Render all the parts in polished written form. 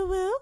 woo woo.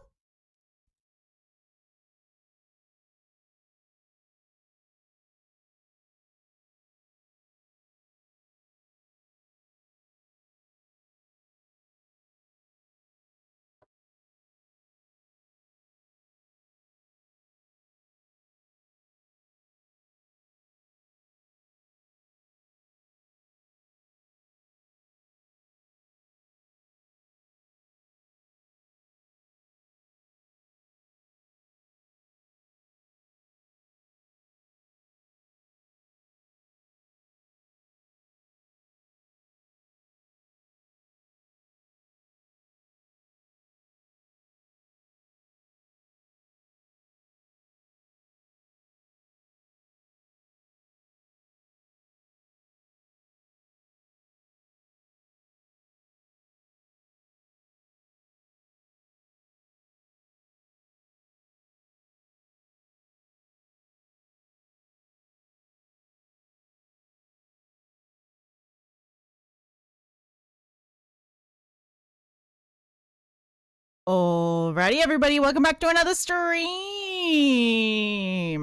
Alrighty, everybody, welcome back to another stream.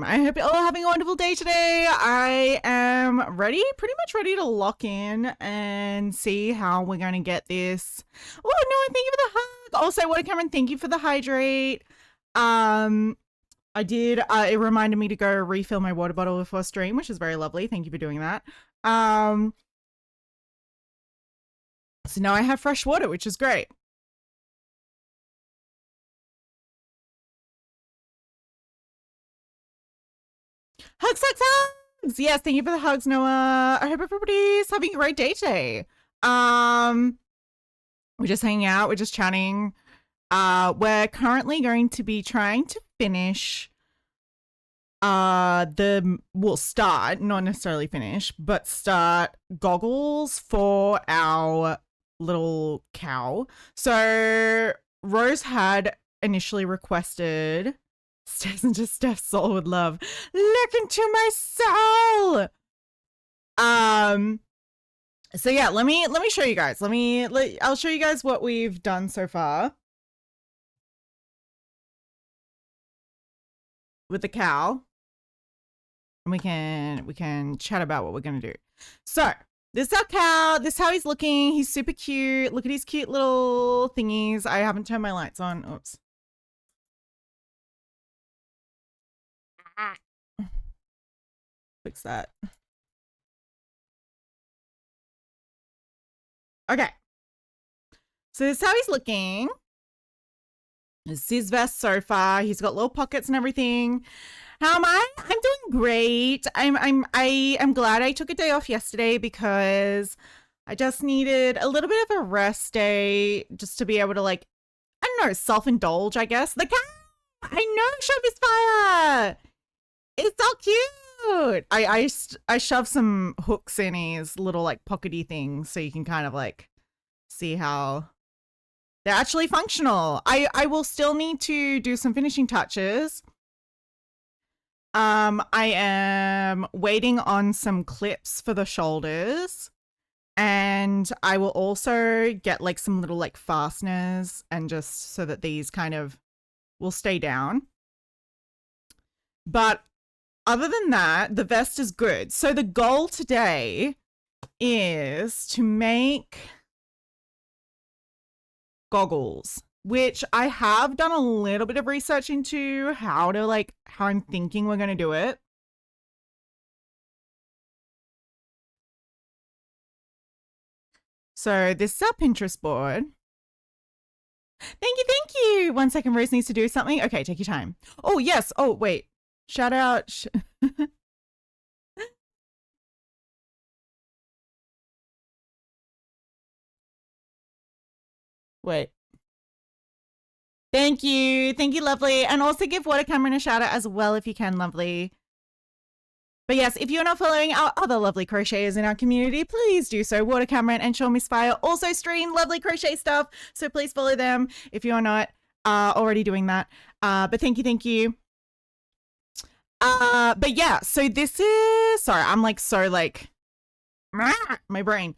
I hope you're all having a wonderful day today. I am pretty much ready to lock in and see how we're going to get this. Oh, no, thank you for the hug. Also, Water Cameron, thank you for the hydrate. I did, it reminded me to go refill my water bottle before stream, which is very lovely. Thank you for doing that. So now I have fresh water, which is great. Hugs, hugs, hugs! Yes, thank you for the hugs, Noah. I hope everybody's having a great day today. We're just hanging out. We're just chatting. We're currently going to be trying to finish start, not necessarily finish, but start goggles for our little cow. So Rose had initially requested Stares into Steph's soul with love. Look into my soul. So yeah, let me show you guys. I'll show you guys what we've done so far with the cow. And we can chat about what we're gonna do. So this is our cow. This is how he's looking. He's super cute. Look at his cute little thingies. I haven't turned my lights on. Oops. Fix that. Okay. So this is how he's looking. This is his vest so far. He's got little pockets and everything. How am I? I'm doing great. I am glad I took a day off yesterday because I just needed a little bit of a rest day just to be able to, like, I don't know, self-indulge, I guess. The cat! I know, show his fire! It's so cute! I shoved some hooks in his little, like, pockety things so you can kind of, like, see how they're actually functional. I will still need to do some finishing touches. I am waiting on some clips for the shoulders. And I will also get, like, some little, like, fasteners and just so that these kind of will stay down. But other than that, the vest is good. So the goal today is to make goggles, which I have done a little bit of research into how I'm thinking we're going to do it. So this is our Pinterest board. Thank you. 1 second, Rose needs to do something. Okay, take your time. Oh, yes. Oh, wait. Shout out. Wait. Thank you, lovely. And also give Water Cameron a shout out as well if you can, lovely. But yes, if you're not following our other lovely crocheters in our community, please do so. Water Cameron and Show Miss Fire also stream lovely crochet stuff, so please follow them if you're not already doing that. But thank you. But yeah, so this is, sorry, I'm like so like my brain.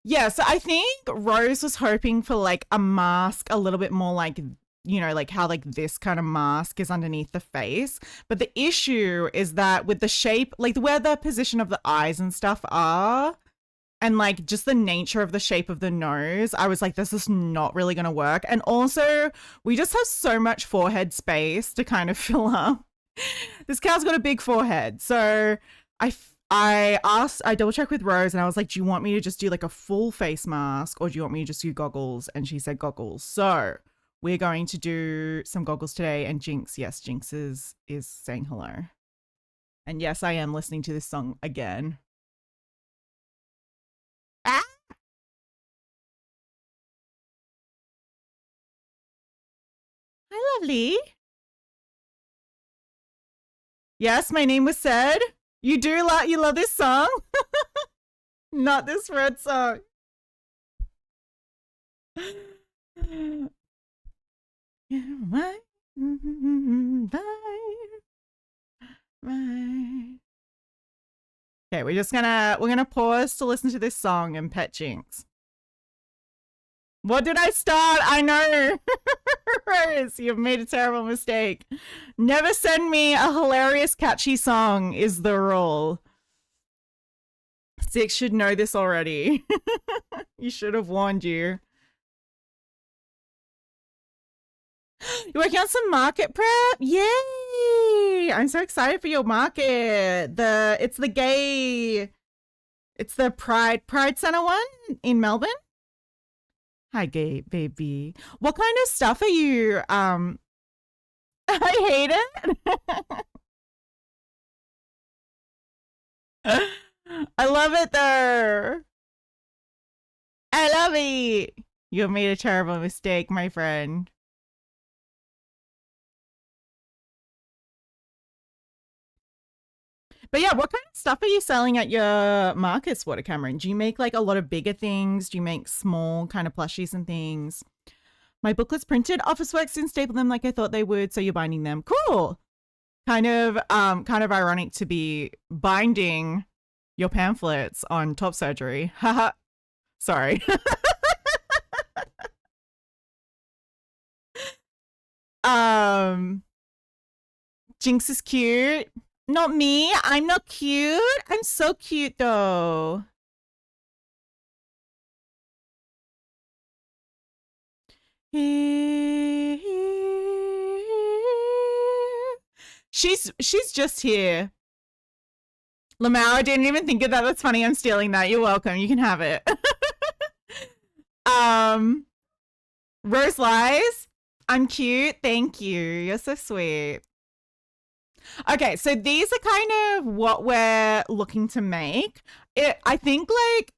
Yeah, so I think Rose was hoping for like a mask a little bit more like, you know, like how like this kind of mask is underneath the face. But the issue is that with the shape, like where the position of the eyes and stuff are, and like just the nature of the shape of the nose, I was like, this is not really going to work. And also, we just have so much forehead space to kind of fill up. This cow's got a big forehead. So I double checked with Rose and I was like, do you want me to just do like a full face mask or do you want me to just do goggles? And she said goggles. So we're going to do some goggles today. And Jinx, yes, Jinx is saying hello. And yes, I am listening to this song again. Ah! Hi, lovely. Yes, my name was said. You love this song? Not this red song. Okay, we're gonna pause to listen to this song and pet Jinx. What did I start? I know. Rose, you've made a terrible mistake. Never send me a hilarious, catchy song is the rule. Six should know this already. You should have warned you. You're working on some market prep? Yay! I'm so excited for your market. It's the Pride Center one in Melbourne. Hi, gay baby. What kind of stuff are you? I hate it. I love it though. I love it. You made a terrible mistake, my friend. But yeah, what kind of stuff are you selling at your markets, Water Cameron? Do you make like a lot of bigger things? Do you make small kind of plushies and things? My booklet's printed. Officeworks didn't staple them like I thought they would, so you're binding them. Cool. Kind of ironic to be binding your pamphlets on top surgery. Haha. Sorry. Jinx is cute. Not me. I'm not cute. I'm so cute though. She's just here. Lamau, I didn't even think of that. That's funny. I'm stealing that. You're welcome. You can have it. Rose Lies. I'm cute. Thank you. You're so sweet. Okay, so these are kind of what we're looking to make. I think like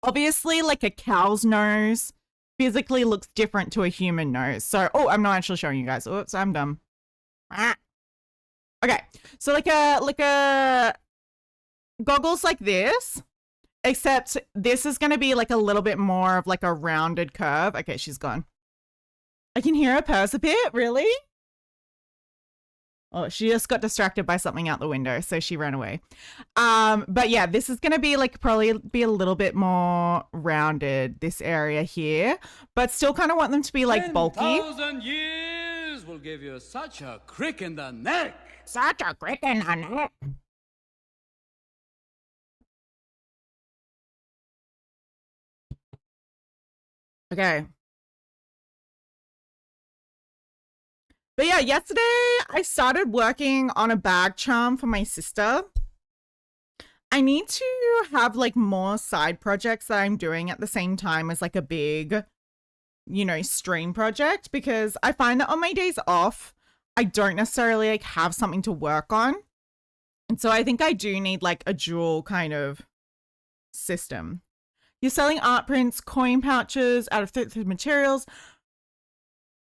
obviously like a cow's nose physically looks different to a human nose. So, oh, I'm not actually showing you guys. Oops, I'm dumb. Okay, so like a goggles like this, except this is going to be like a little bit more of like a rounded curve. Okay, she's gone. I can hear her purse a bit, really? Oh, she just got distracted by something out the window, so she ran away. But yeah, this is going to be like probably be a little bit more rounded, this area here, but still kind of want them to be like bulky. 10,000 years will give you such a crick in the neck. Such a crick in the neck. Okay. But yeah, yesterday I started working on a bag charm for my sister. I need to have like more side projects that I'm doing at the same time as like a big, you know, stream project, because I find that on my days off, I don't necessarily like have something to work on. And so I think I do need like a dual kind of system. You're selling art prints, coin pouches out of thrifted materials,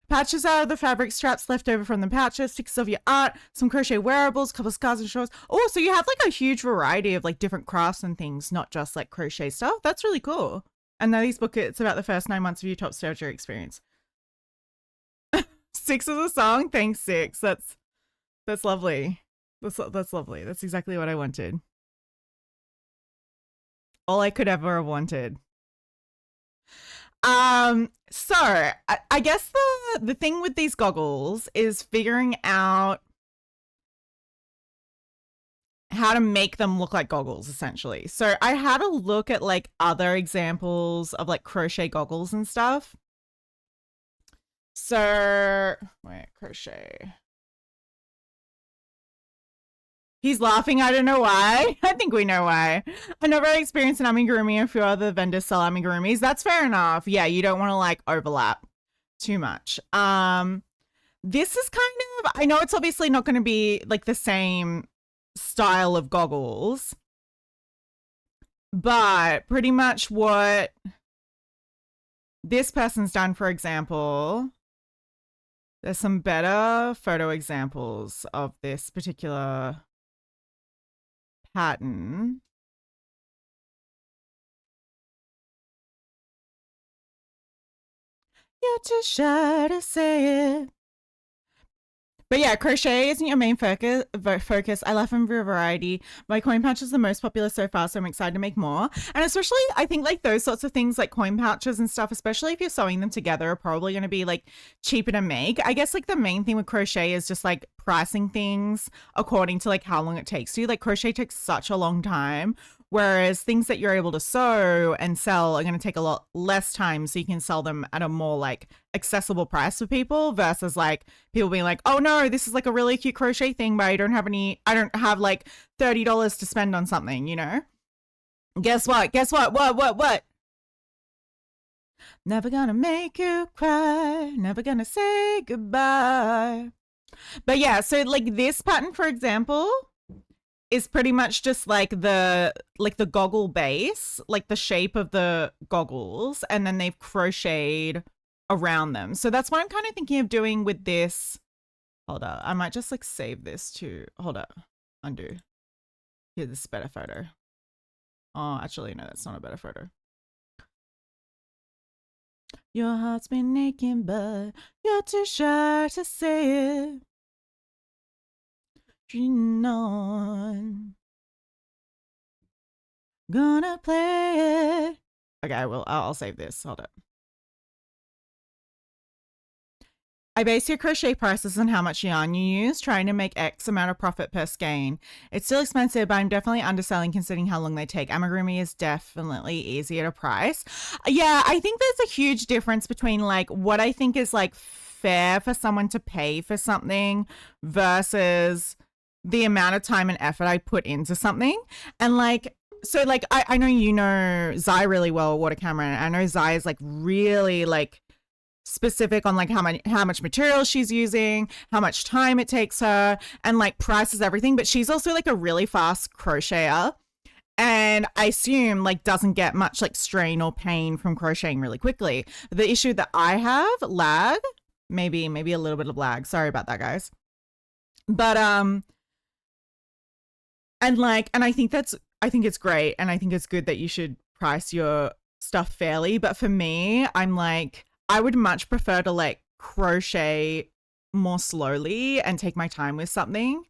patches out of the fabric, straps left over from the pouches, stickers of your art, some crochet wearables, couple of scarves and shorts. Oh, so you have like a huge variety of like different crafts and things, not just like crochet stuff. That's really cool. And now these book it's about the first 9 months of your top surgery experience. 6 is a song. Thanks, 6. That's lovely. That's lovely. That's exactly what I wanted. All I could ever have wanted. So I guess the thing with these goggles is figuring out how to make them look like goggles, essentially. So I had a look at like other examples of like crochet goggles and stuff. So wait, crochet. He's laughing. I don't know why. I think we know why. I never experienced an amigurumi. A few other vendors sell amigurumis. That's fair enough. Yeah, you don't want to like overlap too much. This is kind of, I know it's obviously not going to be like the same style of goggles, but pretty much what this person's done, for example, there's some better photo examples of this particular pattern. You're too shy to say it. But yeah, crochet isn't your main focus. I love them for variety. My coin pouch is the most popular so far, so I'm excited to make more. And especially, I think like those sorts of things like coin pouches and stuff, especially if you're sewing them together, are probably going to be like cheaper to make. I guess like the main thing with crochet is just like pricing things according to like how long it takes you. Like crochet takes such a long time, whereas things that you're able to sew and sell are going to take a lot less time, so you can sell them at a more like accessible price for people versus like people being like, oh no, this is like a really cute crochet thing, but I don't have like $30 to spend on something, you know? Guess what? What? Never gonna make you cry, never gonna say goodbye. But yeah, so like this pattern, for example, is pretty much just like the goggle base, like the shape of the goggles, and then they've crocheted around them. So that's what I'm kind of thinking of doing with this. Hold up. I might just like save this to, hold up, undo. Here's this better photo. Oh, actually, no, that's not a better photo. Your heart's been aching, but you're too shy to say it. Dreaming on. Gonna play it. Okay, I'll save this. Hold up. I base your crochet prices on how much yarn you use, trying to make X amount of profit per skein. It's still expensive, but I'm definitely underselling considering how long they take. Amigurumi is definitely easier to price. Yeah, I think there's a huge difference between like what I think is like fair for someone to pay for something versus the amount of time and effort I put into something. And like, so like I know you know Zai really well, Water Camera. I know Zai is like really like specific on like how much material she's using, how much time it takes her, and like prices everything. But she's also like a really fast crocheter, and I assume like doesn't get much like strain or pain from crocheting really quickly. The issue that I have, lag, maybe a little bit of lag. Sorry about that, guys. But and I think it's great, and I think it's good that you should price your stuff fairly. But for me, I'm like, I would much prefer to like crochet more slowly and take my time with something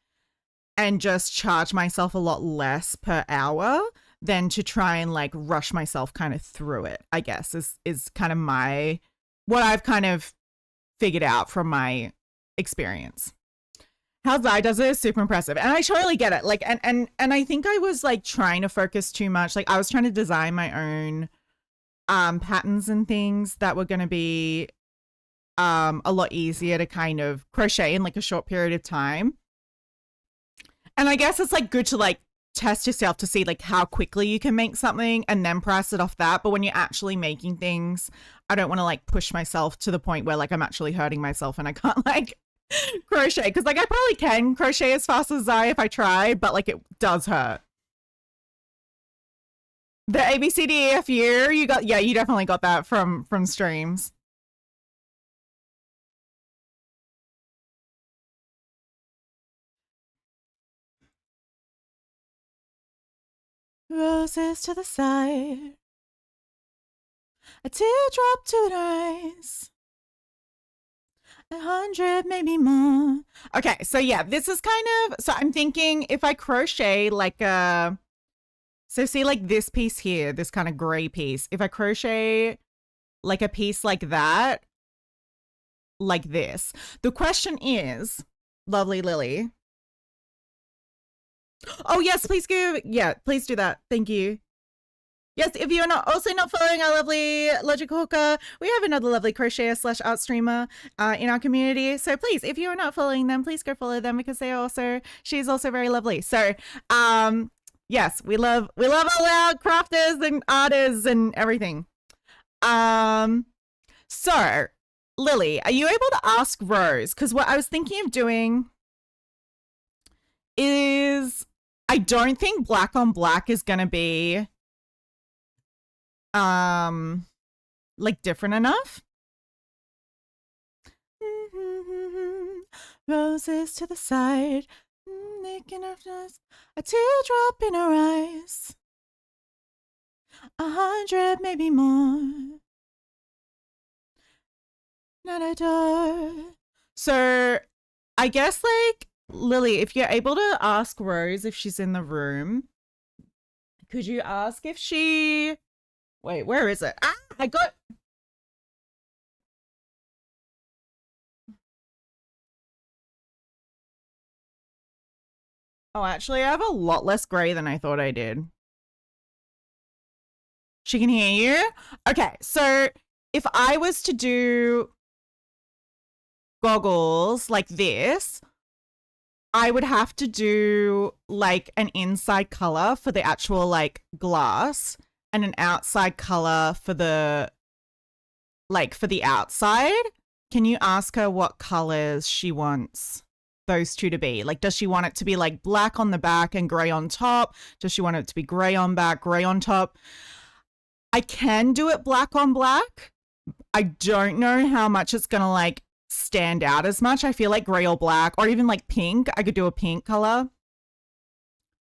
and just charge myself a lot less per hour than to try and like rush myself kind of through it, I guess is kind of what I've kind of figured out from my experience. How Zai does it is super impressive, and I totally get it. Like, and I think I was like trying to focus too much. Like, I was trying to design my own patterns and things that were going to be a lot easier to kind of crochet in like a short period of time. And I guess it's like good to like test yourself to see like how quickly you can make something and then price it off that. But when you're actually making things, I don't want to like push myself to the point where like I'm actually hurting myself and I can't like crochet, because like I probably can crochet as fast as Zai if I try, but like it does hurt. The ABCDEFU, you definitely got that from streams. Roses to the side, a teardrop to the eyes, 100, maybe more. Okay, so yeah, this is kind of, so I'm thinking if I crochet like a So see like this piece here, this kind of gray piece. If I crochet like a piece like that, like this. The question is, lovely Lily. Oh yes, please please do that. Thank you. Yes, if you are not following our lovely Logical Hooker, we have another lovely crocheter / art streamer in our community. So please, if you are not following them, please go follow them because she's also very lovely. So yes, we love all our crafters and artists and everything. So Lily, are you able to ask Rose? Because what I was thinking of doing is I don't think black on black is gonna be like different enough. Roses to the side, making a teardrop in her eyes. 100, maybe more. Not a door. So I guess like Lily, if you're able to ask Rose if she's in the room, could you ask if she wait, where is it? Ah, I got Oh, actually I have a lot less gray than I thought I did. She can hear you? Okay, so if I was to do goggles like this, I would have to do like an inside color for the actual like glass and an outside color for the outside. Can you ask her what colors she wants those two to be? Like, does she want it to be like black on the back and gray on top? Does she want it to be gray on back, gray on top? I can do it black on black. I don't know how much it's gonna like stand out as much. I feel like gray or black or even like pink. I could do a pink color.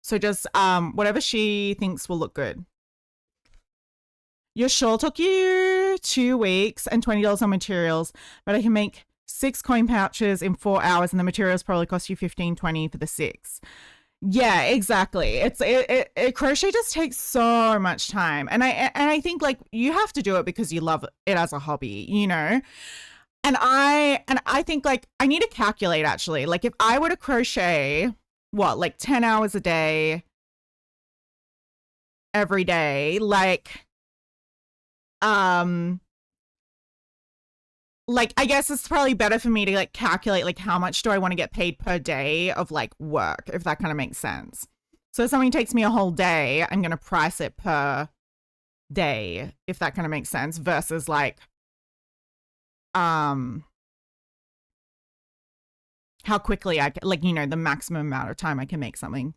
So just whatever she thinks will look good. Your shawl took you 2 weeks and $20 on materials, but I can make 6 coin pouches in 4 hours and the materials probably cost you $15-$20 for the 6. Yeah, exactly. Crochet just takes so much time. And I think like you have to do it because you love it as a hobby, you know? And I think like I need to calculate actually. Like if I were to crochet like 10 hours a day every day, like I guess it's probably better for me to like calculate like how much do I want to get paid per day of like work, if that kind of makes sense. So if something takes me a whole day, I'm going to price it per day, if that kind of makes sense, versus like how quickly I can, like, you know, the maximum amount of time I can make something.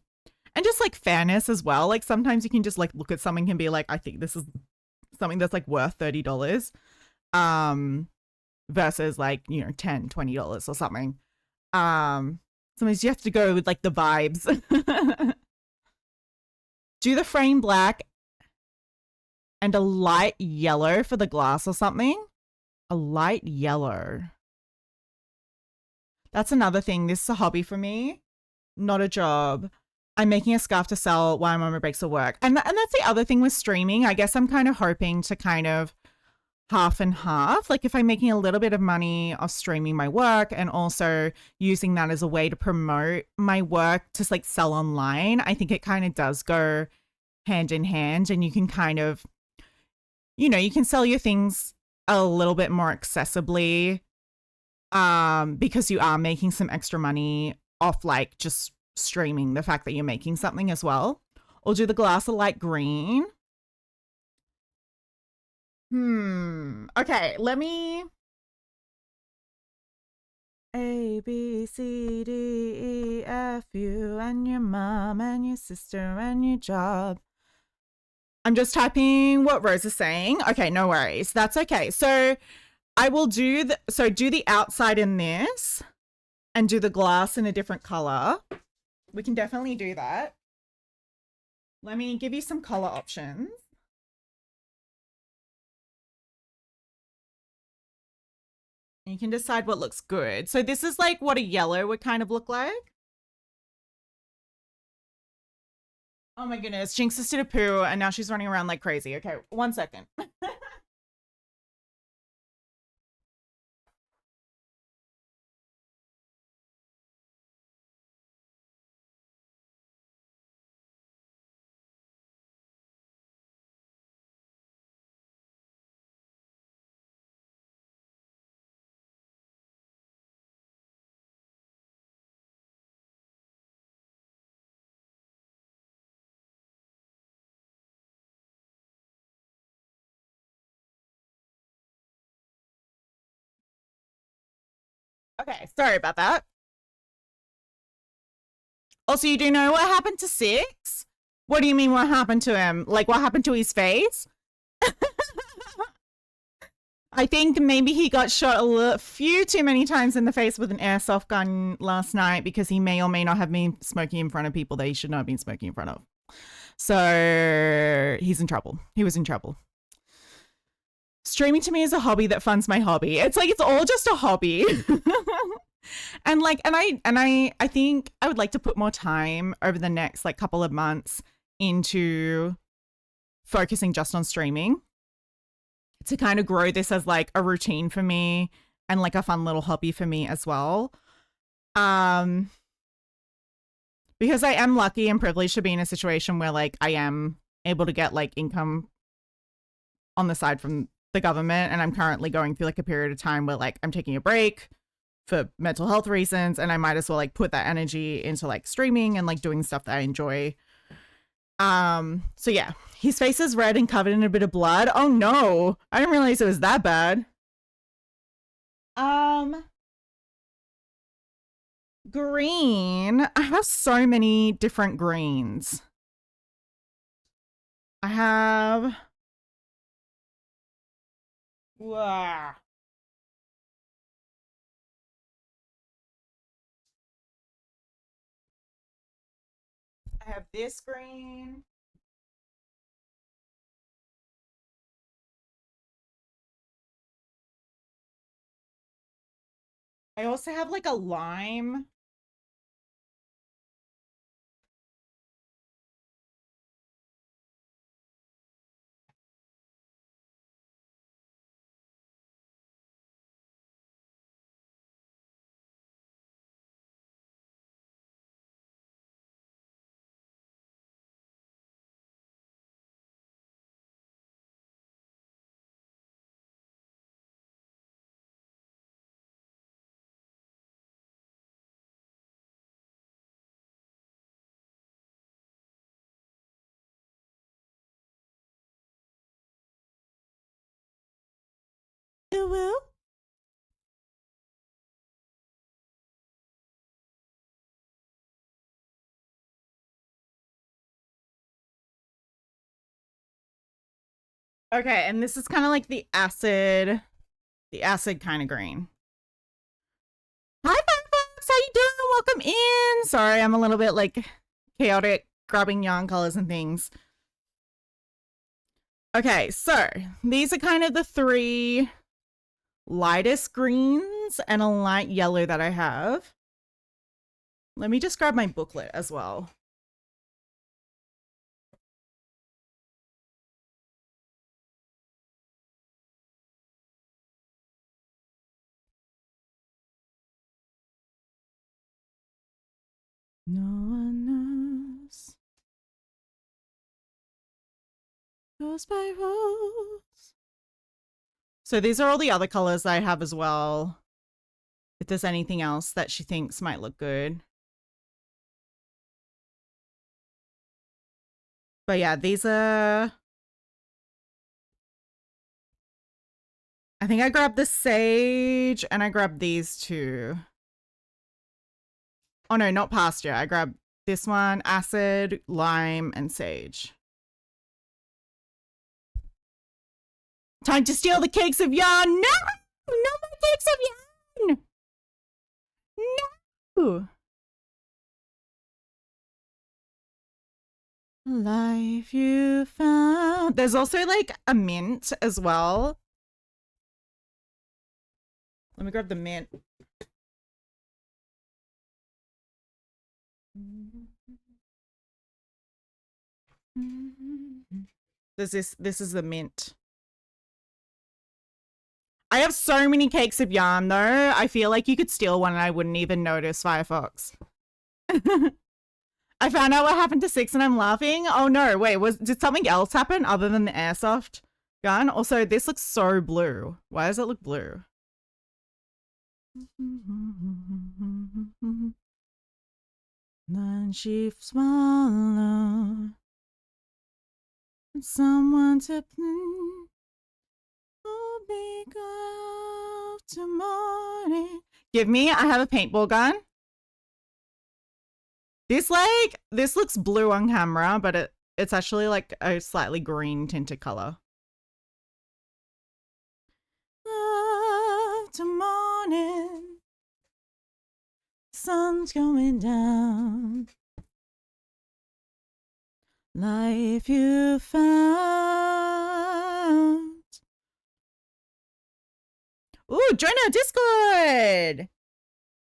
And just like fairness as well. Like sometimes you can just like look at something and be like, I think this is something that's like worth $30. Versus like, you know, $10-$20 or something. Sometimes you have to go with like the vibes. Do the frame black and a light yellow for the glass or something. A light yellow. That's another thing. This is a hobby for me, not a job. I'm making a scarf to sell while I'm on my breaks of work. And that's the other thing with streaming. I guess I'm kind of hoping to kind of half and half. Like if I'm making a little bit of money off streaming my work and also using that as a way to promote my work to like sell online, I think it kind of does go hand in hand, and you can kind of, you know, you can sell your things a little bit more accessibly because you are making some extra money off like just streaming the fact that you're making something as well. Or do the glass a light green. Okay, let me A, B, C, D, E, F, you and your mom and your sister and your job. I'm just typing what Rose is saying. Okay, no worries. That's okay. So I will do the outside in this and do the glass in a different color. We can definitely do that. Let me give you some color options. And you can decide what looks good. So this is like what a yellow would kind of look like. Oh my goodness, Jinx just did a poo and now she's running around like crazy. Okay, 1 second. Okay, sorry about that. Also, you do know what happened to Six? What do you mean what happened to him? Like what happened to his face? I think maybe he got shot a few too many times in the face with an airsoft gun last night because he may or may not have been smoking in front of people that he should not have been smoking in front of. So he's in trouble. He was in trouble. Streaming to me is a hobby that funds my hobby. It's like it's all just a hobby. And I think I would like to put more time over the next like couple of months into focusing just on streaming to kind of grow this as like a routine for me and like a fun little hobby for me as well. Because I am lucky and privileged to be in a situation where like I am able to get like income on the side from the government, and I'm currently going through like a period of time where like I'm taking a break for mental health reasons, and I might as well like put that energy into like streaming and like doing stuff that I enjoy. So yeah, his face is red and covered in a bit of blood. Oh no, I didn't realize it was that bad. Green. I have so many different greens. I have Wow. I have this green. I also have like a lime. Woo. Okay, and this is kind of like the acid kind of green. Hi, folks. How you doing? Welcome in. Sorry, I'm a little bit like chaotic, grabbing yarn colors and things. Okay, so these are kind of the three lightest greens and a light yellow that I have. Let me just grab my booklet as well. No one knows. Goes by rose. So these are all the other colors I have as well. If there's anything else that she thinks might look good. But yeah, these are... I think I grabbed the sage and I grabbed these two. Oh no, not pasture. I grabbed this one, acid, lime, and sage. Time to steal the cakes of yarn. No! No more cakes of yarn! No! Life you found. There's also like a mint as well. Let me grab the mint. This is the mint. I have so many cakes of yarn though. I feel like you could steal one and I wouldn't even notice, Firefox. I found out what happened to 6 and I'm laughing. Oh no, wait, did something else happen other than the airsoft gun? Also, this looks so blue. Why does it look blue? Then she swallowed someone to be good to morning. Give me, I have a paintball gun. This looks blue on camera, but it's actually like a slightly green tinted color. Love to morning. Sun's going down. Life you found. Ooh, join our Discord.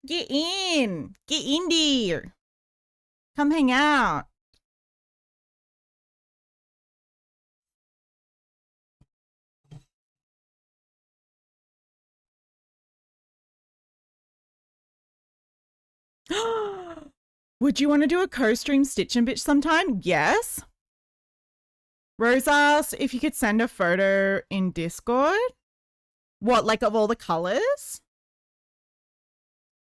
Get in there. Come hang out. Would you want to do a co-stream Stitch and Bitch sometime? Yes. Rose asked if you could send a photo in Discord. What, like of all the colors?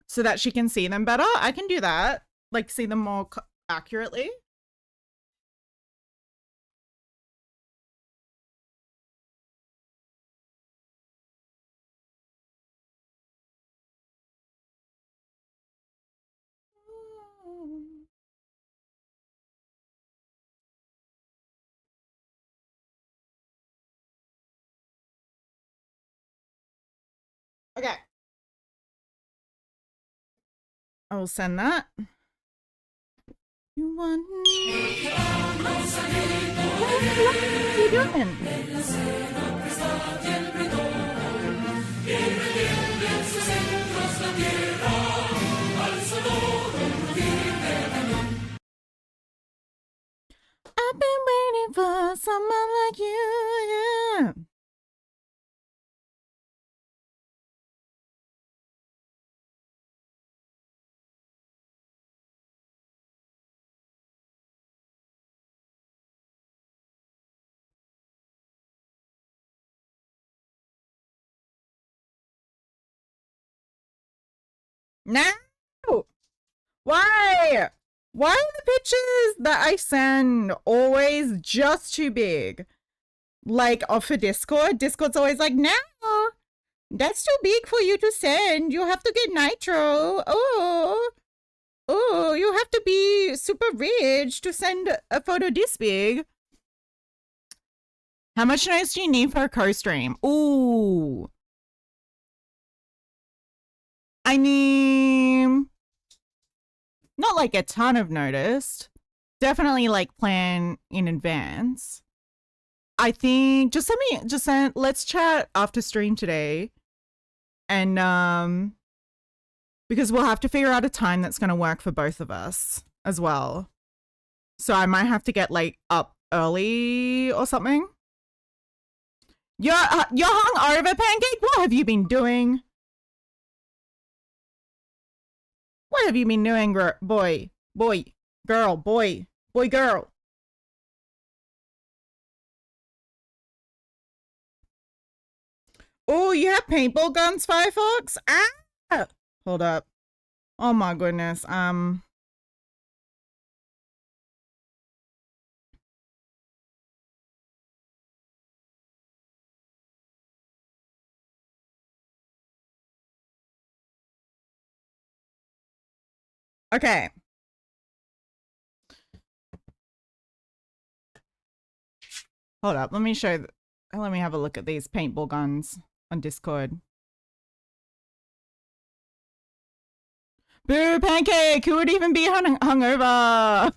So that she can see them better? I can do that. Like see them more accurately. Okay. I will send that. You want me? What are you doing? I've been waiting for someone like you, yeah. No! Why? Why are the pictures that I send always just too big? Like, off for Discord? Discord's always like, no, that's too big for you to send. You have to get Nitro. Oh, you have to be super rich to send a photo this big. How much notice do you need for a co-stream? Ooh. I mean, not like a ton of notice. Definitely like plan in advance. I think just send, let's chat after stream today. And because we'll have to figure out a time that's going to work for both of us as well. So I might have to get like up early or something. You're hungover, Pancake? What have you been doing? What have you been doing, boy, girl? Oh, you have paintball guns, Firefox? Ah! Hold up. Oh my goodness. Okay. Hold up. Let me have a look at these paintball guns on Discord. Boo, Pancake! Who would even be hungover?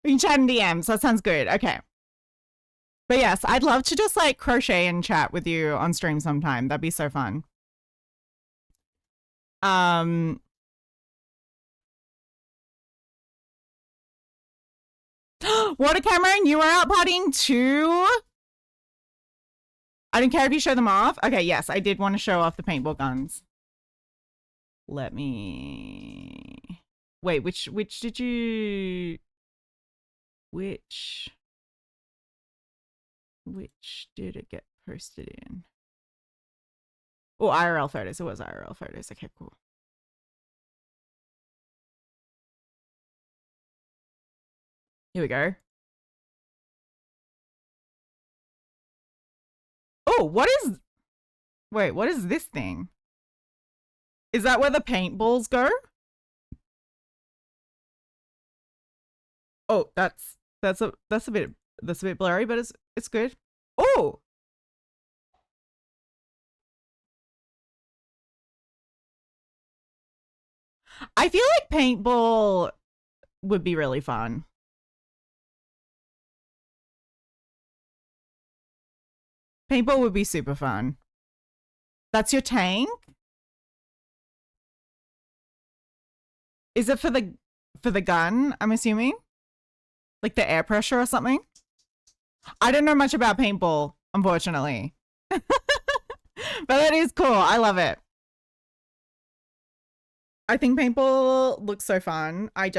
We can chat in DMs. That sounds good. Okay. But yes, I'd love to just like crochet and chat with you on stream sometime. That'd be so fun. Water Cameron, you were out partying too? I don't care if you show them off. Okay, yes, I did want to show off the paintball guns. Let me... Wait, which did you... Which did it get posted in? Oh, IRL photos. It was IRL photos. Okay, cool. Here we go. Oh, what is... Wait, what is this thing? Is that where the paintballs go? Oh, that's a bit blurry, but it's good. Oh! I feel like paintball would be really fun. Paintball would be super fun. That's your tank? Is it for the gun, I'm assuming? Like the air pressure or something? I don't know much about paintball, unfortunately. But it is cool. I love it. I think paintball looks so fun. I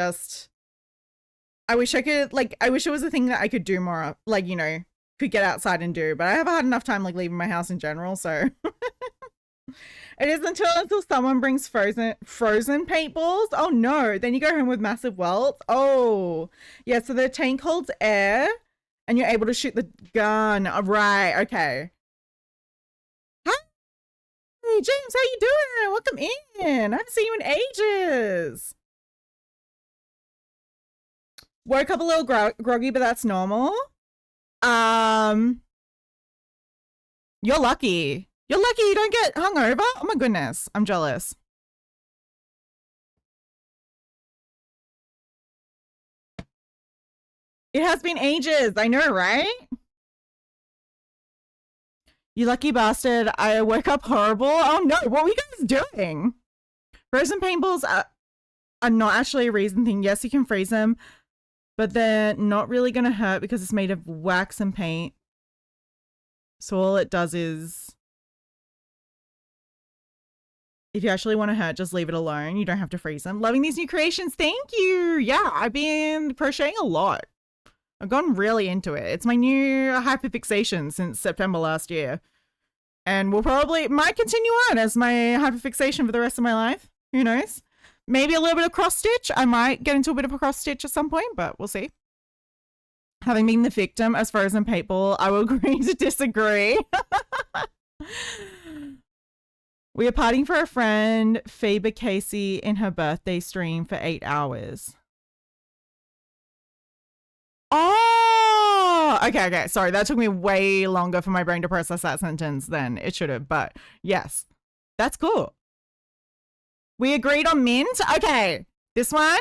wish I could, like, I wish it was a thing that I could do more of, like, you know, could get outside and do, but I haven't had enough time, like, leaving my house in general, so. It is until someone brings frozen paintballs. Oh no, then you go home with massive welts. Oh, yeah, so the tank holds air and you're able to shoot the gun. Oh, right, okay. Hi, James, how you doing? Welcome in. I haven't seen you in ages. Woke up a little groggy, but that's normal. You're lucky. You're lucky you don't get hungover. Oh my goodness, I'm jealous. It has been ages. I know, right? You lucky bastard. I woke up horrible. Oh no, what were you guys doing? Frozen paintballs are not actually a reason thing. Yes, you can freeze them, but they're not really going to hurt because it's made of wax and paint. So all it does is, if you actually want to hurt, just leave it alone. You don't have to freeze them. Loving these new creations. Thank you. Yeah, I've been crocheting a lot. I've gone really into it. It's my new hyperfixation since September last year. And might continue on as my hyperfixation for the rest of my life. Who knows? Maybe a little bit of cross stitch. I might get into a bit of a cross stitch at some point, but we'll see. Having been the victim as frozen paintball, I will agree to disagree. We are partying for a friend, Faber Casey, in her birthday stream for 8 hours. Oh, okay. Sorry, that took me way longer for my brain to process that sentence than it should have. But yes, that's cool. We agreed on mint. Okay, this one.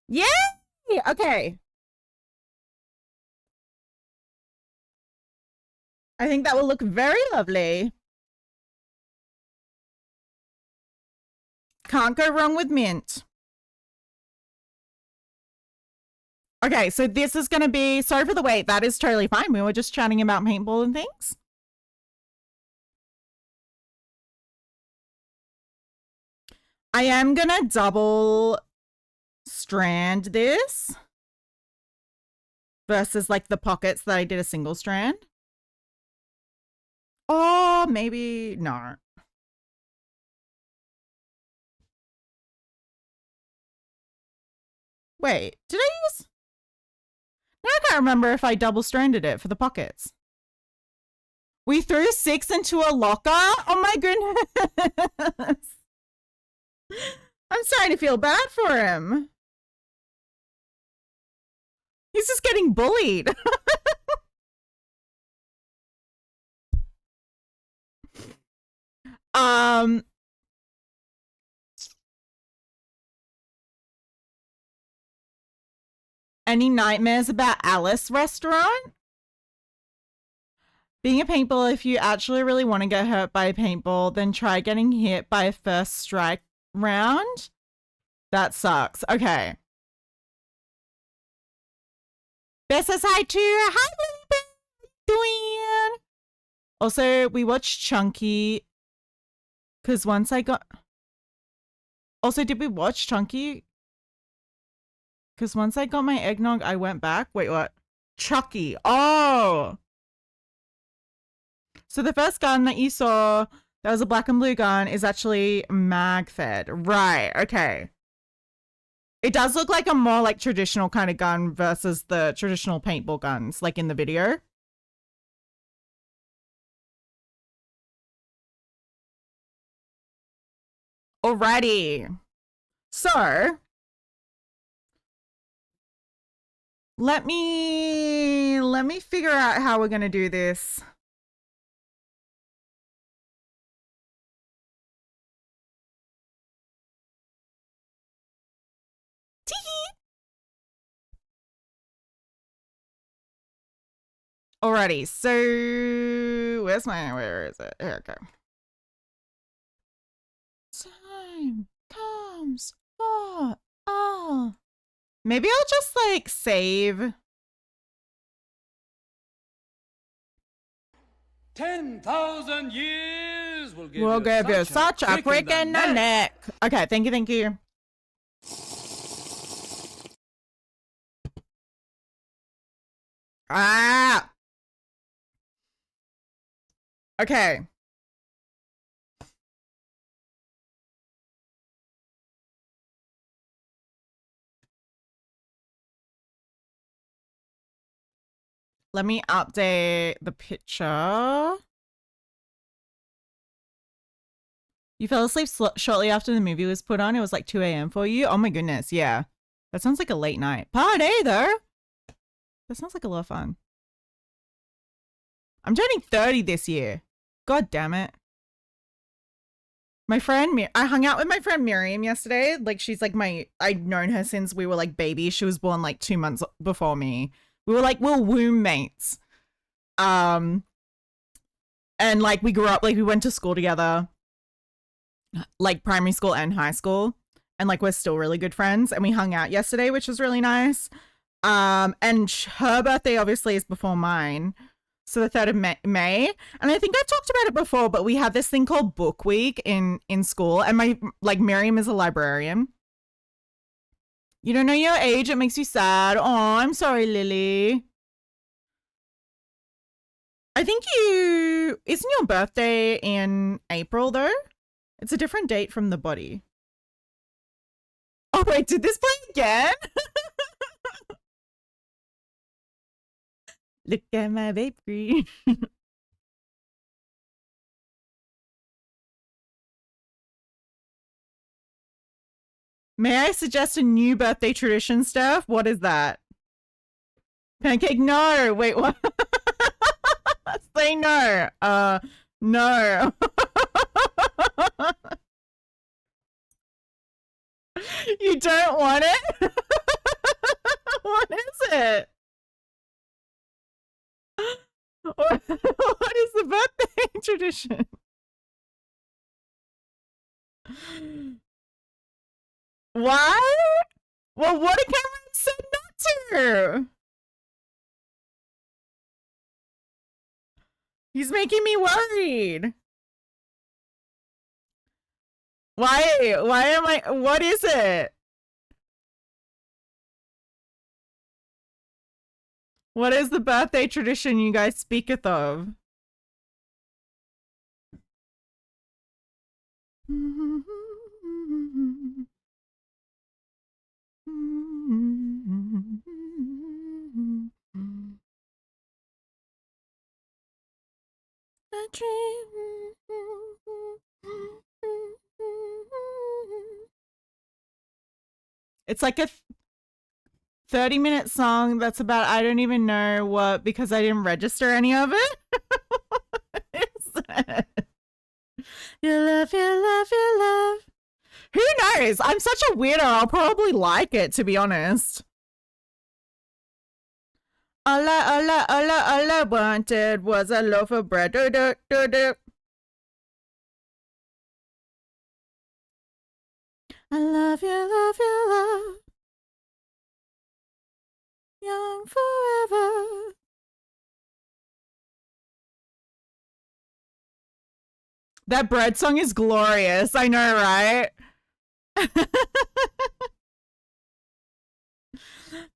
Yay! Okay. I think that will look very lovely. Can't go wrong with mint. Okay, so this is going to be, sorry for the wait, that is totally fine. We were just chatting about paintball and things. I am going to double strand this versus like the pockets that I did a single strand. Oh, maybe, no. Wait, did I use? Now I can't remember if I double stranded it for the pockets. We threw 6 into a locker? Oh my goodness. I'm starting to feel bad for him. He's just getting bullied. Any nightmares about Alice restaurant? Being a paintball, if you actually really want to get hurt by a paintball, then try getting hit by a first strike round. That sucks. Okay. Best aside to hi, doing. Also, we watched Chunky because once I got. Also, did we watch Chunky? Because once I got my eggnog, I went back. Wait, what? Chucky. Oh. So the first gun that you saw, that was a black and blue gun, is actually mag-fed. Right, okay. It does look like a more like traditional kind of gun versus the traditional paintball guns, like in the video. Alrighty. So, let me figure out how we're gonna do this. Alrighty, so where is it? Here we go. Time comes for all. Maybe I'll just like save. 10,000 years will give We'll you give you such a prick in the neck. Okay, thank you, thank you. Ah. Okay. Let me update the picture. You fell asleep shortly after the movie was put on. It was like 2 a.m. for you. Oh my goodness, yeah. That sounds like a late night party, though. That sounds like a lot of fun. I'm turning 30 this year. God damn it. My friend, I hung out with my friend Miriam yesterday. Like, she's like I've known her since we were like babies. She was born like 2 months before me. We were womb mates. And like we grew up, like we went to school together, like primary school and high school. And like we're still really good friends. And we hung out yesterday, which was really nice. And her birthday obviously is before mine. So the 3rd of May. And I think I've talked about it before, but we have this thing called Book Week in school. And Miriam is a librarian. You don't know your age. It makes you sad. Oh, I'm sorry, Lily. I think isn't your birthday in April though? It's a different date from the body. Oh wait, did this play again? Look at my baby. May I suggest a new birthday tradition, Steph? What is that? Pancake? No. Wait, what? Say no. No. You don't want it? What is it? What is the birthday tradition? Why? Well, what if Cameron said not to? He's making me worried. Why? Why am I? What is it? What is the birthday tradition you guys speaketh of? A dream. It's like a 30-minute song that's about I don't even know what because I didn't register any of it. What is that? Your love, your love, your love. Who knows? I'm such a weirdo. I'll probably like it, to be honest. All I wanted was a loaf of bread. Do, do, do, do. I love you, love you, love. Young forever. That bread song is glorious. I know, right?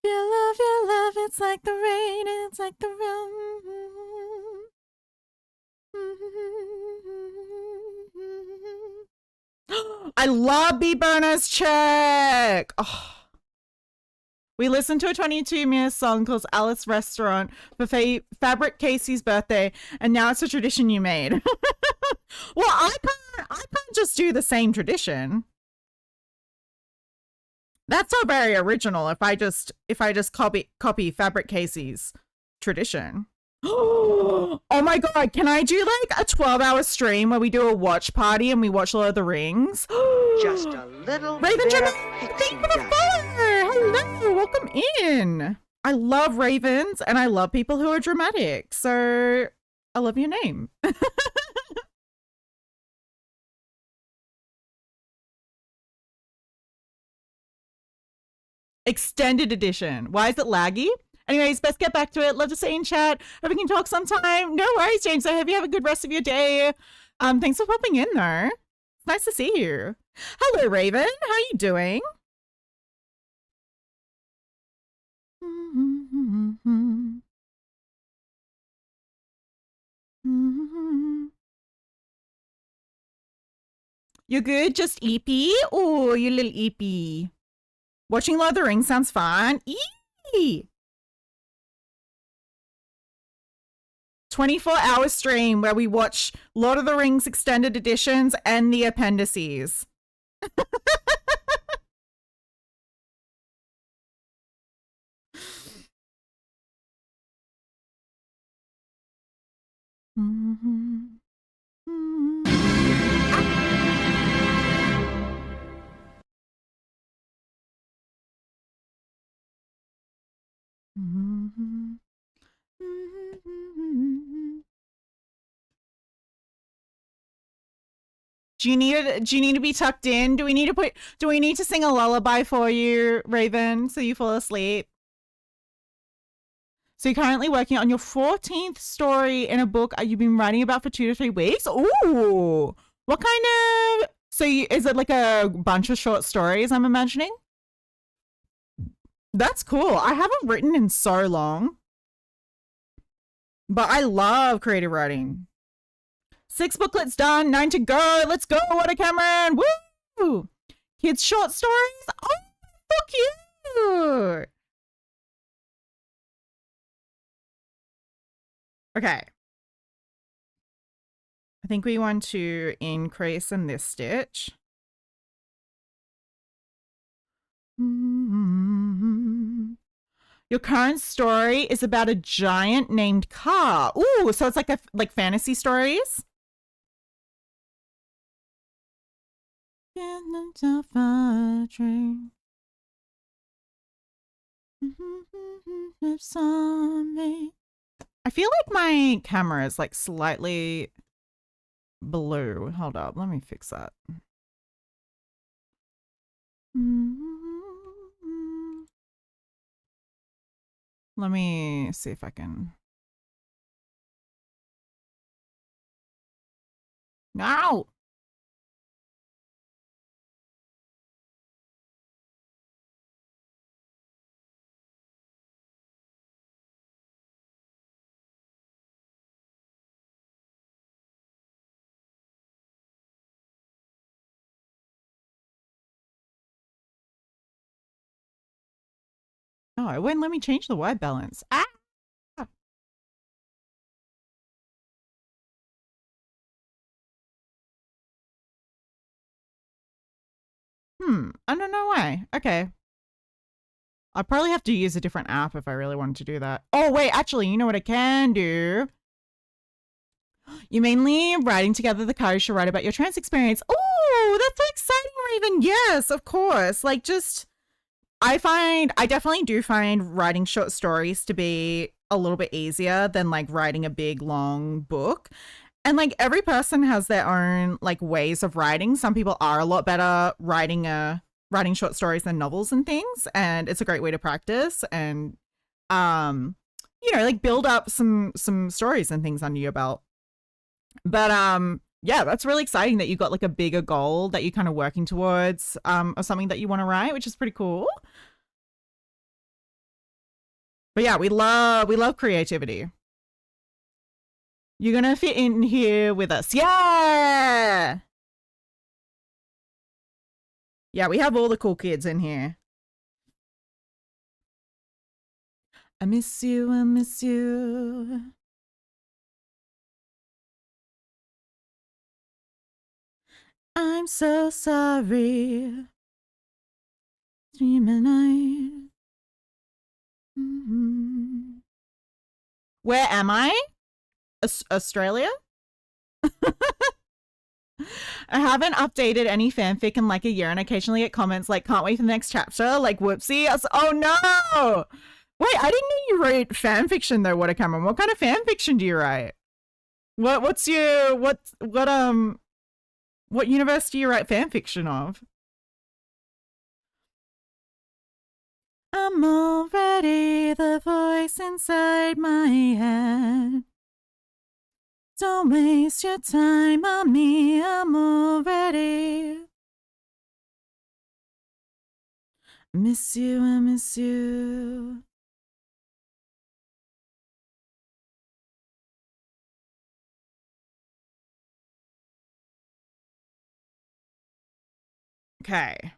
Your love, it's like the rain, it's like the rain. I love Bee Bonus Check. Oh. We listened to a 22-minute song called Alice Restaurant for Fabric Casey's birthday, and now it's a tradition you made. Well, I can't just do the same tradition. That's not very original if I just copy Fabric Casey's tradition. Oh my god, can I do like a 12-hour stream where we do a watch party and we watch Lord of the Rings? Just a little Raven bit of Gemma, pixie thank you for the dust. follow. Hello, welcome in. I love ravens and I love people who are dramatic. So I love your name. Extended edition. Why is it laggy? Anyways, best get back to it. Love to see you in chat. Hope we can talk sometime. No worries, James. I hope you have a good rest of your day. Thanks for popping in, though. It's nice to see you. Hello, Raven. How are you doing? You're good? Just eepy? Oh, you little eepy. Watching Lord of the Rings sounds fun. Eee! 24-hour stream where we watch Lord of the Rings extended editions and the appendices. Do you need to be tucked in? Do we need to sing a lullaby for you, Raven, so you fall asleep? So you're currently working on your 14th story in a book you've been writing about for 2 to 3 weeks? Ooh. What kind of... So is it like a bunch of short stories, I'm imagining? That's cool. I haven't written in so long. But I love creative writing. 6 booklets done, 9 to go. Let's go, what a Cameron. Woo! Kids short stories? Oh, so cute. Okay. I think we want to increase in this stitch. Your current story is about a giant named Kaa. Ooh, so it's like fantasy stories? I feel like my camera is like slightly blue. Hold up, let me fix that. Let me see if I can. No! Oh, it wouldn't let me change the white balance. Ah! I don't know why. Okay. I probably have to use a different app if I really wanted to do that. Oh, wait, actually, you know what I can do? You're mainly writing together the courage to write about your trans experience. Oh, that's so exciting, Raven. Yes, of course. Like, just... I definitely do find writing short stories to be a little bit easier than like writing a big long book. And like every person has their own like ways of writing. Some people are a lot better writing short stories than novels and things, and it's a great way to practice and like build up some stories and things under your belt. But yeah, that's really exciting that you got like a bigger goal that you're kind of working towards, or something that you want to write, which is pretty cool. But yeah, we love creativity. You're gonna fit in here with us. Yeah! Yeah, we have all the cool kids in here. I miss you, I miss you. I'm so sorry. Dream at night. Mm-hmm. Where am I? Australia? I haven't updated any fanfic in like a year, and occasionally get comments like, can't wait for the next chapter. Like, whoopsie. Oh no! Wait, I didn't know you wrote fanfiction though, Water Cameron. What kind of fanfiction do you write? What universe do you write fanfiction of? I'm already the voice inside my head. Don't waste your time on me, I'm already. Miss you, I miss you. Okay.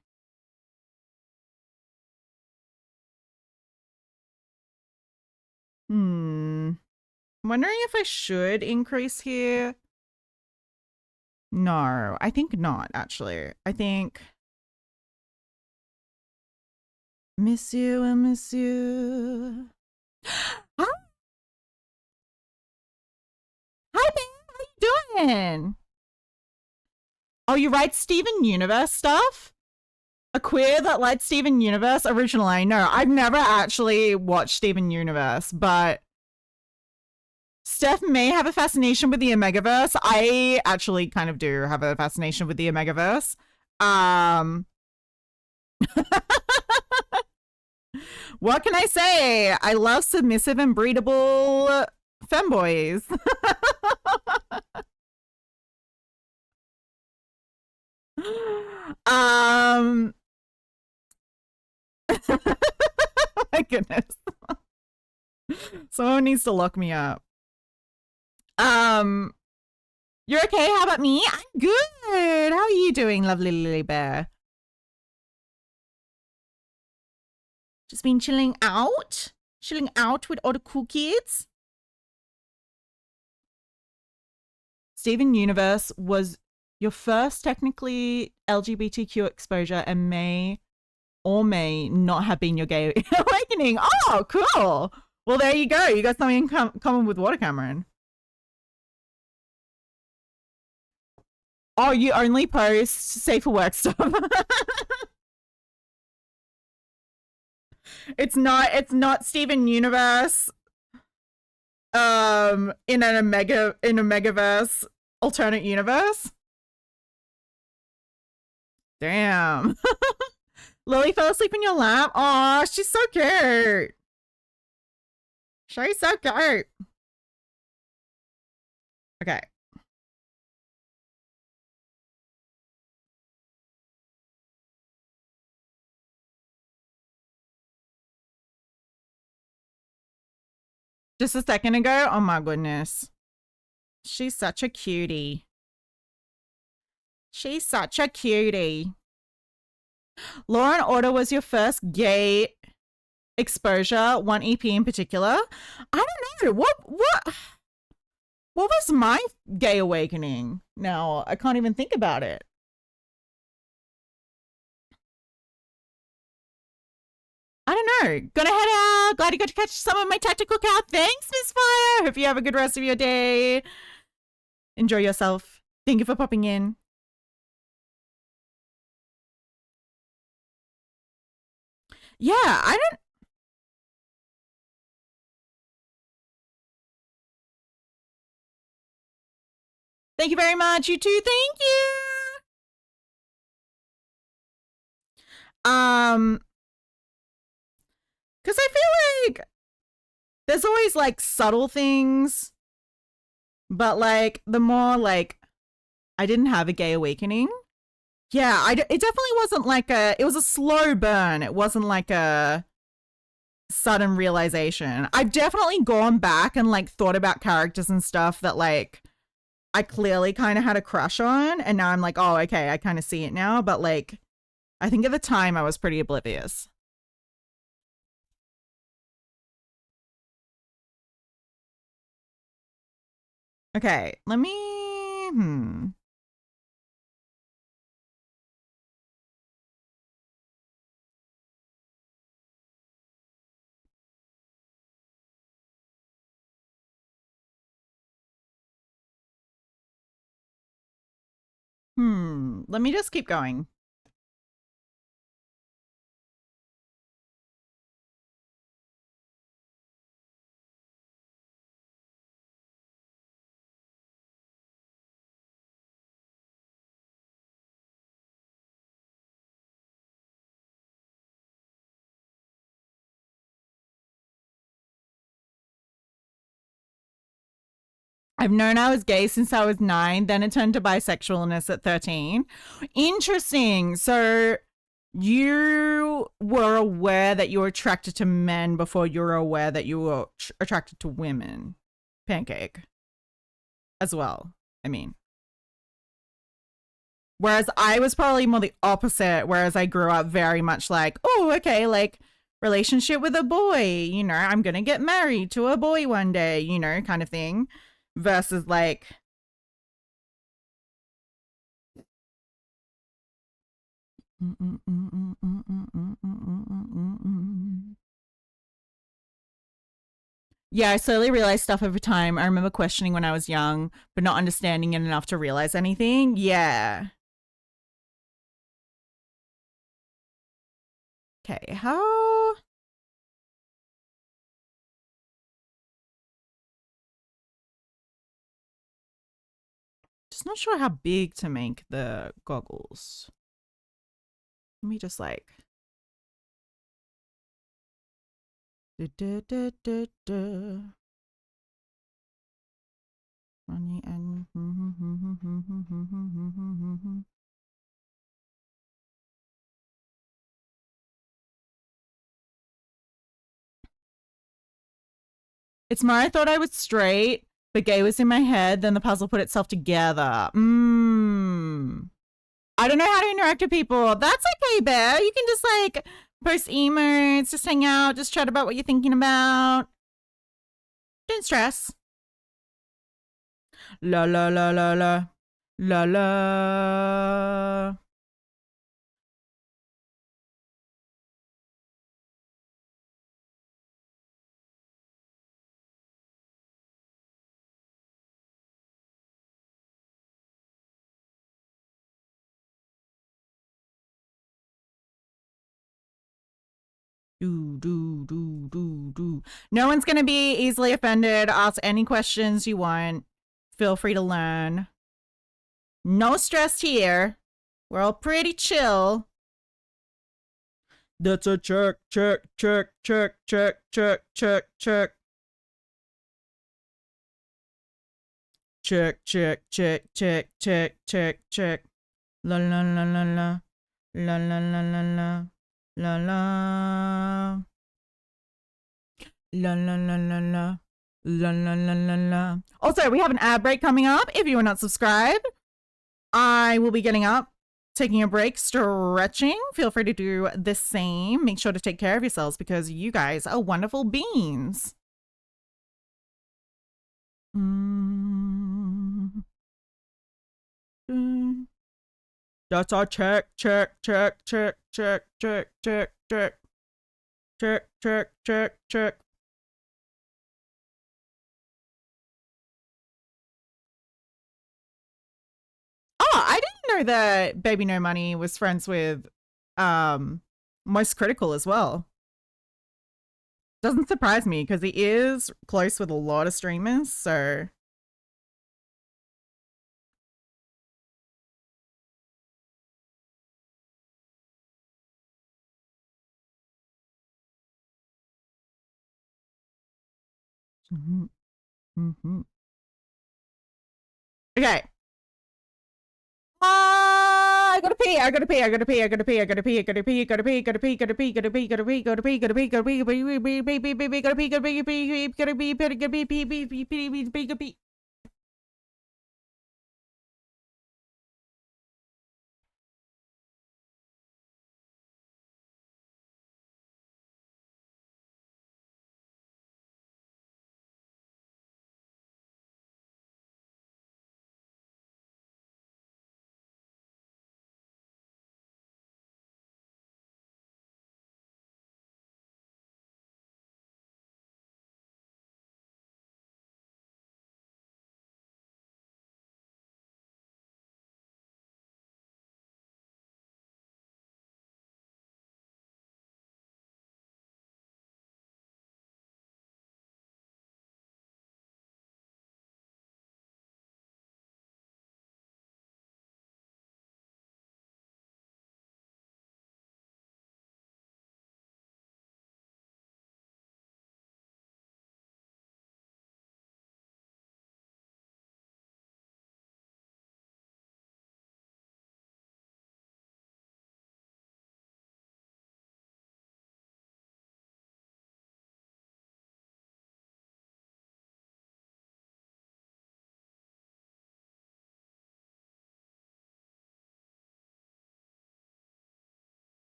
I'm wondering if I should increase here. No, I think not, actually. I think... Miss you, I miss you. Hi, man. How you doing? Oh, you write Steven Universe stuff? A queer that likes Steven Universe originally? No, I've never actually watched Steven Universe, but Steph may have a fascination with the Omegaverse. I actually kind of do have a fascination with the Omegaverse. What can I say? I love submissive and breedable femboys. My goodness. Someone needs to lock me up. You're okay? How about me? I'm good. How are you doing, lovely Lily Bear? Just been chilling out with all the cool kids. Steven Universe was your first technically LGBTQ exposure and may or may not have been your gay awakening. Oh, cool. Well, there you go. You got something in common with Water Cameron. Oh, you only post safe for work stuff. It's not Steven Universe in a megaverse alternate universe. Damn. Lily fell asleep in your lap. Aw, she's so cute. She's so cute. Okay. Just a second ago? Oh my goodness. She's such a cutie. She's such a cutie. Law and Order was your first gay exposure, one EP in particular. I don't know. What was my gay awakening? Now, I can't even think about it. I don't know. Gonna head out. Glad you got to catch some of my tactical cow. Thanks, Miss Fire. Hope you have a good rest of your day. Enjoy yourself. Thank you for popping in. Yeah, I don't... Thank you very much. You too. Thank you. Because I feel like there's always like subtle things, but like the more like I didn't have a gay awakening. Yeah, it definitely wasn't like it was a slow burn. It wasn't like a sudden realization. I've definitely gone back and like thought about characters and stuff that like I clearly kind of had a crush on, and now I'm like, oh, okay, I kind of see it now. But like, I think at the time I was pretty oblivious. Okay, let me. Let me just keep going. I've known I was gay since I was 9, then it turned to bisexualness at 13. Interesting. So you were aware that you were attracted to men before you were aware that you were attracted to women. Pancake. As well, I mean. Whereas I was probably more the opposite, whereas I grew up very much like, oh, okay, like relationship with a boy, you know, I'm going to get married to a boy one day, you know, kind of thing. Versus like yeah, I slowly realized stuff over time. I remember questioning when I was young, but not understanding it enough to realize anything. Yeah. Okay, how? Just not sure how big to make the goggles. Let me just like. Money and. It's more I thought I was straight, but gay was in my head. Then the puzzle put itself together. I don't know how to interact with people. That's okay, Bear. You can just like post emotes, just hang out, just chat about what you're thinking about. Don't stress. La la la la la. La la. Do. No one's going to be easily offended. Ask any questions you want. Feel free to learn. No stress here. We're all pretty chill. That's a check. Check. La la la la la. La la la la la. La la. La la la la la. La la la la la. Also, we have an ad break coming up. If you are not subscribed, I will be getting up, taking a break, stretching. Feel free to do the same. Make sure to take care of yourselves because you guys are wonderful beings. That's our check. Oh, I didn't know that Baby No Money was friends with Most Critical as well. Doesn't surprise me because he is close with a lot of streamers, so Mm-hmm. Mm-hmm. Okay. I gotta pee. I gotta pee. I gotta pee. I gotta pee. I gotta pee. I gotta pee. Gotta pee. Gotta pee. Gotta pee. Gotta pee. Gotta pee. Gotta pee. Gotta pee. Gotta pee. Gotta pee. Gotta pee. Gotta pee. Gotta pee. Gotta pee. Gotta pee. Gotta pee. Gotta pee. Gotta pee.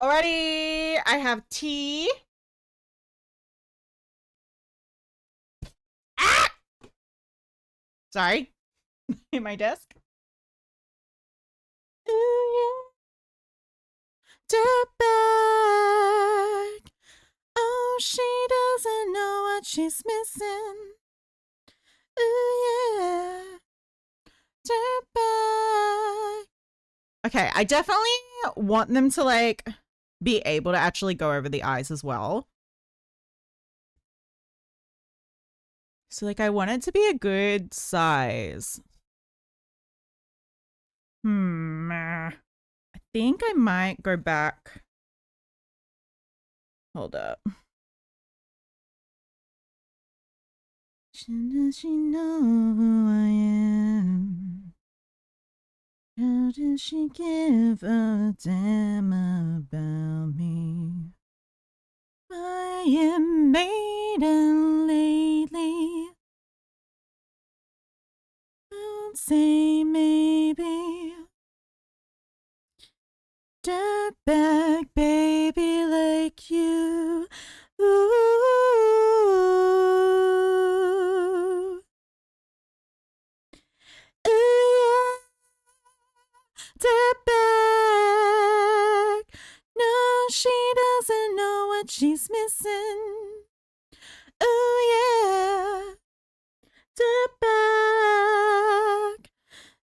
Alrighty, I have tea. Ah! Sorry, in my desk. Ooh, yeah. Dirtbag. Oh, she doesn't know what she's missing. Ooh, yeah. Dirtbag. Okay, I definitely want them to like be able to actually go over the eyes as well. So like I want it to be a good size. I think I might go back. Hold up. Does she know who I am? How does she give a damn about me? I am maiden lately. Don't say maybe. Dirtbag baby like you. Ooh. Ooh, yeah. Dirtbag. No, she doesn't know what she's missing. Ooh, yeah. Dirtbag.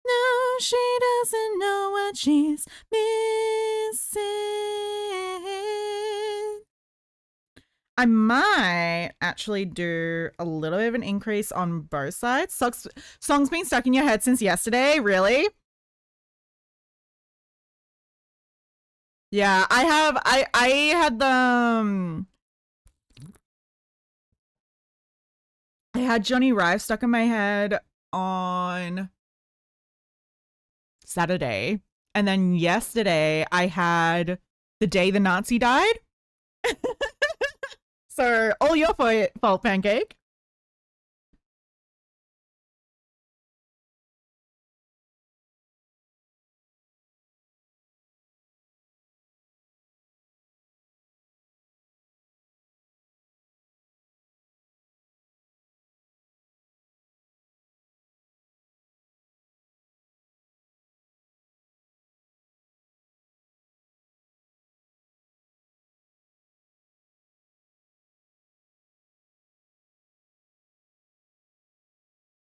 No, she doesn't know what she's missing. I might actually do a little bit of an increase on both sides. Song's been stuck in your head since yesterday, really? Yeah, I had the I had Johnny Rive stuck in my head on Saturday. And then yesterday I had The Day the Nazi Died. So all your fault, Pancake.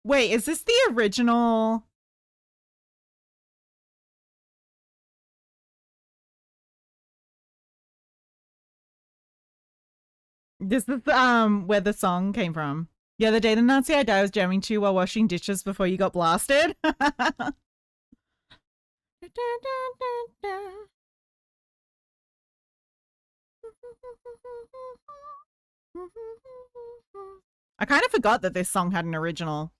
Wait, is this the original? This is where the song came from. Yeah, The Day the Nazi I Died was jamming to while washing dishes before you got blasted. I kind of forgot that this song had an original.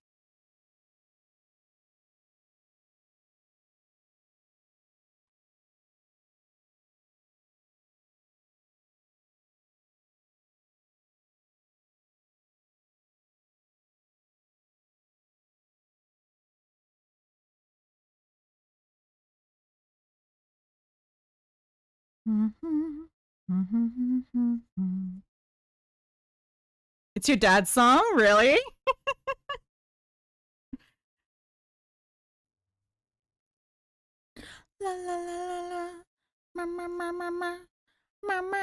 It's your dad's song, really? La la la la la, mama mama mama mama.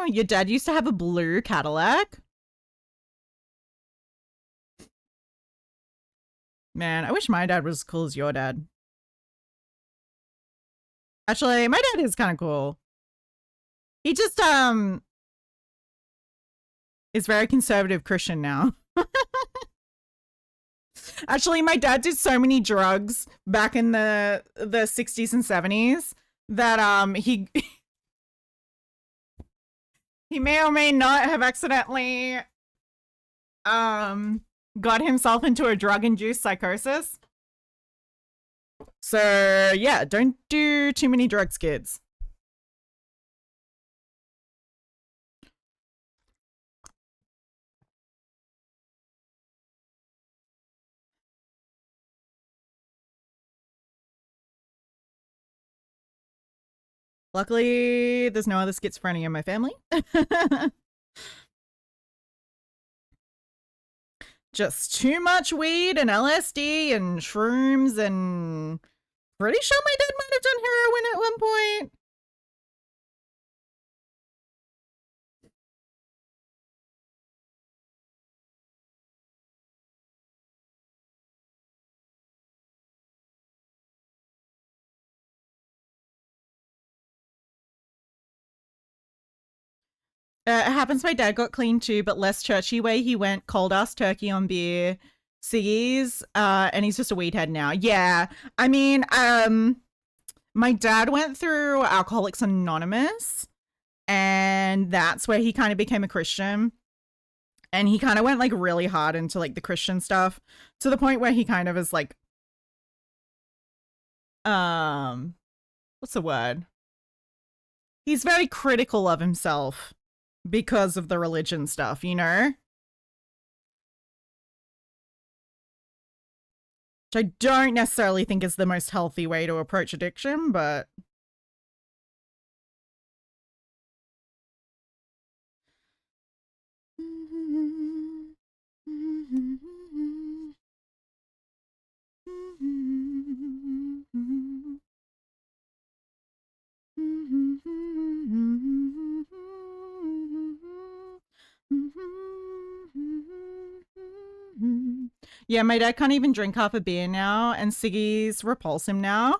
Your dad used to have a blue Cadillac? Man, I wish my dad was as cool as your dad. Actually, my dad is kind of cool. He just is very conservative Christian now. Actually, my dad did so many drugs back in the 60s and 70s that he he may or may not have accidentally got himself into a drug-induced psychosis. So, yeah, don't do too many drugs, kids. Luckily, there's no other schizophrenia in my family. Just too much weed and LSD and shrooms, and pretty sure my dad might have done heroin at one point. It happens my dad got clean too, but less churchy way. He went cold ass turkey on beer, ciggies, and he's just a weed head now. Yeah. I mean, my dad went through Alcoholics Anonymous, and that's where he kind of became a Christian. And he kind of went like really hard into like the Christian stuff to the point where he kind of is like, what's the word? He's very critical of himself because of the religion stuff, you know? Which I don't necessarily think is the most healthy way to approach addiction, but... Yeah, my dad can't even drink half a beer now, and ciggies repulse him now.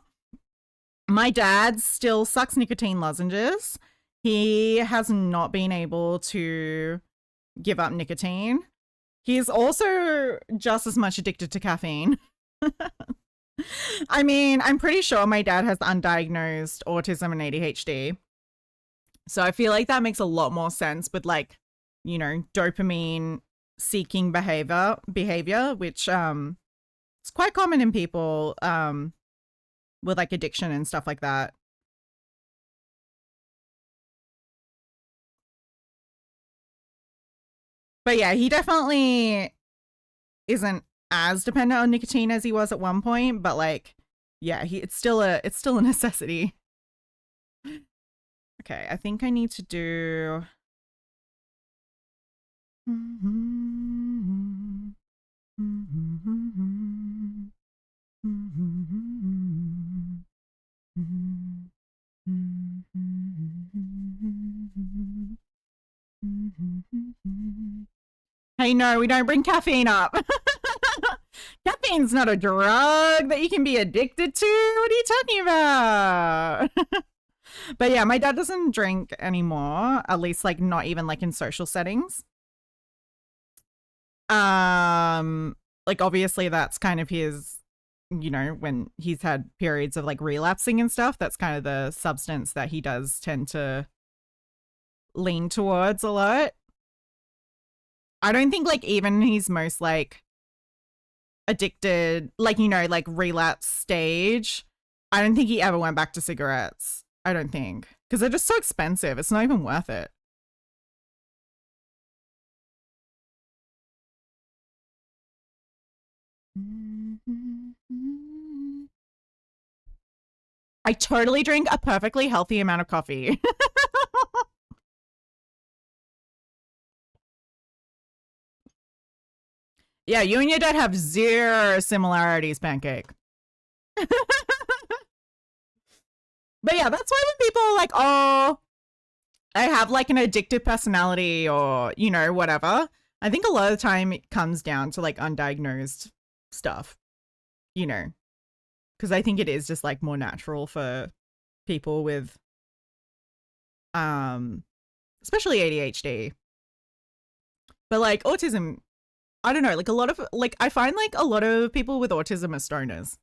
My dad still sucks nicotine lozenges. He has not been able to give up nicotine. He's also just as much addicted to caffeine. I mean, I'm pretty sure my dad has undiagnosed autism and ADHD. So I feel like that makes a lot more sense with, like, you know, dopamine seeking behavior, which it's quite common in people with like addiction and stuff like that. But yeah, he definitely isn't as dependent on nicotine as he was at one point, but like, yeah, it's still a necessity. Okay, I think I need to do Hey, no, we don't bring caffeine up. Caffeine's not a drug that you can be addicted to. What are you talking about? But yeah, my dad doesn't drink anymore, at least like not even like in social settings. Like obviously that's kind of his, you know, when he's had periods of like relapsing and stuff, that's kind of the substance that he does tend to lean towards a lot. I don't think like even his most like addicted, like, you know, like relapse stage, I don't think he ever went back to cigarettes. I don't think, because they're just so expensive. It's not even worth it. I totally drink a perfectly healthy amount of coffee. Yeah, you and your dad have zero similarities, Pancake. But yeah, that's why when people are like, oh, I have like an addictive personality or, you know, whatever, I think a lot of the time it comes down to like undiagnosed stuff, you know, because I think it is just like more natural for people with, especially ADHD. But like autism I don't know, like a lot of, like, I find like a lot of people with autism are stoners.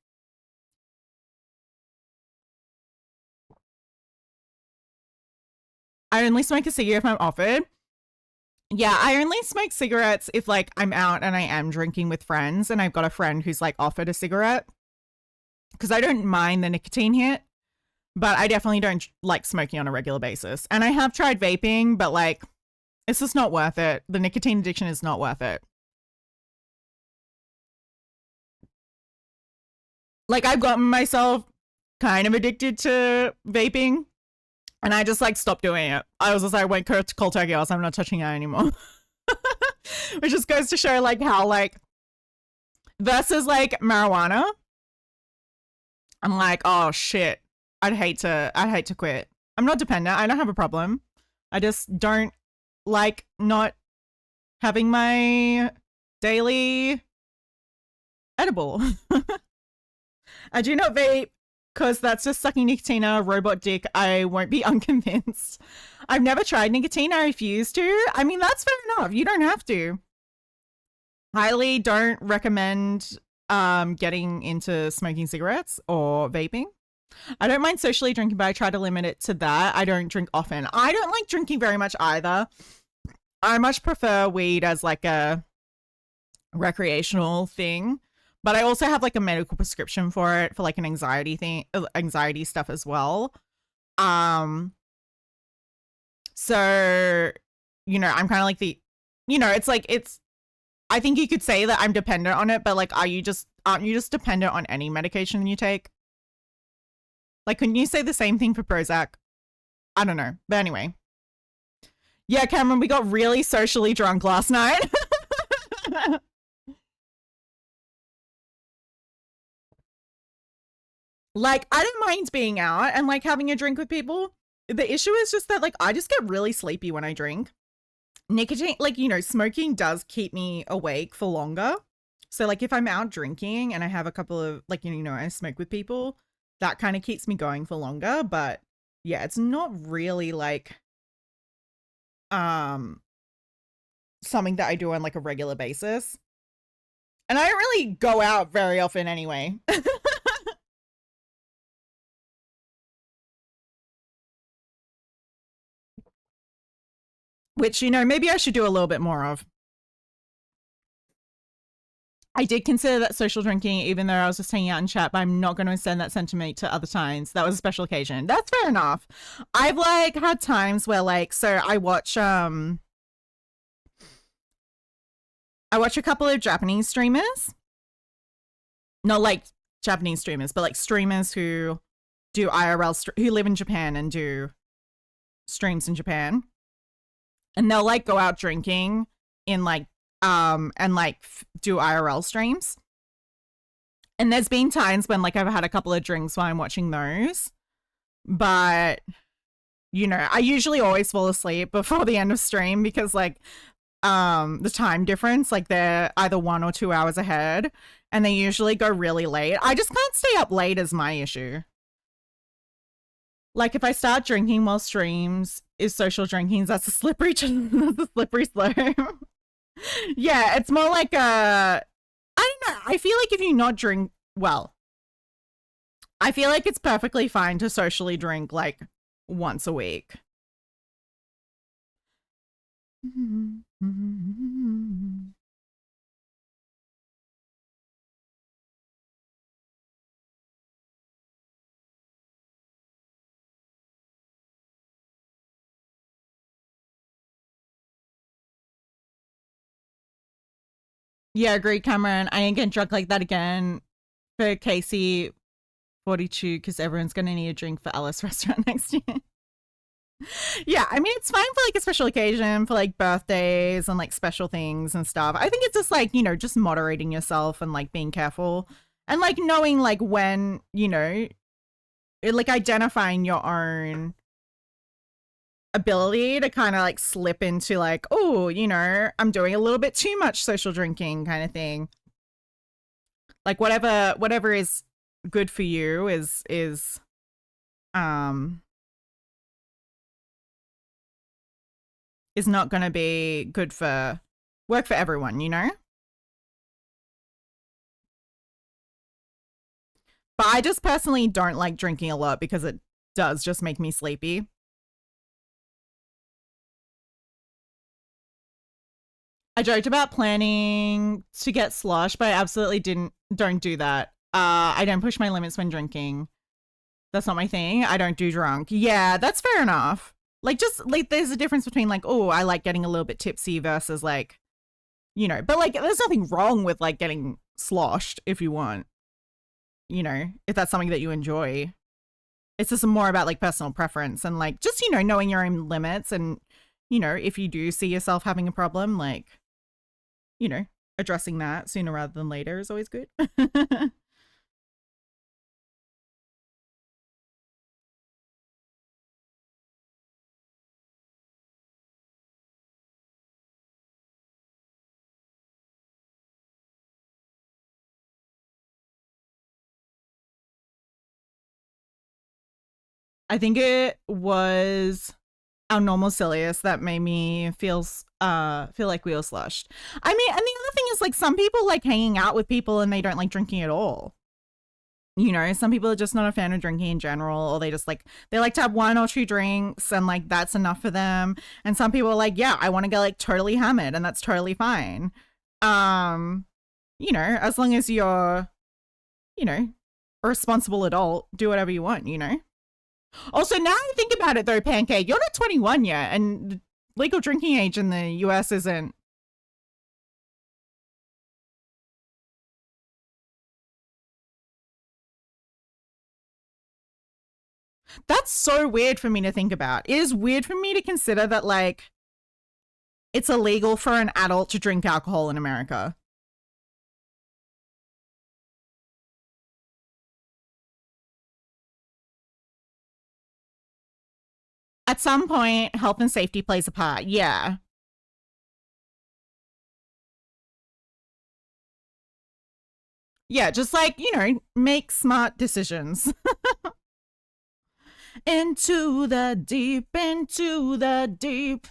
I only smoke a cigarette if I'm offered. Yeah, I only smoke cigarettes if like I'm out and I am drinking with friends and I've got a friend who's like offered a cigarette. Because I don't mind the nicotine hit, but I definitely don't like smoking on a regular basis. And I have tried vaping, but like it's just not worth it. The nicotine addiction is not worth it. Like I've gotten myself kind of addicted to vaping and I just like stopped doing it. I was just like, went cold turkey, I'm not touching it anymore. Which just goes to show like how like versus like marijuana, I'm like, oh shit, I'd hate to quit. I'm not dependent. I don't have a problem. I just don't like not having my daily edible. I do not vape because that's just sucking nicotine out of robot dick. I won't be unconvinced. I've never tried nicotine. I refuse to. I mean, that's fair enough. You don't have to. Highly don't recommend getting into smoking cigarettes or vaping. I don't mind socially drinking, but I try to limit it to that. I don't drink often. I don't like drinking very much either. I much prefer weed as like a recreational thing, but I also have like a medical prescription for it for like an anxiety stuff as well. So, you know, I'm kind of like I think you could say that I'm dependent on it, but like, aren't you just dependent on any medication you take? Like, couldn't you say the same thing for Prozac? I don't know. But anyway. Yeah, Cameron, we got really socially drunk last night. Like, I don't mind being out and like having a drink with people. The issue is just that like I just get really sleepy when I drink. Nicotine, like, you know, smoking does keep me awake for longer. So like if I'm out drinking and I have a couple of like, you know, I smoke with people, that kind of keeps me going for longer. But yeah, it's not really like something that I do on like a regular basis. And I don't really go out very often anyway. Which, you know, maybe I should do a little bit more of. I did consider that social drinking, even though I was just hanging out in chat, but I'm not going to extend that sentiment to other times. That was a special occasion. That's fair enough. I've like had times where like, so I watch a couple of Japanese streamers. Not like Japanese streamers, but like streamers who do IRL, who live in Japan and do streams in Japan. And they'll like go out drinking in like and like do IRL streams. And there's been times when like I've had a couple of drinks while I'm watching those. But you know, I usually always fall asleep before the end of stream because like the time difference, like they're either 1 or 2 hours ahead and they usually go really late. I just can't stay up late is my issue. Like if I start drinking while streams is social drinking, that's a slippery that's a slippery slope. Yeah, it's more like I don't know. I feel like if you not drink, well, I feel like it's perfectly fine to socially drink like once a week. Yeah, agreed, Cameron. I ain't getting drunk like that again for Casey 42 because everyone's gonna need a drink for Alice restaurant next year. Yeah, I mean it's fine for like a special occasion for like birthdays and like special things and stuff. I think it's just like, you know, just moderating yourself and like being careful and like knowing like when, you know, like identifying your own ability to kind of like slip into like, oh, you know, I'm doing a little bit too much social drinking kind of thing. Like whatever is good for you is not going to be good for work for everyone, you know? But I just personally don't like drinking a lot because it does just make me sleepy. I joked about planning to get sloshed, but I absolutely don't do that. I don't push my limits when drinking. That's not my thing. I don't do drunk. Yeah, that's fair enough. Like, just like there's a difference between like, oh, I like getting a little bit tipsy versus like, you know, but like there's nothing wrong with like getting sloshed if you want, you know, if that's something that you enjoy. It's just more about like personal preference and like just, you know, knowing your own limits and, you know, if you do see yourself having a problem, like, you know, addressing that sooner rather than later is always good. I think it was our normal silliest that made me feel like we were sloshed. I mean, and the other thing is like some people like hanging out with people and they don't like drinking at all. You know, some people are just not a fan of drinking in general, or they just like they like to have one or two drinks and like that's enough for them. And some people are like, yeah, I want to get like totally hammered, and that's totally fine. You know, as long as you're, you know, a responsible adult, do whatever you want, you know. Also, now I think about it though, Pancake, you're not 21 yet, and legal drinking age in the US isn't. That's so weird for me to think about. It is weird for me to consider that, like, it's illegal for an adult to drink alcohol in America. At some point, health and safety plays a part. Yeah. Yeah, just like, you know, make smart decisions. Into the deep, into the deep.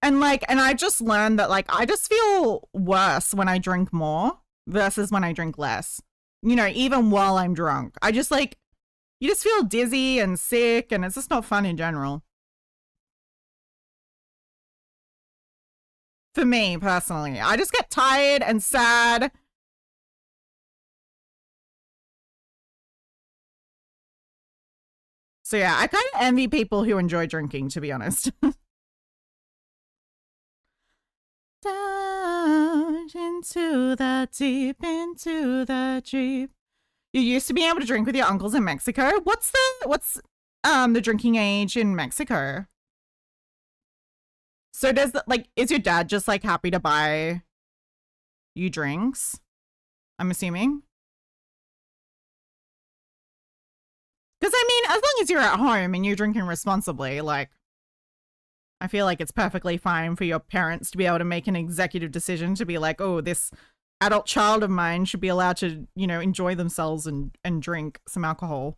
And like, and I just learned that like, I just feel worse when I drink more versus when I drink less. You know, even while I'm drunk, I just like, you just feel dizzy and sick, and it's just not fun in general. For me personally, I just get tired and sad. So yeah, I kind of envy people who enjoy drinking, to be honest. Down into the deep, into the deep. You used to be able to drink with your uncles in Mexico. What's the drinking age in Mexico? So does the, like, is your dad just like happy to buy you drinks? I'm assuming. Because I mean, as long as you're at home and you're drinking responsibly, like, I feel like it's perfectly fine for your parents to be able to make an executive decision to be like, oh, this adult child of mine should be allowed to, you know, enjoy themselves and drink some alcohol.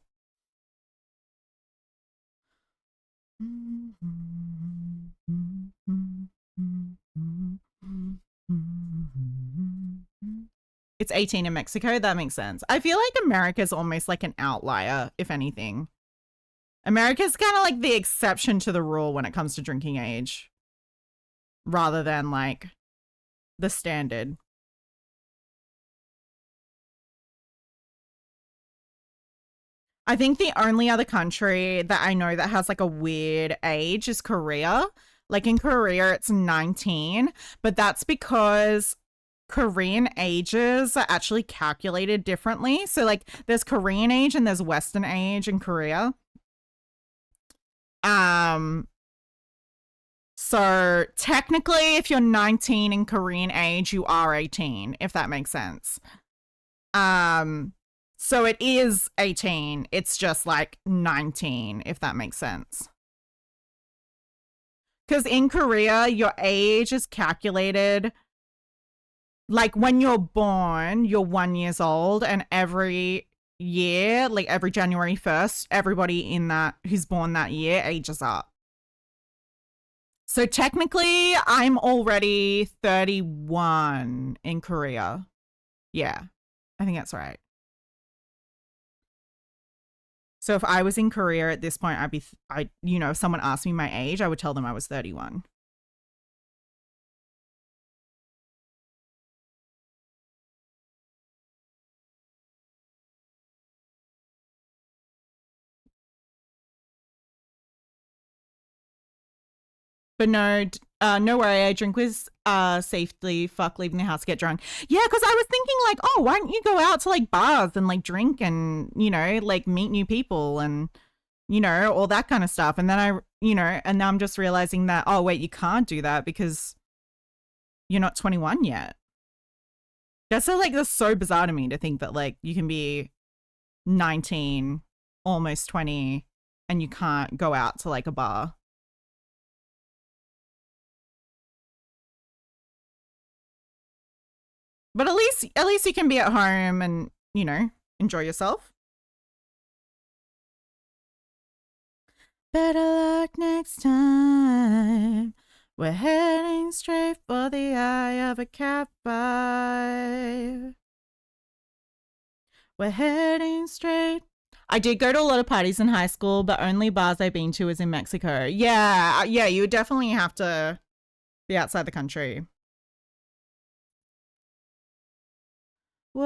It's 18 in Mexico. That makes sense. I feel like America's almost like an outlier, if anything. America's kind of like the exception to the rule when it comes to drinking age, rather than like the standard. I think the only other country that I know that has like a weird age is Korea. Like in Korea, it's 19, but that's because Korean ages are actually calculated differently. So like there's Korean age and there's Western age in Korea. So technically if you're 19 in Korean age, you are 18, if that makes sense. So it is 18. It's just like 19, if that makes sense. Because in Korea, your age is calculated like when you're born, you're 1 year old, and every year, like every January 1st, everybody in that who's born that year ages up. So technically, I'm already 31 in Korea. Yeah, I think that's right. So if I was in Korea at this point, if someone asked me my age, I would tell them I was 31. But no worry. I drink with safely. Fuck leaving the house to get drunk. Yeah, because I was thinking like, oh, why don't you go out to like bars and like drink and like meet new people and all that kind of stuff. And then and now I'm just realizing that, oh wait, you can't do that because you're not 21 yet. That's so bizarre to me to think that like you can be 19, almost 20, and you can't go out to like a bar. But at least you can be at home and, enjoy yourself. Better luck next time. We're heading straight for the eye of a cat 5. We're heading straight. I did go to a lot of parties in high school, but only bars I've been to was in Mexico. Yeah, you would definitely have to be outside the country. Whoa.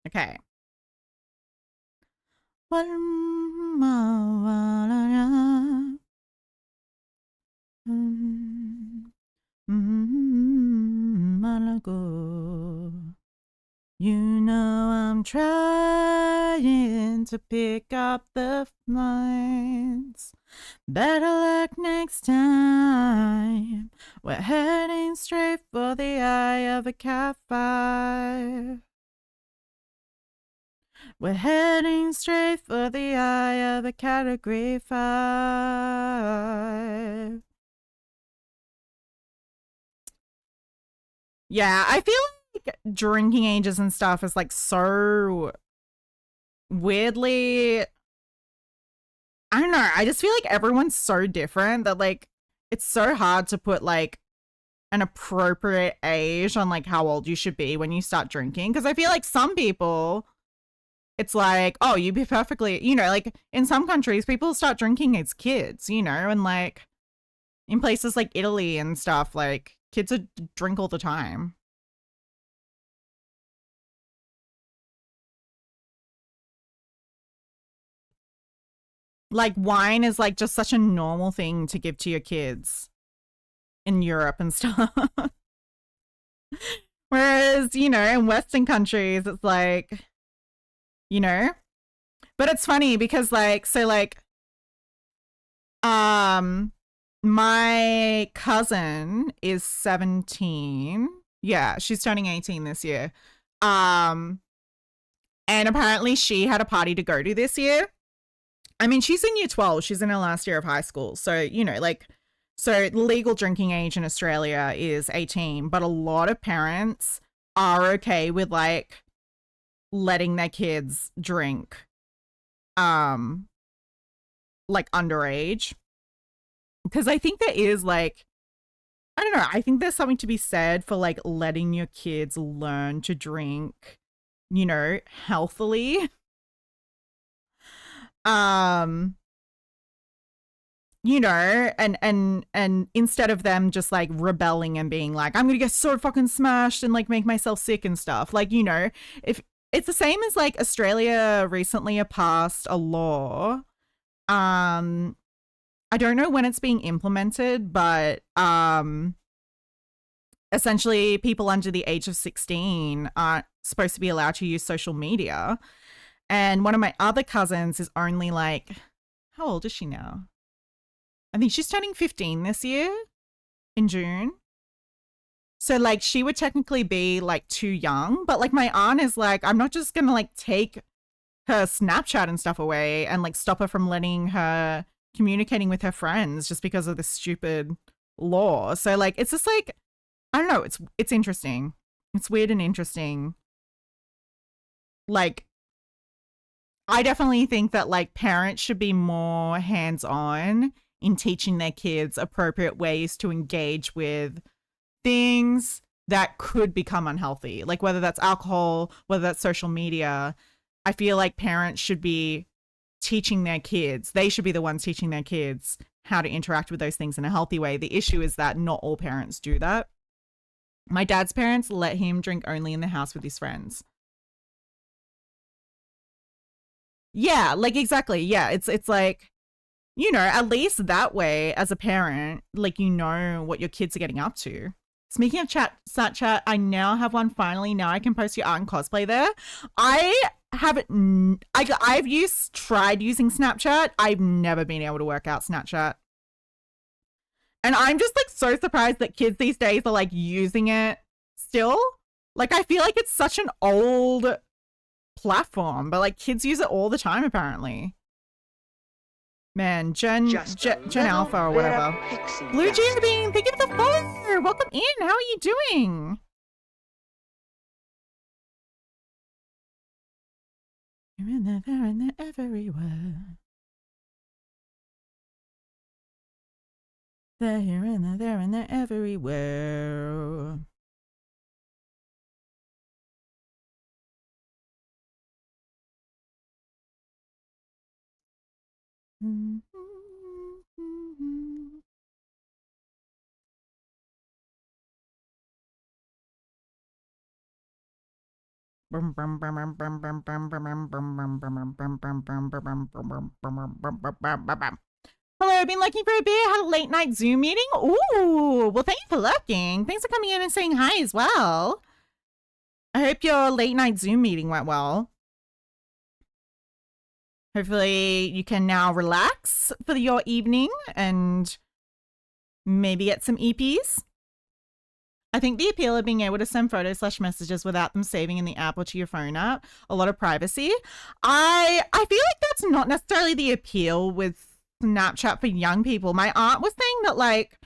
Okay. You know I'm trying to pick up the lines. Better luck next time. We're heading straight for the eye of a cat 5. We're heading straight for the eye of a category 5. Yeah, I feel like drinking ages and stuff is like so weirdly, I don't know, I just feel like everyone's so different that like it's so hard to put like an appropriate age on like how old you should be when you start drinking, because I feel like some people it's like, oh, you'd be perfectly, like in some countries people start drinking as kids, and like in places like Italy and stuff, like kids drink all the time. Like wine is like just such a normal thing to give to your kids in Europe and stuff. Whereas, in Western countries, it's like, but it's funny because my cousin is 17. Yeah, she's turning 18 this year. And apparently she had a party to go to this year. I mean, she's in year 12. She's in her last year of high school. So, so legal drinking age in Australia is 18, but a lot of parents are okay with like letting their kids drink like underage, because I think there is like, I don't know, I think there's something to be said for like letting your kids learn to drink, healthily. And instead of them just like rebelling and being like, I'm gonna get so fucking smashed and like make myself sick and stuff, like, if it's the same as like Australia recently passed a law, I don't know when it's being implemented, but essentially people under the age of 16 aren't supposed to be allowed to use social media. And one of my other cousins is only like, how old is she now? I think she's turning 15 this year in June. So like she would technically be like too young, but like my aunt is like, I'm not just gonna like take her Snapchat and stuff away and like stop her from letting her communicating with her friends just because of this stupid law. So like it's just like, I don't know, it's interesting. It's weird and interesting. Like, I definitely think that like parents should be more hands-on in teaching their kids appropriate ways to engage with things that could become unhealthy. Like whether that's alcohol, whether that's social media. I feel like parents should be teaching their kids. They should be the ones teaching their kids how to interact with those things in a healthy way. The issue is that not all parents do that. My dad's parents let him drink only in the house with his friends. Yeah, like exactly. Yeah, it's like, you know, at least that way as a parent, like you know what your kids are getting up to. Speaking of Snapchat, I now have one finally. Now I can post your art and cosplay there. I haven't. I've tried using Snapchat. I've never been able to work out Snapchat, and I'm just like so surprised that kids these days are like using it still. Like I feel like it's such an old platform, but like kids use it all the time apparently. Man, Gen Alpha or whatever. Blue Jean Bean, thank you for the follow. Welcome in. How are you doing? You're in there, there, and there, everywhere. They're here and there, and they're everywhere. Hello, I've been looking for a beer. Had a late night Zoom meeting. Ooh, well, thank you for looking. Thanks for coming in and saying hi as well. I hope your late night Zoom meeting went well. Hopefully you can now relax for your evening and maybe get some EPs. I think the appeal of being able to send photos/messages without them saving in the app or to your phone app, a lot of privacy. I feel like that's not necessarily the appeal with Snapchat for young people. My aunt was saying that like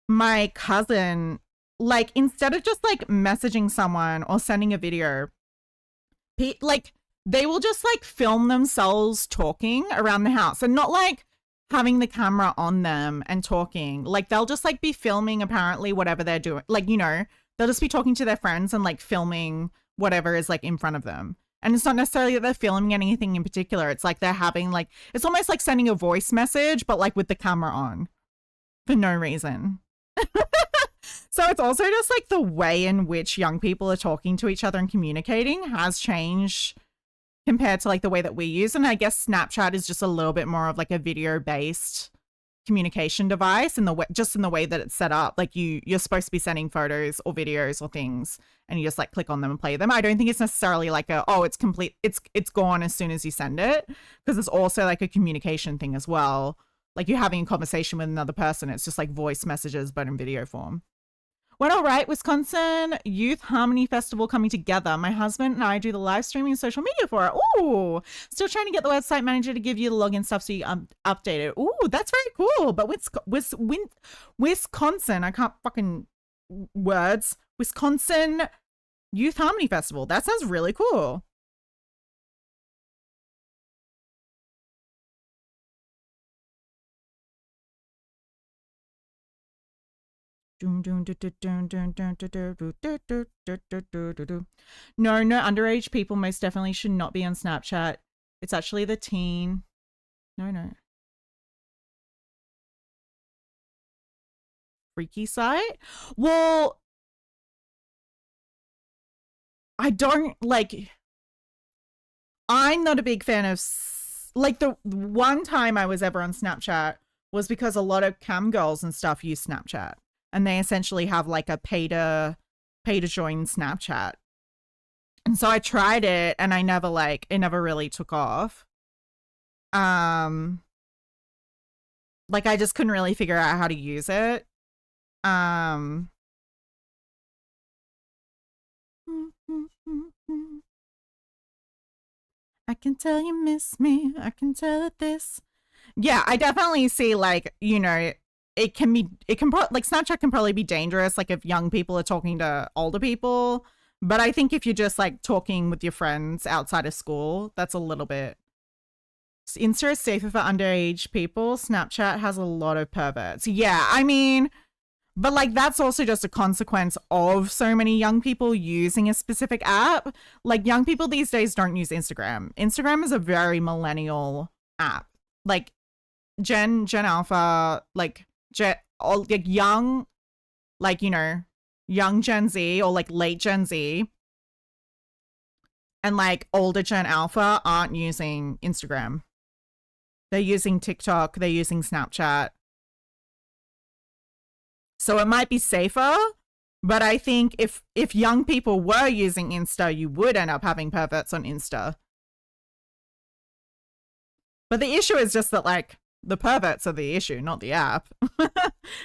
my cousin, like instead of just like messaging someone or sending a video, like they will just like film themselves talking around the house and not like having the camera on them and talking. Like they'll just like be filming apparently whatever they're doing. Like, you know, they'll just be talking to their friends and like filming whatever is like in front of them. And it's not necessarily that they're filming anything in particular. It's like they're having like, it's almost like sending a voice message, but like with the camera on for no reason. So it's also just like the way in which young people are talking to each other and communicating has changed compared to like the way that we use. And I guess Snapchat is just a little bit more of like a video based communication device in the way, just in the way that it's set up. Like you're supposed to be sending photos or videos or things and you just like click on them and play them. I don't think it's necessarily like it's complete. It's gone as soon as you send it, because it's also like a communication thing as well. Like you're having a conversation with another person. It's just like voice messages, but in video form. Went all right. Wisconsin Youth Harmony Festival coming together. My husband and I do the live streaming and social media for it. Ooh, still trying to get the website manager to give you the login stuff so you update it. Ooh, that's very cool. But Wisconsin, I can't fucking words. Wisconsin Youth Harmony Festival. That sounds really cool. No, underage people most definitely should not be on Snapchat. It's actually the teen. No. Freaky site? Well, I don't like. I'm not a big fan of like the one time I was ever on Snapchat was because a lot of cam girls and stuff use Snapchat. And they essentially have like a pay to join Snapchat. And so I tried it and it never really took off. Like I just couldn't really figure out how to use it. I can tell you miss me. I can tell it this. Yeah, I definitely see like, you know, like Snapchat can probably be dangerous, like if young people are talking to older people. But I think if you're just like talking with your friends outside of school, that's a little bit. Insta is safer for underage people. Snapchat has a lot of perverts. Yeah, I mean, but like that's also just a consequence of so many young people using a specific app. Like young people these days don't use Instagram. Instagram is a very millennial app. Like Gen Alpha, like young, like, you know, young Gen Z or like late Gen Z and like older Gen Alpha aren't using Instagram. They're using TikTok, they're using Snapchat. So it might be safer, but I think if young people were using Insta, you would end up having perverts on Insta. But the issue is just that like the perverts are the issue, not the app.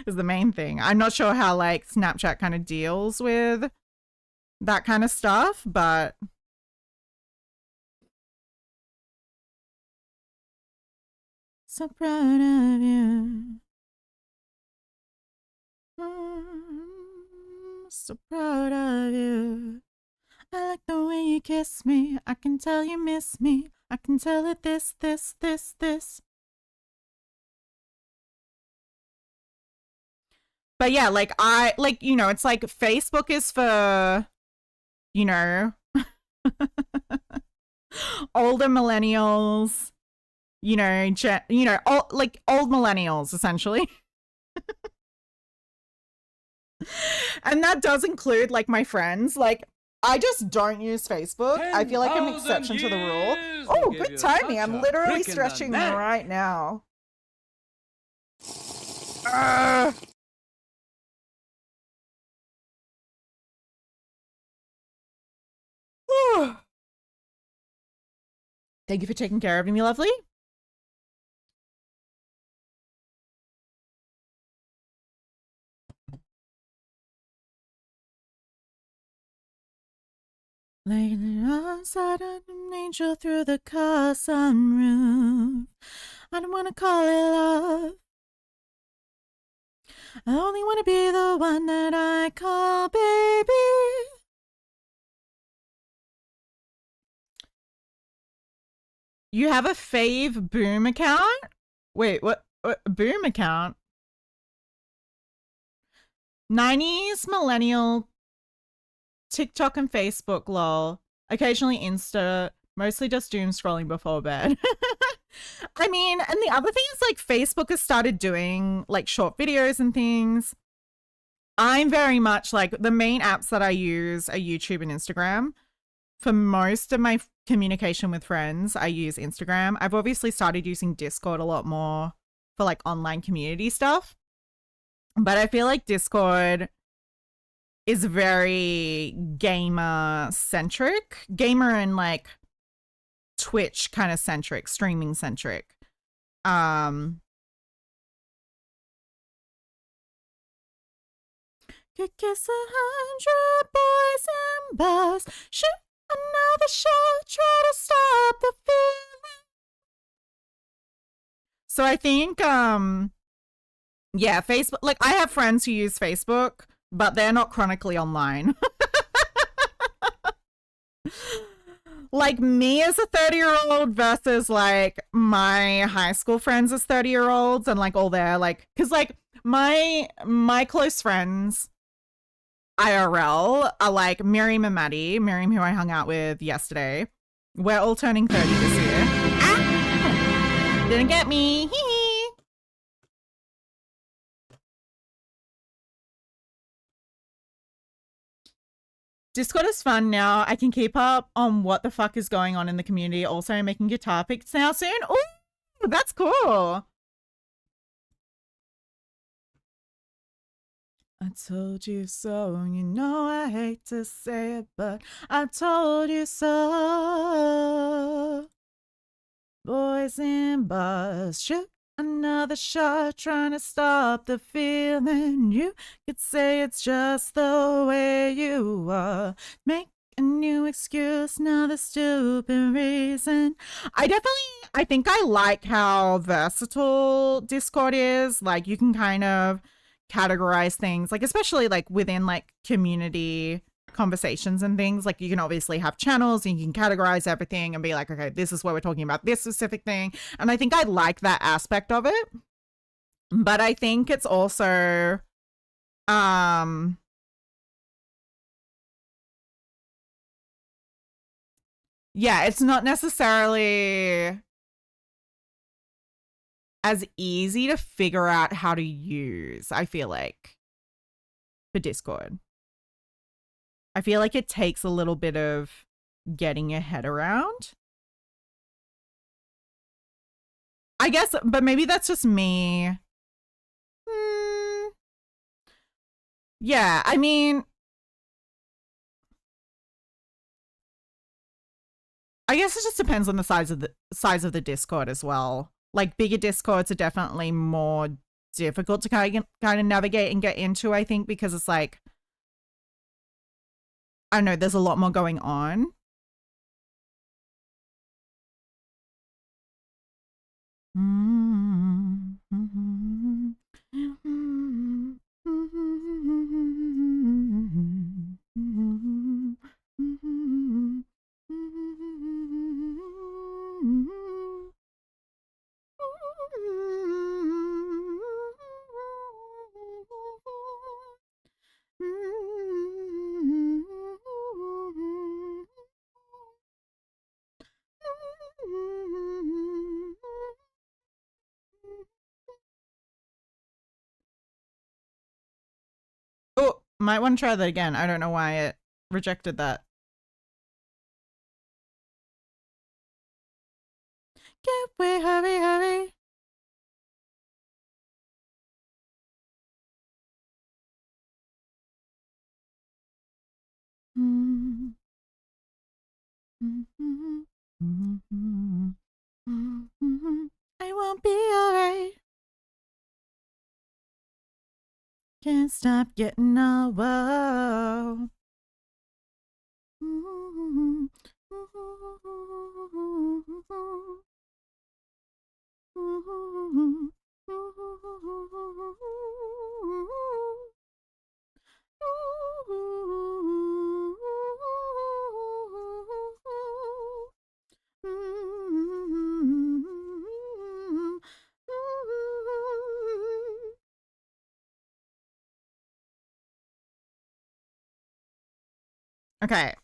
Is the main thing. I'm not sure how like Snapchat kind of deals with that kind of stuff, but so proud of you. So proud of you. I like the way you kiss me. I can tell you miss me. I can tell it this. But yeah, like you know, it's like Facebook is for, you know, older millennials, you know, old millennials essentially. And that does include like my friends. Like I just don't use Facebook. I feel like I'm an exception to the rule. Oh, good timing. I'm literally stretching right now. Thank you for taking care of me, lovely. Laying outside an angel through the car sunroof. I don't want to call it love. I only want to be the one that I call baby. You have a fave boom account? Wait, what boom account? 90s millennial TikTok and Facebook, lol. Occasionally Insta, mostly just doom scrolling before bed. I mean, and the other thing is like Facebook has started doing like short videos and things. I'm very much like the main apps that I use are YouTube and Instagram. For most of my communication with friends, I use Instagram. I've obviously started using Discord a lot more for like online community stuff. But I feel like Discord is very gamer centric, gamer and like Twitch kind of centric, streaming centric. Could kiss 100 boys and bars, shoot another shot, try to stop the feeling. So I think, yeah, Facebook, like I have friends who use Facebook, but they're not chronically online. Like me as a 30-year-old versus like my high school friends as 30-year-olds and like all their like, because like my close friends IRL are like Miriam and Maddie. Miriam, who I hung out with yesterday. We're all turning 30 this year. Ah! Didn't get me. Discord is fun now. I can keep up on what the fuck is going on in the community. Also, I'm making guitar picks now soon. Oh, that's cool. I told you so. You know I hate to say it, but I told you so. Boys in bars, shoot another shot, trying to stop the feeling. You could say it's just the way you are, making new excuse, another stupid reason. I think I like how versatile Discord is. Like, you can kind of categorize things, like, especially like within like community conversations and things. Like, you can obviously have channels and you can categorize everything and be like, okay, this is what we're talking about, this specific thing. And I think I like that aspect of it. But I think it's also, yeah, it's not necessarily as easy to figure out how to use, I feel like, for Discord. I feel like it takes a little bit of getting your head around. I guess, but maybe that's just me. Yeah, I mean, I guess it just depends on the size of the Discord as well. Like, bigger Discords are definitely more difficult to kind of navigate and get into, I think, because it's like, I don't know, there's a lot more going on. Oh, might want to try that again. I don't know why it rejected that. Get away, hurry, hurry. I won't be alright. Can't stop getting all whoa. Okay.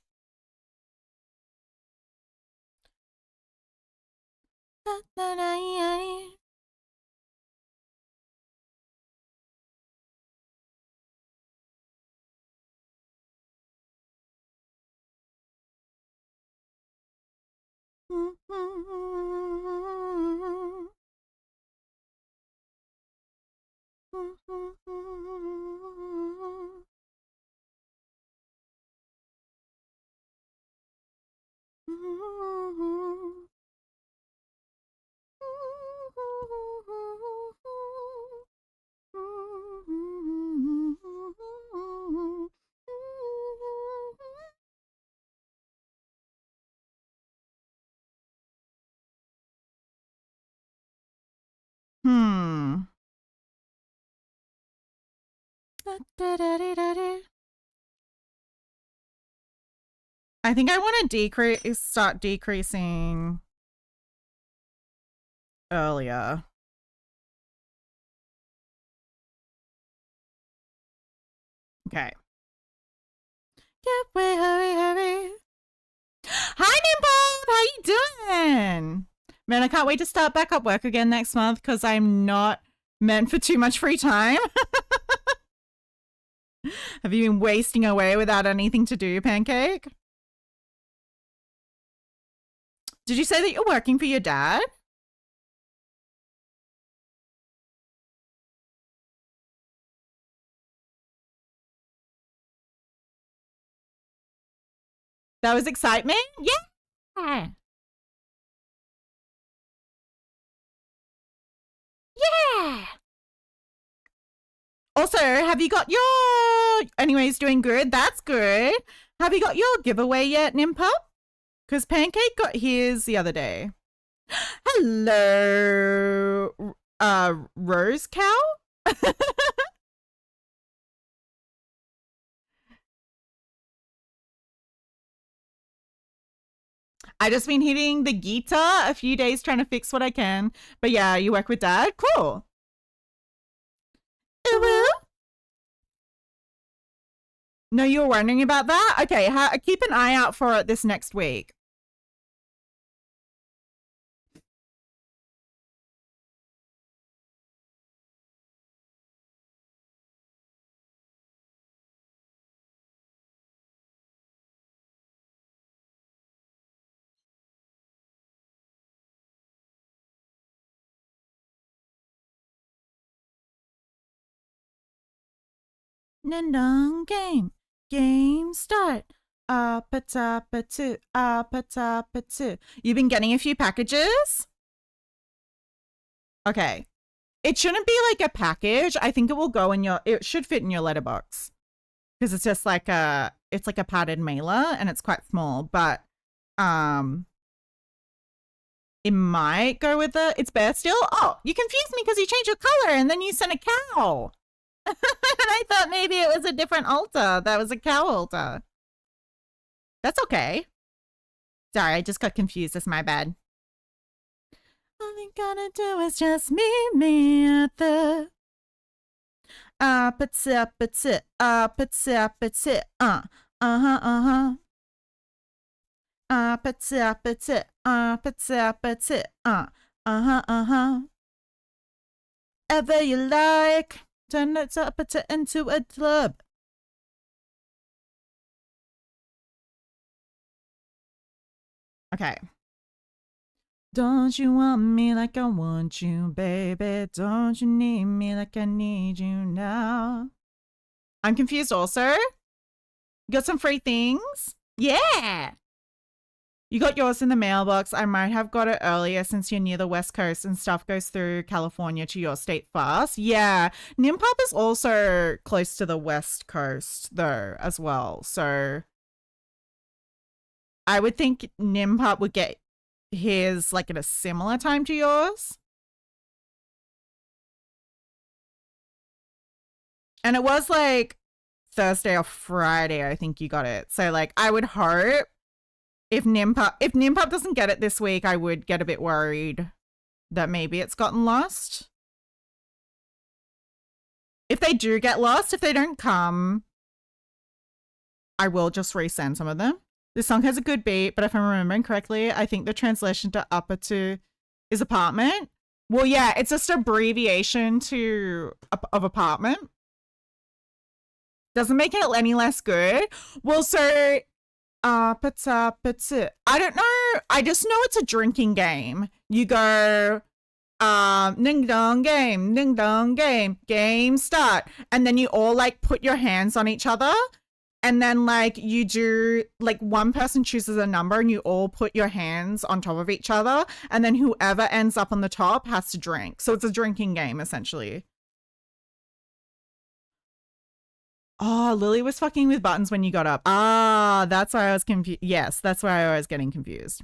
I think I want to start decreasing earlier. Okay. Get away, hurry, hurry. Hi, Nimble! How you doing? Man, I can't wait to start back up work again next month because I'm not meant for too much free time. Have you been wasting away without anything to do, Pancake? Did you say that you're working for your dad? That was excitement? Yeah! Yeah! Also, have you got your... Anyways, doing good? That's good. Have you got your giveaway yet, Nimpup? Because Pancake got his the other day. Hello, Rose Cow? I just been hitting the guitar a few days trying to fix what I can. But yeah, you work with Dad? Cool. No, you were wondering about that? Okay, keep an eye out for it this next week. Nindong game start. Up-a-top-a-two. You've been getting a few packages? Okay. It shouldn't be like a package. I think it will go in it should fit in your letterbox. Because it's just like it's like a padded mailer and it's quite small, but it might go with it's bare still. Oh, you confused me because you changed your color and then you sent a cow. And I thought maybe it was a different altar. That was a cow altar. That's okay. Sorry, I just got confused. That's my bad. All you gotta do is just meet me at the up-a-tip-a-tip, up-a-tip-a-tip, uh-huh. Up-a-tip-a-tip, up-a-tip-a-tip, uh-huh. Ever you like, turn it up into a club. Okay. Don't you want me like I want you, baby? Don't you need me like I need you now? I'm confused also. You got some free things? Yeah! You got yours in the mailbox. I might have got it earlier since you're near the West Coast and stuff goes through California to your state fast. Yeah. Nimpop is also close to the West Coast though as well. So I would think Nimpop would get his like at a similar time to yours. And it was like Thursday or Friday, I think you got it. So like I would hope if Nimpop doesn't get it this week, I would get a bit worried that maybe it's gotten lost. If they do get lost, if they don't come, I will just resend some of them. This song has a good beat, but if I'm remembering correctly, I think the translation to upper to is apartment. Well, yeah, it's just abbreviation of apartment. Doesn't make it any less good. Well, so I don't know. I just know it's a drinking game. You go ding dong game start, and then you all like put your hands on each other. And then, like, you do, like, one person chooses a number and you all put your hands on top of each other. And then whoever ends up on the top has to drink. So it's a drinking game, essentially. Oh, Lily was fucking with buttons when you got up. Ah, that's why I was confused. Yes, that's why I was getting confused.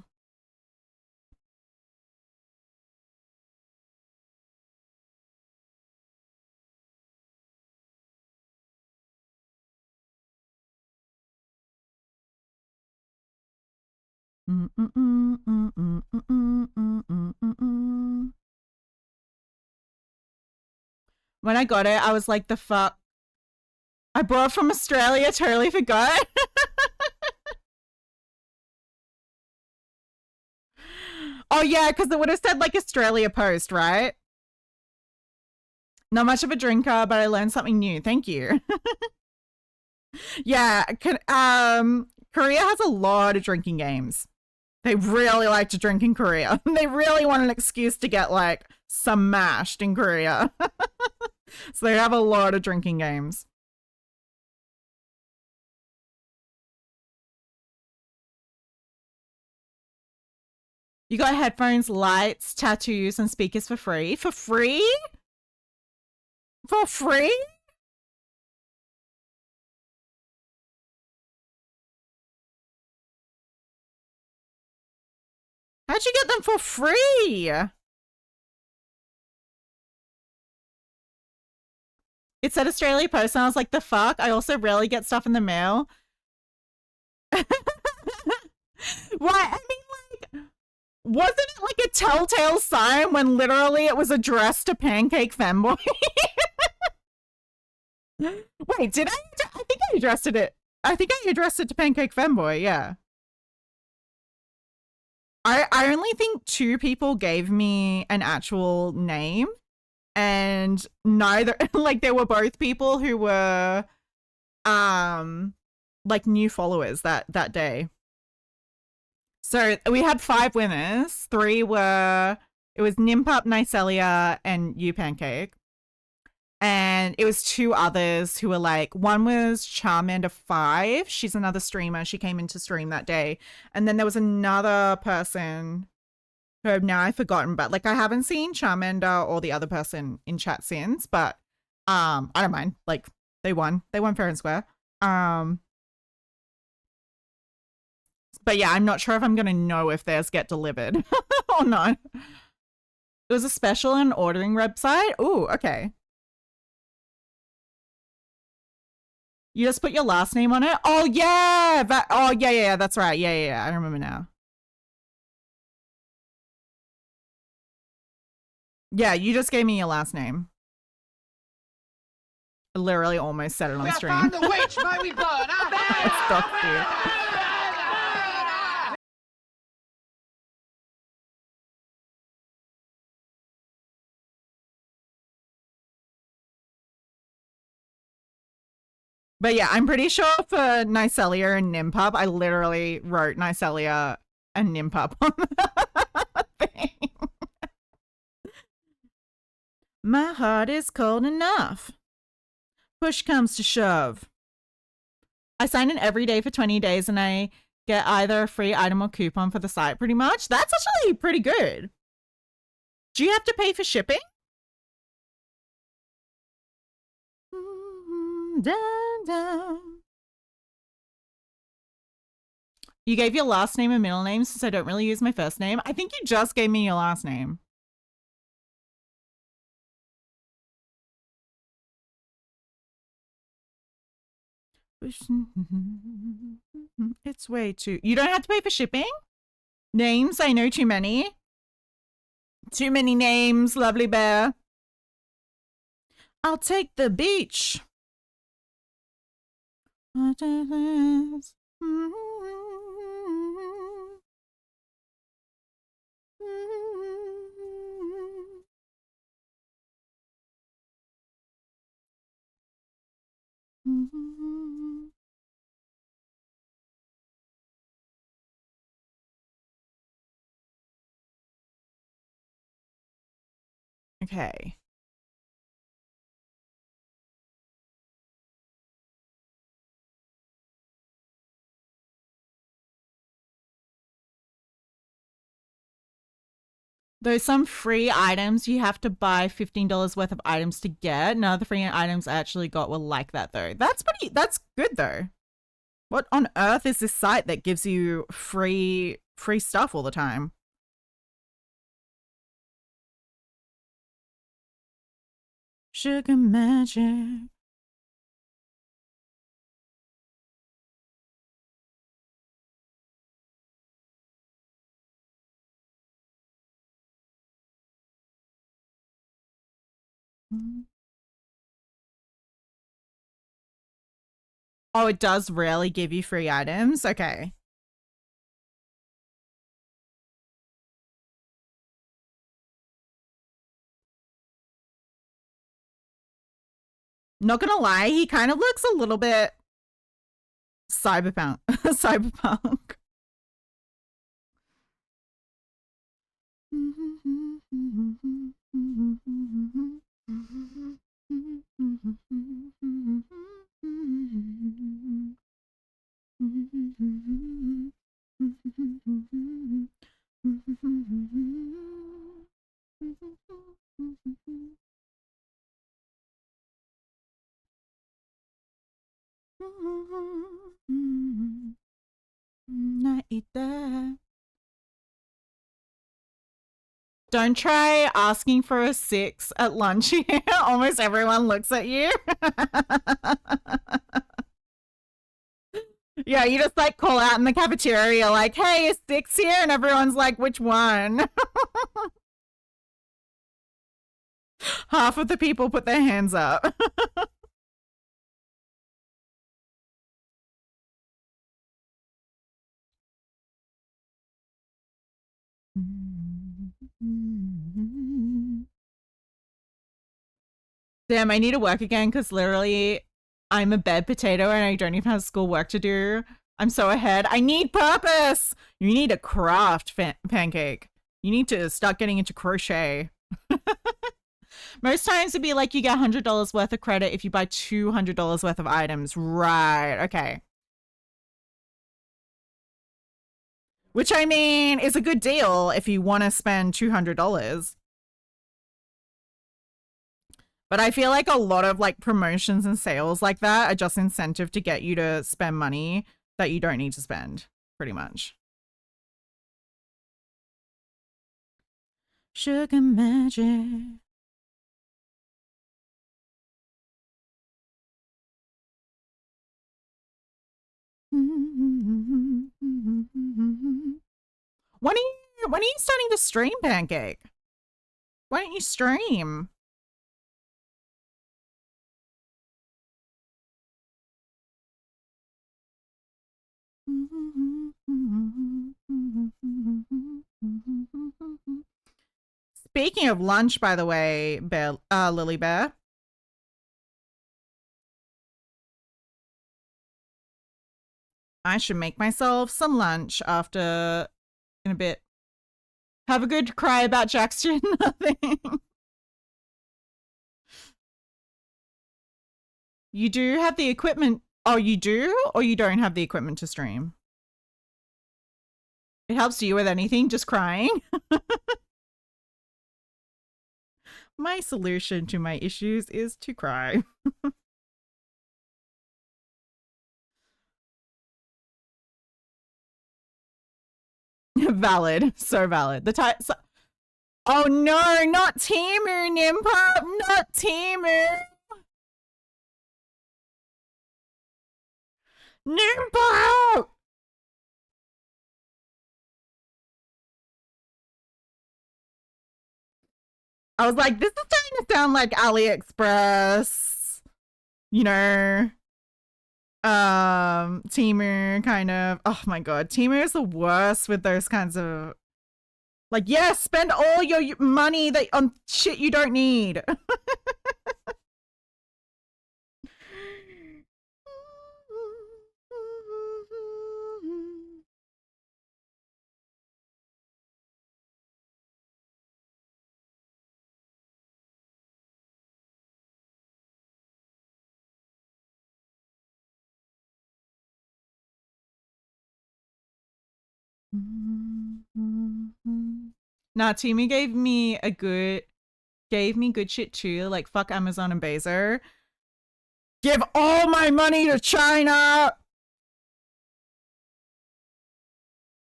When I got it, I was like, the fuck? I brought it from Australia, totally forgot. Oh, yeah, because it would have said, like, Australia Post, right? Not much of a drinker, but I learned something new. Thank you. Yeah, Korea has a lot of drinking games. They really like to drink in Korea. They really want an excuse to get, like, smashed in Korea. So they have a lot of drinking games. You got headphones, lights, tattoos, and speakers for free. For free? For free? How'd you get them for free? It said Australia Post, and I was like, the fuck? I also rarely get stuff in the mail. Why? I mean, like, wasn't it like a telltale sign when literally it was addressed to Pancake Femboy? Wait, did I? I think I addressed it. I think I addressed it to Pancake Femboy, yeah. I only think 2 people gave me an actual name, and neither, like, they were both people who were like new followers that day. So we had 5 winners. 3 were, it was Nimpup, Nicelia, and you, Pancake. And it was 2 others who were like, one was Charmander5. She's another streamer. She came into stream that day. And then there was another person who now I've forgotten, but like I haven't seen Charmander or the other person in chat since, but I don't mind. Like they won fair and square. But yeah, I'm not sure if I'm gonna know if theirs get delivered or not. It was a special and ordering website. Ooh, okay. You just put your last name on it? Oh yeah! Yeah, that's right. Yeah, I remember now. Yeah, you just gave me your last name. I literally almost said it on stream. Found the witch, may we burn her! Stop you. But yeah, I'm pretty sure for Nicelia and Nimpup, I literally wrote Nicelia and Nimpup on the thing. My heart is cold enough. Push comes to shove. I sign in every day for 20 days and I get either a free item or coupon for the site pretty much. That's actually pretty good. Do you have to pay for shipping? Dun, dun. You gave your last name and middle name since I don't really use my first name. I think you just gave me your last name. It's way too... You don't have to pay for shipping? Names? I know too many. Too many names, lovely bear. I'll take the beach. What is... Okay. There's some free items you have to buy $15 worth of items to get. None of the free items I actually got were like that though. That's good though. What on earth is this site that gives you free stuff all the time? Sugar magic. Oh, it does rarely give you free items? Okay. Not gonna lie, he kind of looks a little bit cyberpunk. Cyberpunk. I eat that. Don't try asking for a 6 at lunch here. Almost everyone looks at you. Yeah, you just like call out in the cafeteria like, hey, is 6 here? And everyone's like, which one? Half of the people put their hands up. Damn, I need to work again because literally I'm a bed potato and I don't even have school work to do. I'm so ahead. I need purpose. You need a craft pancake. You need to start getting into crochet. Most times it'd be like you get $100 worth of credit if you buy $200 worth of items. Right. Okay. Which I mean is a good deal if you want to spend $200. But I feel like a lot of like promotions and sales like that are just incentive to get you to spend money that you don't need to spend, pretty much. Sugar magic. When are you starting to stream, Pancake? Why don't you stream? Speaking of lunch, by the way, Lily Bear. I should make myself some lunch after in a bit. Have a good cry about Jackson. Nothing. You do have the equipment. Oh, you do? Or you don't have the equipment to stream? It helps you with anything, just crying. My solution to my issues is to cry. Valid. So valid. Oh no, not Timu, Nimpa! Not Timu! Nimpa! I was like, this is starting to sound like AliExpress, you know, Temu kind of. Oh my god, Temu is the worst with those kinds of, like, yeah, spend all your money on shit you don't need. Nah, Temu gave me good shit too. Like, fuck Amazon and Bezos. Give all my money to China.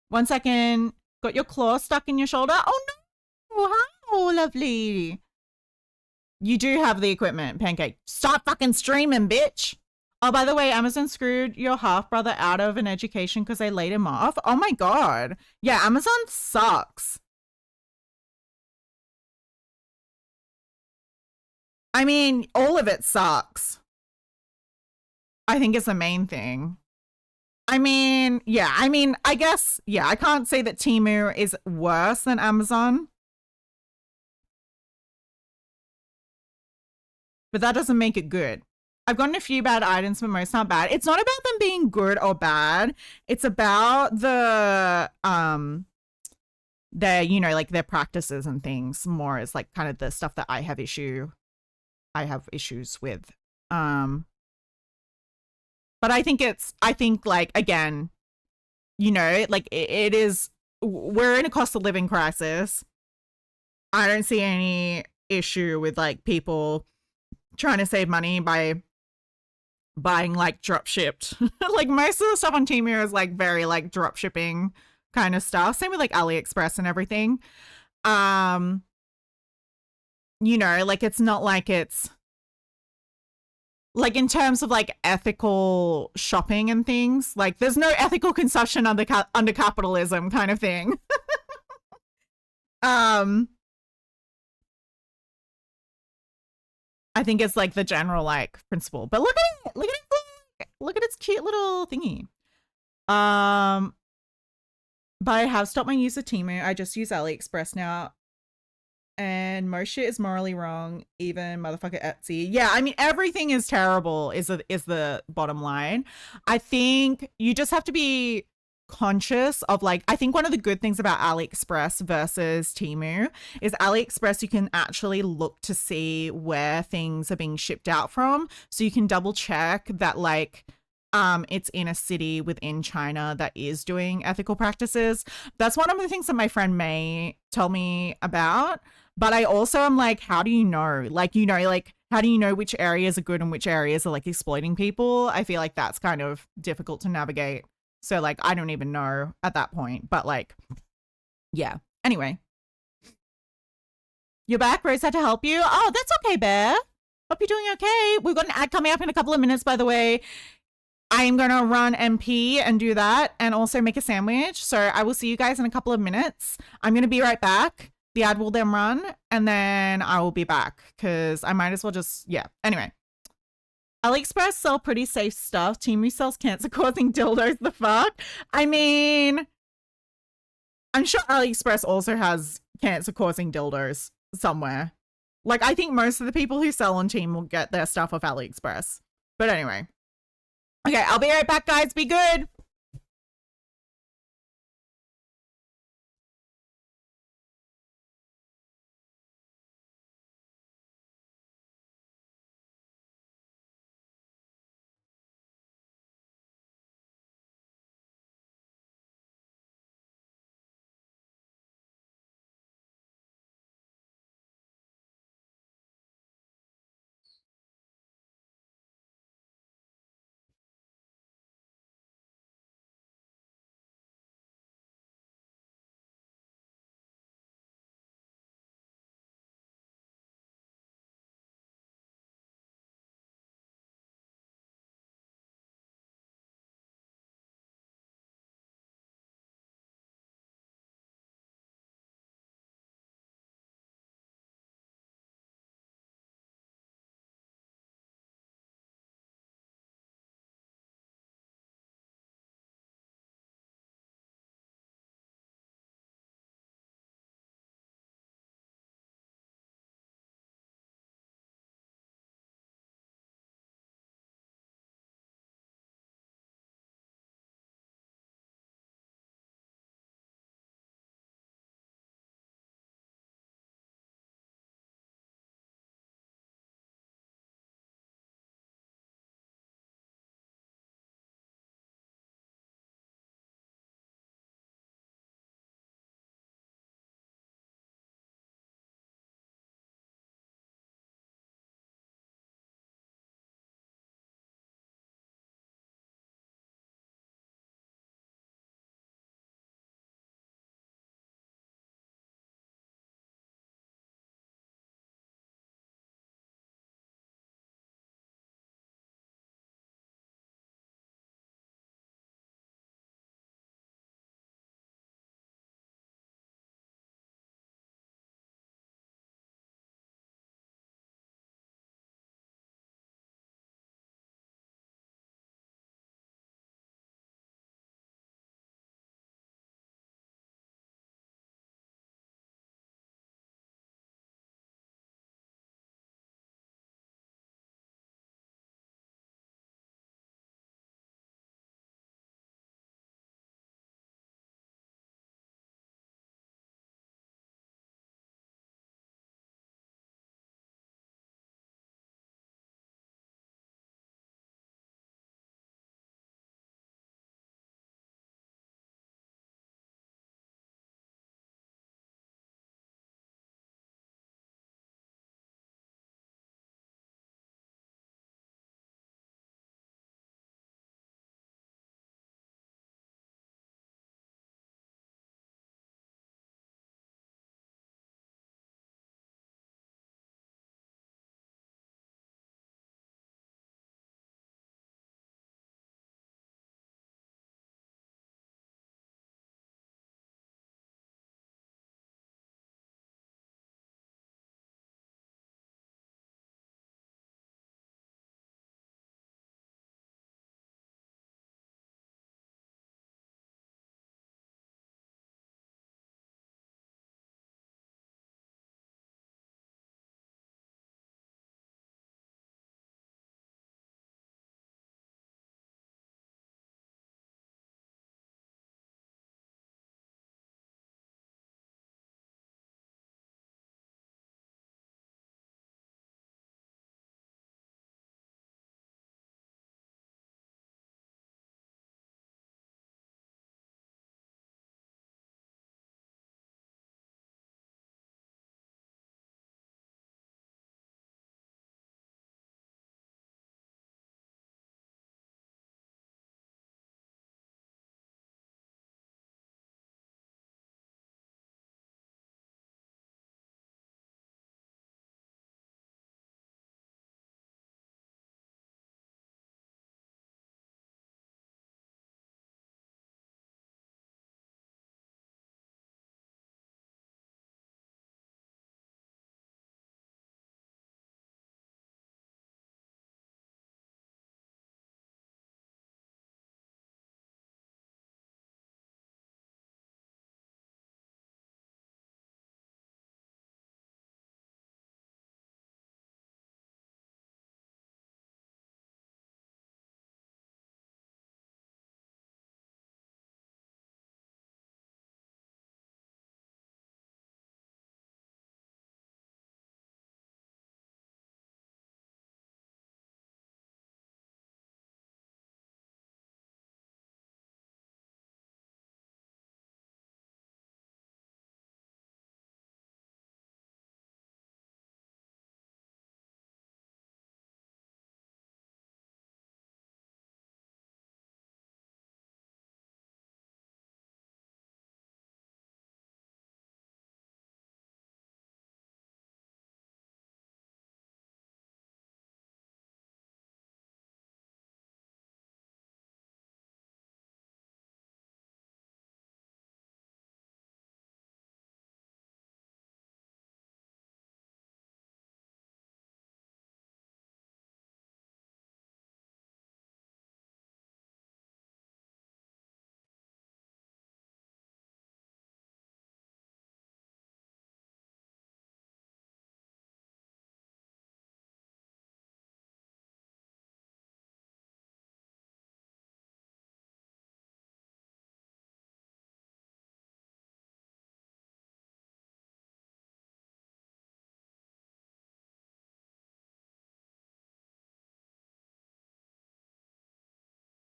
1 second. Got your claw stuck in your shoulder? Oh no. How lovely. You do have the equipment, Pancake. Stop fucking streaming, bitch. Oh, by the way, Amazon screwed your half-brother out of an education because they laid him off. Oh my god. Yeah, Amazon sucks. I mean, all of it sucks. I think it's the main thing. I mean, yeah, I guess, yeah, I can't say that Temu is worse than Amazon. But that doesn't make it good. I've gotten a few bad items, but most not bad. It's not about them being good or bad. It's about their, you know, like their practices and things more as like kind of the stuff that I have issues with. But I think like, again, you know, like it is, we're in a cost of living crisis. I don't see any issue with like people trying to save money by buying like drop shipped. Like most of the stuff on Temu is like very like drop shipping kind of stuff. Same with like AliExpress and everything. Um, you know, like it's not like it's like in terms of like ethical shopping and things, like there's no ethical consumption under capitalism kind of thing. um I think it's like the general like principle. But look at it. Look at its cute little thingy. Um but I have stopped my use of Temu. I just use AliExpress now. And most shit is morally wrong, even motherfucker Etsy. Yeah, I mean everything is terrible is the bottom line. I think you just have to be conscious of like I think one of the good things about AliExpress versus Temu is AliExpress you can actually look to see where things are being shipped out from, so you can double check that like it's in a city within China that is doing ethical practices. That's one of the things that my friend May told me about. But I also am like, how do you know? Like, you know, like, how do you know which areas are good and which areas are like exploiting people? I feel like that's kind of difficult to navigate. So, like, I don't even know at that point. But, like, yeah. Anyway, you're back. Rose had to help you. Oh, that's okay, Bear. Hope you're doing okay. We've got an ad coming up in a couple of minutes, by the way. I am going to run MP and do that and also make a sandwich. So I will see you guys in a couple of minutes. I'm going to be right back. The ad will then run and then I will be back because I might as well just, yeah. Anyway, AliExpress sell pretty safe stuff. Temu sells cancer causing dildos. The fuck? I mean, I'm sure AliExpress also has cancer causing dildos somewhere. Like, I think most of the people who sell on Temu will get their stuff off AliExpress. But anyway. Okay, I'll be right back, guys. Be good.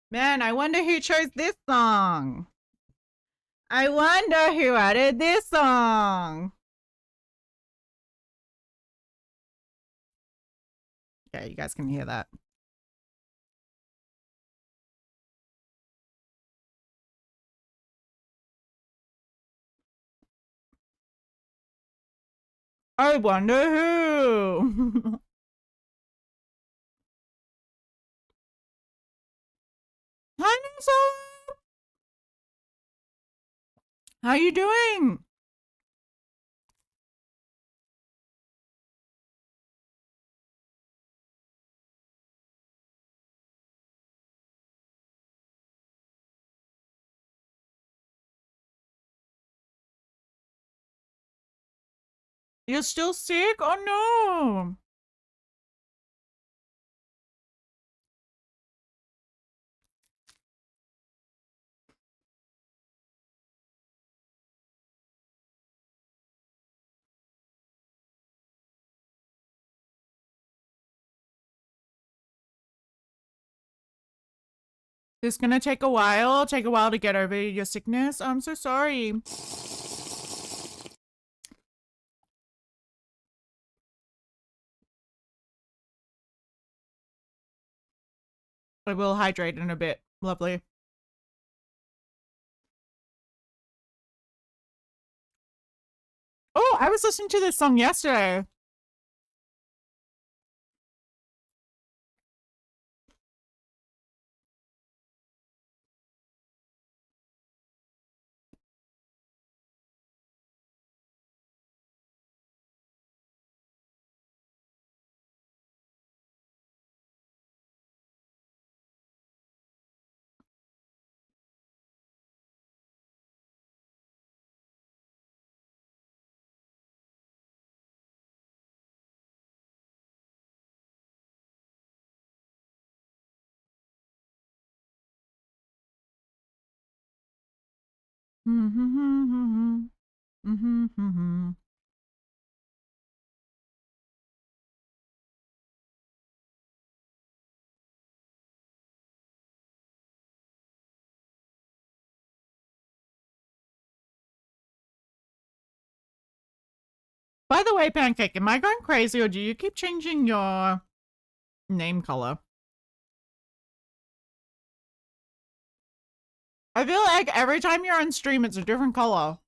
Man, I wonder who chose this song. I wonder who added this song. Yeah, you guys can hear that. I wonder who. Hi, Nessa. How you doing? You're still sick? Oh no. It's gonna take a while. Take a while to get over your sickness. I'm so sorry. I will hydrate in a bit. Lovely. Oh, I was listening to this song yesterday. By the way, Pancake, am I going crazy or do you keep changing your name color? I feel like every time you're on stream, it's a different color.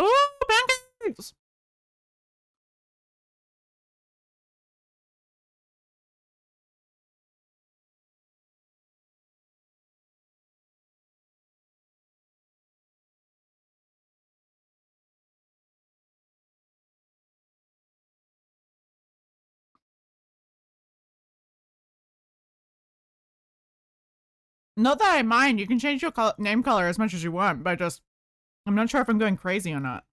Ooh, pancakes! Not that I mind. You can change your name color as much as you want, but I'm not sure if I'm going crazy or not.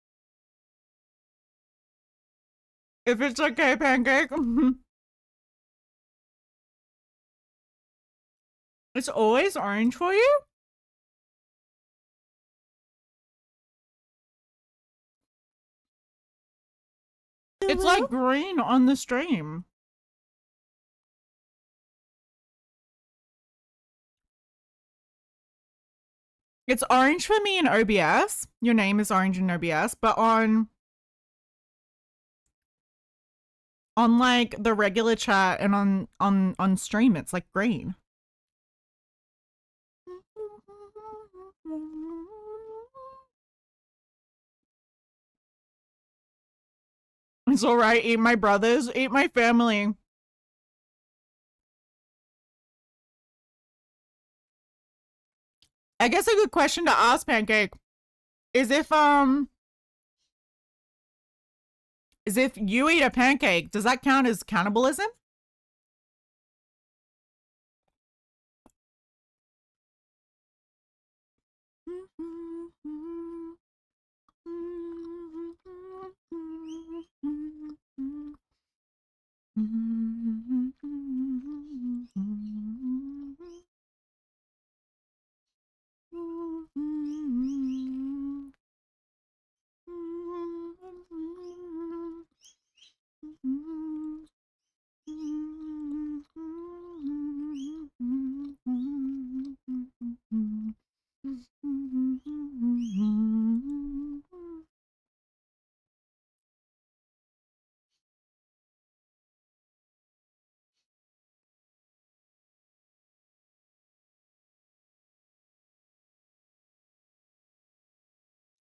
If it's okay, Pancake. It's always orange for you? It's like green on the stream. It's orange for me in OBS. Your name is orange in OBS, but on like the regular chat and on stream, it's like green. It's all right. Eat my brothers. Eat my family. I guess a good question to ask, Pancake, is if you eat a pancake, does that count as cannibalism?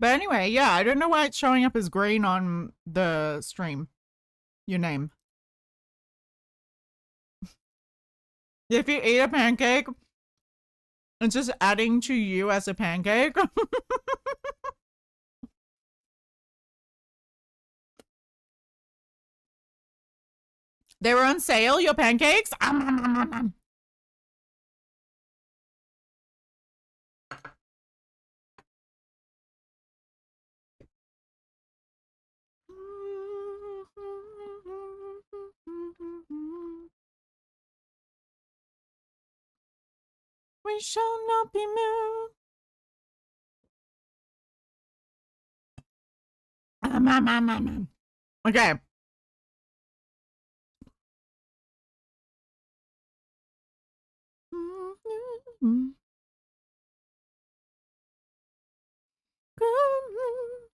But anyway, yeah, I don't know why it's showing up as green on the stream. Your name. If you eat a pancake, it's just adding to you as a pancake. They were on sale, your pancakes? We shall not be moved. Okay.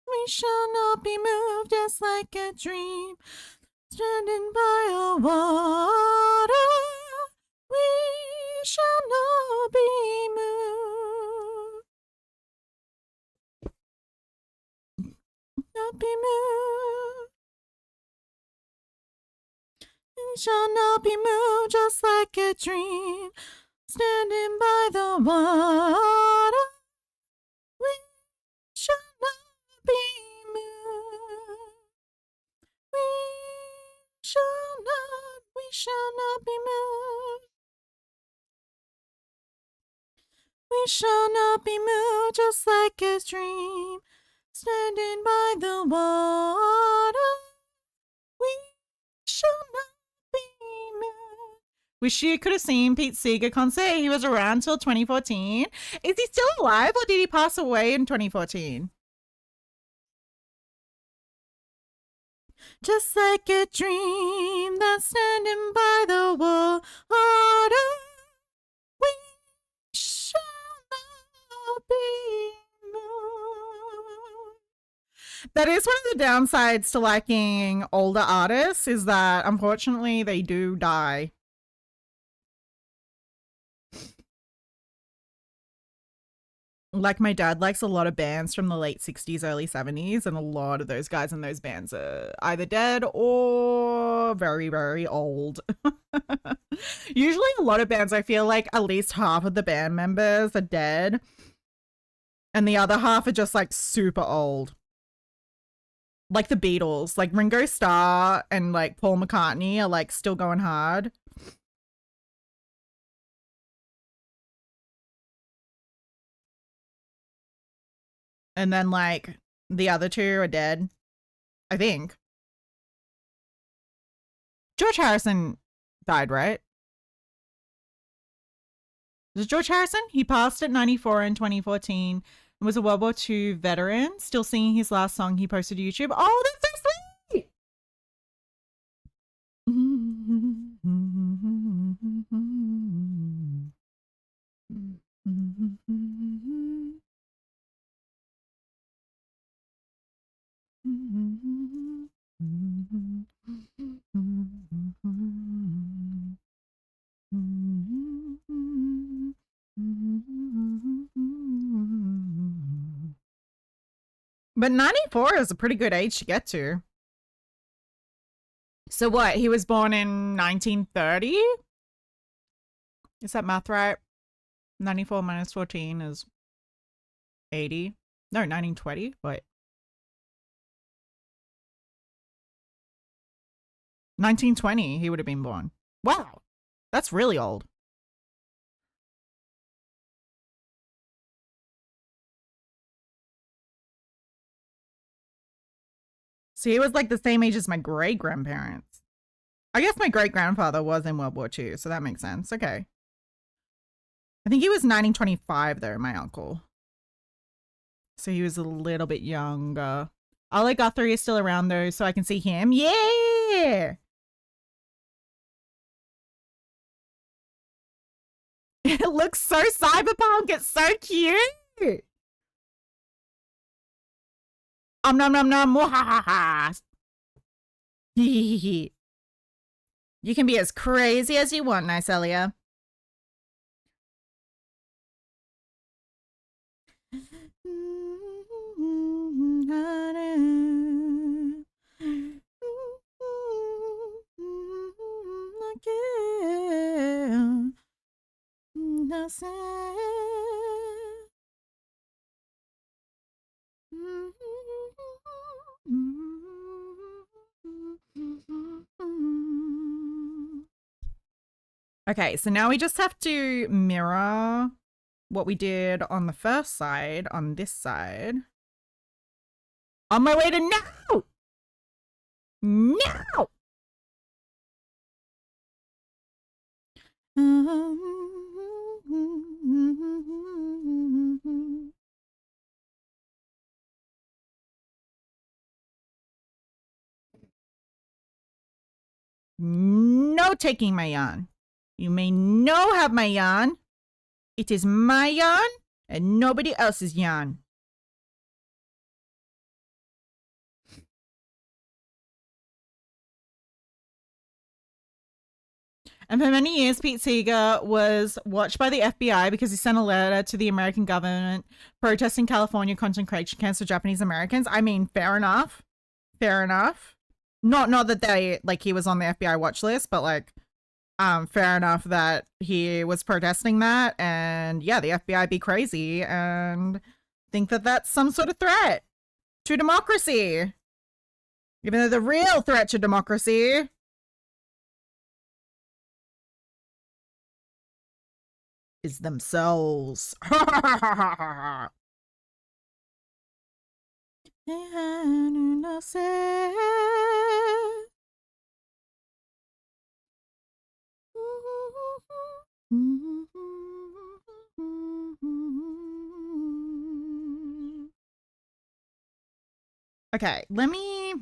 We shall not be moved, just like a dream. Standing by a water, we shall not be moved. Not be moved. We shall not be moved, just like a dream. Standing by the water, we shall not be moved. We shall not be moved. We shall not be moved, just like a dream. Standing by the water, we shall not be moved. Wish you could have seen Pete Seeger concert. He was around till 2014. Is he still alive or did he pass away in 2014? Just like a dream that's standing by the water, we shall not be moved. That is one of the downsides to liking older artists, is that unfortunately they do die. Like my dad likes a lot of bands from the late 60s, early 70s, and a lot of those guys in those bands are either dead or very, very old. Usually a lot of bands, I feel like at least half of the band members are dead and the other half are just like super old. Like the Beatles, like Ringo Starr and like Paul McCartney are like still going hard. And then like the other two are dead, I think. George Harrison died, right? Is it George Harrison? He passed at 94 in 2014 and was a World War II veteran. Still singing his last song he posted to YouTube. Oh, that's so sweet! But 94 is a pretty good age to get to. So what? He was born in 1930? Is that math right? 94 minus 14 is 80. No, 1920. Wait. 1920 he would have been born. Wow. That's really old. So he was like the same age as my great-grandparents. I guess my great-grandfather was in World War II, so that makes sense. Okay. I think he was 1925 though, my uncle. So he was a little bit younger. Ollie Guthrie is still around though, so I can see him. Yeah! It looks so cyberpunk. It's so cute. Nom nom nom. Mwahaha. You can be as crazy as you want, Nicelia. Okay, so now we just have to mirror what we did on the first side on this side. On my way to now! Now! No taking my yarn. You may no have my yarn. It is my yarn and nobody else's yarn. And for many years, Pete Seeger was watched by the FBI because he sent a letter to the American government protesting California concentration camps for Japanese Americans. I mean, fair enough. Fair enough. Not that they, like, he was on the FBI watch list, but, like, fair enough that he was protesting that. And, yeah, the FBI be crazy and think that that's some sort of threat to democracy. Even though the real threat to democracy is themselves. Okay, let me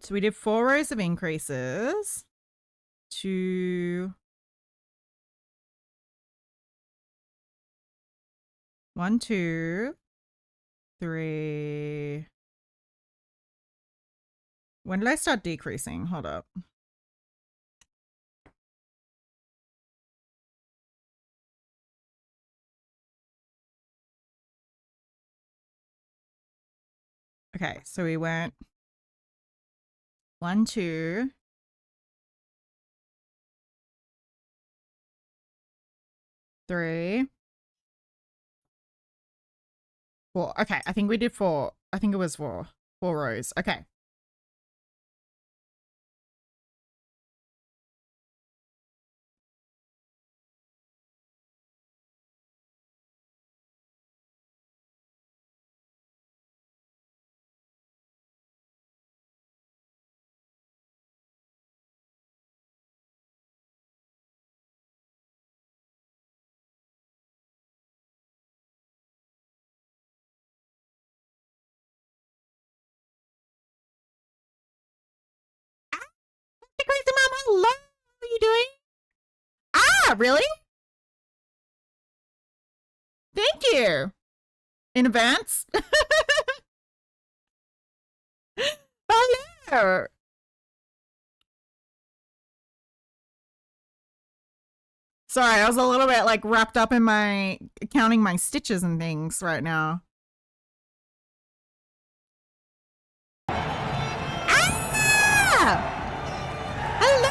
So we did 4 rows of increases to 1, 2, 3. When did I start decreasing? Hold up. Okay, so we went 1, 2, 3, 4. Okay, I think we did 4. I think it was 4 rows. Okay. Crazy Mom, hello. How are you doing? Ah, really? Thank you. In advance. Hello. Sorry, I was a little bit like wrapped up in my counting my stitches and things right now. Ah! Hello!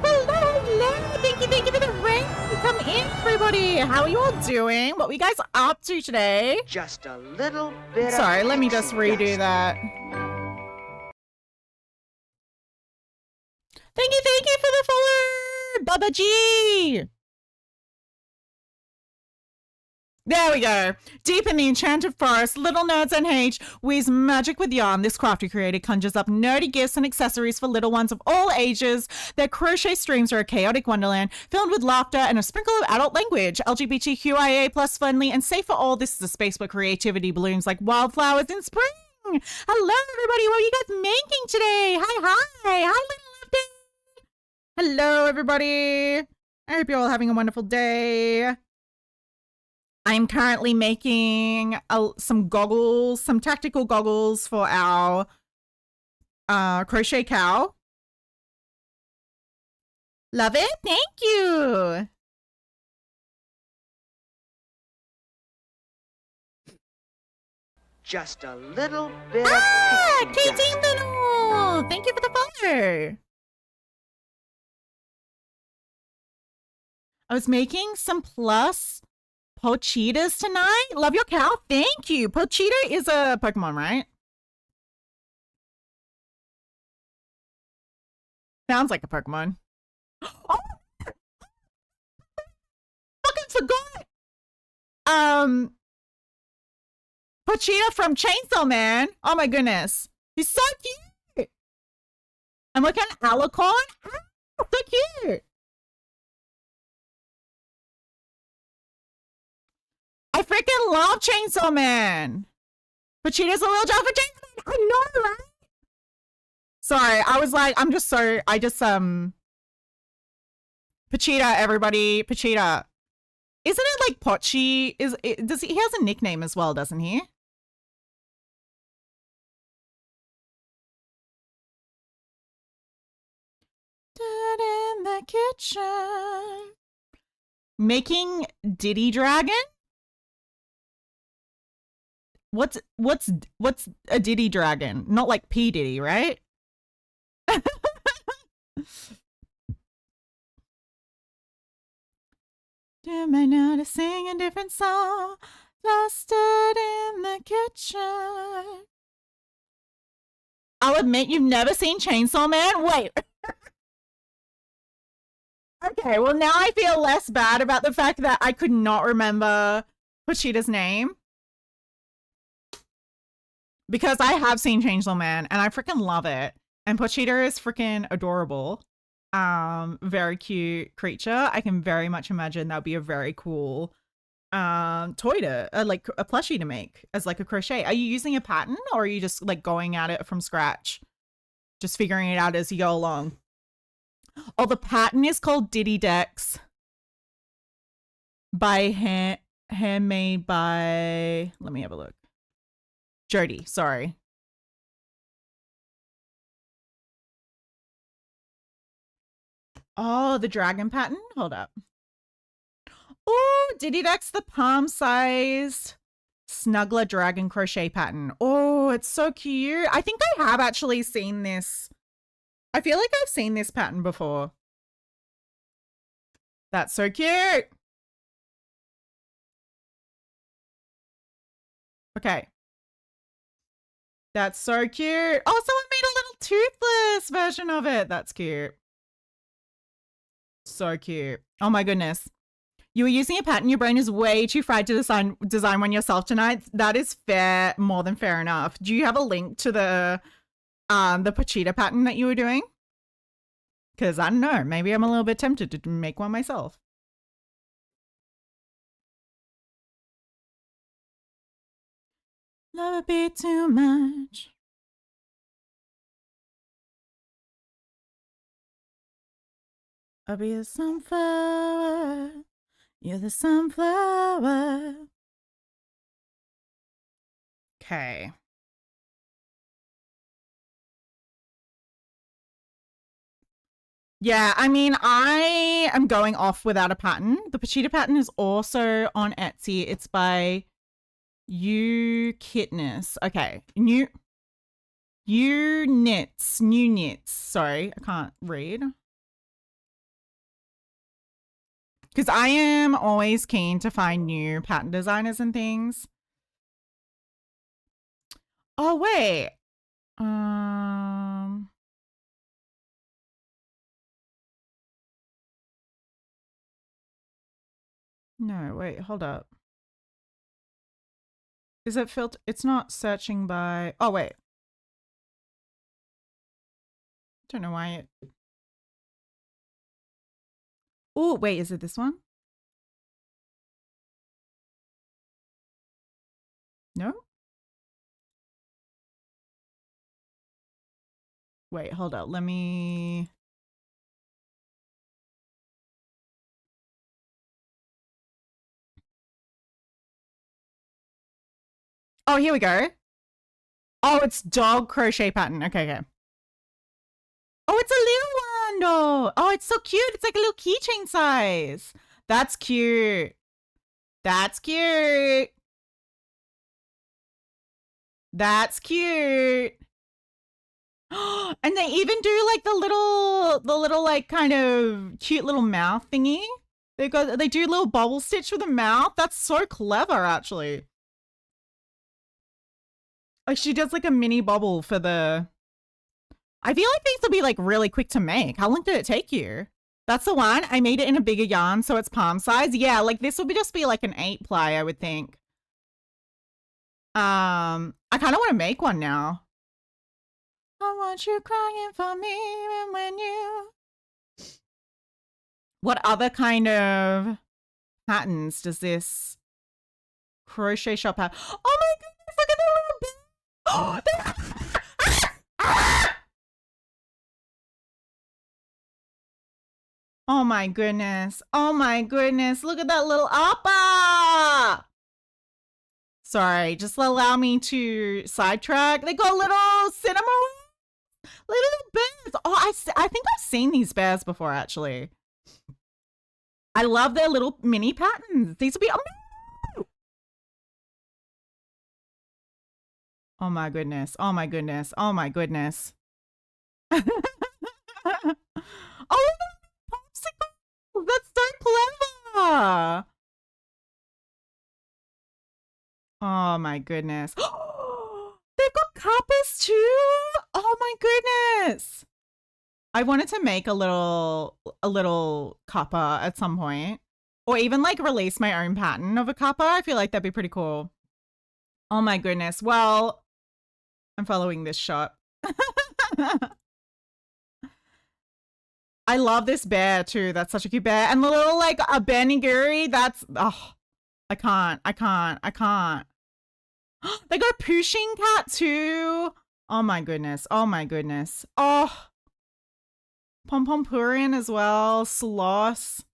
Hello! Thank you for the rain. Come in, everybody. How are you all doing? What were you guys up to today? Just a little bit. Sorry, let me just redo that. Thank you for the follower, Baba G. There we go. Deep in the enchanted forest, little nerds NH weaves magic with yarn. This crafty creator conjures up nerdy gifts and accessories for little ones of all ages. Their crochet streams are a chaotic wonderland filled with laughter and a sprinkle of adult language. LGBTQIA plus friendly and safe for all. This is a space where creativity blooms like wildflowers in spring. Hello, everybody. What are you guys making today? Hi, little update. Hello, everybody. I hope you're all having a wonderful day. I'm currently making some goggles, some tactical goggles for our crochet cow. Love it. Thank you. just a little bit Ah, of pixie Katie dust. Little! Thank you for the follow. I was making some plus Pocheetahs tonight. Love your cow. Thank you. Pocheetah is a Pokemon, right? Sounds like a Pokemon. Oh, fucking forgot. Pocheetah from Chainsaw Man. Oh my goodness. He's so cute. I'm looking at Alicorn. Oh, so cute. I freaking love Chainsaw Man. Pocheetah's a little job for Chainsaw Man. I know, right? Sorry, I was like, Pocheetah, everybody. Pocheetah. Isn't it like Pochi? He has a nickname as well, doesn't he? In the kitchen. Making Diddy Dragon? What's a Diddy Dragon? Not like P Diddy, right? Am I now to sing a different song? Dusted in the kitchen. I'll admit you've never seen Chainsaw Man? Wait. Okay, well now I feel less bad about the fact that I could not remember Pocheetah's name. Because I have seen Chainsaw Man and I freaking love it. And Pocheetah is freaking adorable. Very cute creature. I can very much imagine that would be a very cool toy to like a plushie to make as like a crochet. Are you using a pattern or are you just like going at it from scratch? Just figuring it out as you go along. Oh, the pattern is called Diddy Decks by handmade by, let me have a look. Jody, sorry. Oh, the dragon pattern? Hold up. Oh, Diddy Decks the palm-sized Snuggler dragon crochet pattern. Oh, it's so cute. I think I have actually seen this. I feel like I've seen this pattern before. That's so cute. Okay. That's so cute. Oh, someone made a little toothless version of it. That's cute. So cute. Oh my goodness. You were using a pattern. Your brain is way too fried to design one yourself tonight. That is fair, more than fair enough. Do you have a link to the Pocheetah pattern that you were doing? Because I don't know, maybe I'm a little bit tempted to make one myself. Love a bit too much. I'll be the sunflower. You're the sunflower. Okay. Yeah, I mean, I am going off without a pattern. The Pocheetah pattern is also on Etsy. It's by You Kitness. Okay. New Knits. Sorry, I can't read. Because I am always keen to find new pattern designers and things. Oh, wait. No, wait, hold up. Is it filter? It's not searching by. Oh, wait. Don't know why it. Oh, wait, is it this one? No? Wait, hold up. Let me. Oh, here we go. Oh, it's dog crochet pattern. Okay, okay. Oh, it's a little one though. Oh, it's so cute. It's like a little keychain size. That's cute. That's cute. That's cute. And they even do like the little like kind of cute little mouth thingy. They do a little bubble stitch with a mouth. That's so clever, actually. Like she does like a mini bubble for the. I feel like these will be like really quick to make. How long did it take you? That's the one. I made it in a bigger yarn, so it's palm size. Yeah, like this will just be like an 8-ply, I would think. I kind of want to make one now. I want you crying for me when you. What other kind of patterns does this crochet shop have? Oh my goodness, look at the little Oh my goodness. Oh my goodness. Look at that little appa. Sorry, just allow me to sidetrack. They got little cinnamon. Little bears. Oh, I think I've seen these bears before, actually. I love their little mini patterns. These will be amazing. Oh my goodness. Oh my goodness. Oh my goodness. Oh, popsicle. That's so clever. Oh my goodness. They've got cuppas too. Oh my goodness. I wanted to make a little cuppa at some point, or even like release my own pattern of a cuppa. I feel like that'd be pretty cool. Oh my goodness. Well, I'm following this shot. I love this bear too. That's such a cute bear. And the little like a bear nigiri, that's, oh, I can't. They got a pushing cat too. Oh my goodness. Oh my goodness. Oh, Pom Pom Purian as well. Sloss.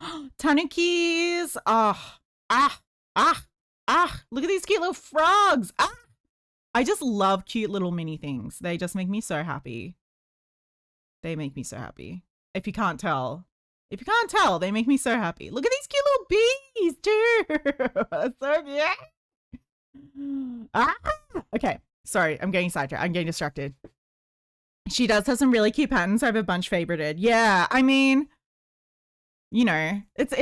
Tanukis. Oh, look at these cute little frogs. I just love cute little mini things. They just make me so happy. They make me so happy. If you can't tell, they make me so happy. Look at these cute little bees too. That's so cute. Okay. Sorry, I'm getting sidetracked. I'm getting distracted. She does have some really cute patterns. I have a bunch favorited. Yeah, I mean, you know, it's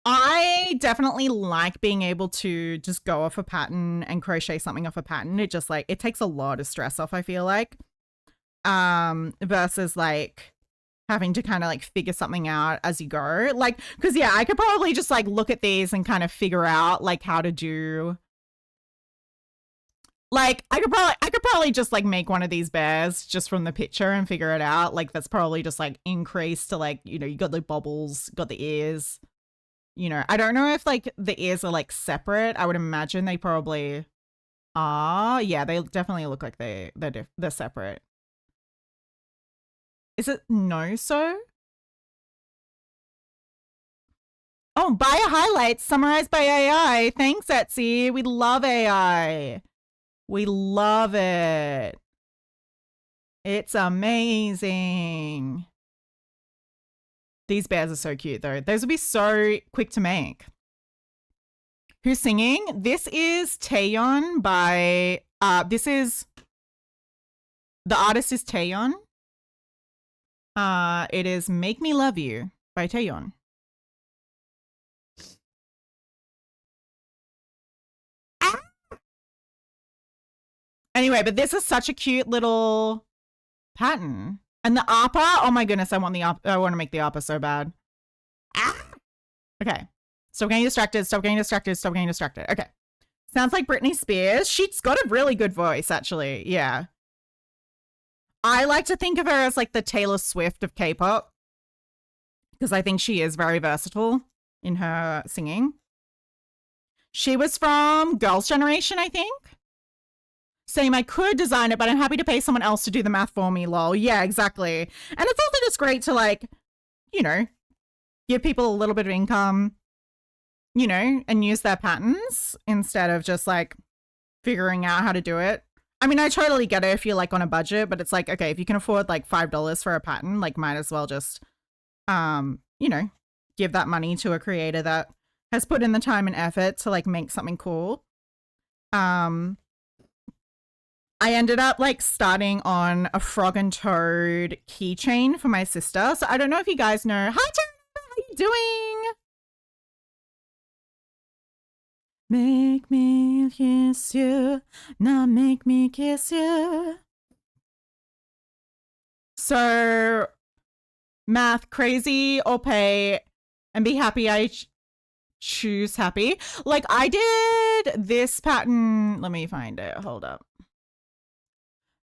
I definitely like being able to just go off a pattern and crochet something off a pattern. It just like, it takes a lot of stress off, I feel like. Versus like having to kind of like figure something out as you go. Like, cause yeah, I could probably just like look at these and kind of figure out like how to do. Like I could probably just like make one of these bears just from the picture and figure it out. Like that's probably just like increased to like, you know, you got the bobbles, got the ears, you know. I don't know if like the ears are like separate. I would imagine they probably are. Yeah, they definitely look like they're separate. Is it no so? Oh, bio highlights summarized by AI. Thanks, Etsy. We love AI. We love it. It's amazing. These bears are so cute, though. Those would be so quick to make. Who's singing? This is Taeyeon by... the artist is Taeyeon. It is Make Me Love You by Taeyeon. Anyway, but this is such a cute little pattern. And the appa, oh my goodness, I want to make the appa so bad. Okay. Stop getting distracted. Okay. Sounds like Britney Spears. She's got a really good voice, actually. Yeah. I like to think of her as like the Taylor Swift of K-pop, because I think she is very versatile in her singing. She was from Girls' Generation, I think. Saying I could design it, but I'm happy to pay someone else to do the math for me, lol. Yeah, exactly. And it's also just great to like, you know, give people a little bit of income, you know, and use their patterns instead of just like figuring out how to do it. I mean, I totally get it if you're like on a budget, but it's like, okay, if you can afford like $5 for a pattern, like might as well just, you know, give that money to a creator that has put in the time and effort to like make something cool. I ended up like starting on a frog and toad keychain for my sister. So I don't know if you guys know. Hi, Tara, how you doing? Make me kiss you, not make me kiss you. So, math, crazy or pay, and be happy. I choose happy. Like I did this pattern. Let me find it. Hold up.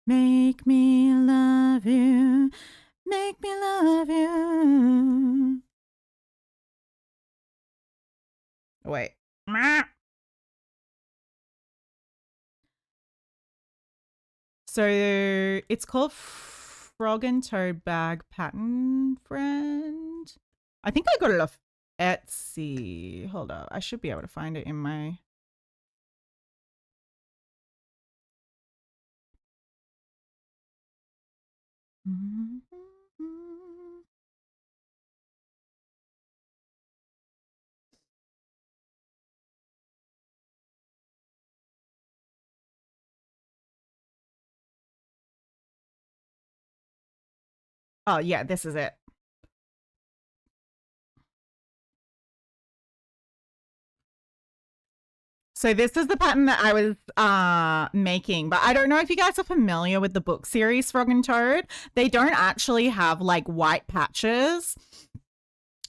Make me love you. Make me love you. Wait. So it's called Frog and Toad Bag Pattern Friend. I think I got it off Etsy. Hold up. I should be able to find it in my... Oh, yeah, this is it. So this is the pattern that I was making, but I don't know if you guys are familiar with the book series Frog and Toad. They don't actually have like white patches.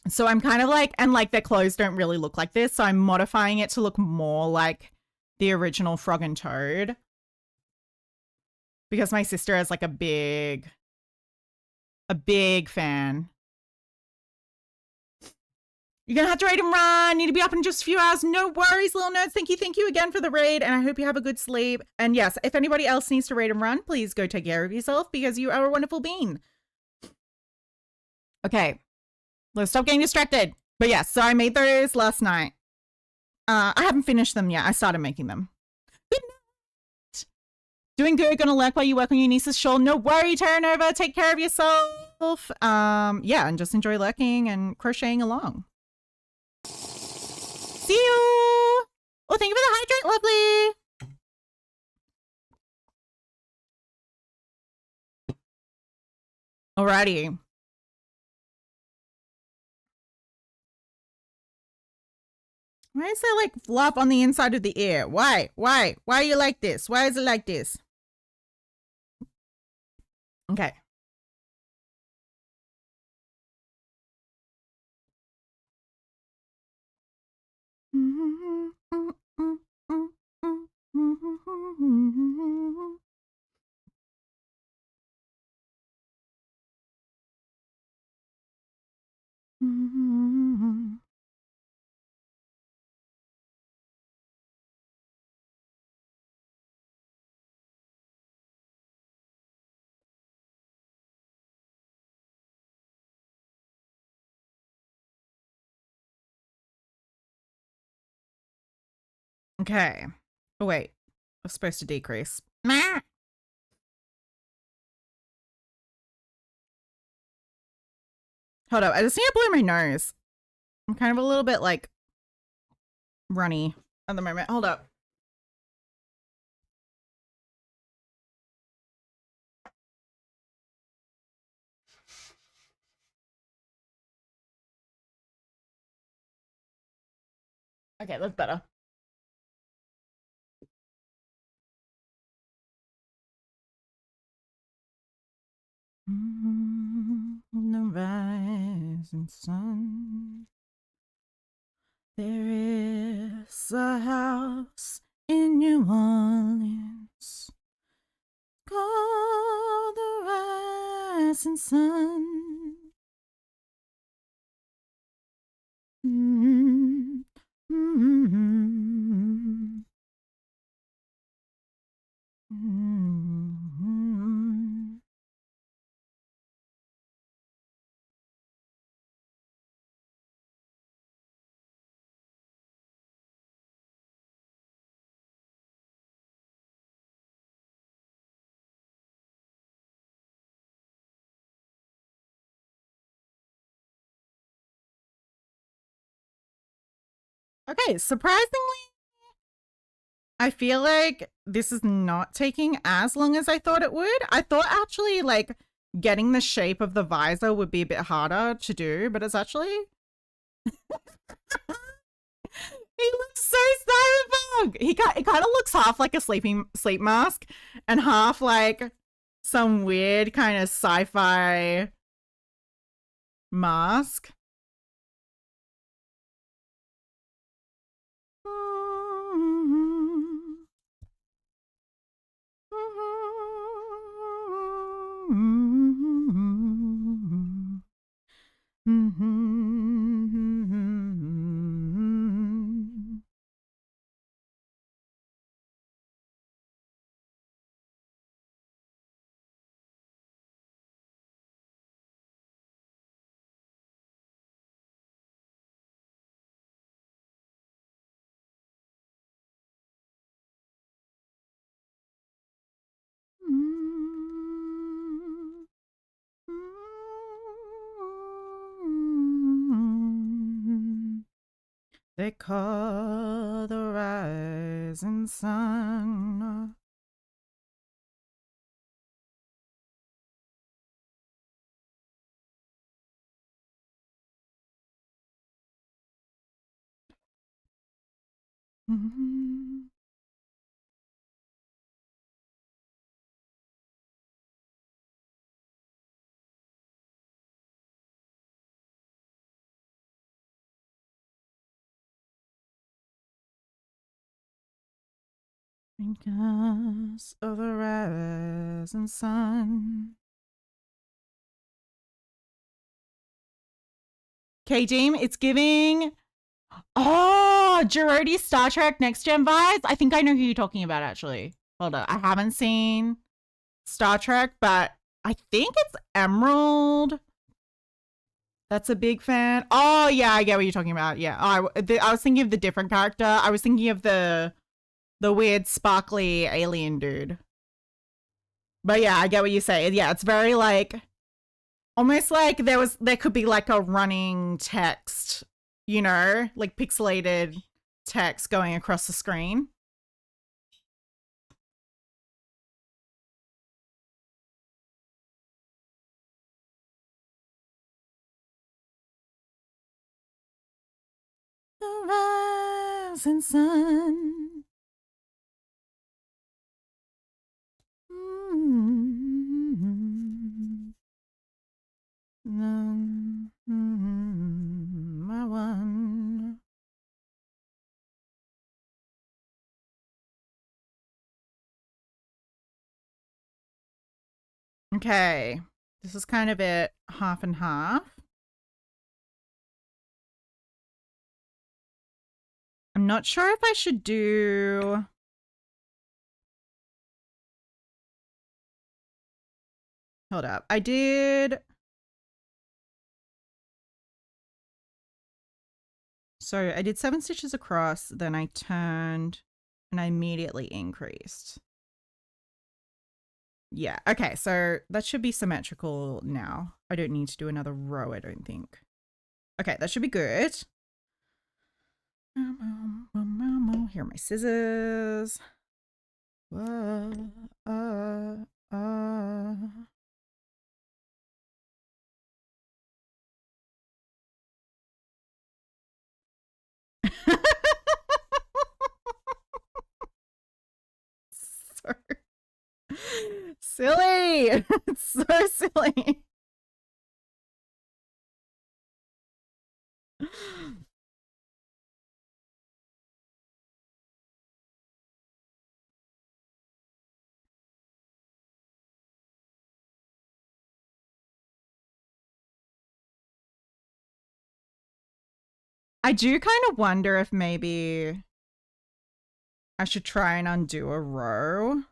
So I'm kind of like, and like their clothes don't really look like this. So I'm modifying it to look more like the original Frog and Toad. Because my sister is like a big fan. You're going to have to raid and run. Need to be up in just a few hours. No worries, little nerds. Thank you again for the raid. And I hope you have a good sleep. And yes, if anybody else needs to raid and run, please go take care of yourself because you are a wonderful bean. Okay. Let's stop getting distracted. But yes, so I made those last night. I haven't finished them yet. I started making them. Good night. Doing good. Gonna lurk while you work on your niece's shawl. No worry, Terranova. Take care of yourself. Yeah, and just enjoy lurking and crocheting along. See you. Oh, thank you for the hydrate, lovely. Alrighty. Why is there like fluff on the inside of the ear? Why? Why are you like this? Why is it like this? Okay. Okay. Oh, wait. I'm supposed to decrease. Hold up. I just need to blow my nose. I'm kind of a little bit like runny at the moment. Hold up. Okay, that's better. The rising sun. There is a house in New Orleans called the Rising Sun. Mm-hmm. Mm-hmm. Mm-hmm. Okay, surprisingly, I feel like this is not taking as long as I thought it would. I thought actually like getting the shape of the visor would be a bit harder to do, but it's actually he looks so cyberpunk. It kind of looks half like a sleep mask and half like some weird kind of sci-fi mask. They call the rising sun. Because of the rising sun. Okay, Deem, it's giving. Oh, Girardi's Star Trek Next Gen vibes. I think I know who you're talking about, actually. Hold on. I haven't seen Star Trek, but I think it's Emerald. That's a big fan. Oh, yeah, I get what you're talking about. Yeah. Oh, I was thinking of the different character. I was thinking of the weird sparkly alien dude. But yeah, I get what you say. Yeah, it's very like almost like there could be like a running text, you know, like pixelated text going across the screen. The rising sun. My one. Okay, this is kind of it, half and half. I'm not sure if I should do. Hold up. I did. So I did 7 stitches across, then I turned and I immediately increased. Yeah, okay, so that should be symmetrical now. I don't need to do another row, I don't think. Okay, that should be good. Here are my scissors. So silly. It's so silly. I do kind of wonder if maybe I should try and undo a row.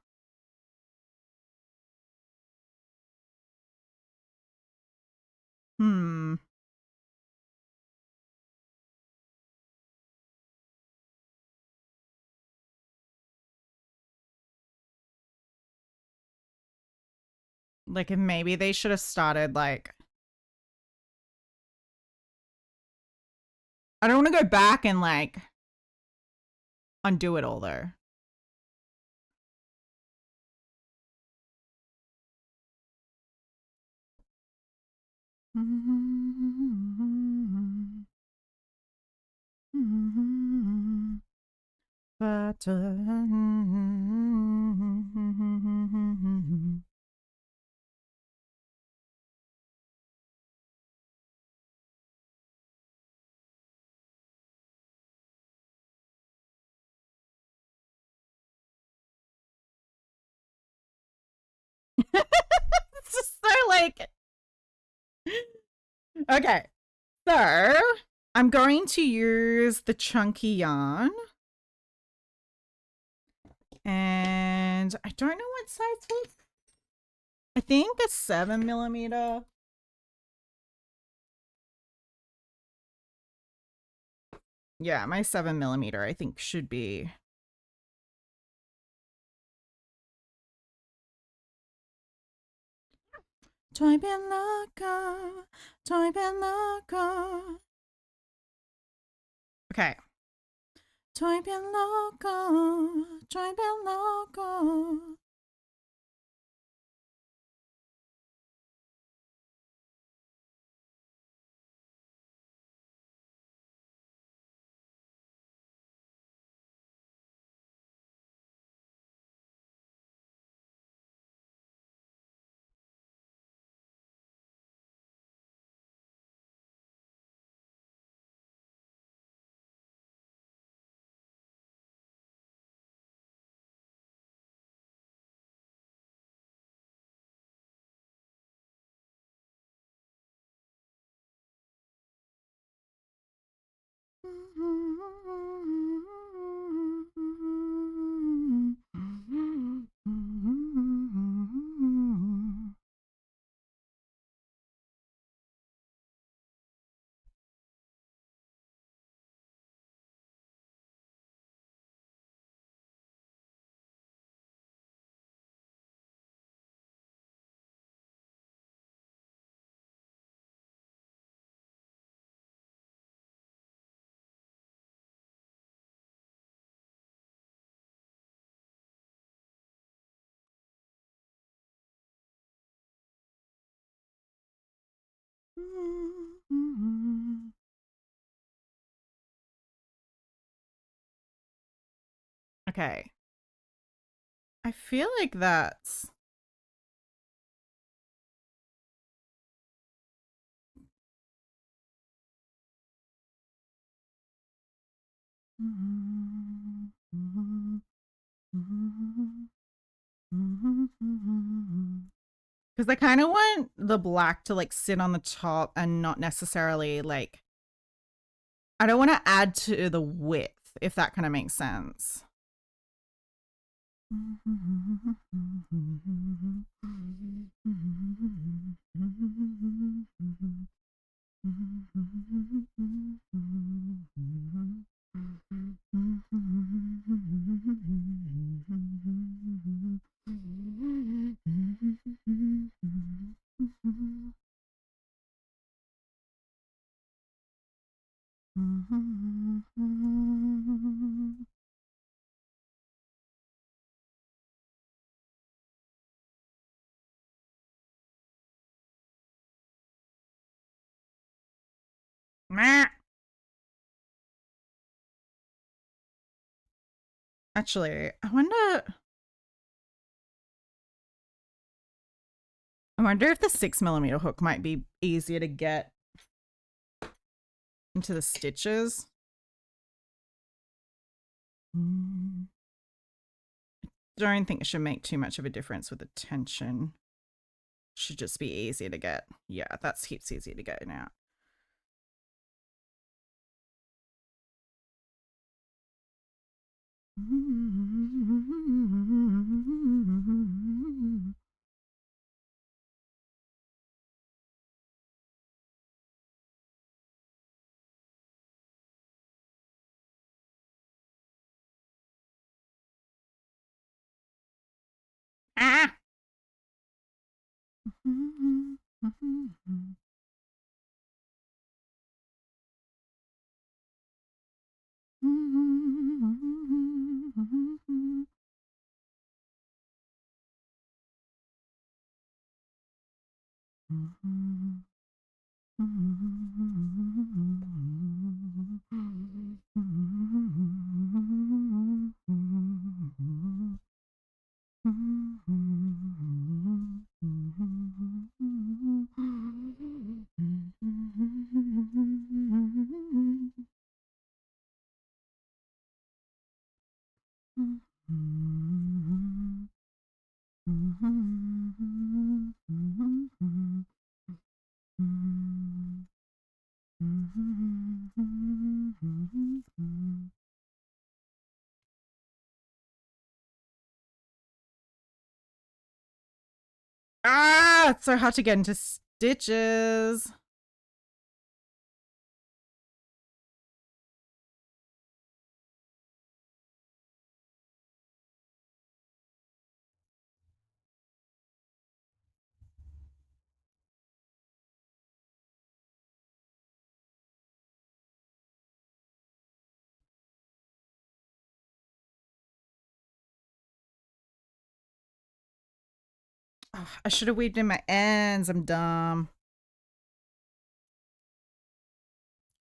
Like if maybe they should have started like. I don't want to go back and like undo it all though. But it's just so like, okay, so I'm going to use the chunky yarn, and I don't know what size hook. I think a 7mm. Yeah, my 7mm I think should be. Toy bin loco, toy bin loco. Okay. Toy bin loco, toy bin loco. Okay. I feel like that's because I kind of want the black to like sit on the top and not necessarily like, I don't want to add to the width, if that kind of makes sense. Actually, I wonder if the 6mm hook might be easier to get into the stitches. Don't think it should make too much of a difference with the tension. Should just be easier to get. Yeah, that's heaps easier to get now. Ah! Ah, it's so hard to get into stitches. Oh, I should have weaved in my ends. I'm dumb.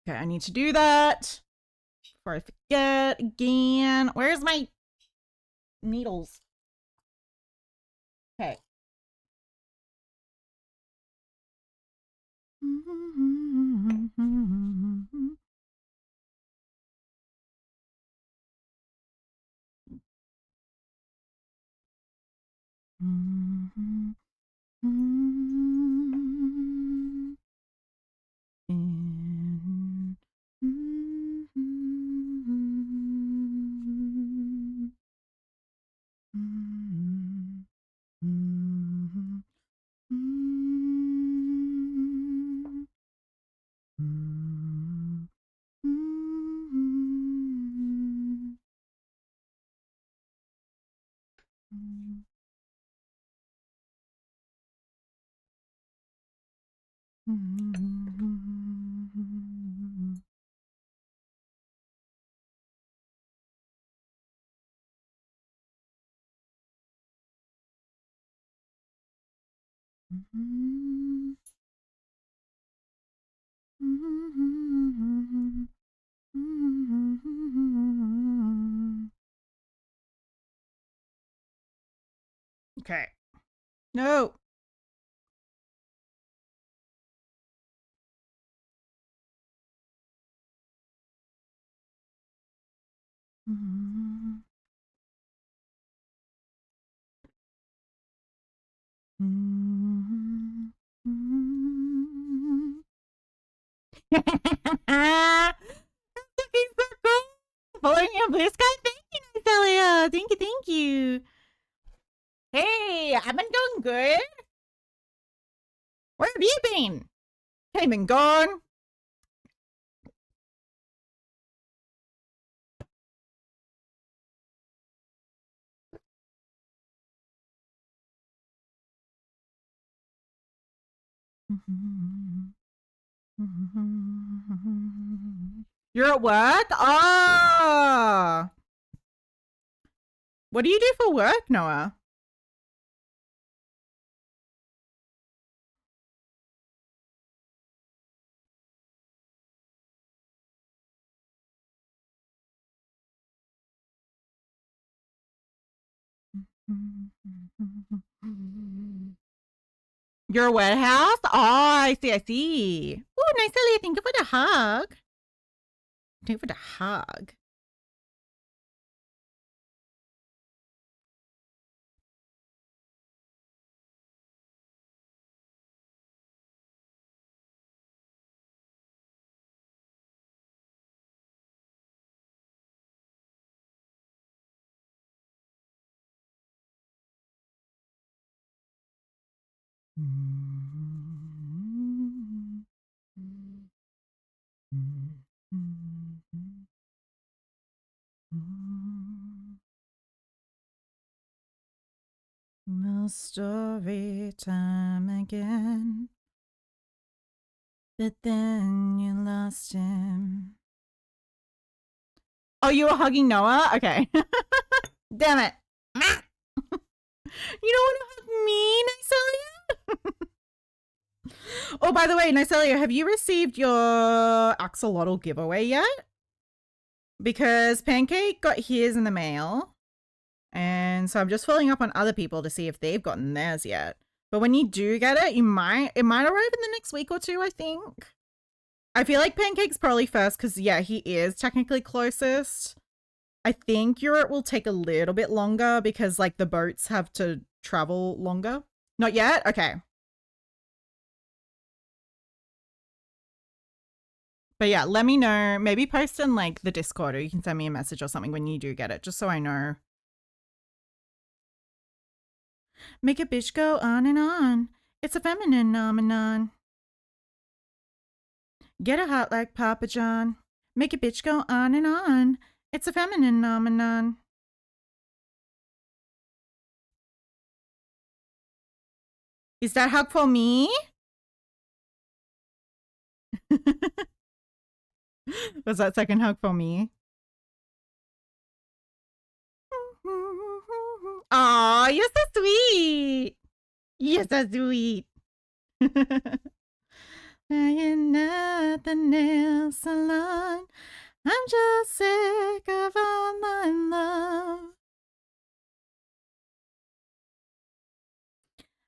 Okay, I need to do that before I forget again. Where's my needles? Okay. Okay. No. Looking so cool. Following your blue sky. Thank you, Natalia. Thank you, thank you. Hey, I've been doing good. Where have you been? Came and gone. You're at work? Ah. What do you do for work, Noah? Your warehouse? Oh, I see, I see. Oh, nice, Ellie. Thank you for the hug. Thank you for the hug. Story time again, but then you lost him. Oh, you were hugging Noah? Okay. Damn it. You don't want to hug me, Nicelia? Oh, by the way, Nicelia, have you received your axolotl giveaway yet? Because Pancake got his in the mail. And so I'm just following up on other people to see if they've gotten theirs yet. But when you do get it, it might arrive in the next week or two, I think. I feel like Pancake's probably first because, yeah, he is technically closest. I think Europe will take a little bit longer because, like, the boats have to travel longer. Not yet? Okay. But yeah, let me know. Maybe post in, like, the Discord, or you can send me a message or something when you do get it, just so I know. Make a bitch go on and on. It's a feminine phenomenon. Get a hot like Papa John. Make a bitch go on and on. It's a feminine phenomenon. Is that hug for me? Was that second hug for me? Aw, you're so sweet. You're so sweet. I'm at the nail salon. I'm just sick of online love.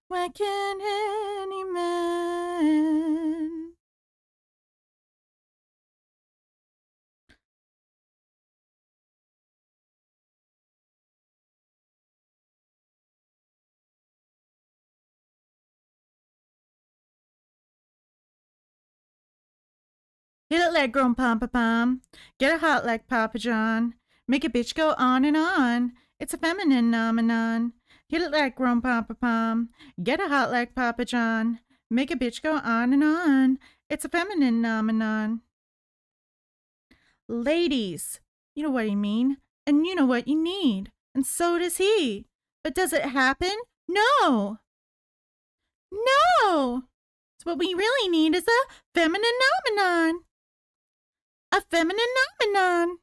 Why can't any man? Hit it like grown pom pom. Get it hot like Papa John. Make a bitch go on and on. It's a feminine phenomenon. Hit it like grown pom pom. Get it hot like Papa John. Make a bitch go on and on. It's a feminine phenomenon. Ladies, you know what I mean, and you know what you need, and so does he. But does it happen? No. No. So what we really need is a feminine phenomenon. A feminine phenomenon.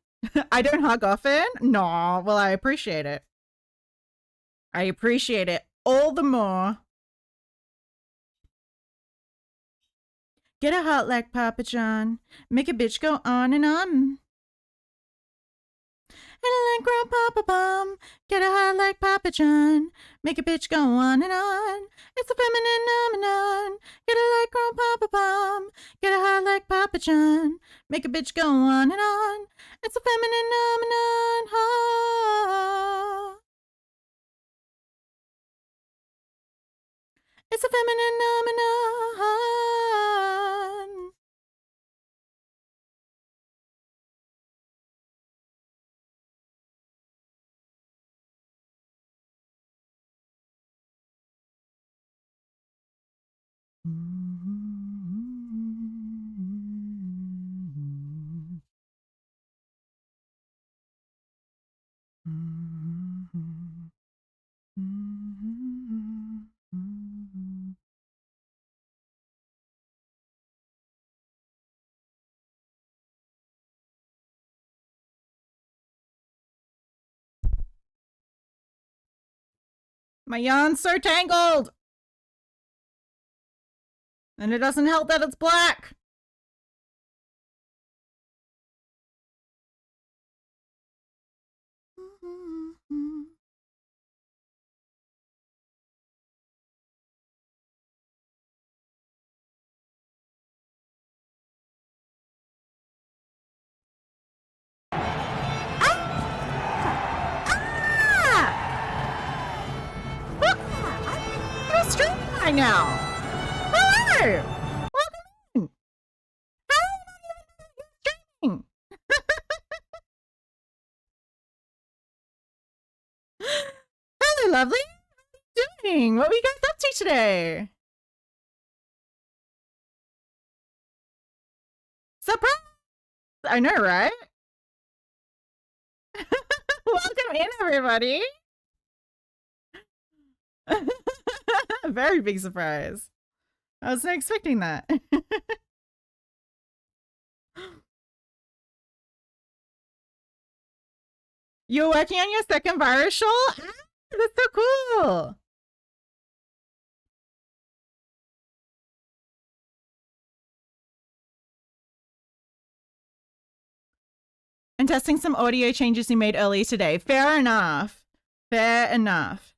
I don't hug often. No, well, I appreciate it. I appreciate it all the more. Get a hot like Papa John. Make a bitch go on and on. And like grown Papa Bum. Get a hot like Papa John. Make a bitch go on and on. It's a feminine phenomenon. Get a like grown Papa Bum. Get a hot like Papa John. Make a bitch go on and on. It's a feminine phenomenon. Oh. It's a feminine phenomenon. My yarn's so tangled. And it doesn't help that it's black. Right now. Hello. Welcome in. How are you streaming? Hello, lovely. How are you doing? What were you guys up to today? Surprise! I know, right? Welcome in, everybody. Very big surprise. I wasn't expecting that. You're working on your second virus shawl? Ah, that's so cool. testing some audio changes you made earlier today. Fair enough. Fair enough.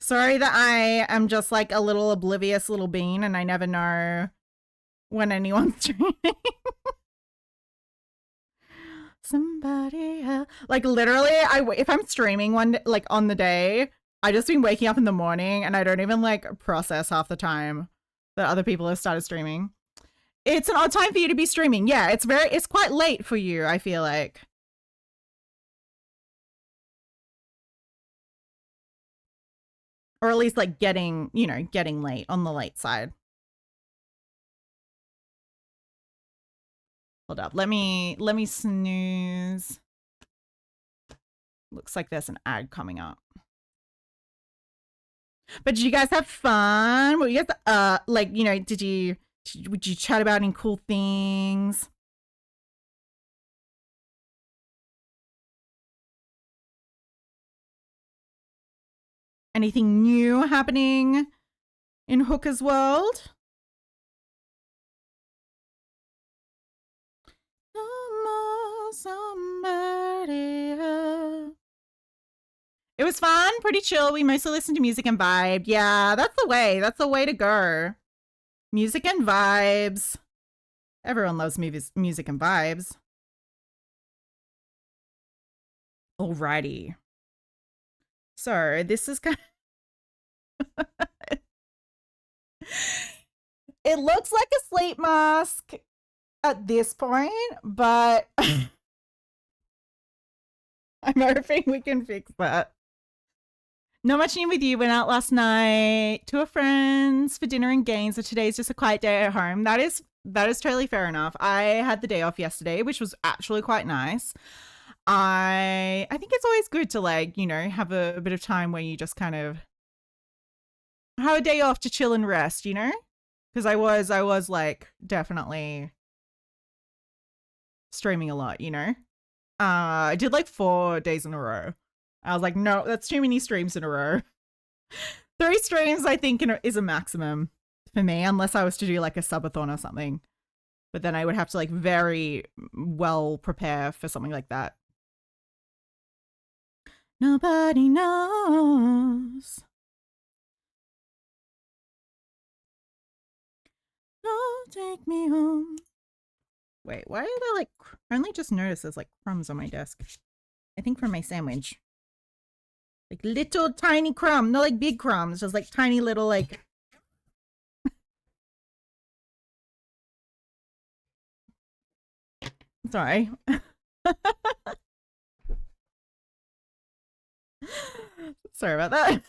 Sorry that I am just like a little oblivious little bean and I never know when anyone's streaming. Somebody else. Like literally, if I'm streaming like on the day, I just been waking up in the morning and I don't even like process half the time that other people have started streaming. It's an odd time for you to be streaming. Yeah, it's quite late for you, I feel like. Or at least like getting late, on the late side. Hold up. Let me snooze. Looks like there's an ad coming up. But did you guys have fun? Were you guys like, would you chat about any cool things? Anything new happening in Hooker's world? Somebody else. It was fun, pretty chill. We mostly listened to music and vibe. Yeah, that's the way. That's the way to go. Music and vibes. Everyone loves music and vibes. Alrighty. So this is kind of it looks like a sleep mask at this point, but I'm hoping we can fix that. Not much new with you. Went out last night to a friend's for dinner and games, so today's just a quiet day at home. That is totally fair enough. I had the day off yesterday, which was actually quite nice. I think it's always good to like, have a bit of time where you just kind of have a day off to chill and rest, because I was like definitely streaming a lot, I did like 4 days in a row. I was like, no, that's too many streams in a row. 3 streams, I think, is a maximum for me, unless I was to do like a subathon or something. But then I would have to like very well prepare for something like that. Nobody knows. Don't take me home. Wait, why are there like, I only just noticed there's like crumbs on my desk. I think from my sandwich. Like little tiny crumbs, not like big crumbs, just like tiny little like. Sorry. Sorry about that.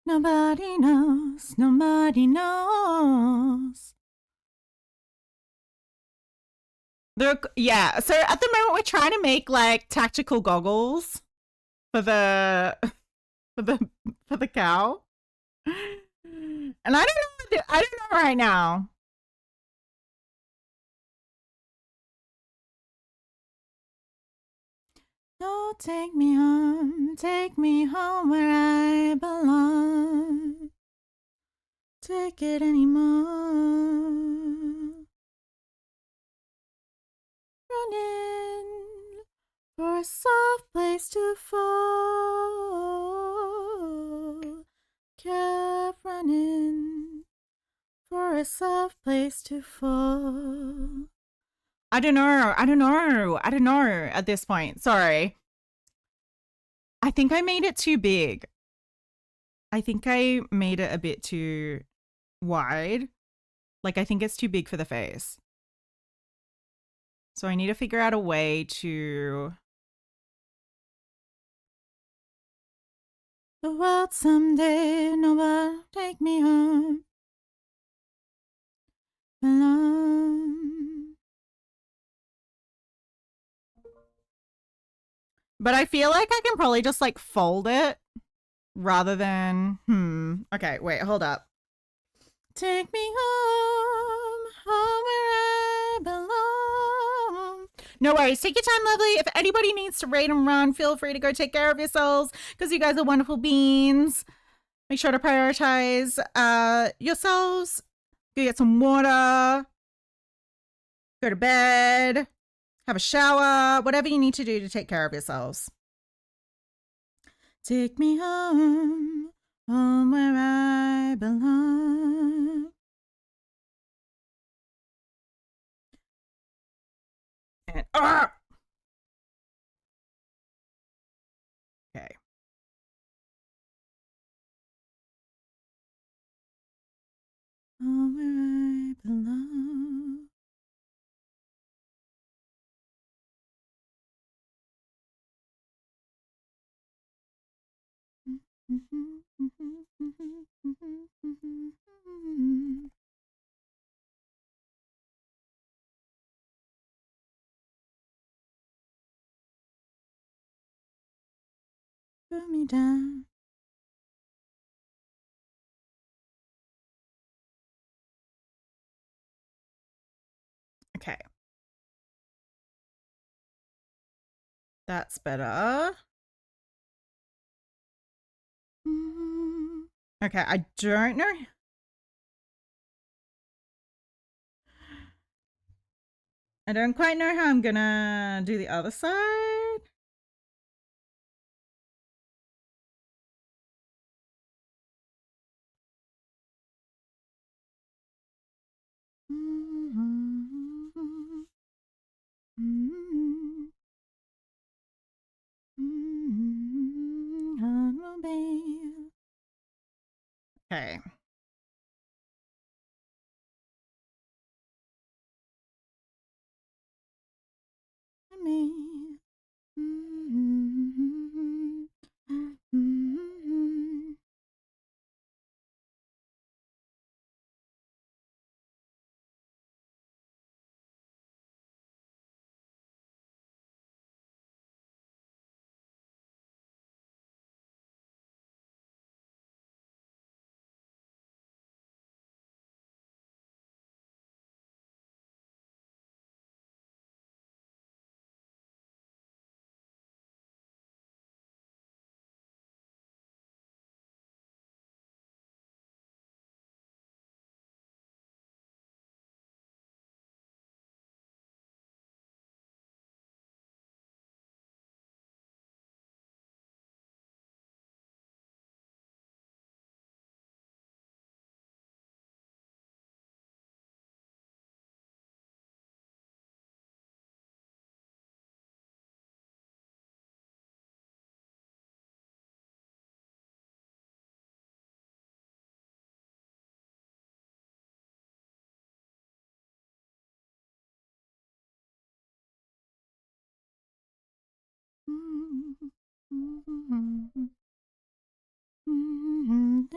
Nobody knows. Nobody knows. Yeah. So at the moment, we're trying to make like tactical goggles for the for the cow, and I don't know. I don't know right now. Oh, take me home where I belong. Take it anymore. Running for a soft place to fall. Kept running for a soft place to fall. I don't know at this point. Sorry. I think I made it too big. I think I made it a bit too wide. Like, I think it's too big for the face. So I need to figure out a way to... The world someday, nobody take me home. Alone. But I feel like I can probably just like fold it rather than, Okay, wait, hold up. Take me home, home where I belong. No worries. Take your time, lovely. If anybody needs to raid and run, feel free to go take care of yourselves because you guys are wonderful beings. Make sure to prioritize yourselves. Go get some water. Go to bed. Have a shower. Whatever you need to do to take care of yourselves. Take me home, home where I belong. And okay. Home where I belong. Put me down. Okay. That's better. Okay, I don't know. I don't quite know how I'm gonna do the other side. Okay. Me.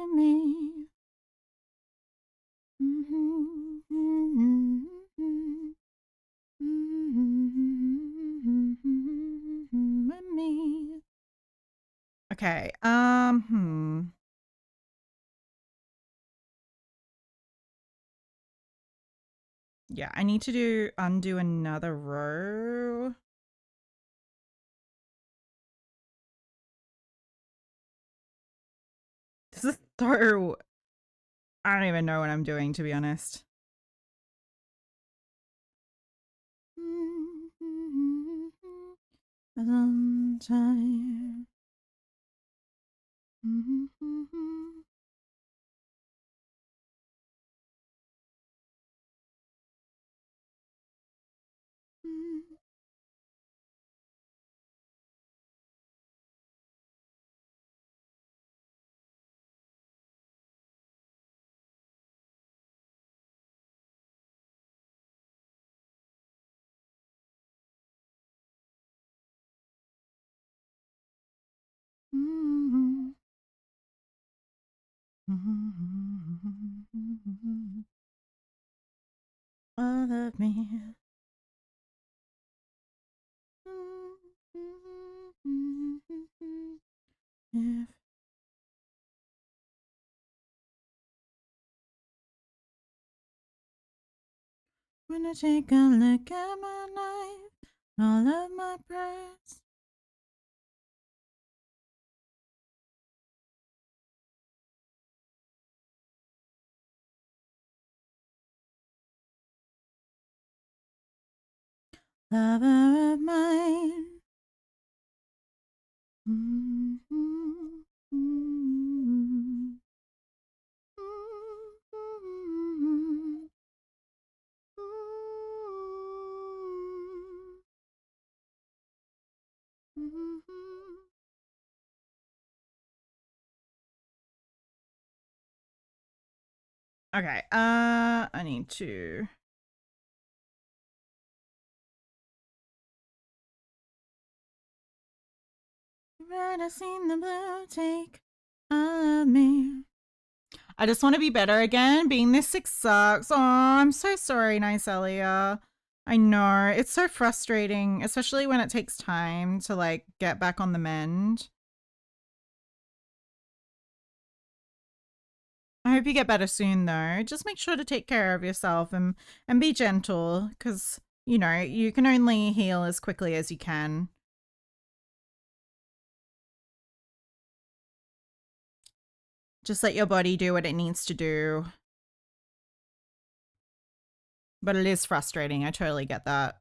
Me. Me. Okay. Yeah, I need to undo another row. This is so. I don't even know what I'm doing, to be honest. Sometime. All of me. When I take a look at my life, all of my prayers. Lover of mine. Okay, I need to. Red, I seen the blue take all of me. I just want to be better again. Being this sick sucks. Oh, I'm so sorry, Nicelia. I know. It's so frustrating, especially when it takes time to like get back on the mend. I hope you get better soon though. Just make sure to take care of yourself and be gentle because, you know, you can only heal as quickly as you can. Just let your body do what it needs to do. But it is frustrating. I totally get that.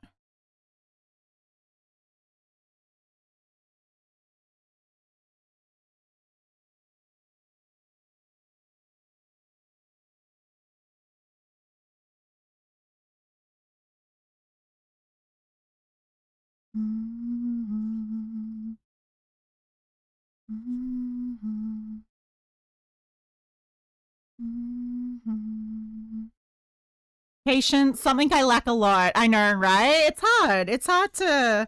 Patience, something I lack a lot. I know, right? It's hard. It's hard to,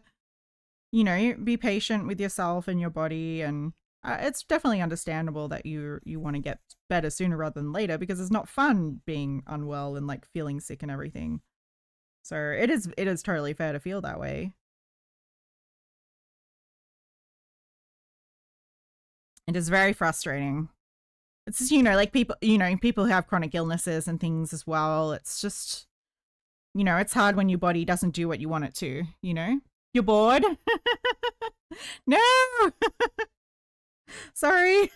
you know, be patient with yourself and your body, and it's definitely understandable that you want to get better sooner rather than later because it's not fun being unwell and like feeling sick and everything. So it is totally fair to feel that way. It is very frustrating. It's just, you know, like people, you know, people who have chronic illnesses and things as well. It's just, you know, it's hard when your body doesn't do what you want it to, you know? You're bored? No! Sorry.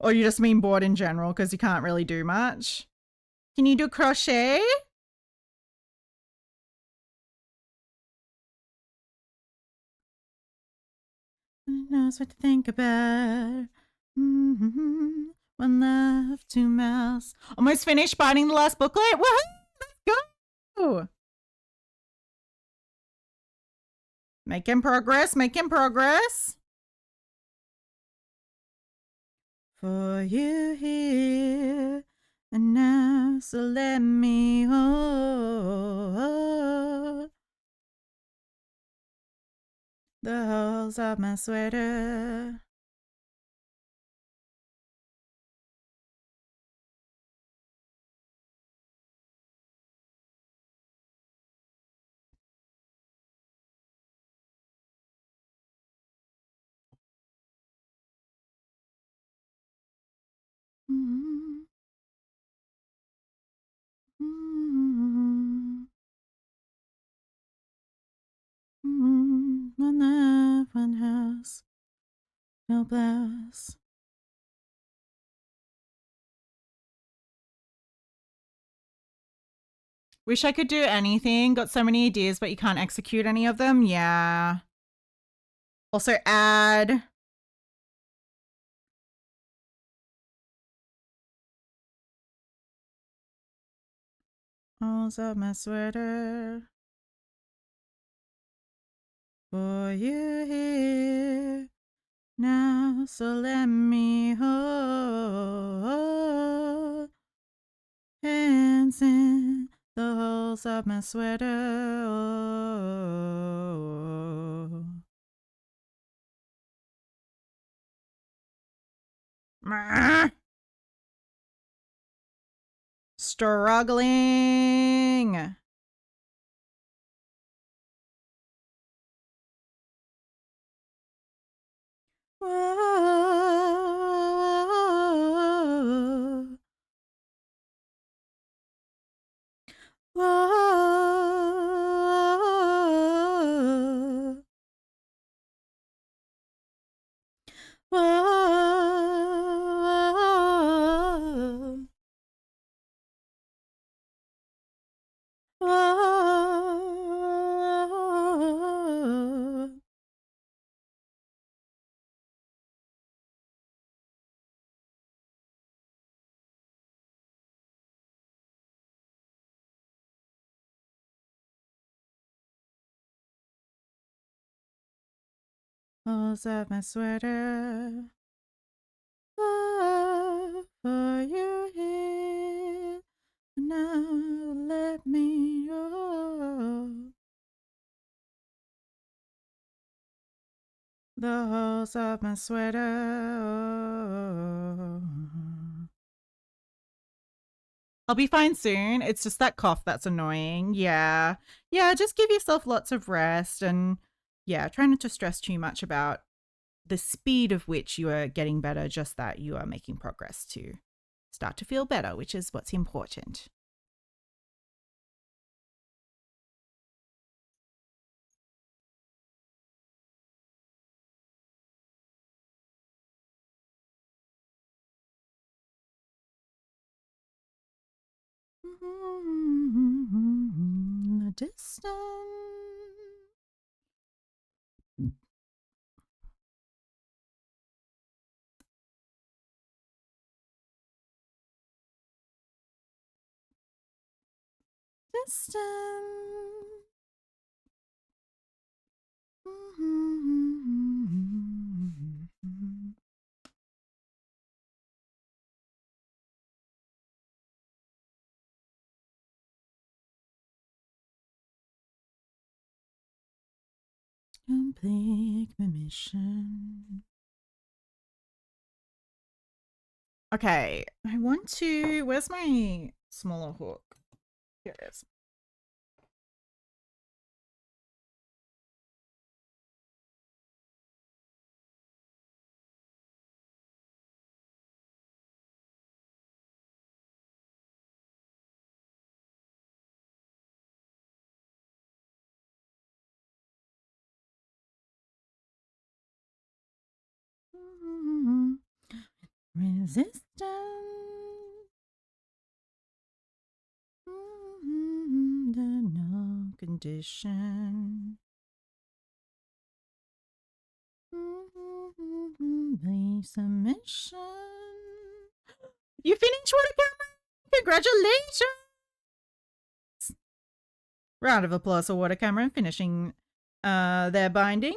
Or you just mean bored in general because you can't really do much? Can you do crochet? Who knows what to think about? One love, two mouths. Almost finished biting the last booklet. Woohoo! Let's go! Making progress, making progress. For you here and now, so let me hold the holes of my sweater. Mm-hmm. Mm-hmm. Mm-hmm. One love, one house, no blouse. Wish I could do anything. Got so many ideas, but you can't execute any of them. Yeah. Also add. Holes of my sweater. For you here now, so let me hold hands in the holes of my sweater. Oh. Struggling. Whoa. Whoa. Whoa. Whoa. Holes of my sweater. Oh, for you here. Now let me go. The holes of my sweater. I'll be fine soon. It's just that cough that's annoying. Yeah. Yeah, just give yourself lots of rest and yeah, try not to stress too much about the speed of which you are getting better, just that you are making progress to start to feel better, which is what's important. The distance. Distance. Complete my mission. Okay, I want to. Where's my smaller hook? Here it is. Resistance. The no condition. The submission. You finished with a camera? Congratulations! Round of applause for Water Cameron finishing their binding.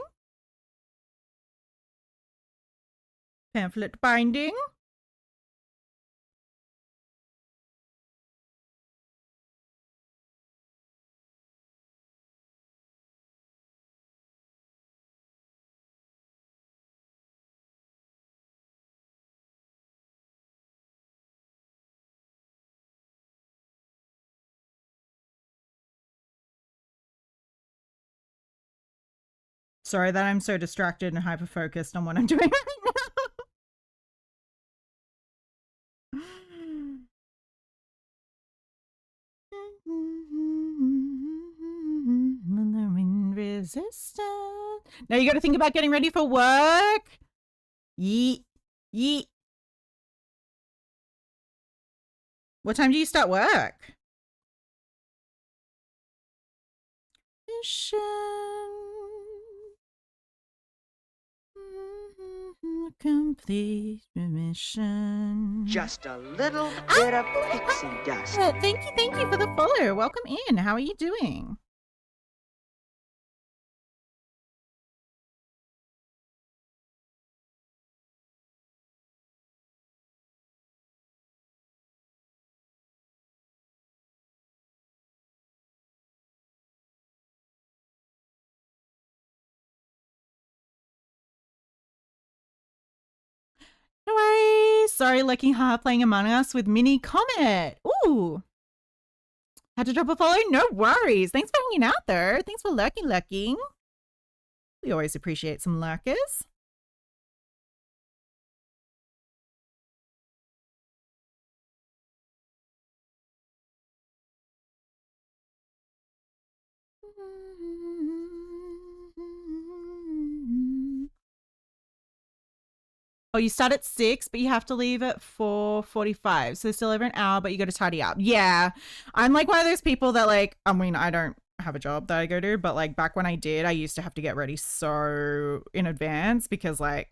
Pamphlet binding. Sorry that I'm so distracted and hyper focused on what I'm doing right now. Resistance. Now you got to think about getting ready for work. Yeet. Yeet. What time do you start work? Mission. Complete mission. Just a little bit of pixie dust. Thank you for the follow. Welcome in. How are you doing? No worries. Sorry, Lecking Heart playing Among Us with Mini Comet. Ooh. Had to drop a follow? No worries. Thanks for hanging out there. Thanks for lurking. We always appreciate some lurkers. Oh, you start at 6, but you have to leave at 4:45. So still over an hour, but you got to tidy up. Yeah. I'm like one of those people that like, I mean, I don't have a job that I go to, but like back when I did, I used to have to get ready so in advance because like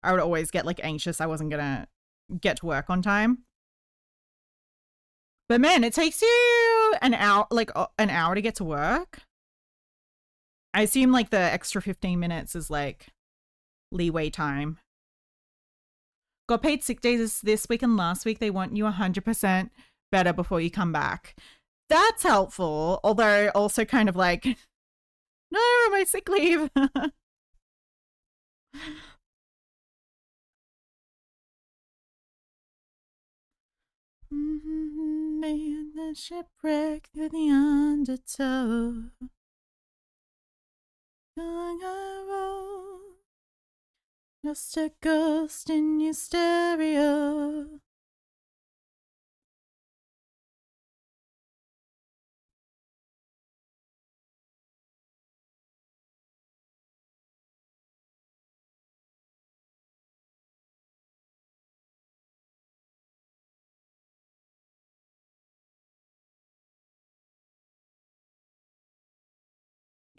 I would always get like anxious I wasn't going to get to work on time. But man, it takes you an hour, like an hour to get to work. I assume like the extra 15 minutes is like leeway time. Got paid sick days this week and last week. They want you 100% better before you come back. That's helpful, although also kind of like, no, my sick leave. Made the shipwreck through the undertow. Going a road, just a ghost in your stereo.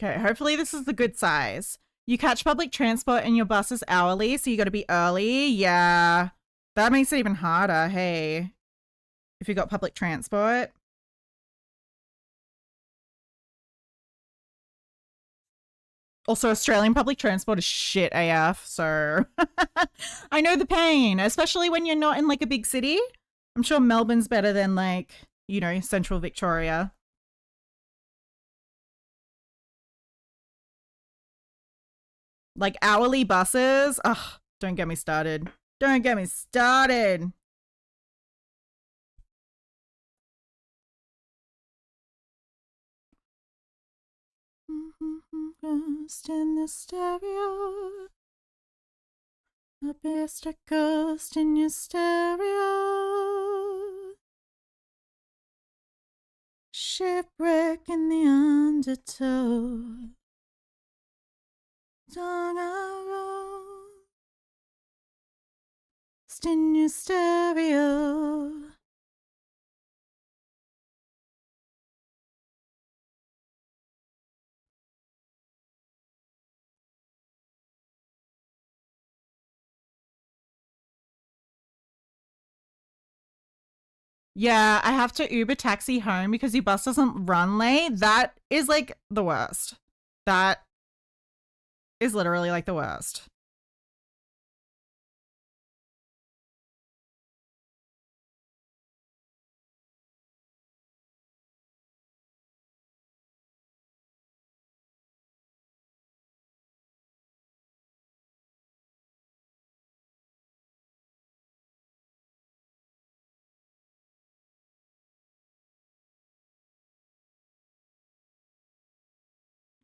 Okay, hopefully this is the good size. You catch public transport and your bus is hourly, so you got to be early. Yeah, that makes it even harder. Hey, if you got public transport. Also, Australian public transport is shit AF, so I know the pain, especially when you're not in like a big city. I'm sure Melbourne's better than like, you know, central Victoria. Like hourly buses. Ugh, don't get me started. Don't get me started. Ghost in the stereo. A best a ghost in your stereo. Shipwreck in the undertow. Song I wrote. In your stereo. Yeah, I have to Uber taxi home because your bus doesn't run late. That is like the worst. That is literally like the worst.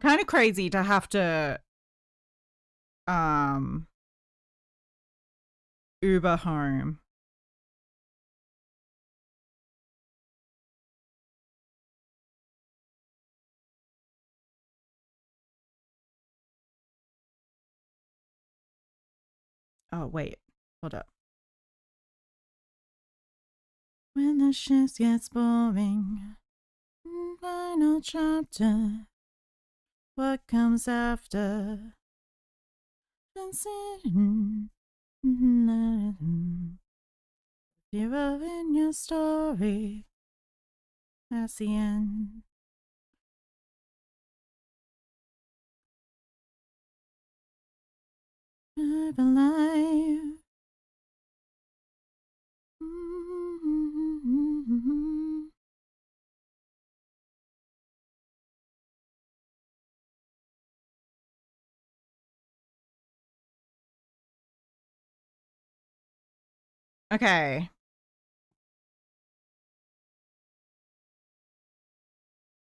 Kind of crazy to have to Uber home. Oh, wait. Hold up. When the shift gets boring, final chapter. What comes after? Hero in your story. That's the end. I'm alive. Okay.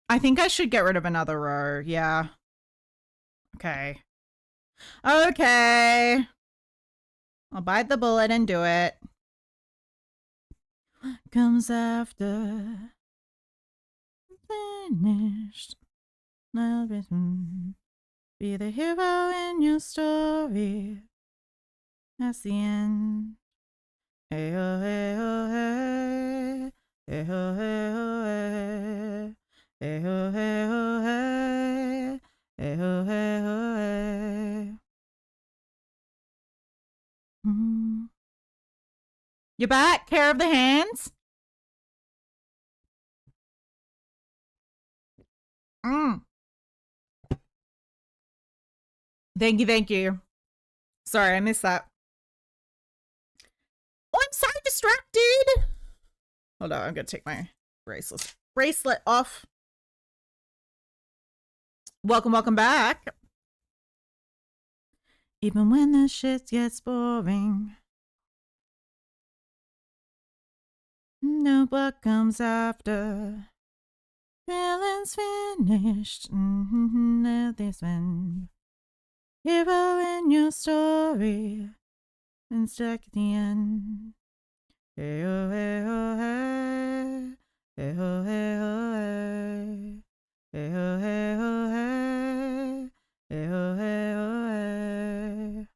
I think I should get rid of another row. Yeah. Okay. Okay. I'll bite the bullet and do it. Comes after. Finished. Be the hero in your story. That's the end. Hey ho hey ho hey. Hey ho hey ho hey. Hey ho hey ho hey. Hey ho hey ho hey. You back? Care of the hands? Thank you, thank you. Sorry, I missed that. Oh, I'm so distracted. Hold on, I'm gonna take my bracelet off. Welcome back. Even when the shit gets boring, know what comes after. Feelings finished. This one. Hero in your story. And stuck at the end. Hey ho hey ho hey. Hey ho hey ho hey. Hey ho hey ho hey. Hey ho hey ho hey.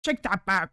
Shake that pipe.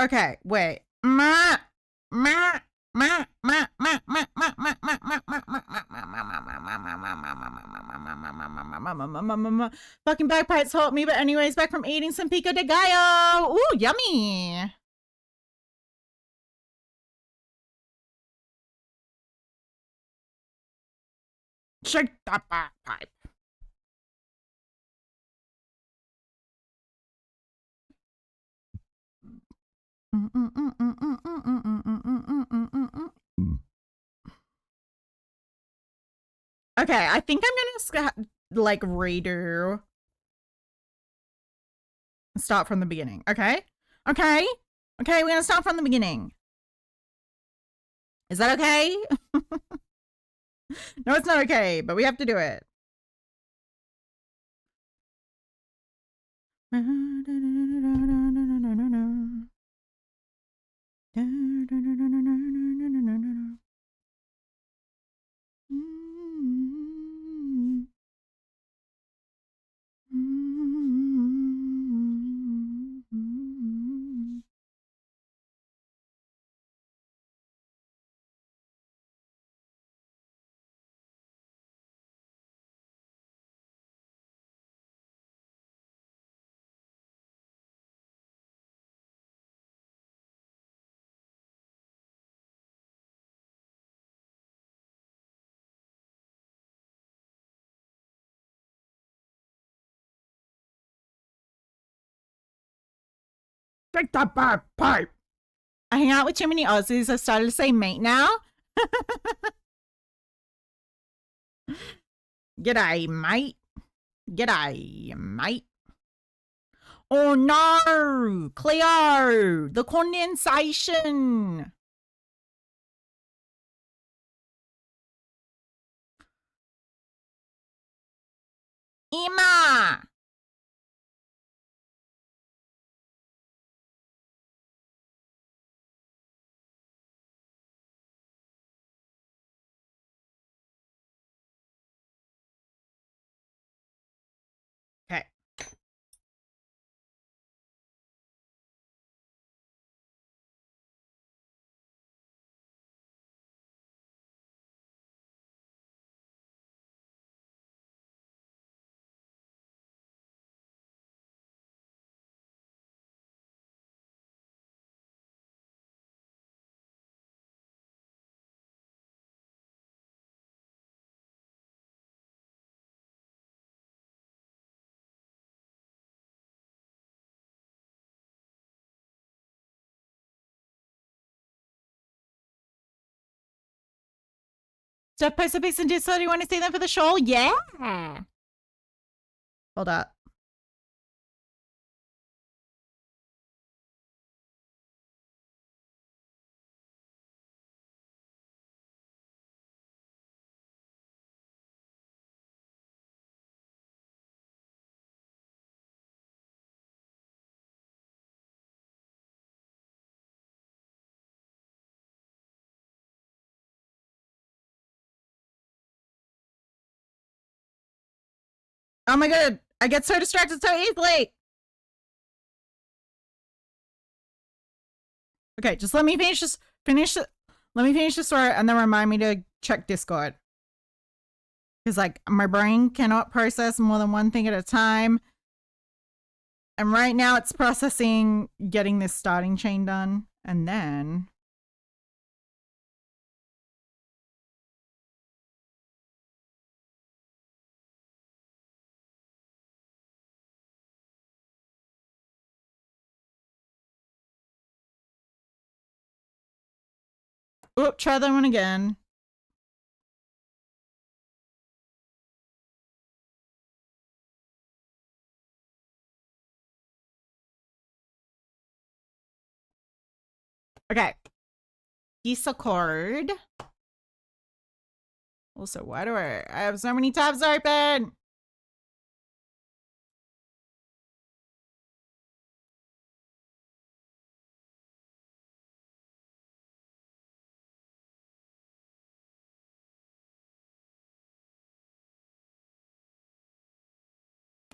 Okay, wait. Fucking bagpipes help me, but anyways, back from eating some pico de gallo. Ooh, yummy. Shake that bagpipe. Okay, I think I'm gonna like redo. Start from the beginning. Okay. Okay. Okay, we're gonna start from the beginning. Is that okay? No, it's not okay, but we have to do it. Fix that pipe. I hang out with too many Aussies. I've started to say mate now. G'day, mate. G'day, mate. Oh no! Cleo! The condensation! Emma! Okay. Jeff posted pics in Discord. Do you want to see them for the show? Yeah. Hold up. Oh my god, I get so distracted so easily. Okay, just let me finish this. Let me finish the story and then remind me to check Discord. Because, like, my brain cannot process more than one thing at a time. And right now it's processing getting this starting chain done. And then... Oop, try that one again. Okay. Discord. Also, why do I have so many tabs open?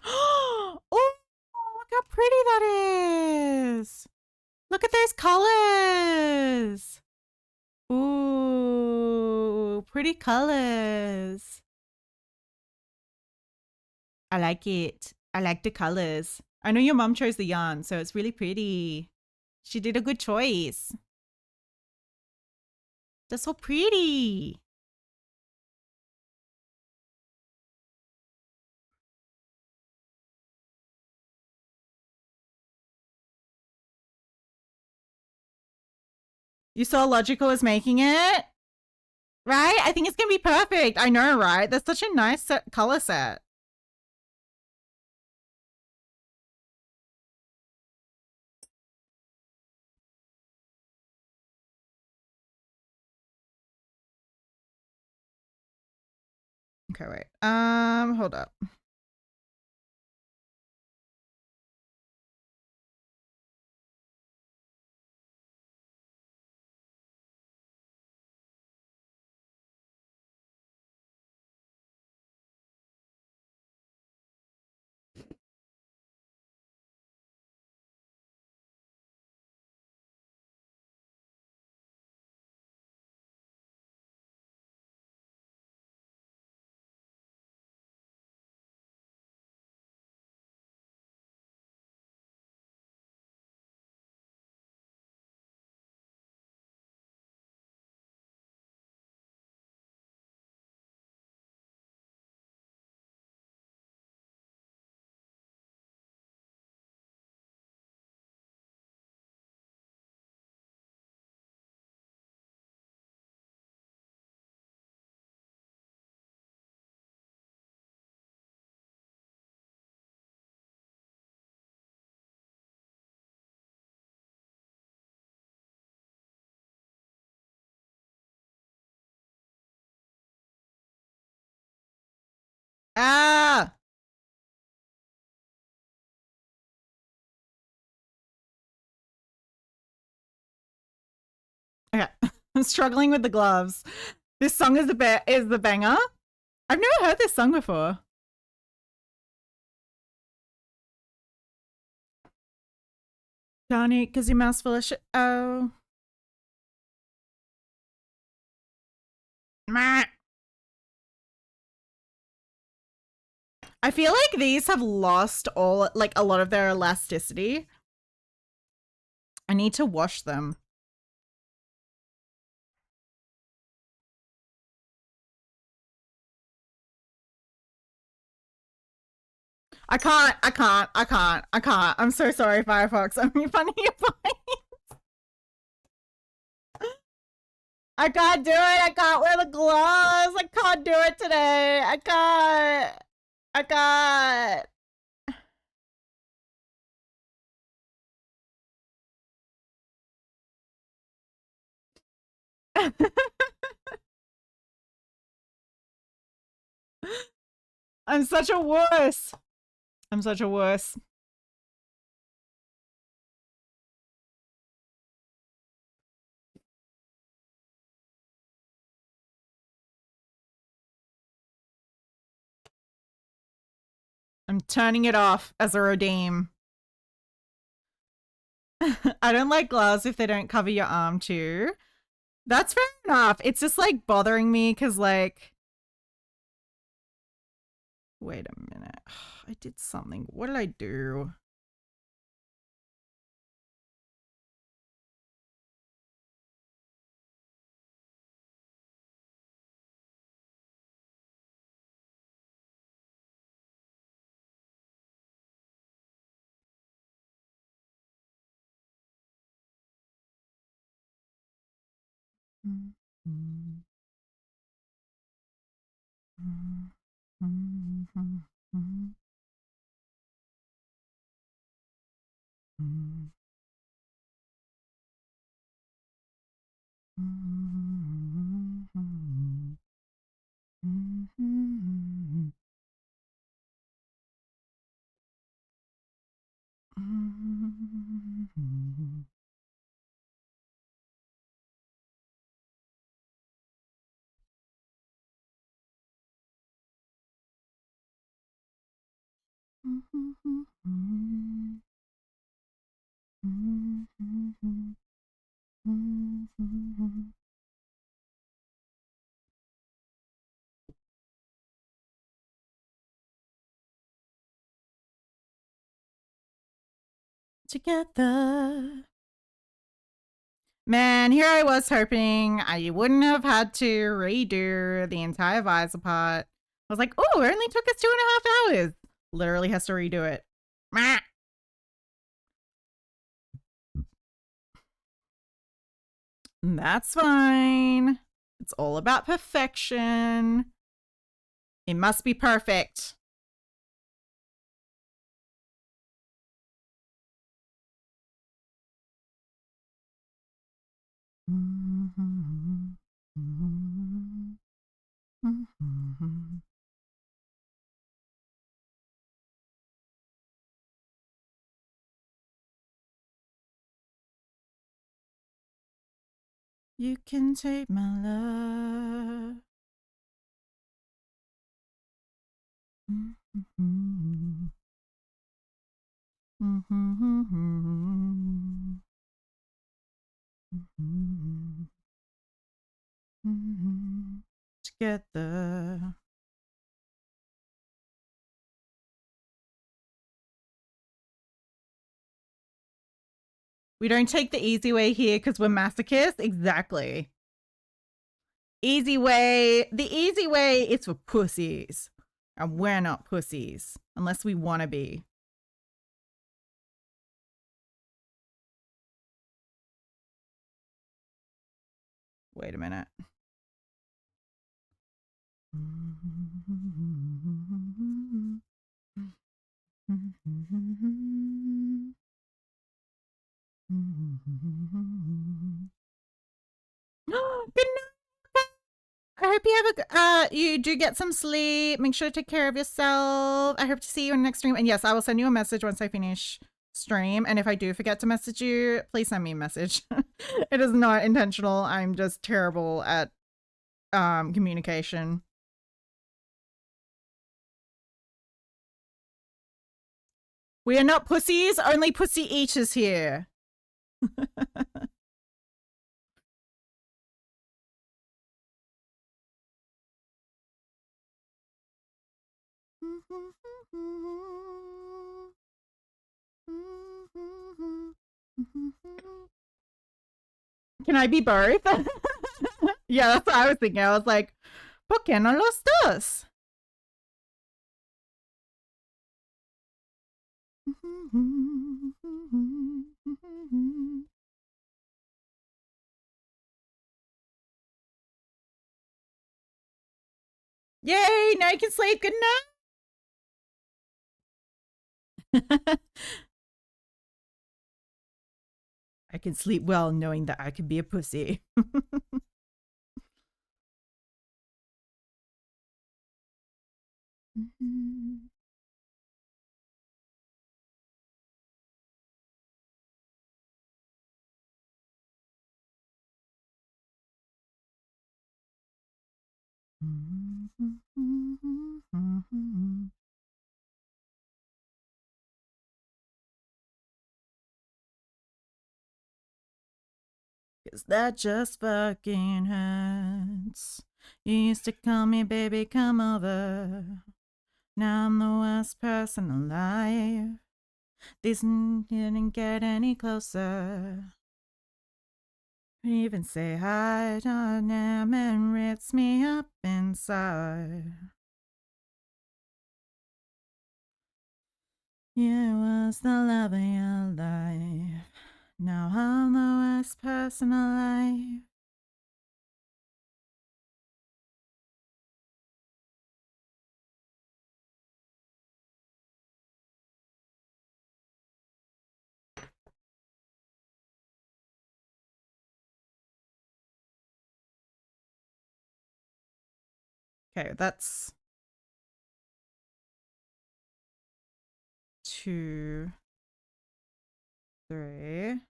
Oh, look how pretty that is. Look at those colors. Ooh, pretty colors. I like it. I like the colors. I know your mom chose the yarn, so it's really pretty. She did a good choice. That's so pretty. You saw Logical was making it? Right? I think it's going to be perfect. I know, right? That's such a nice color set. Okay, wait. Hold up. Ah! Okay. I'm struggling with the gloves. This song is the banger. I've never heard this song before. Can't eat because your mouth's full of shit. Oh. Meh. I feel like these have lost all, like, a lot of their elasticity. I need to wash them. I can't. I'm so sorry, Firefox. I'm funny. I can't do it. I can't wear the gloves. I can't do it today. I can't. I can't. I'm such a wuss. I'm such a wuss. I'm turning it off as a redeem. I don't like gloves if they don't cover your arm too. That's fair enough. It's just like bothering me because, like, wait a minute. I did something. What did I do? Together. Man, here I was hoping I wouldn't have had to redo the entire visor part. I was like, oh, it only took us 2.5 hours. Literally has to redo it. Meh. That's fine. It's all about perfection. It must be perfect. You can take my love. Together. We don't take the easy way here because we're masochists. Exactly. Easy way. The easy way is for pussies. And we're not pussies. Unless we want to be. Wait a minute. Good night. I hope you do get some sleep. Make sure to take care of yourself. I hope to see you in the next stream. And yes, I will send you a message once I finish stream. And if I do forget to message you, please send me a message. It is not intentional. I'm just terrible at communication. We are not pussies, only pussy eaters here. Can I be both? Yeah, that's what I was thinking. I was like, ¿por qué no los dos? Yay! Now you can sleep. Good night. I can sleep well knowing that I can be a pussy. Cause that just fucking hurts. You used to call me baby, come over. Now I'm the worst person alive. This didn't get any closer. Even say hi to them and rips me up inside. You was the love of your life. Now I'm the worst person alive. Okay, that's 2, 3.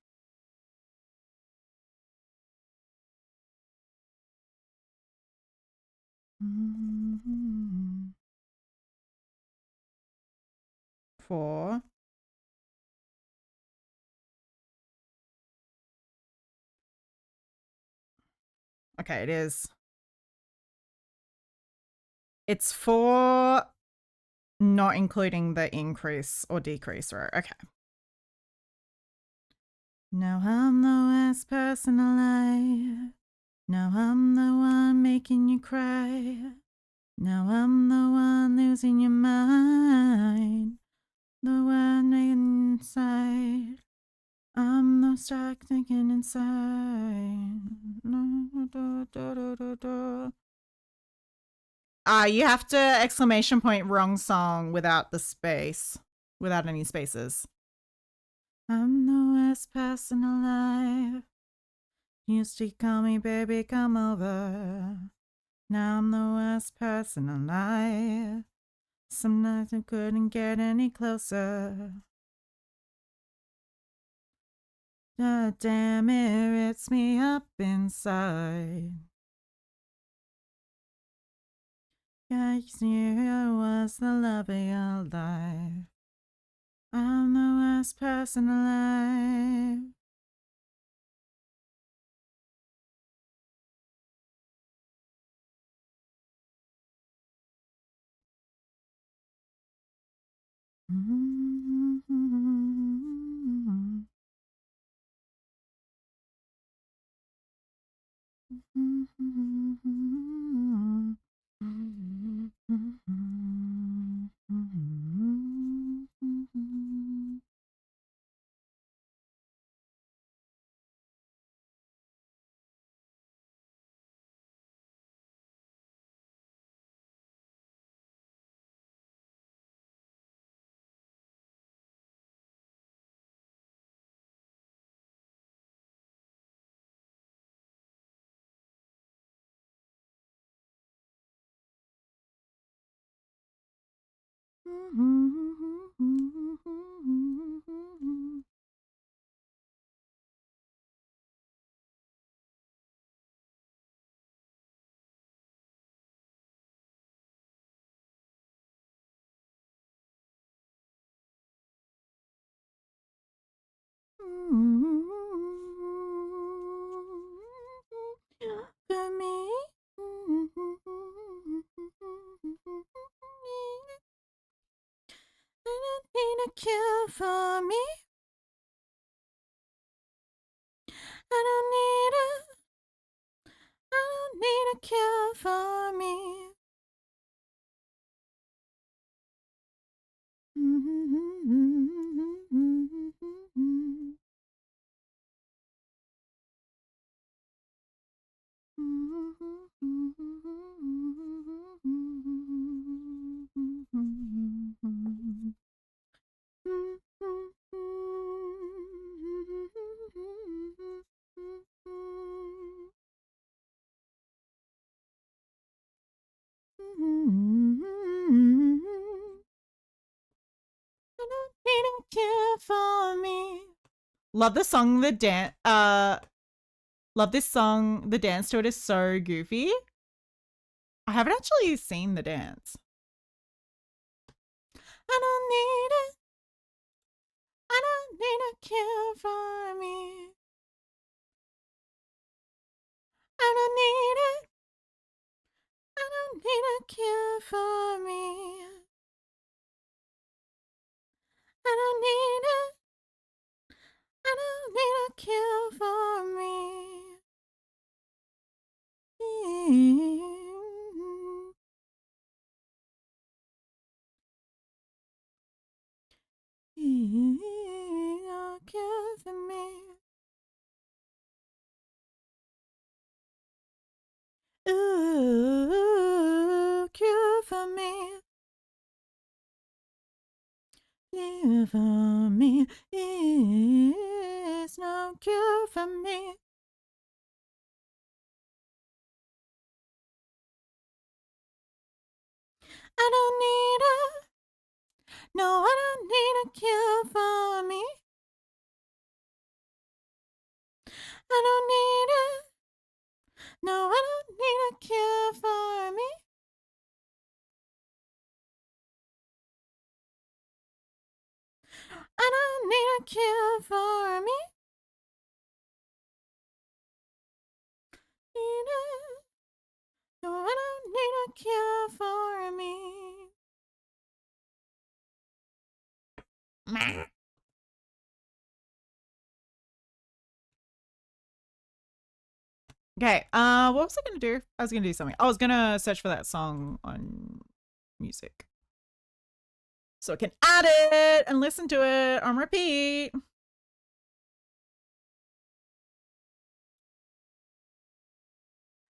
Mm-hmm. 4. Okay, it is. It's 4, not including the increase or decrease row. Okay. Now I'm the worst person alive. Now I'm the one making you cry. Now I'm the one losing your mind. The one inside. I'm the stuck thinking inside. You have to exclamation point wrong song without the space. Without any spaces. I'm the worst person alive. Used to call me baby, come over. Now I'm the worst person alive. Some nights I couldn't get any closer. God damn, it rips me up inside. Guess you was the love of your life. I'm the worst person alive. need a cure for me. I don't need a cure for me. I don't need a cure for me. Love the song, love this song. The dance to it is so goofy. I haven't actually seen the dance. I don't need it. I don't need a cure for me. I don't need it. I don't need a cure for me. I don't need it. I don't need a cure for me. A cure for me. Ooh, cure for me. Cure for me is no cure for me. I don't need no, I don't need a cure for me. I don't need no, I don't need a cure for me. I don't need a cure for me. No, I don't need a cure for me. Okay, what was I gonna do? I was gonna do something. I was gonna search for that song on music, so I can add it and listen to it on repeat.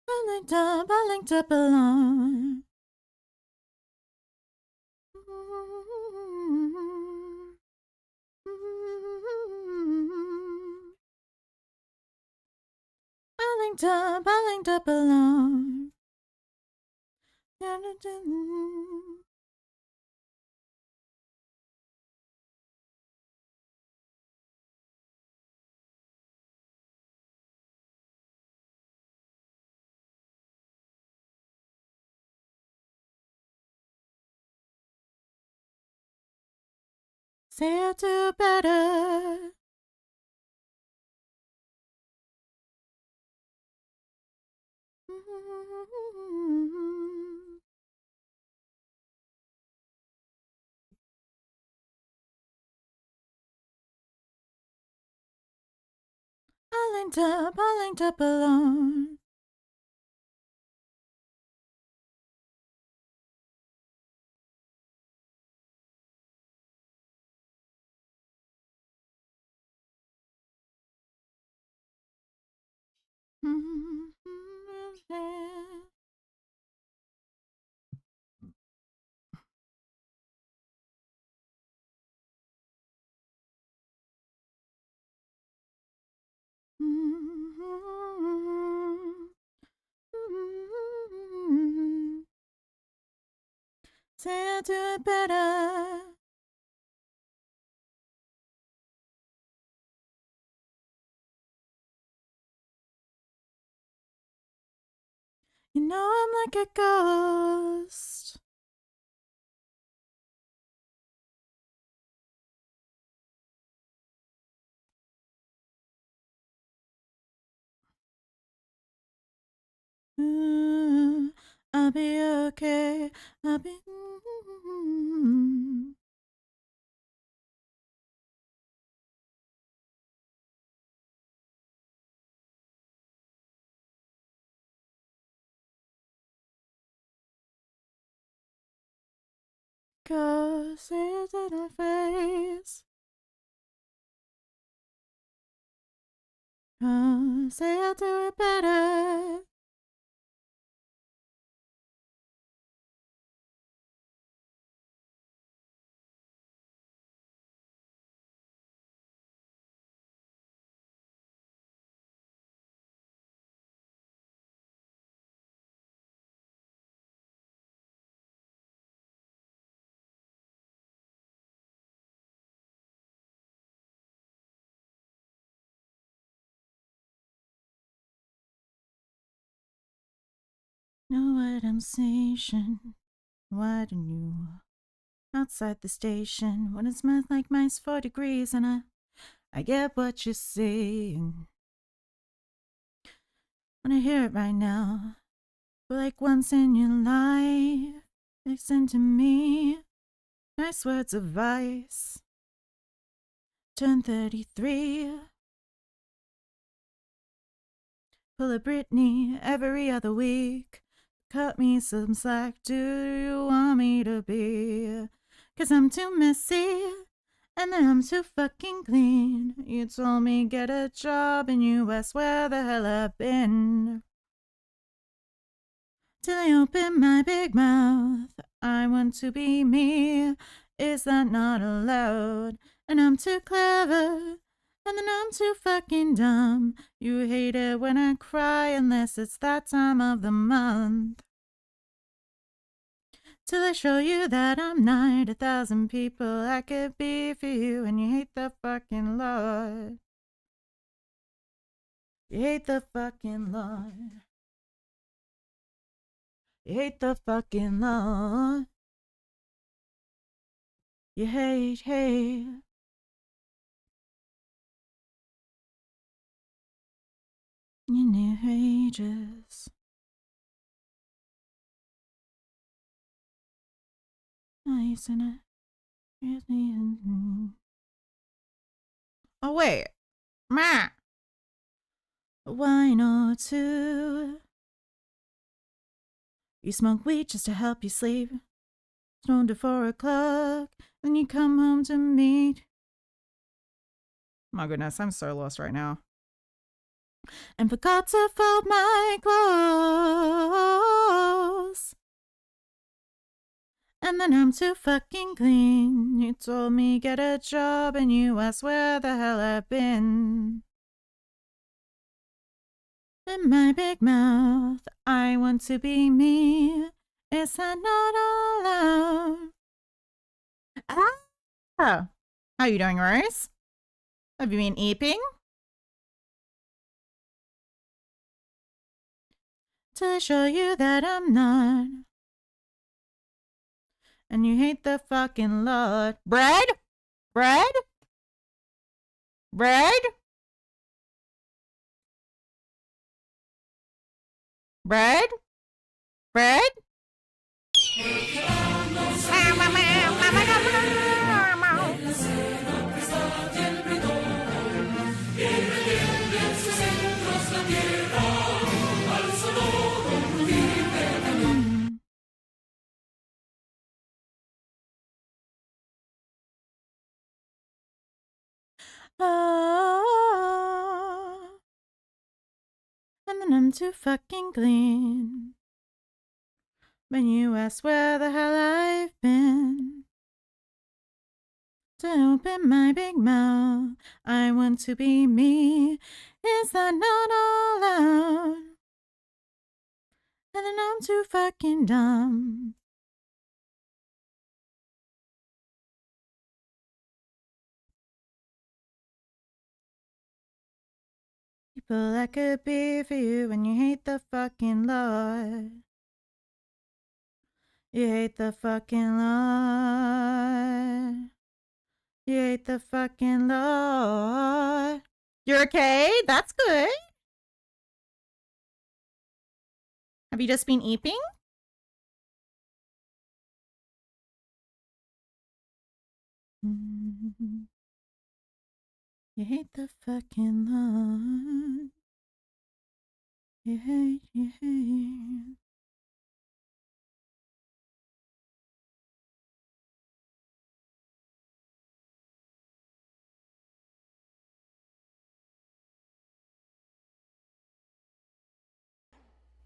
I linked up alone. I linked up alone. Say I'll do better. I linked up alone. Say I'll do it better. You know I'm like a ghost. I'll be okay. I'll be. 'Cause it's in her face. Say I'll do it better. Know what I'm saying? Why don't you outside the station when it's smells like minus 4 degrees and I get what you're saying. Wanna hear it right now. But like once in your life, listen to me. Nice words of advice. Turn 33. Pull a Britney every other week. Cut me some slack, do you want me to be? 'Cause I'm too messy, and then I'm too fucking clean. You told me get a job in US, where the hell I've been? Till I open my big mouth, I want to be me. Is that not allowed? And I'm too clever, and then I'm too fucking dumb. You hate it when I cry unless it's that time of the month. Till I show you that I'm not 1,000 people I could be for you, and you hate the fucking Lord. You hate the fucking Lord. You hate the fucking Lord. You hate. You need ages. Nice and I really. Oh wait, ma. A wine or two. You smoke weed just to help you sleep. Stoned to 4 o'clock, then you come home to meet. My goodness, I'm so lost right now. And forgot to fold my clothes. And then I'm too fucking clean. You told me get a job and you asked where the hell I've been. In my big mouth, I want to be me. Is that not allowed? Ah! How you doing, Rose? Have you been eating? To show you that I'm not. And you hate the fucking Lord. Bread? Bread? Bread? Bread? Bread? Oh, and then I'm too fucking clean. When you ask where the hell I've been, to open my big mouth, I want to be me. Is that not allowed? And then I'm too fucking dumb. People I could be for you, and you hate the fucking Lord. You hate the fucking Lord. You hate the fucking Lord. You're okay? That's good. Have you just been eating? You hate the fucking Lord. You hate.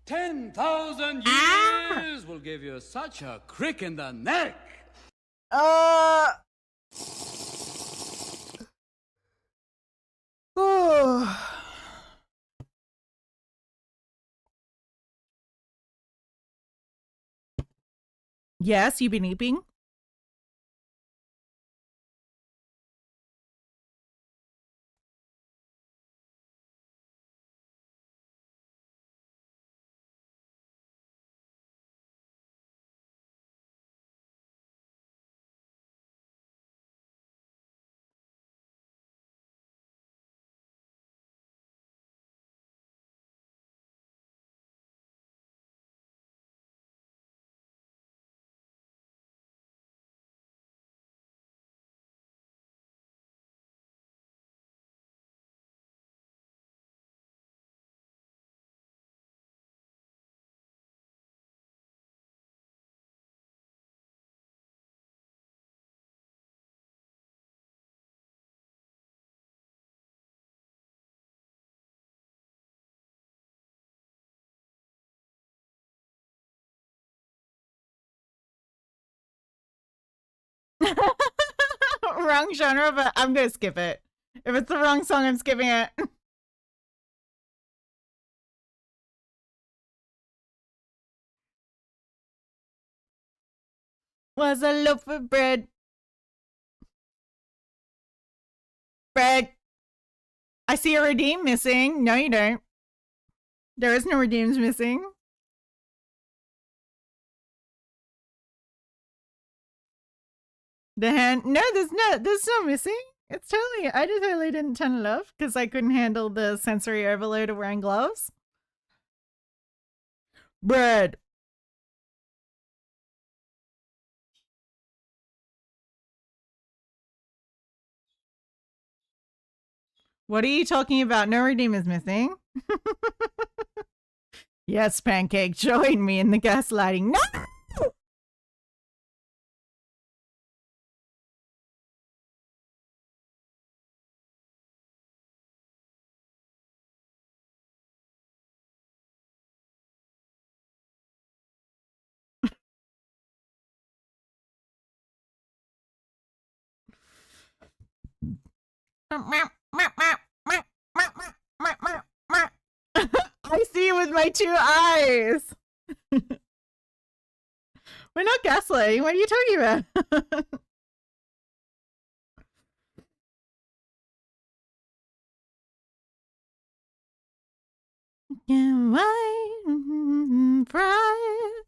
10,000 years will give you such a crick in the neck. Yes, you've been eating. Wrong genre, but I'm gonna skip it. If it's the wrong song, I'm skipping it. Was a loaf of bread. Bread. I see a redeem missing. No, you don't. There is no redeems missing. The hand. No, there's no missing. It's totally. I just totally didn't turn it off because I couldn't handle the sensory overload of wearing gloves. Bread. What are you talking about? No redeem is missing. Yes, Pancake, join me in the gaslighting. No! I see you with my 2 eyes. We're not gaslighting. What are you talking about? Can I fry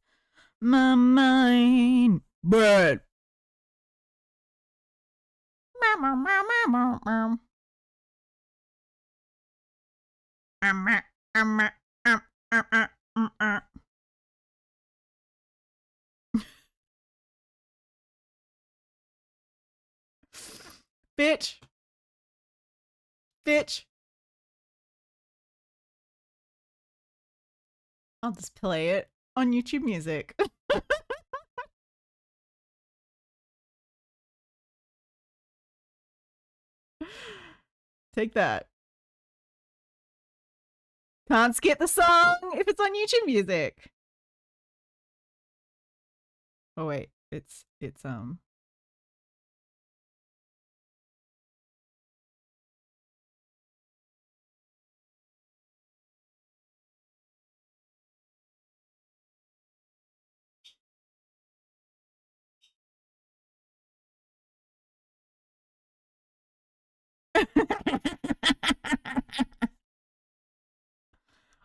my mind? Bread. Bitch. Bitch. I'll just play it on YouTube Music. Take that. Can't skip the song if it's on YouTube Music. Oh wait, it's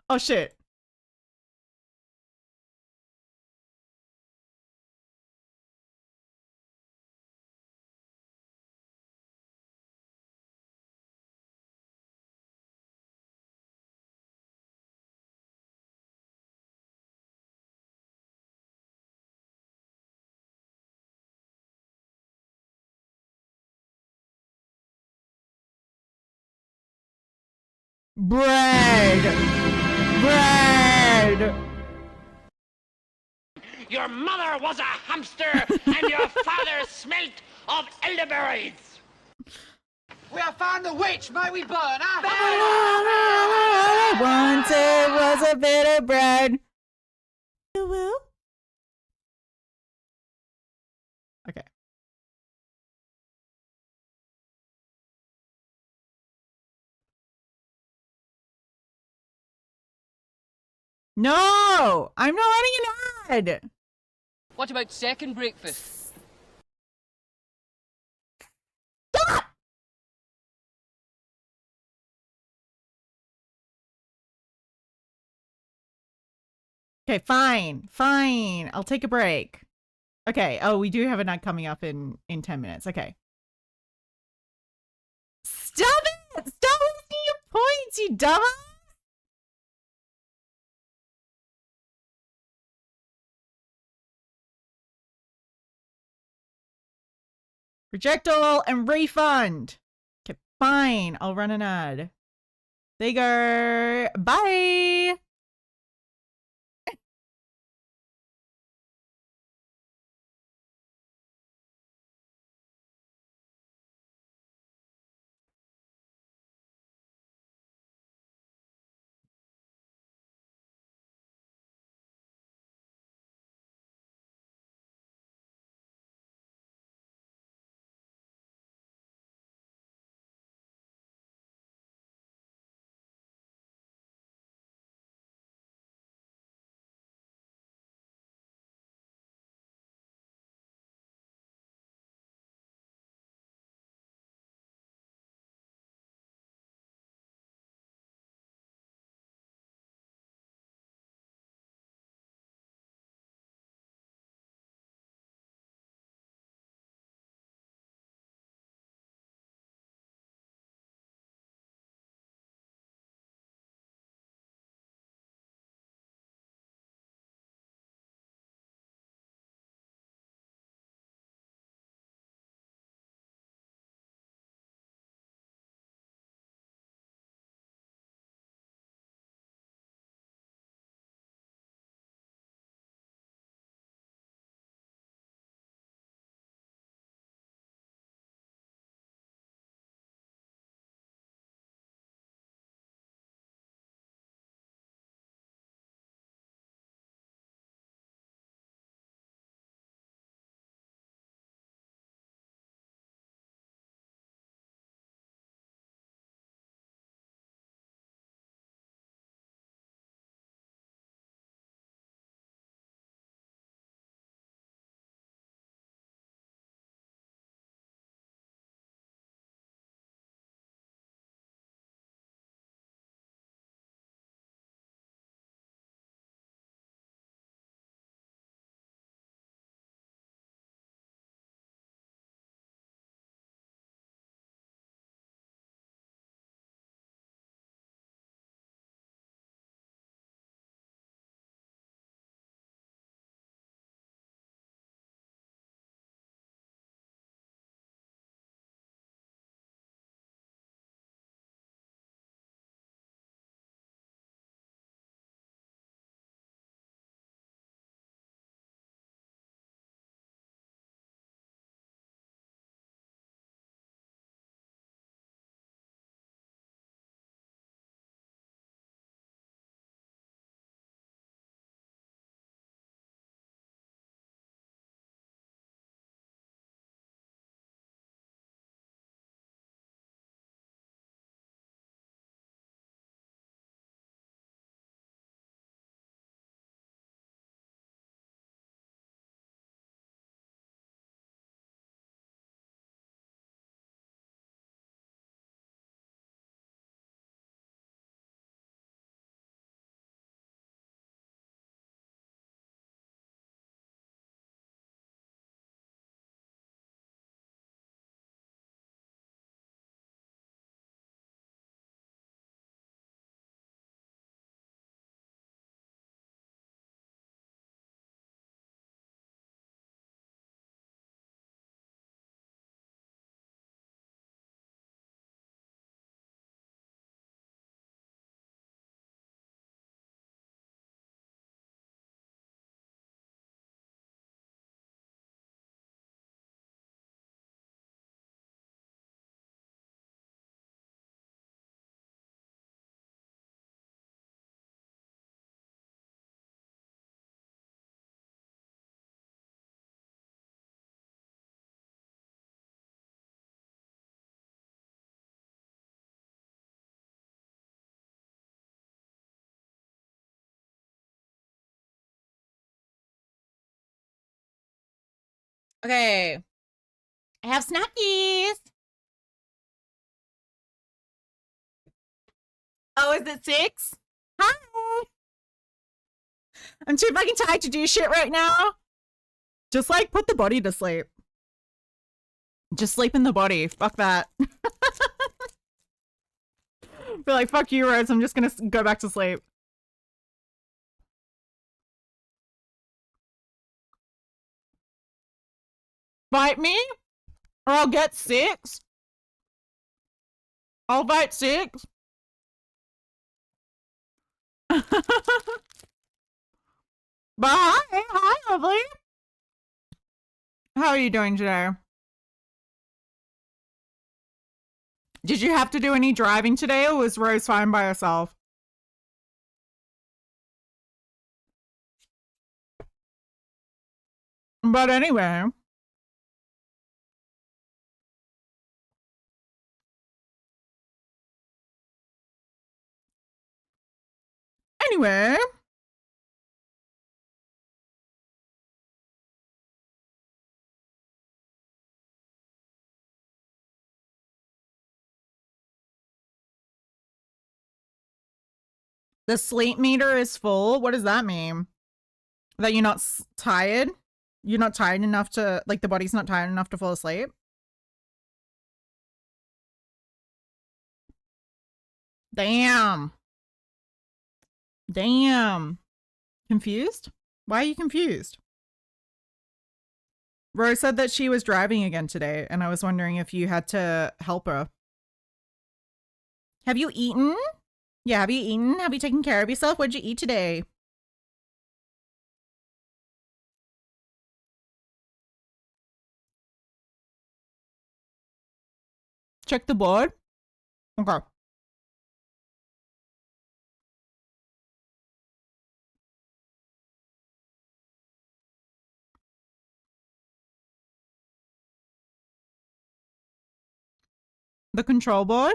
oh shit. Bread. Bread. Your mother was a hamster and your father smelt of elderberries. We have found the witch, may we burn her? Once it was a bit of bread. Woo woo. Okay. No, I'm not running an ad. What about second breakfast? Stop! Okay, fine, fine. I'll take a break. Okay. Oh, we do have an ad coming up in 10 minutes. Okay. Stop it! Stop wasting your points, you dumbass! Rejectal and refund. Okay, fine. I'll run an ad. There you go. Bye. Okay. I have snackies. Oh, is it 6? Hi. I'm too fucking tired to do shit right now. Just like put the body to sleep. Just sleep in the body. Fuck that. Be like, fuck you, Rose. I'm just gonna go back to sleep. Fight me? Or I'll get 6. I'll fight 6. But hi, lovely. How are you doing today? Did you have to do any driving today, or was Rose fine by herself? But anyway. Anyway. The sleep meter is full. What does that mean? That you're not tired? You're not tired enough to, like, the body's not tired enough to fall asleep? Damn. Damn. Confused? Why are you confused? Rose said that she was driving again today, and I was wondering if you had to help her. Have you eaten? Yeah, have you eaten? Have you taken care of yourself? What'd you eat today? Check the board? Okay. The control board?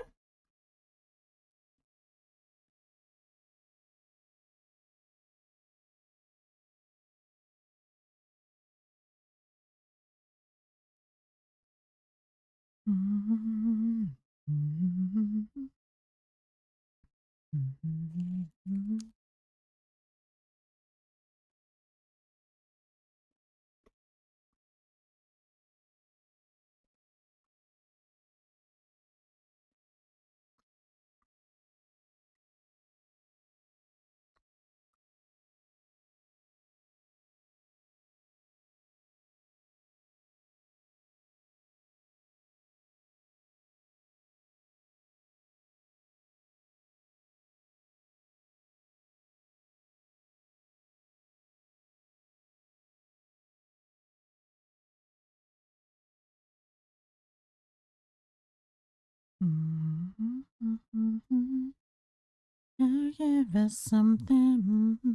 Give us something.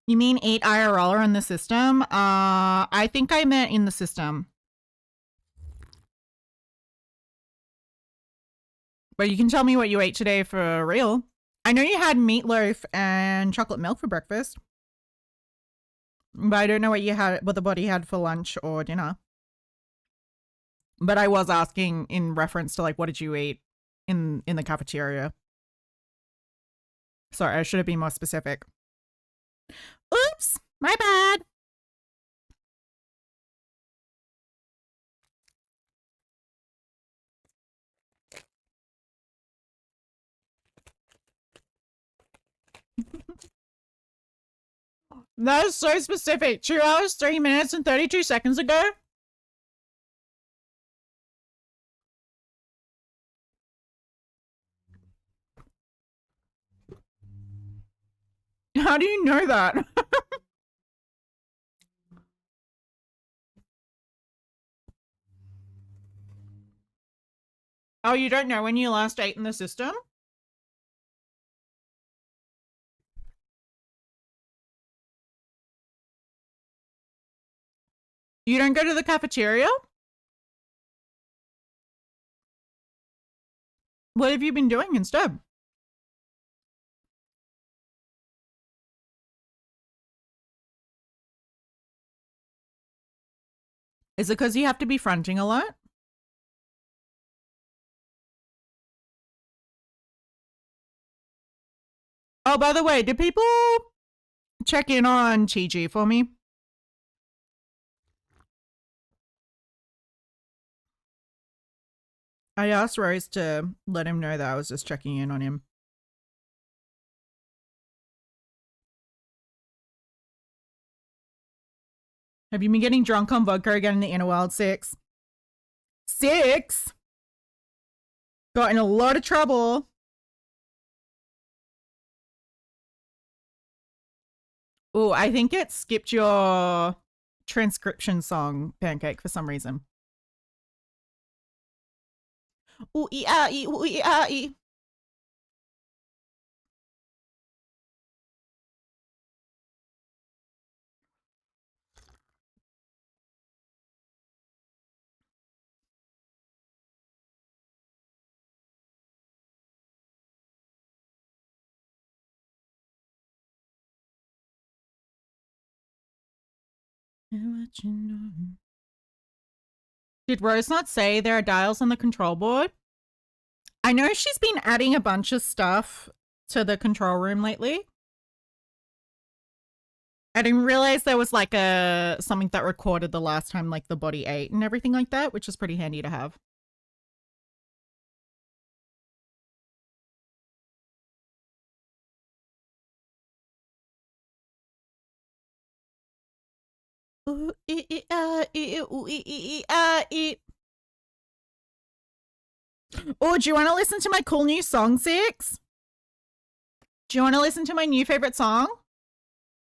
You mean 8 IRL in the system? I think I meant in the system. But you can tell me what you ate today for real. I know you had meatloaf and chocolate milk for breakfast. But I don't know what the body had for lunch or dinner. But I was asking in reference to, like, what did you eat in the cafeteria? Sorry, I should have been more specific. Oops, my bad. That is so specific. 2 hours, 3 minutes, and 32 seconds ago? How do you know that? Oh, you don't know when you last ate in the system? You don't go to the cafeteria? What have you been doing instead? Is it because you have to be fronting a lot? Oh, by the way, did people check in on Chi for me? I asked Rose to let him know that I was just checking in on him. Have you been getting drunk on vodka again in the inner world, Six? Six? Got in a lot of trouble. Oh, I think it skipped your transcription song, Pancake, for some reason. Ooh, ee, ah, ee, ooh, ee, ah, ee. Did Rose not say there are dials on the control board? I know she's been adding a bunch of stuff to the control room lately. I didn't realize there was like something that recorded the last time like the body ate and everything like that, which is pretty handy to have. Ooh, ah, ooh, ah, Oh, do you want to listen to my cool new song, Six? Do you want to listen to my new favorite song?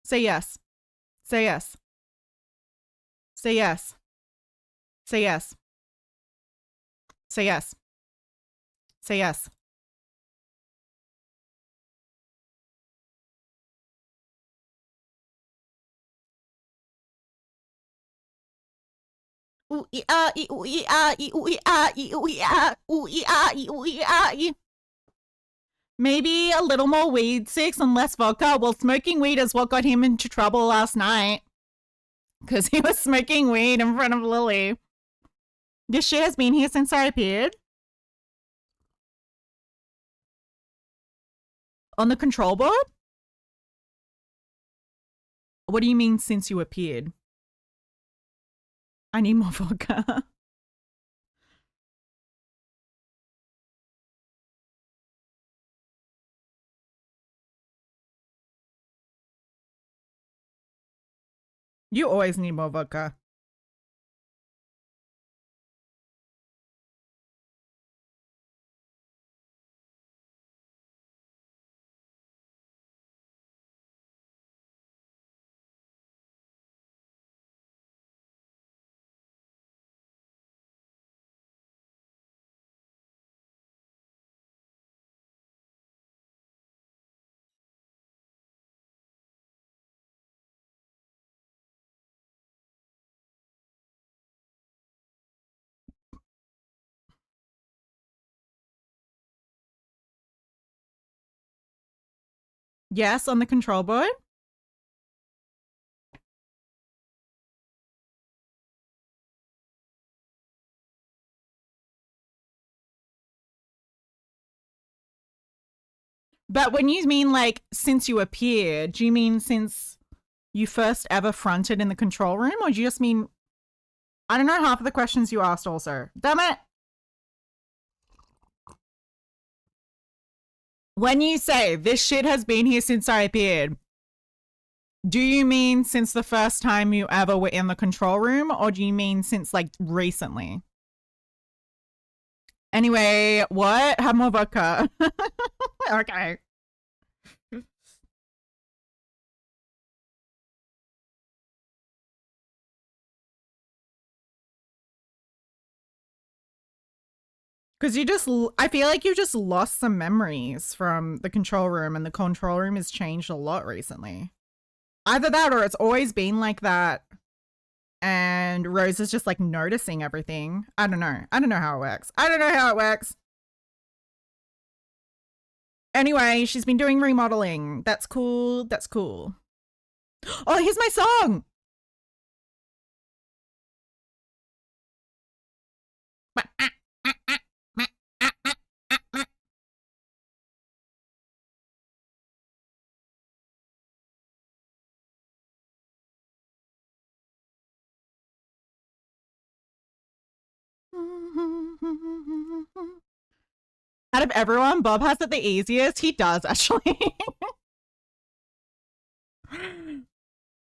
Say yes. Say yes. Say yes. Say yes. Say yes. Say yes. Ooh, ah, ooh, ah, ooh, ah, ooh, ah, ooh, ah, ooh, ah. Maybe a little more weed, Six, and less vodka. Well, smoking weed is what got him into trouble last night. Because he was smoking weed in front of Lily. This shit has been here since I appeared. On the control board? What do you mean since you appeared? I need more vodka. You always need more vodka. Yes, on the control board. But when you mean like since you appeared, do you mean since you first ever fronted in the control room? Or do you just mean, I don't know half of the questions you asked also. Damn it. When you say this shit has been here since I appeared, do you mean since the first time you ever were in the control room? Or do you mean since like recently? Anyway, what? Have more vodka. Okay. Because I feel like you just lost some memories from the control room, and the control room has changed a lot recently. Either that or it's always been like that. And Rose is just like noticing everything. I don't know. I don't know how it works. I don't know how it works. Anyway, she's been doing remodeling. That's cool. That's cool. Oh, here's my song. Out of everyone, Bob has it the easiest. He does, actually.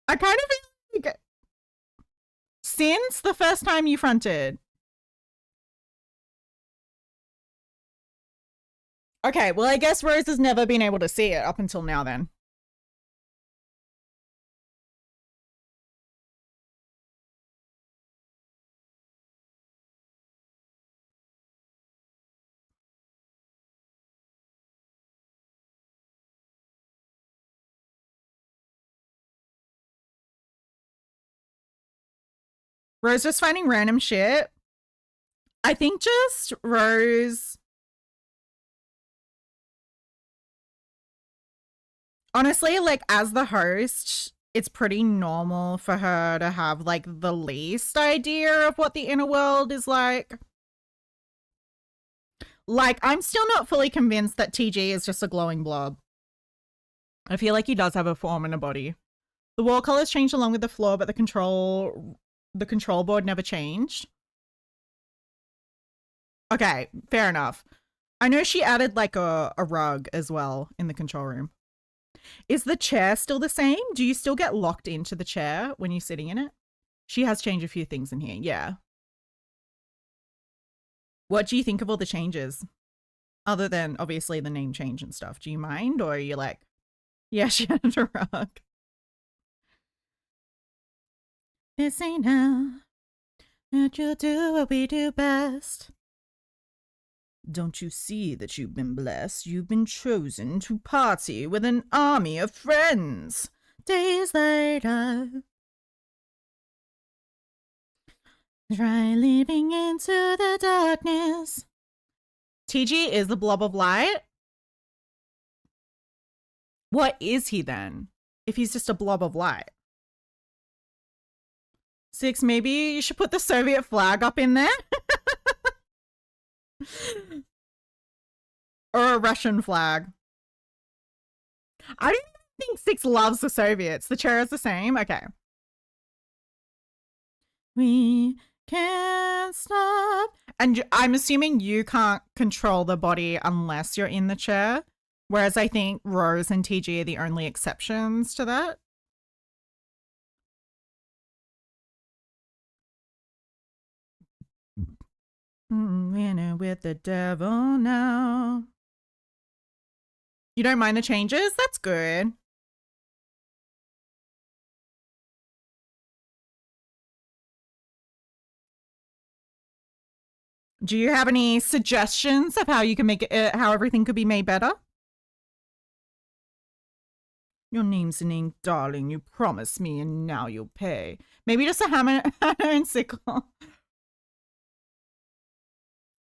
I kind of feel like since the first time you fronted. Okay, well, I guess Rose has never been able to see it up until now then. Rose just finding random shit. I think just Rose. Honestly, like, as the host, it's pretty normal for her to have, like, the least idea of what the inner world is like. Like, I'm still not fully convinced that TG is just a glowing blob. I feel like he does have a form and a body. The wall colors changed along with the floor, but the control board never changed. Okay, fair enough. I know she added, like, a rug as well in the control room. Is the chair still the same? Do you still get locked into the chair when you're sitting in it? She has changed a few things in here, yeah. What do you think of all the changes? Other than, obviously, the name change and stuff. Do you mind? Or are you like, yeah, she added a rug. This ain't how that you'll do what we do best. Don't you see that you've been blessed? You've been chosen to party with an army of friends. Days later, try leaping into the darkness. TG is the blob of light? What is he then? If he's just a blob of light? 6, maybe you should put the Soviet flag up in there? Or a Russian flag. I don't even think 6 loves the Soviets. The chair is the same. Okay. We can't stop. And I'm assuming you can't control the body unless you're in the chair. Whereas I think Rose and TG are the only exceptions to that. Winning with the devil now. You don't mind the changes? That's good. Do you have any suggestions of how you can make it, how everything could be made better? Your name's in ink, darling. You promised me, and now you'll pay. Maybe just a hammer and sickle.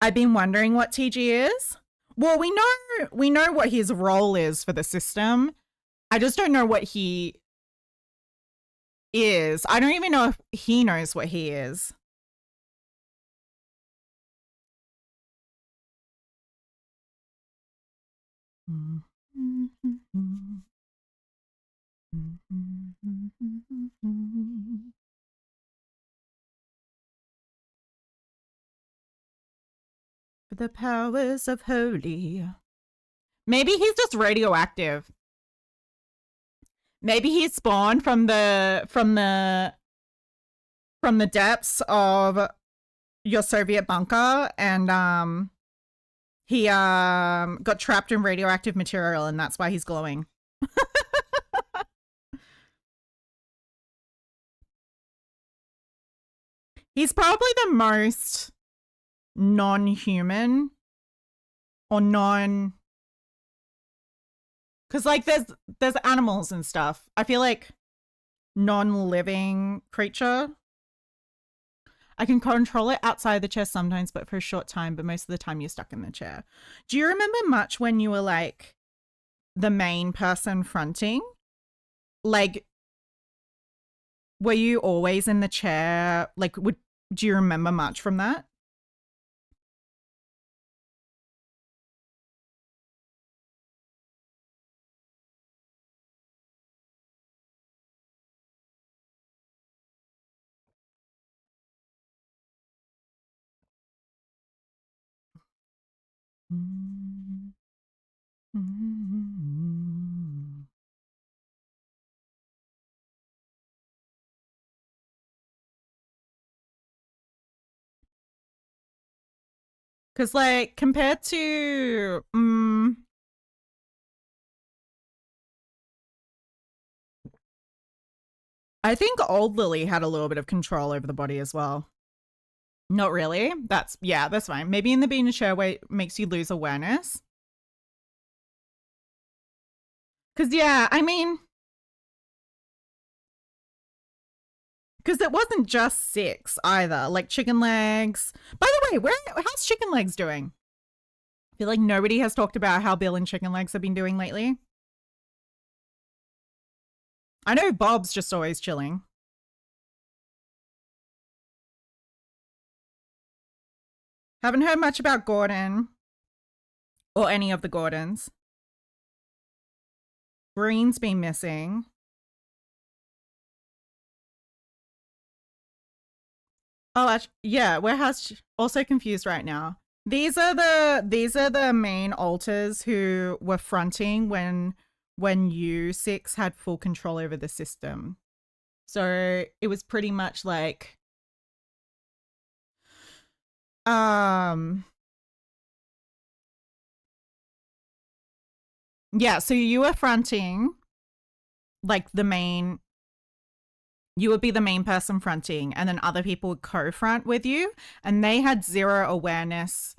I've been wondering what TG is. Well, we know what his role is for the system. I just don't know what he is. I don't even know if he knows what he is. For the powers of holy. Maybe he's just radioactive. Maybe he spawned from the depths of your Soviet bunker, and he got trapped in radioactive material, and that's why he's glowing. He's probably the most non-human or non, because like there's animals and stuff. I feel like non-living creature. I can control it outside the chair sometimes, but for a short time, but most of the time you're stuck in the chair. Do you remember much when you were like the main person fronting? Like, were you always in the chair? Like, do you remember much from that? Because, like, compared to, I think old Lily had a little bit of control over the body as well. Not really. That's fine. Maybe in the being a chair where it makes you lose awareness. Because, yeah, I mean, because it wasn't just 6 either. Like chicken legs. By the way, how's chicken legs doing? I feel like nobody has talked about how Bill and chicken legs have been doing lately. I know Bob's just always chilling. Haven't heard much about Gordon or any of the Gordons. Green's been missing. Oh, actually, yeah, Warehouse also confused right now. These are the main alters who were fronting when U6 had full control over the system. So it was pretty much like yeah, so you were fronting like you would be the main person fronting, and then other people would co-front with you, and they had zero awareness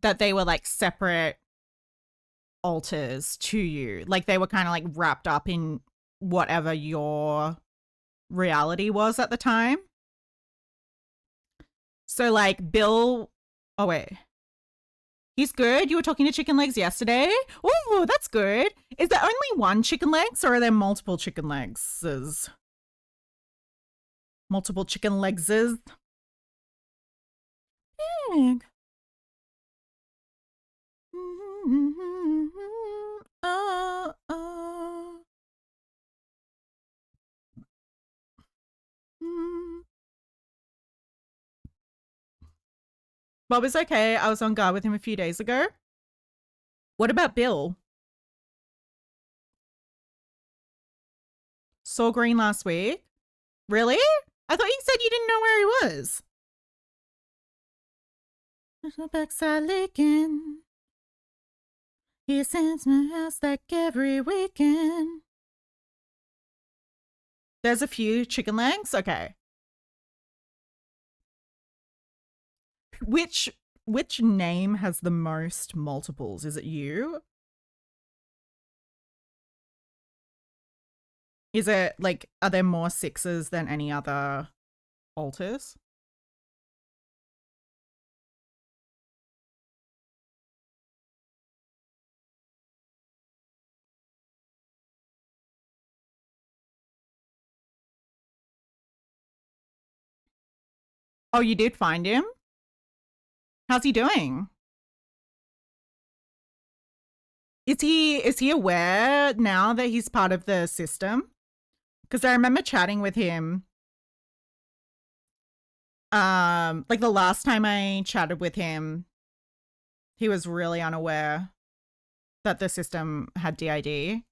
that they were like separate alters to you. Like they were kind of like wrapped up in whatever your reality was at the time. So like Bill, oh wait, he's good. You were talking to Chicken Legs yesterday. Oh, that's good. Is there only one Chicken Legs, or are there multiple Chicken Legs? Multiple Chicken Legses. Pig. Bob is okay. I was on guard with him a few days ago. What about Bill? Saw Green last week. Really? I thought you said you didn't know where he was. Backside licking. He sends my house like every weekend. There's a few chicken legs? Okay. Which name has the most multiples? Is it you? Is it like, are there more 6s than any other alters? Oh, you did find him? How's he doing? Is he aware now that he's part of the system? Because I remember chatting with him. Like the last time I chatted with him, he was really unaware that the system had DID.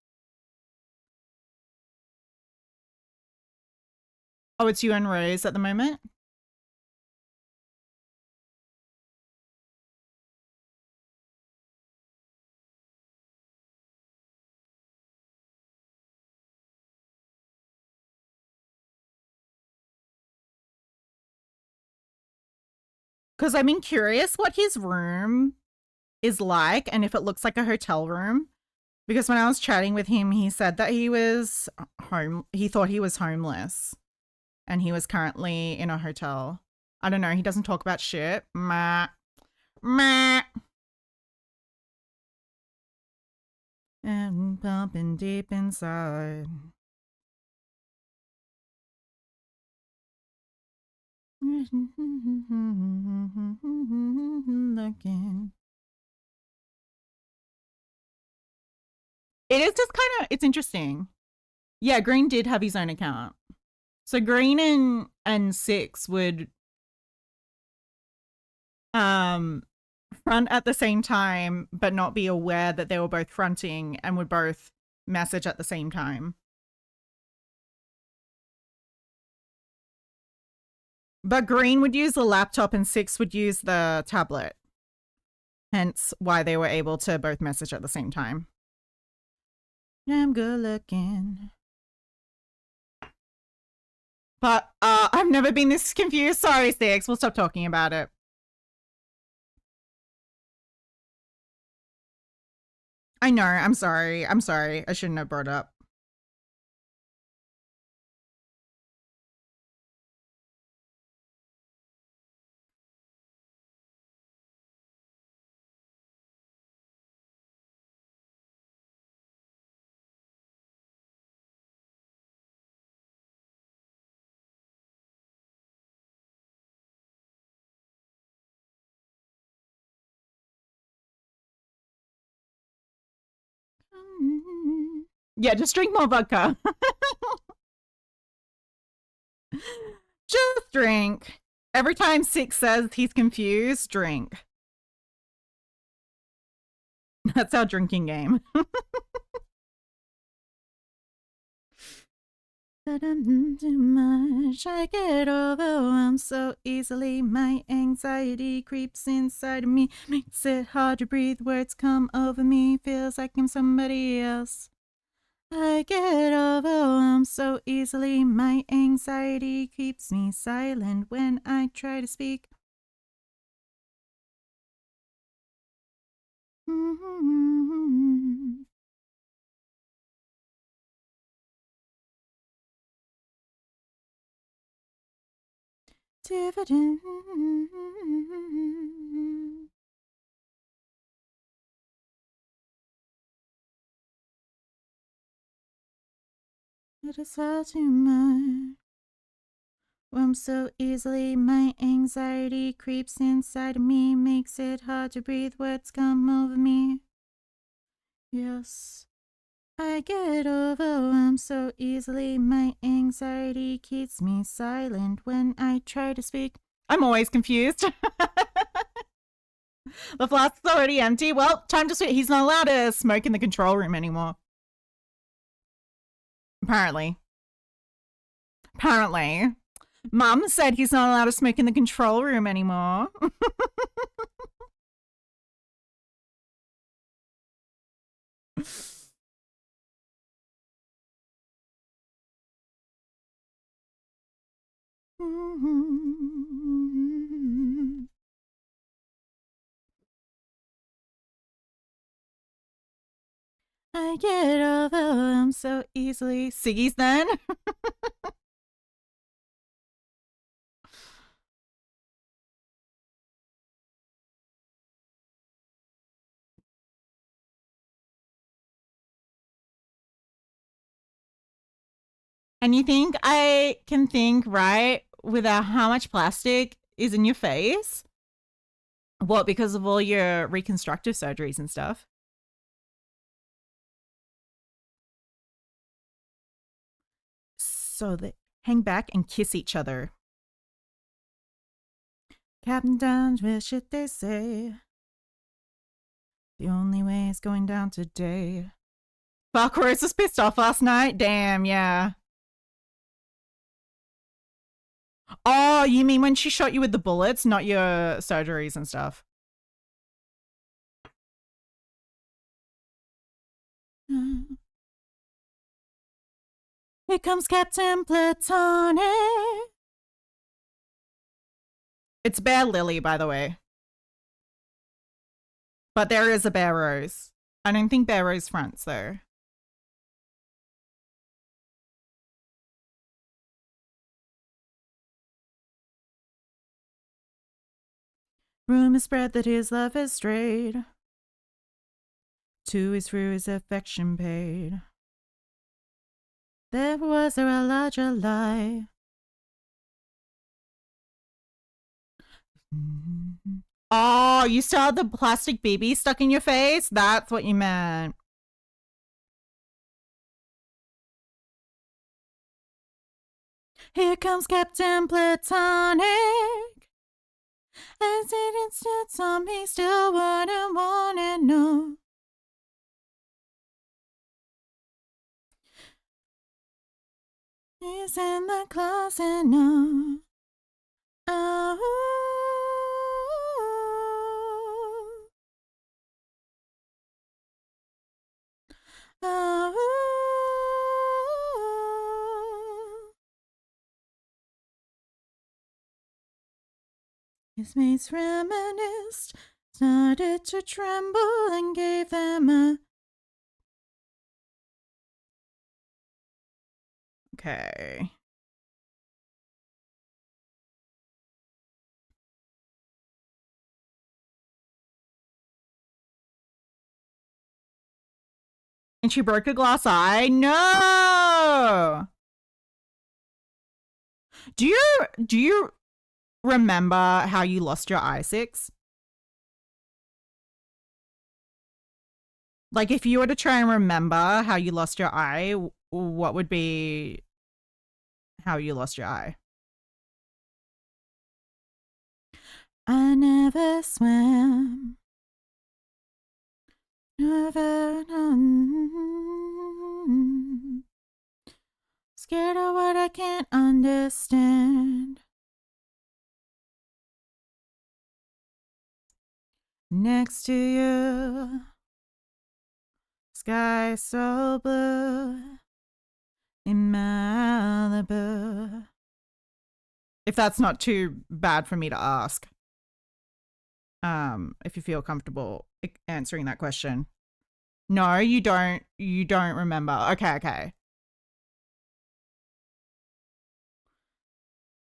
Oh, it's you and Rose at the moment? Because I'm curious what his room is like and if it looks like a hotel room. Because when I was chatting with him, he said that he thought he was homeless and he was currently in a hotel. I don't know. He doesn't talk about shit. Meh. And pumping deep inside. Looking. It is just kind of, it's interesting. Yeah, Green did have his own account. So Green and 6 would front at the same time, but not be aware that they were both fronting, and would both message at the same time. But Green would use the laptop and 6 would use the tablet. Hence why they were able to both message at the same time. I'm good looking. But I've never been this confused. Sorry, Six. We'll stop talking about it. I know. I'm sorry. I'm sorry. I shouldn't have brought it up. Yeah, just drink more vodka. Just drink. Every time Six says he's confused, drink. That's our drinking game. Too much. I get overwhelmed so easily. My anxiety creeps inside of me, makes it hard to breathe. Words come over me, feels like I'm somebody else. I get overwhelmed so easily. My anxiety keeps me silent when I try to speak. Dividend. It is far too much. So easily, my anxiety creeps inside of me, makes it hard to breathe. Words come over me. Yes, I get overwhelmed so easily. My anxiety keeps me silent when I try to speak. I'm always confused. The flask's already empty. Well, time to switch. He's not allowed to smoke in the control room anymore. Apparently. Mum said he's not allowed to smoke in the control room anymore. I get overwhelmed so easily. Siggy's then? And you think I can think, right, without how much plastic is in your face? What, because of all your reconstructive surgeries and stuff? So they hang back and kiss each other. Captain Dunge, what should they say? The only way is going down today. Fuck, Rose was pissed off last night? Damn, yeah. Oh, you mean when she shot you with the bullets, not your surgeries and stuff? Here comes Captain Platonic. It's Bear Lily, by the way. But there is a Bear Rose. I don't think Bear Rose fronts, though. Rumor spread that his love has strayed. To his through his affection paid. There was a larger lie. Oh, you still had the plastic BB stuck in your face? That's what you meant. Here comes Captain Platonic. As it instead saw me, still wouldn't wanna know. He's in the closet now. Oh. His mates reminisced, started to tremble, and gave them a. Okay. And she broke a glass eye? No! Do you remember how you lost your eye, Six? Like, if you were to try and remember how you lost your eye, what would be how you lost your eye? I never swam. Never done. Scared of what I can't understand. Next to you, sky so blue in Malibu. If that's not too bad for me to ask. If you feel comfortable answering that question. No, you don't remember. Okay.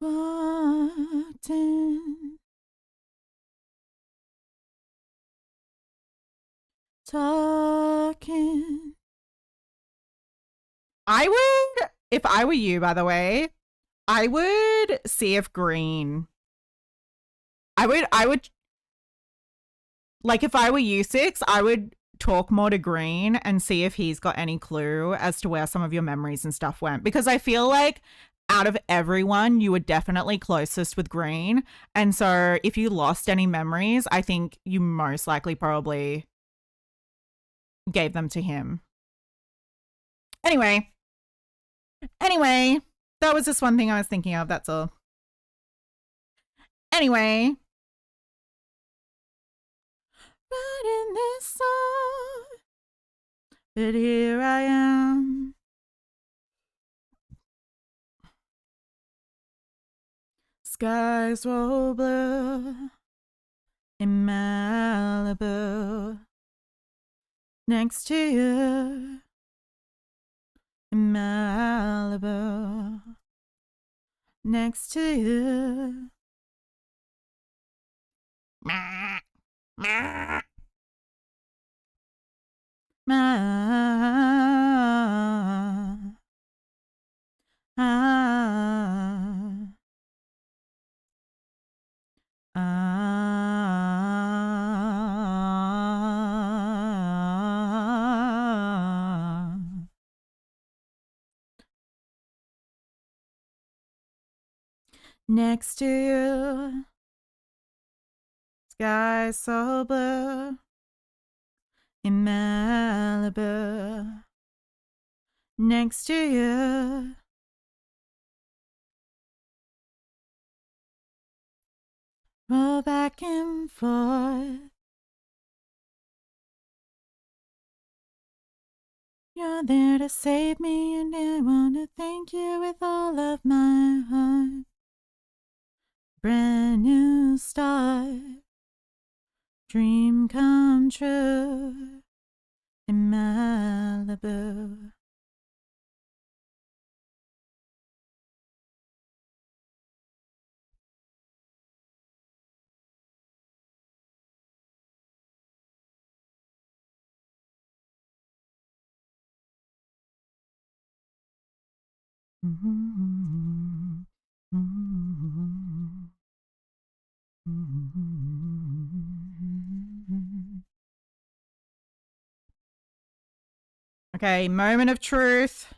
Walked in, talking. I would, if I were you, by the way, I would see if Green. I would, like, if I were you, Six, I would talk more to Green and see if he's got any clue as to where some of your memories and stuff went. Because I feel like out of everyone, you were definitely closest with Green. And so if you lost any memories, I think you most likely probably gave them to him. Anyway, that was just one thing I was thinking of. That's all. Anyway. Writing this song, but here I am. Skies roll blue in Malibu. Next to you in Malibu. Next to you. Next to you, sky so blue in Malibu. Next to you, roll back and forth. You're there to save me, and I want to thank you with all of my heart. Brand new start, dream come true in Malibu. Okay, moment of truth.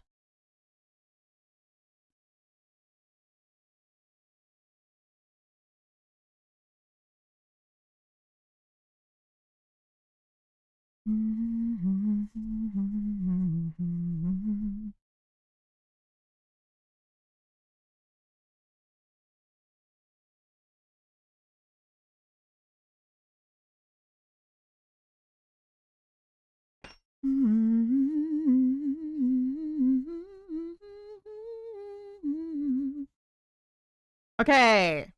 Okay.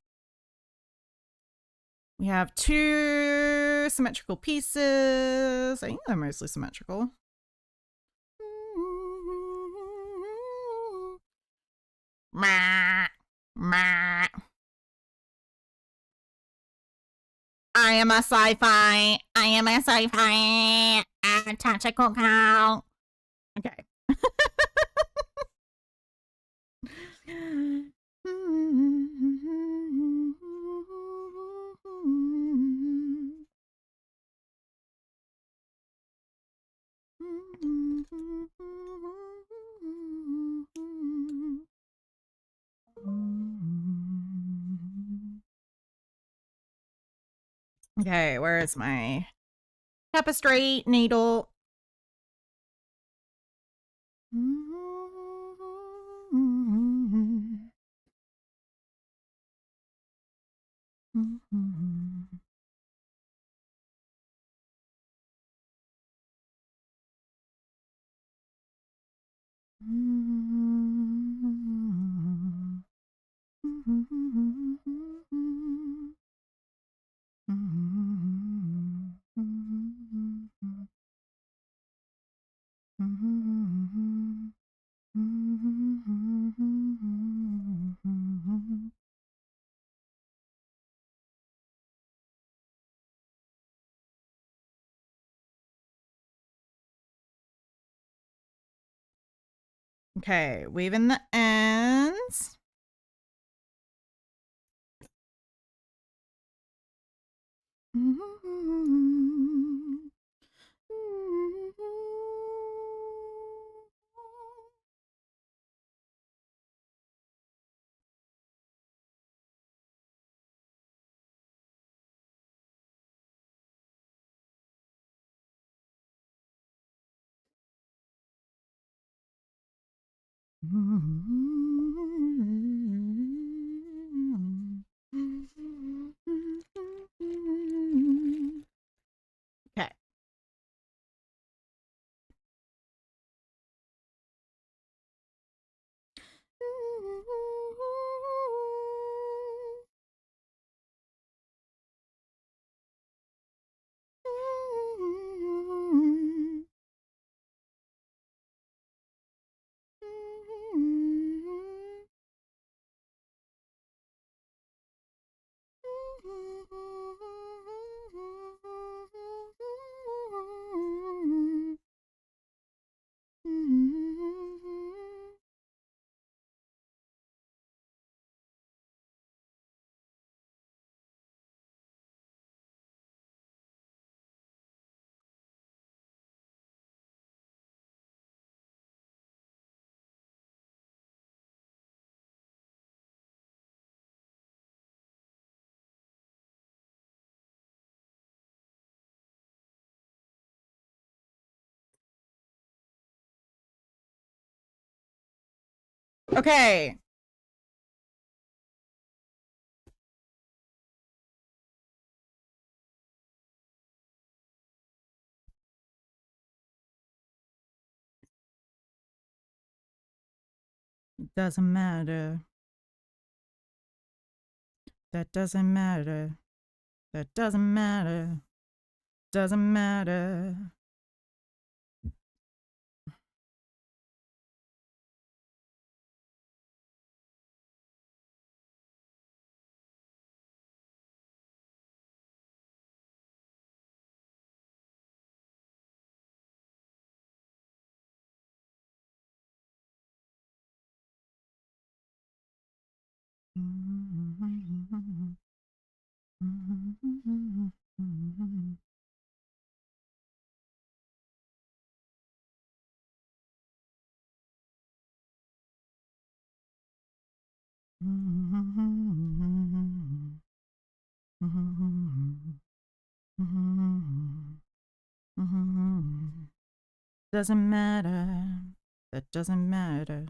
We have 2 symmetrical pieces. I think they're mostly symmetrical. I am a sci-fi. I am a sci-fi. Tactical cow. Okay. Okay, where is my tapestry needle? Okay, weaving the ends. Okay. Okay. It doesn't matter. That doesn't matter. That doesn't matter. Doesn't matter. Doesn't matter. That doesn't matter.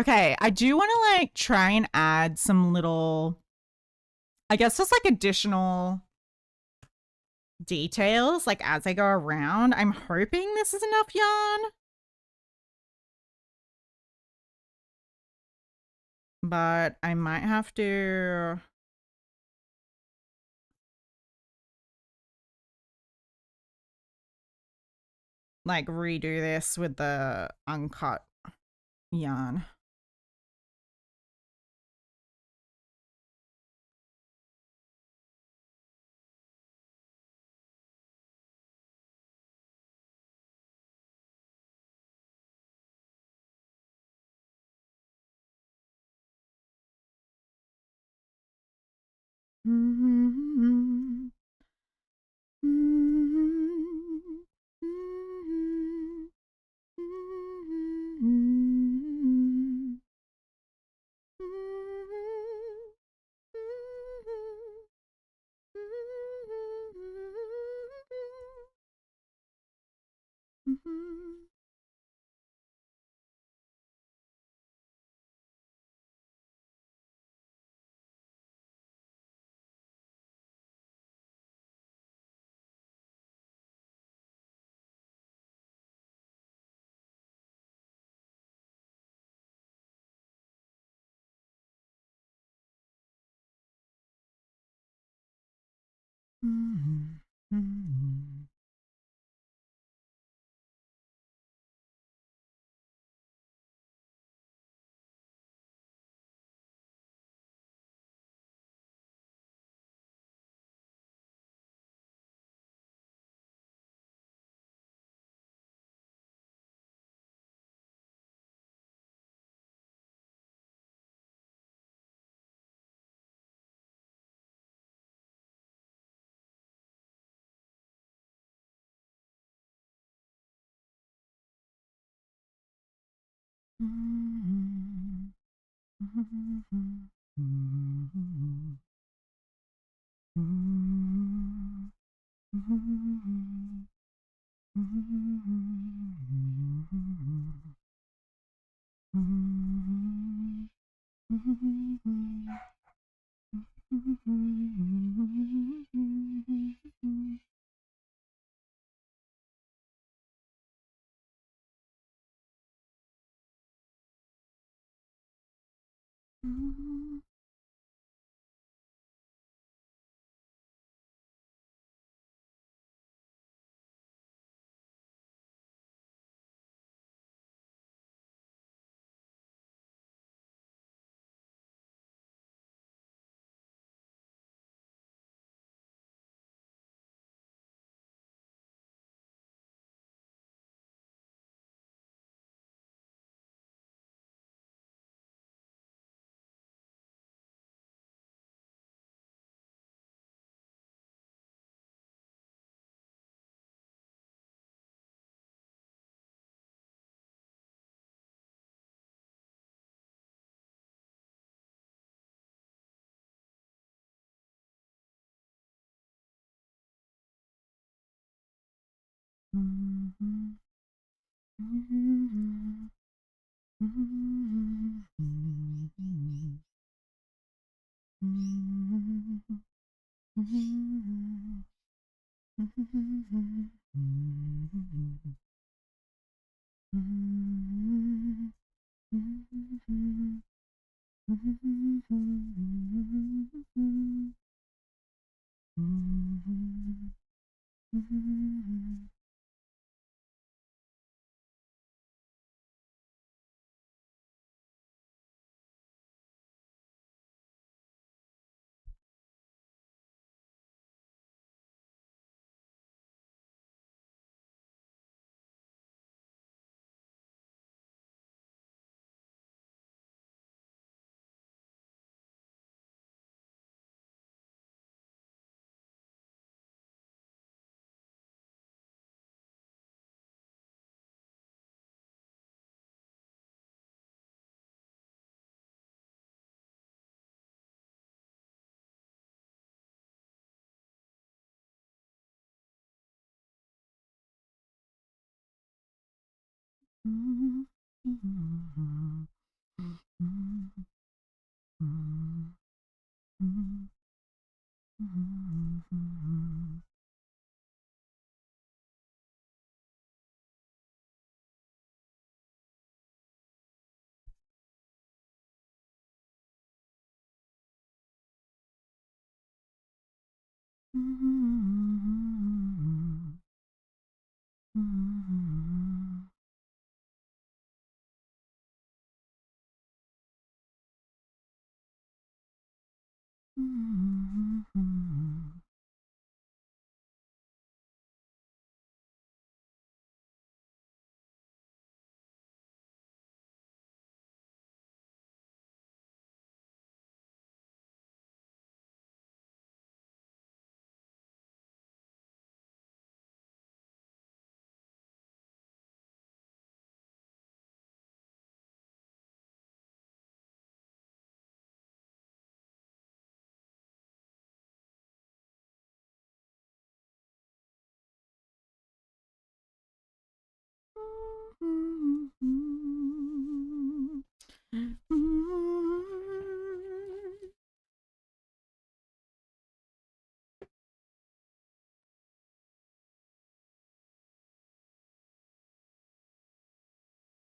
Okay, I do want to like try and add some little, I guess just like additional details like as I go around. I'm hoping this is enough yarn. but I might have to like redo this with the uncut yarn.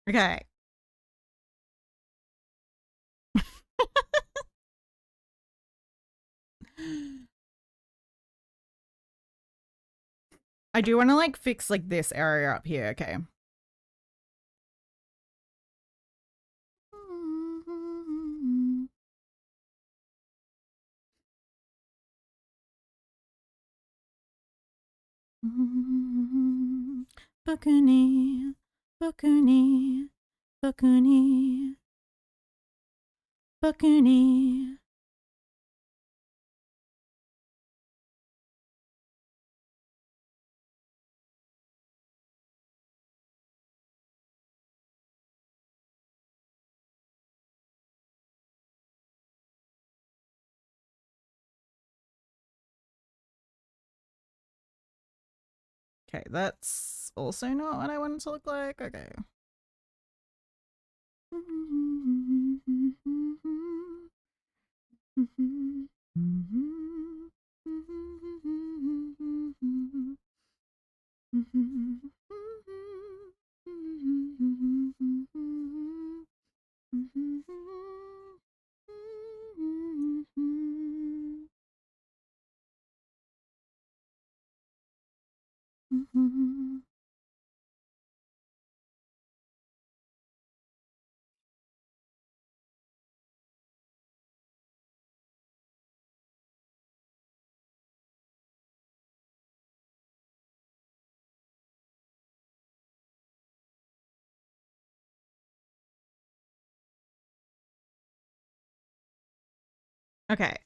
Okay. I do want to like fix like this area up here. Okay. Bakuni, Bakuni, Bakuni, Bakuni. Okay, that's also not what I want it to look like. Okay. Okay.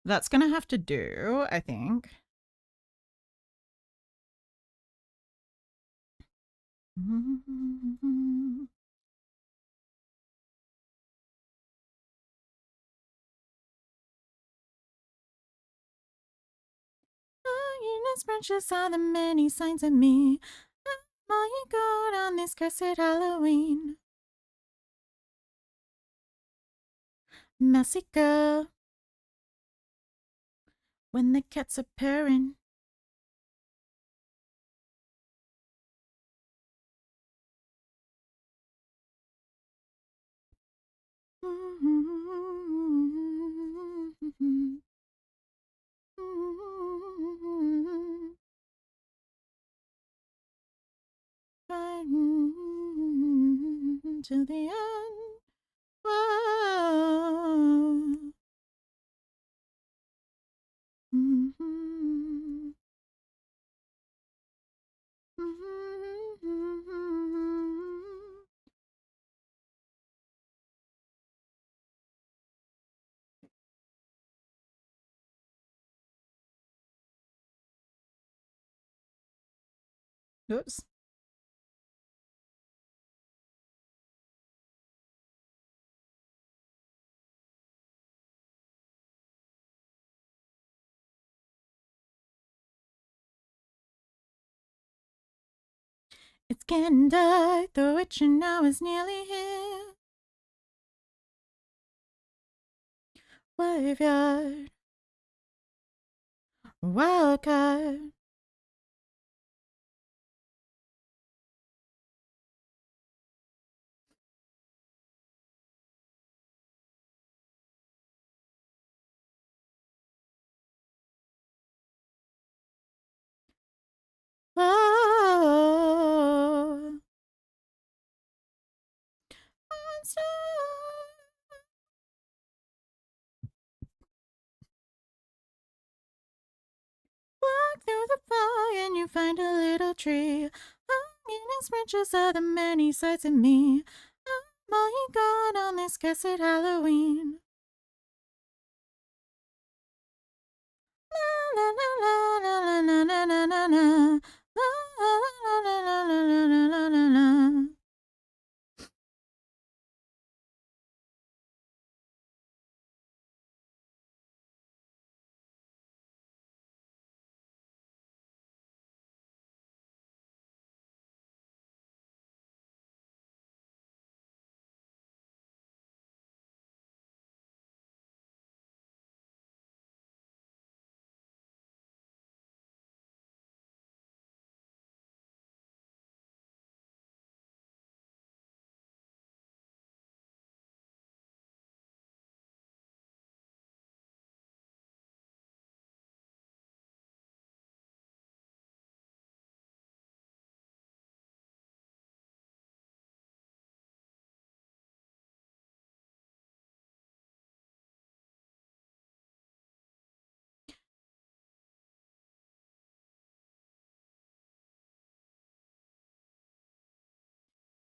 That's gonna have to do, I think. Goodness branches are the many signs of me. My God, on this cursed Halloween. Massacre. When the cats are purring. To the end. Whoa. Oops. It's getting dark, the witching hour is nearly here. Graveyard, wildcard. Walk through the fog and you find a little tree. Hanging in branches are the many sides of me. I'm all you got on this cursed Halloween. La la la la la la la la la. La la la la la la la la la.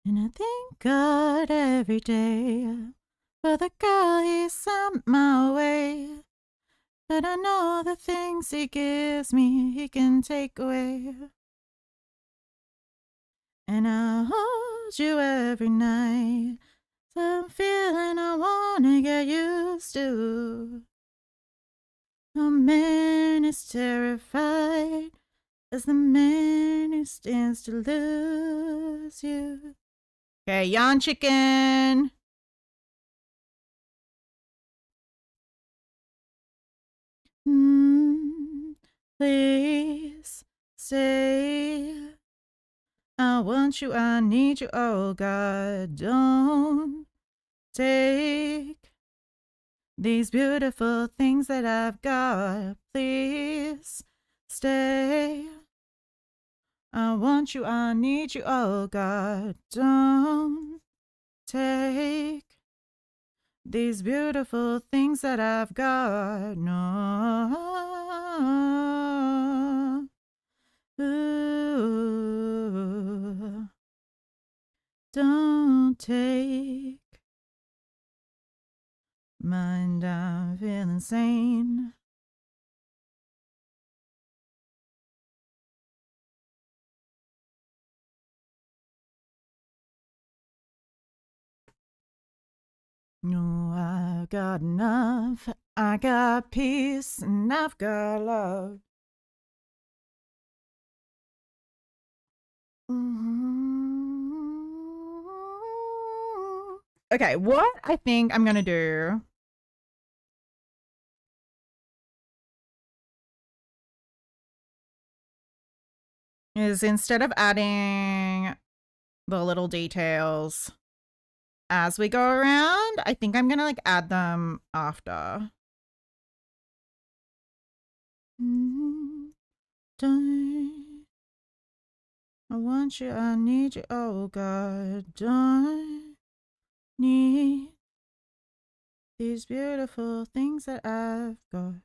And I thank God every day for the girl He sent my way. But I know the things He gives me, He can take away. And I hold you every night. Some feeling I wanna get used to. A man is terrified as the man who stands to lose you. Okay, yawn chicken. Please stay. I want you, I need you, oh God, don't take these beautiful things that I've got. Please stay. I want you, I need you, oh God, don't take these beautiful things that I've got. No. Ooh. Don't take mind, I feel insane. No, I've got enough. I got peace and I've got love. Okay, what I think I'm gonna do is instead of adding the little details as we go around, I think I'm gonna like add them after. I want you, I need you, oh God, don't need these beautiful things that I've got.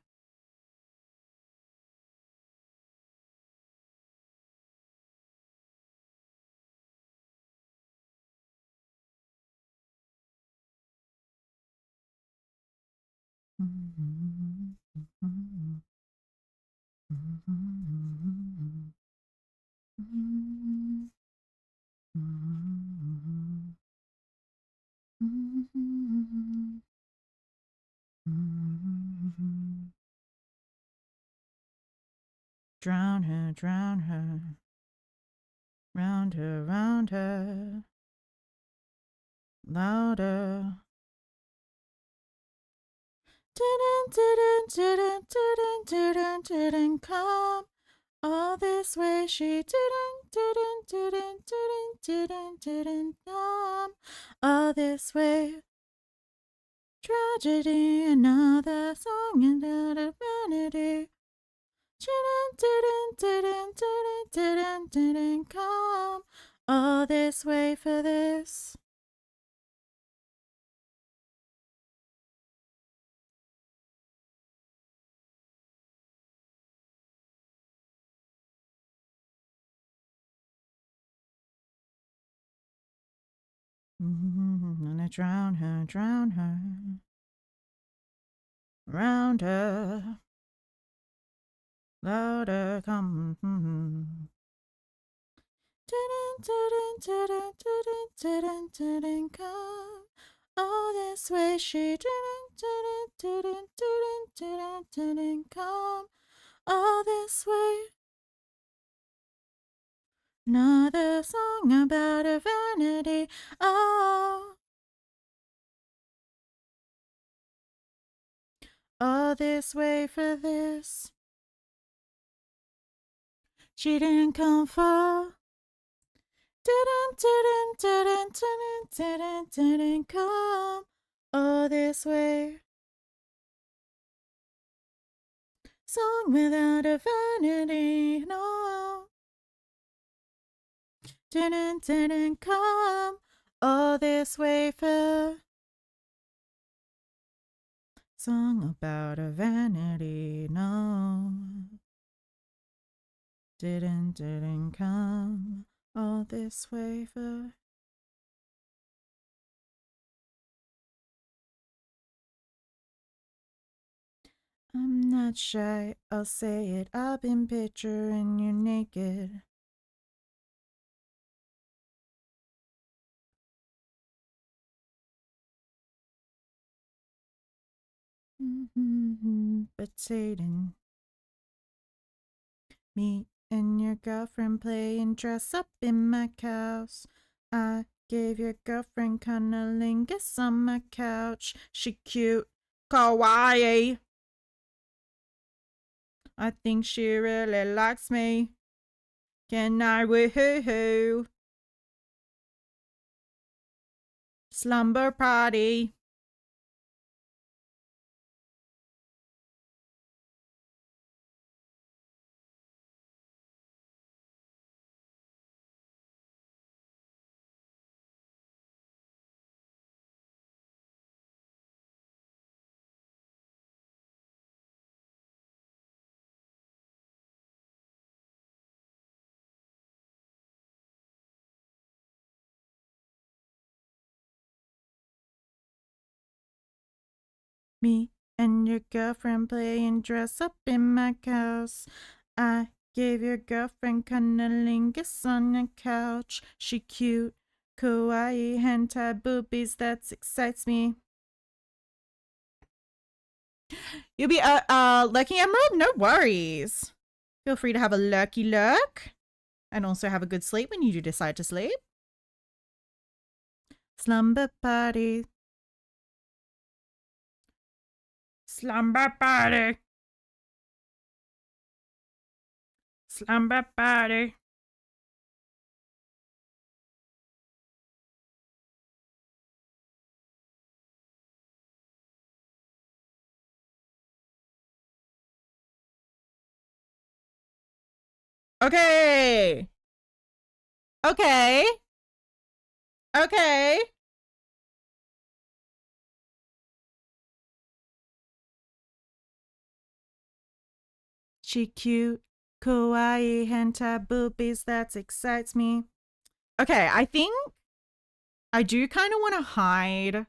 Drown her, drown her, round her, louder. Didn't come all this way. She didn't come all this way. Tragedy, another song another vanity. Didn't, didn't, didn't, didn't, didn't, didn't come all this way for this. And I drown her, round her, louder, come. Come all this way, she come all this way. Another song about her vanity. Oh, all this way for this. She didn't come for. Didn't come all this way. Song without a vanity, no. Didn't come all this way for. Song about a vanity, no. Didn't come all this way for. I'm not shy, I'll say it. I've been picturing you naked. But Satan, me and your girlfriend playing dress up in my house. I gave your girlfriend cunnilingus on my couch. She cute, kawaii. I think she really likes me. Can I woohoo? Slumber party. Me and your girlfriend playing dress up in my house. I gave your girlfriend cunnilingus on the couch. She cute, kawaii, hentai boobies, that excites me. You'll be lucky emerald? No worries. Feel free to have a lucky look. And also have a good sleep when you do decide to sleep. Slumber party. Slumber party. Slumber party. Okay. Okay. Okay. She cute, kawaii, hentai boobies, that excites me. Okay, I think I do kind of want to hide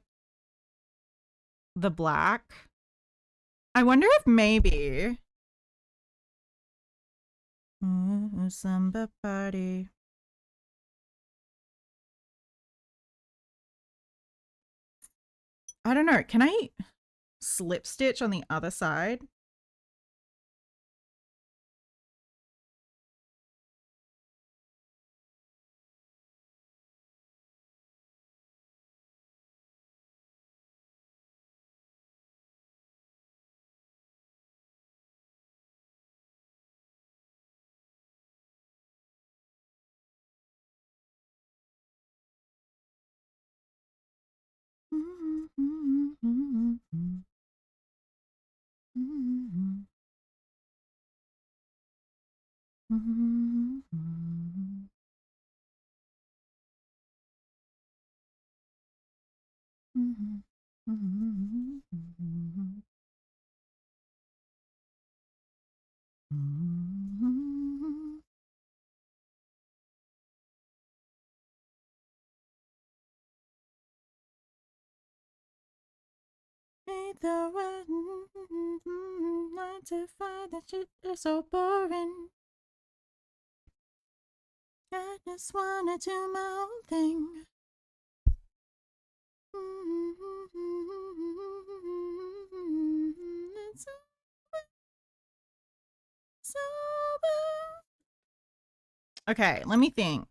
the black. I wonder if maybe. Ooh, samba party. I don't know. Can I slip stitch on the other side? Hate the way 9 to 5, that shit is so boring. I just wanna do my own thing. It's sober. Okay, let me think.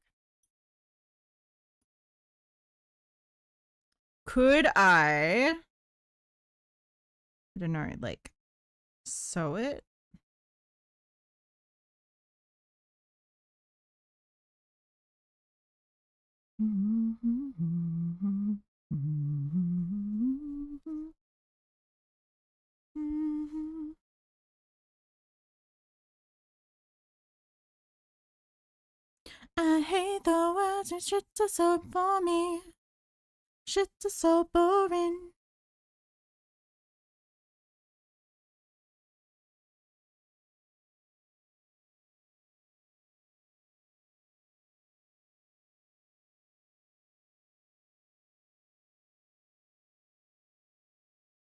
Could I don't know, like sew it? I hate the words and shit is so for me. Shit is so boring.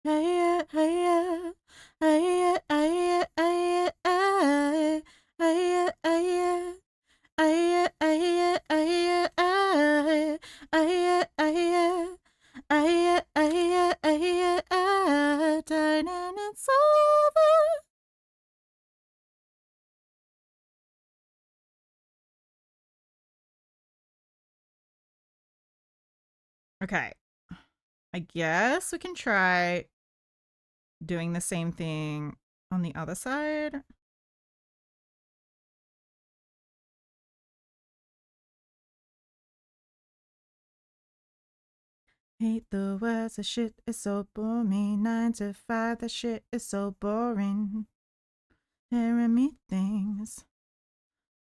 Hey, hey, hey, hey, hey, hey, hey, hey. Aye, aye, aye, aye, aye, aye, aye, aye, aye, aye, done and it's over. Okay, I guess we can try doing the same thing on the other side. Hate the words, the shit is so boring. 9 to 5, the shit is so boring. Hearing me things,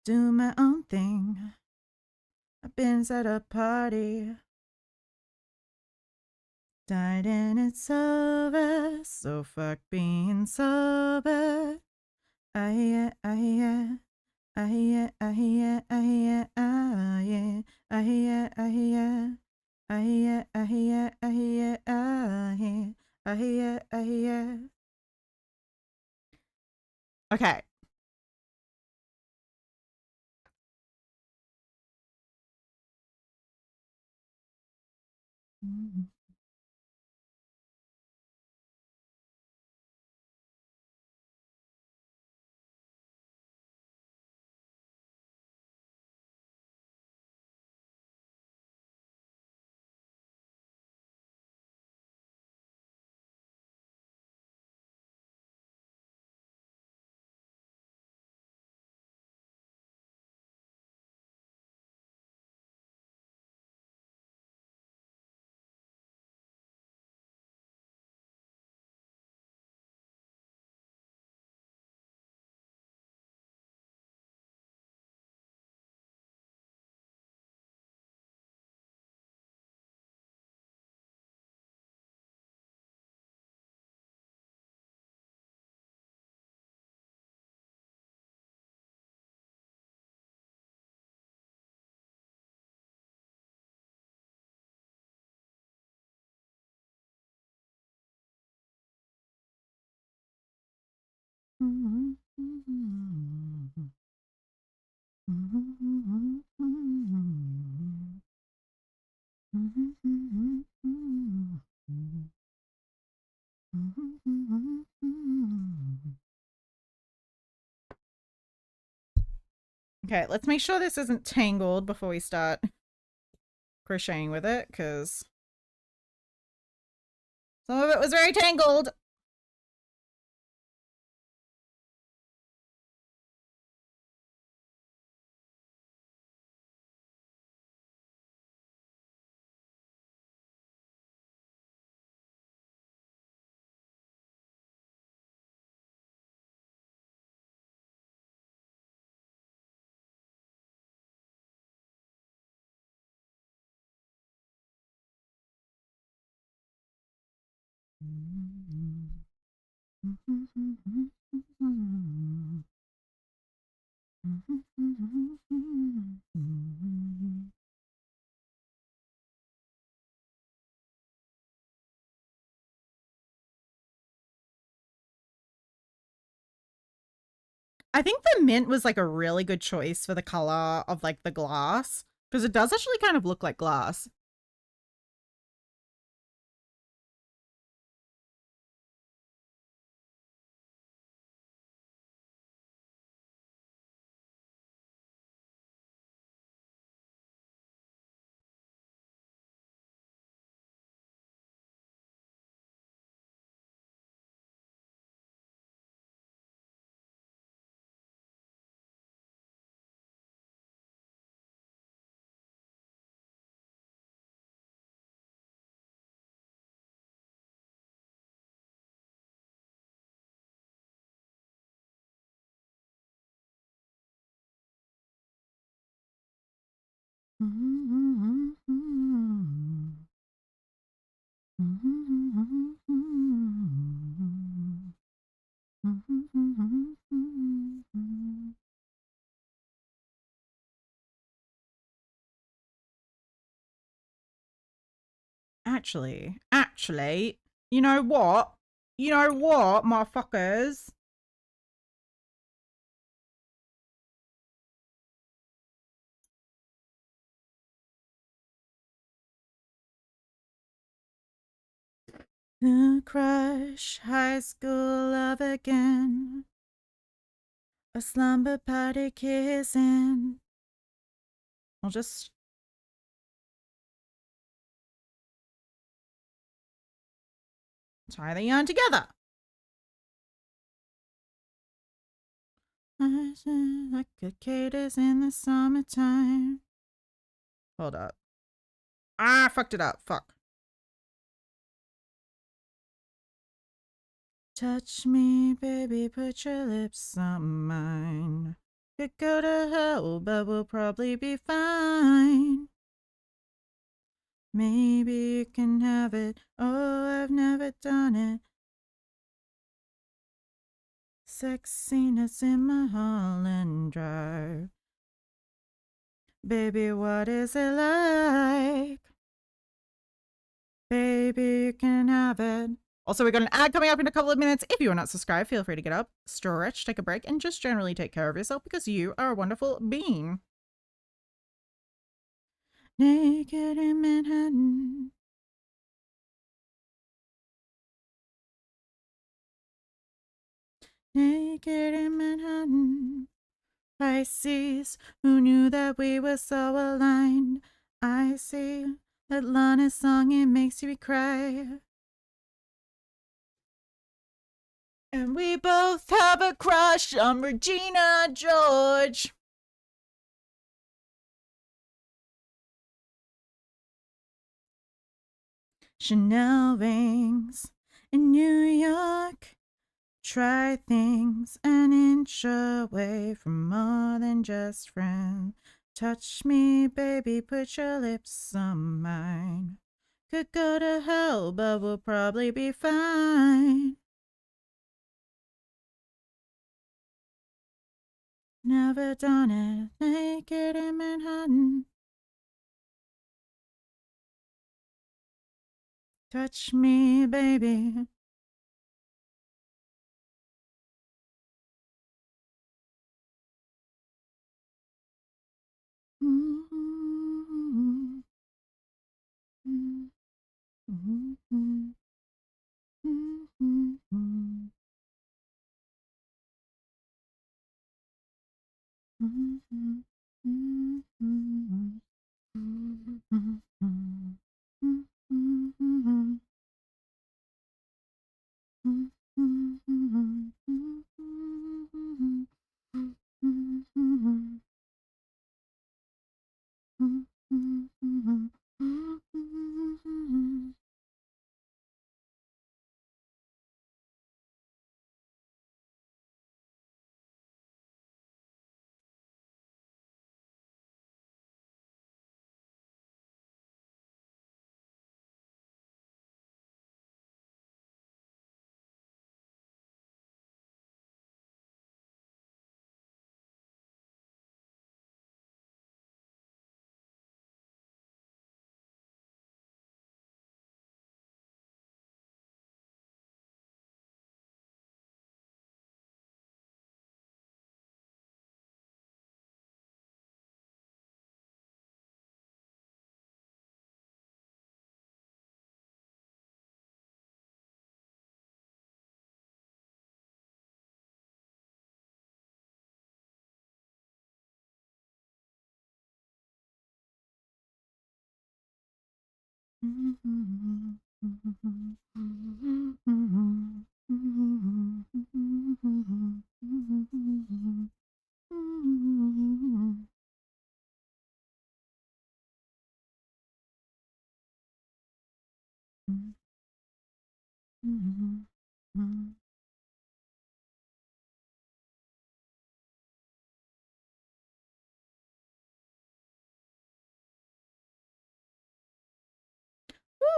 do my own thing. I've been at a party, died and it's over, so fuck being sober. Aye, aye, aye, aye, aye, aye, aye, aye, aye. Aye, aye, aye, aye, aye, aye. Okay. Okay, let's make sure this isn't tangled before we start crocheting with it, because some of it was very tangled. I think the mint was like a really good choice for the color of like the glass because it does actually kind of look like glass. Actually, you know what? You know what, motherfuckers? Crush high school love again. A slumber party kissing. I'll just tie the yarn together. Like cicadas in the summertime. Hold up. I fucked it up. Fuck. Touch me, baby, put your lips on mine. Could go to hell, but we'll probably be fine. Maybe you can have it. Oh, I've never done it. Sexiness in my Holland Drive. Baby, what is it like? Baby, you can have it. Also, we got an ad coming up in a couple of minutes. If you are not subscribed, feel free to get up, stretch, take a break, and just generally take care of yourself because you are a wonderful being. Naked in Manhattan. Naked in Manhattan. Pisces, who knew that we were so aligned? I see that Lana's song, it makes you cry. And we both have a crush on Regina George. Chanel rings in New York. Try things an inch away from more than just friends. Touch me, baby, put your lips on mine. Could go to hell, but we'll probably be fine. Never done it naked in Manhattan. Touch me, baby. Mm-hmm. Mm-hmm. Mm-hmm. Mm-hmm. Mm-hmm. Mm-hmm. Mm-hmm.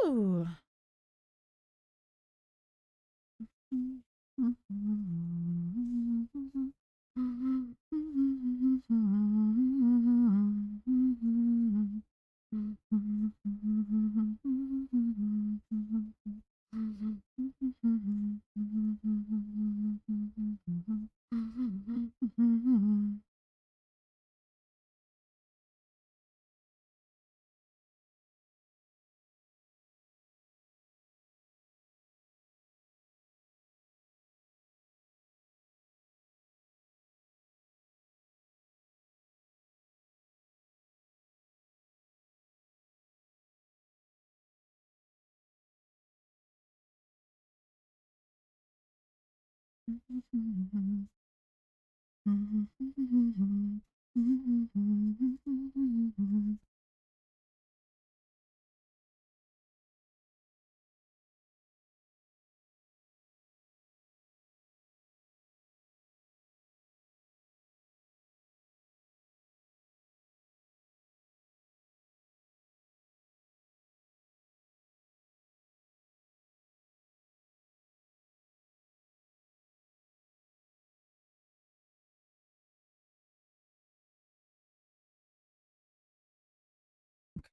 Ooh.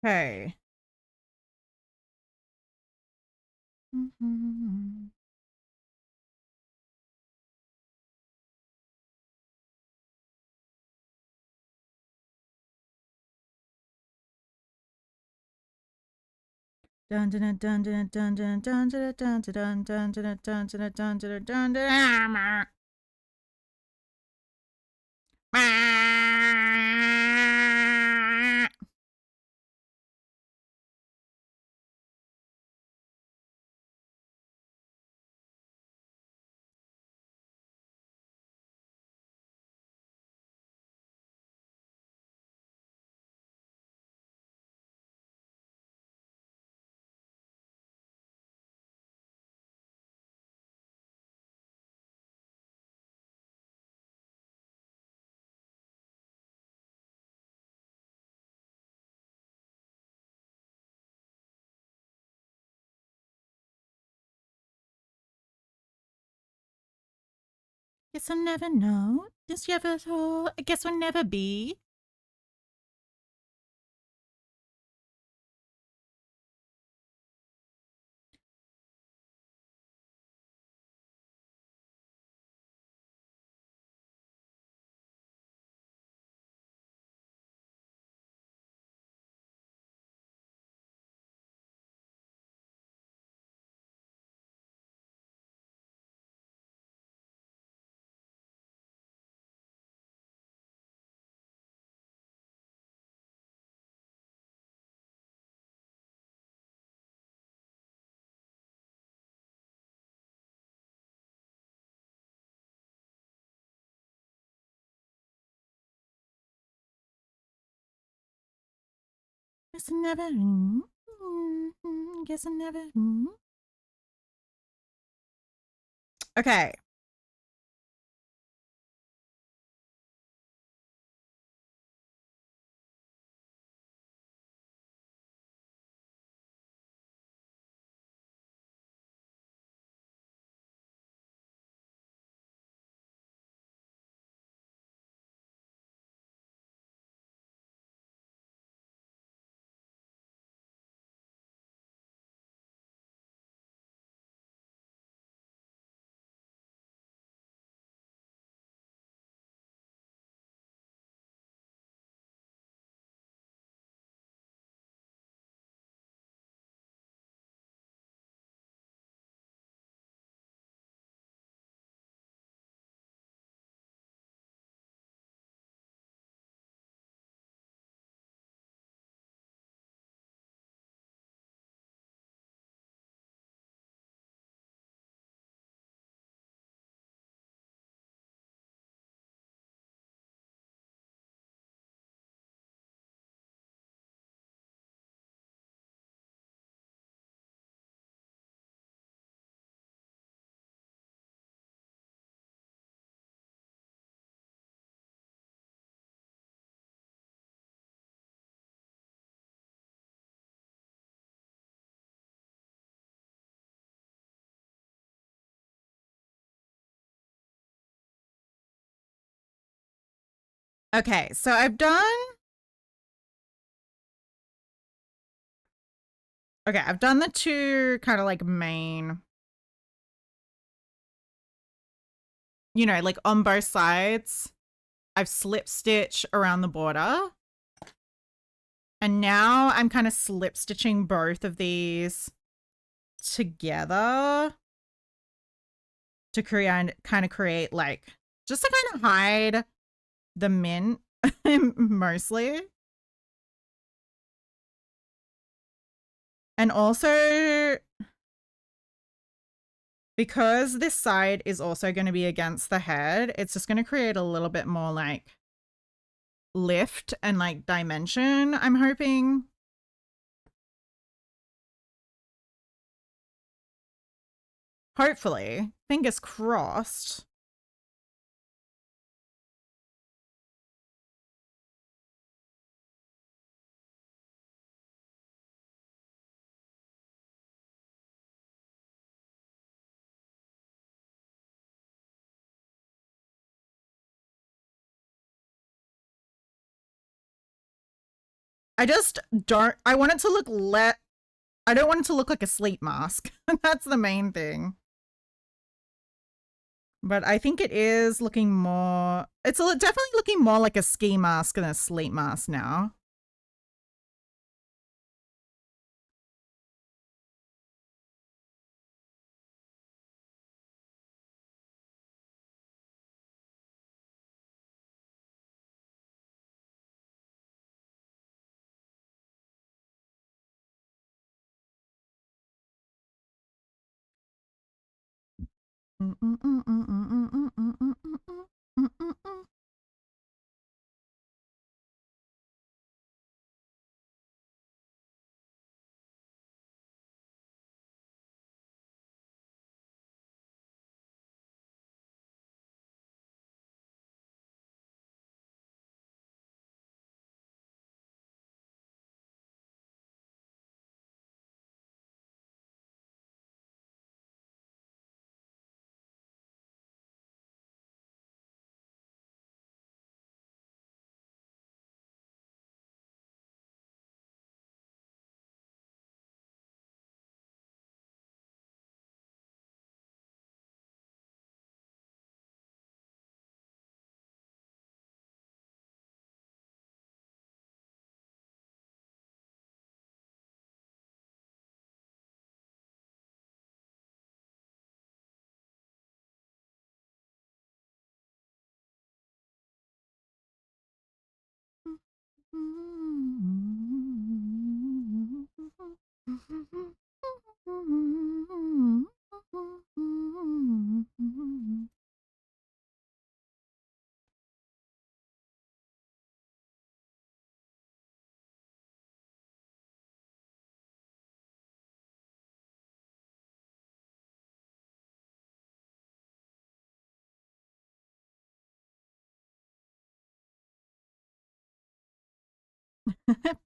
Okay. Dun dun dun dun dun dun dun dun dun dun dun dun dun dun dun dun dun dun. Guess I'll never know. Guess you ever thought? I guess we'll never be. Guess I never. Guess I never. Okay. Okay, so I've done the two kind of like main, you know, like on both sides. I've slip stitched around the border. And now I'm kind of slip stitching both of these together to create like, just to kind of hide the mint mostly. And also, because this side is also going to be against the head, it's just going to create a little bit more like lift and like dimension, I'm hoping. Hopefully. Fingers crossed. I just don't, I want it to look I don't want it to look like a sleep mask. That's the main thing. But I think it is looking more, it's definitely looking more like a ski mask than a sleep mask now.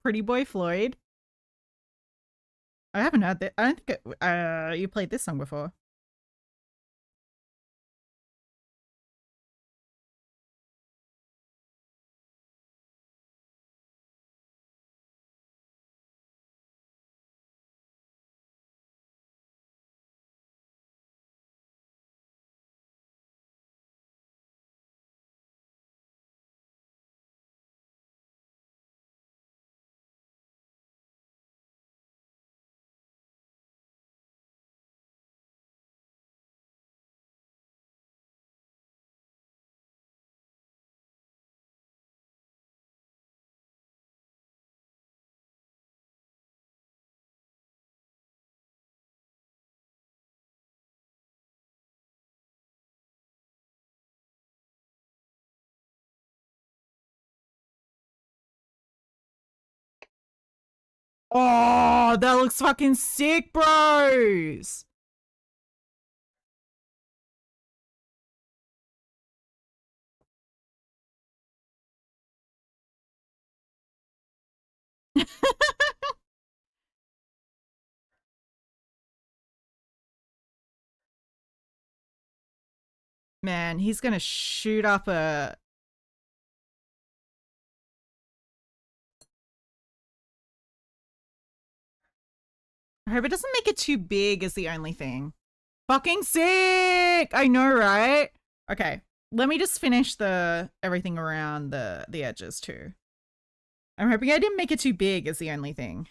Pretty Boy Floyd. I haven't heard that. I don't think you played this song before. Oh, that looks fucking sick, bros. Man, he's gonna shoot up a I hope it doesn't make it too big is the only thing. Fucking sick! I know, right? Okay, let me just finish the everything around the edges too. I'm hoping I didn't make it too big is the only thing.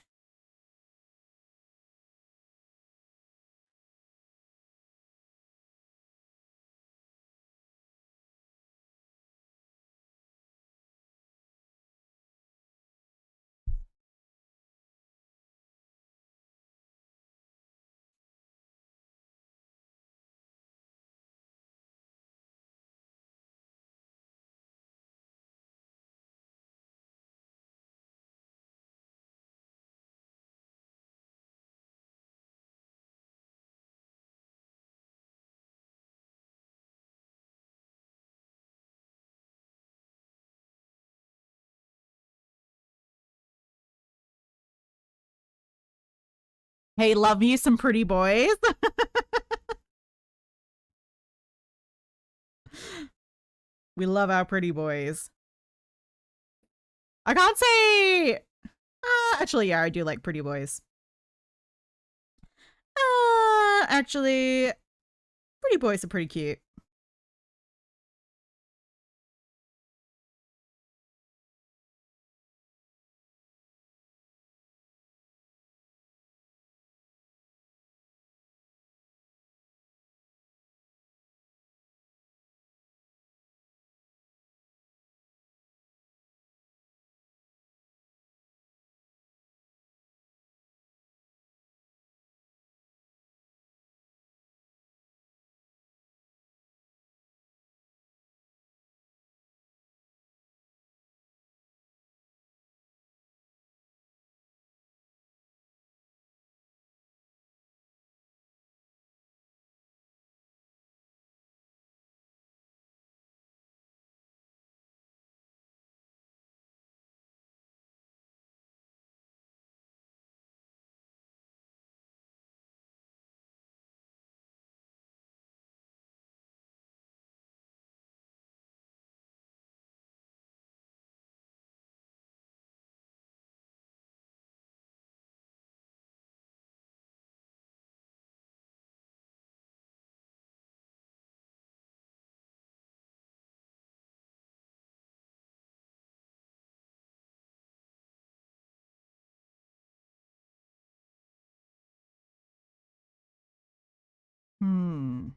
Hey, love you some pretty boys. We love our pretty boys. I can't say. Actually, yeah, I do like pretty boys. Actually, pretty boys are pretty cute. Hmm.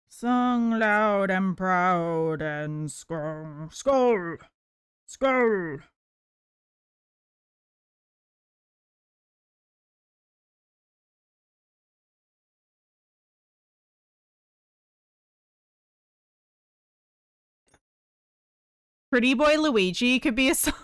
Sung loud and proud and skull, skull, skull. Pretty Boy Luigi could be a song.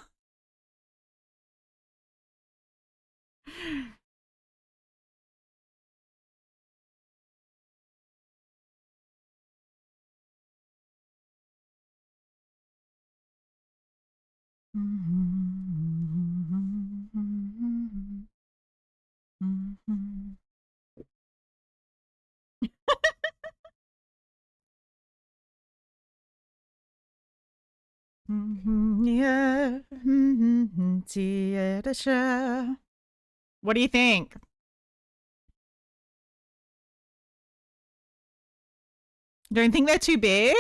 Yeah. What do you think? Don't think they're too big?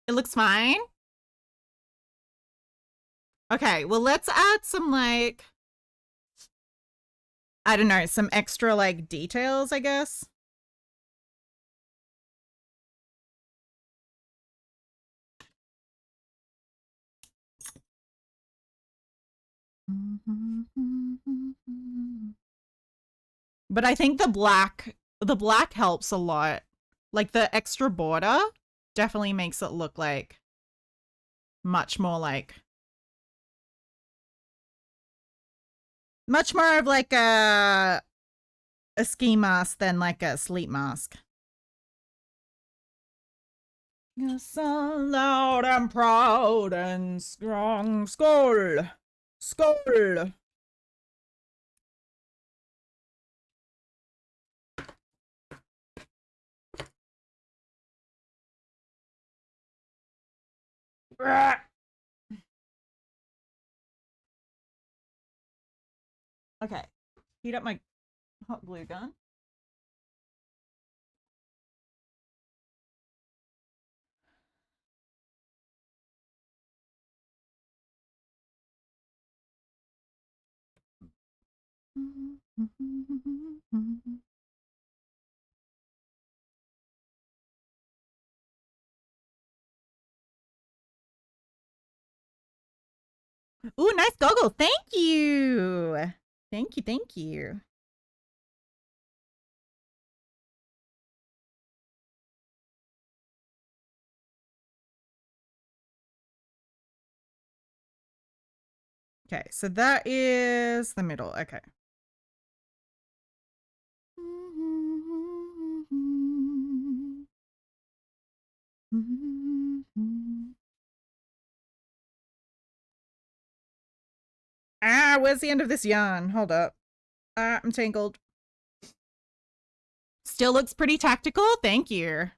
It looks fine. Okay, well, let's add some, like, I don't know, some extra, like, details, I guess. But I think the black helps a lot. Like the extra border definitely makes it look like much more of like a ski mask than like a sleep mask. You're so loud and proud and strong. Skull. Skull. Okay. Heat up my hot glue gun. Ooh, nice goggle. Thank you. Thank you. Thank you. Okay, so that is the middle. Okay. Ah, where's the end of this yarn? Hold up. Ah, I'm tangled. Still looks pretty tactical. Thank you.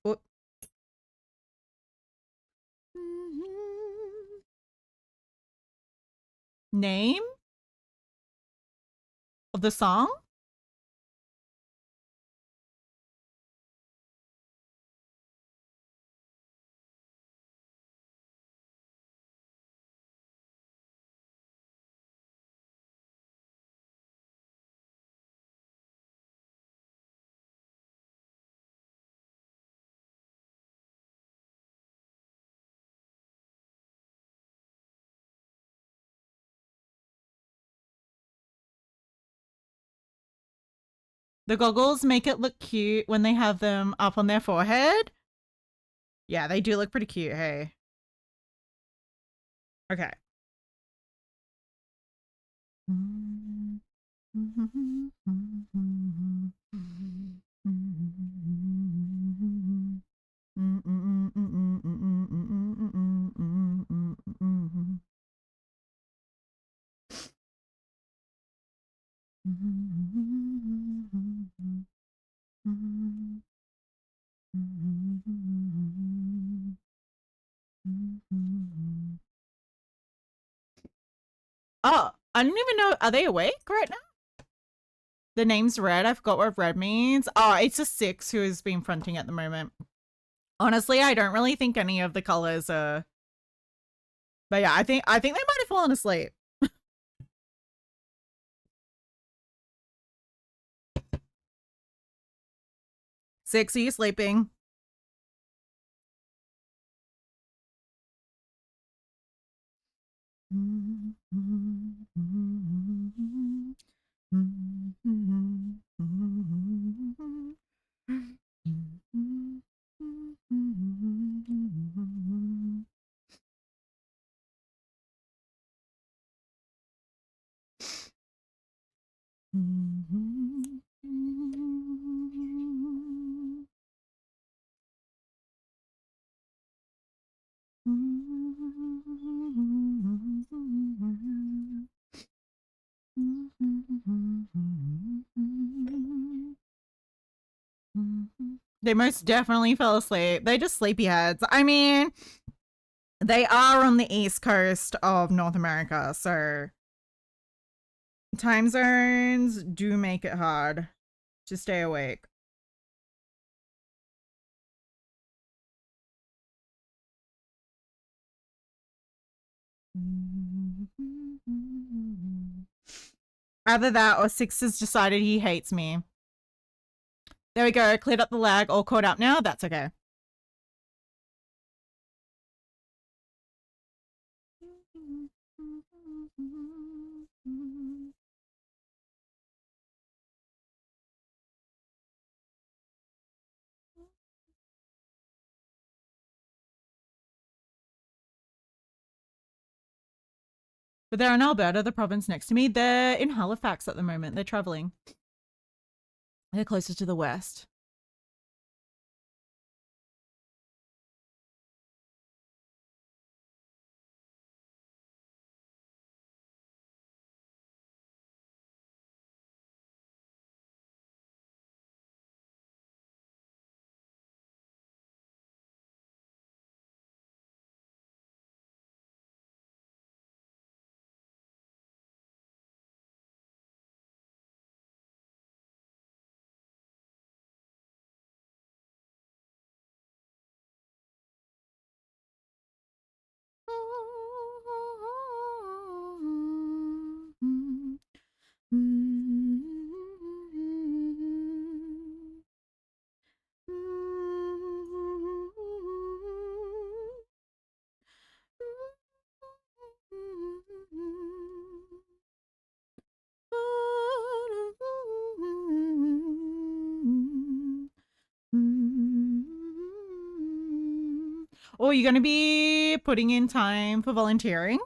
Oh. Name of the song? The goggles make it look cute when they have them up on their forehead. Yeah, they do look pretty cute, hey. Okay. Oh, I don't even know. Are they awake right now? The name's Red. I forgot what Red means. Oh, it's a 6 who has been fronting at the moment. Honestly, I don't really think any of the colors are. But yeah, I think they might have fallen asleep. Six, are you sleeping? They most definitely fell asleep. They just sleepyheads. I mean, they are on the east coast of North America, so time zones do make it hard to stay awake. Either that or Six has decided he hates me. There we go. Cleared up the lag. All caught up now. That's okay. But they're in Alberta, the province next to me. They're in Halifax at the moment. They're traveling. They're closer to the west. Oh, you're going to be putting in time for volunteering?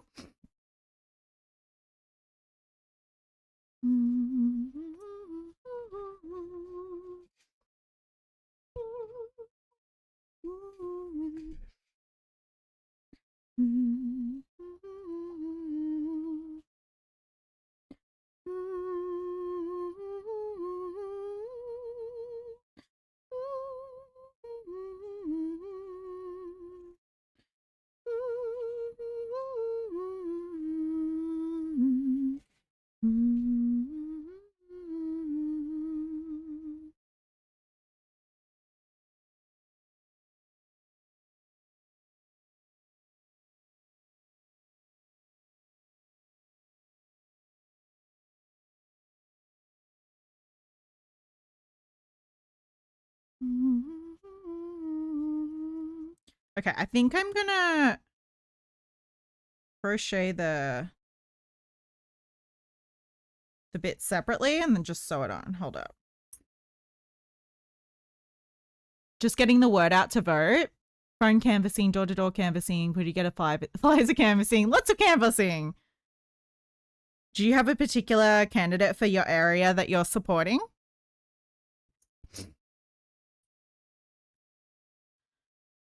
Okay, I think I'm gonna crochet the bit separately and then just sew it on. Hold up. Just getting the word out to vote. Phone canvassing, door-to-door canvassing, could you get a flyers of canvassing, lots of canvassing. Do you have a particular candidate for your area that you're supporting?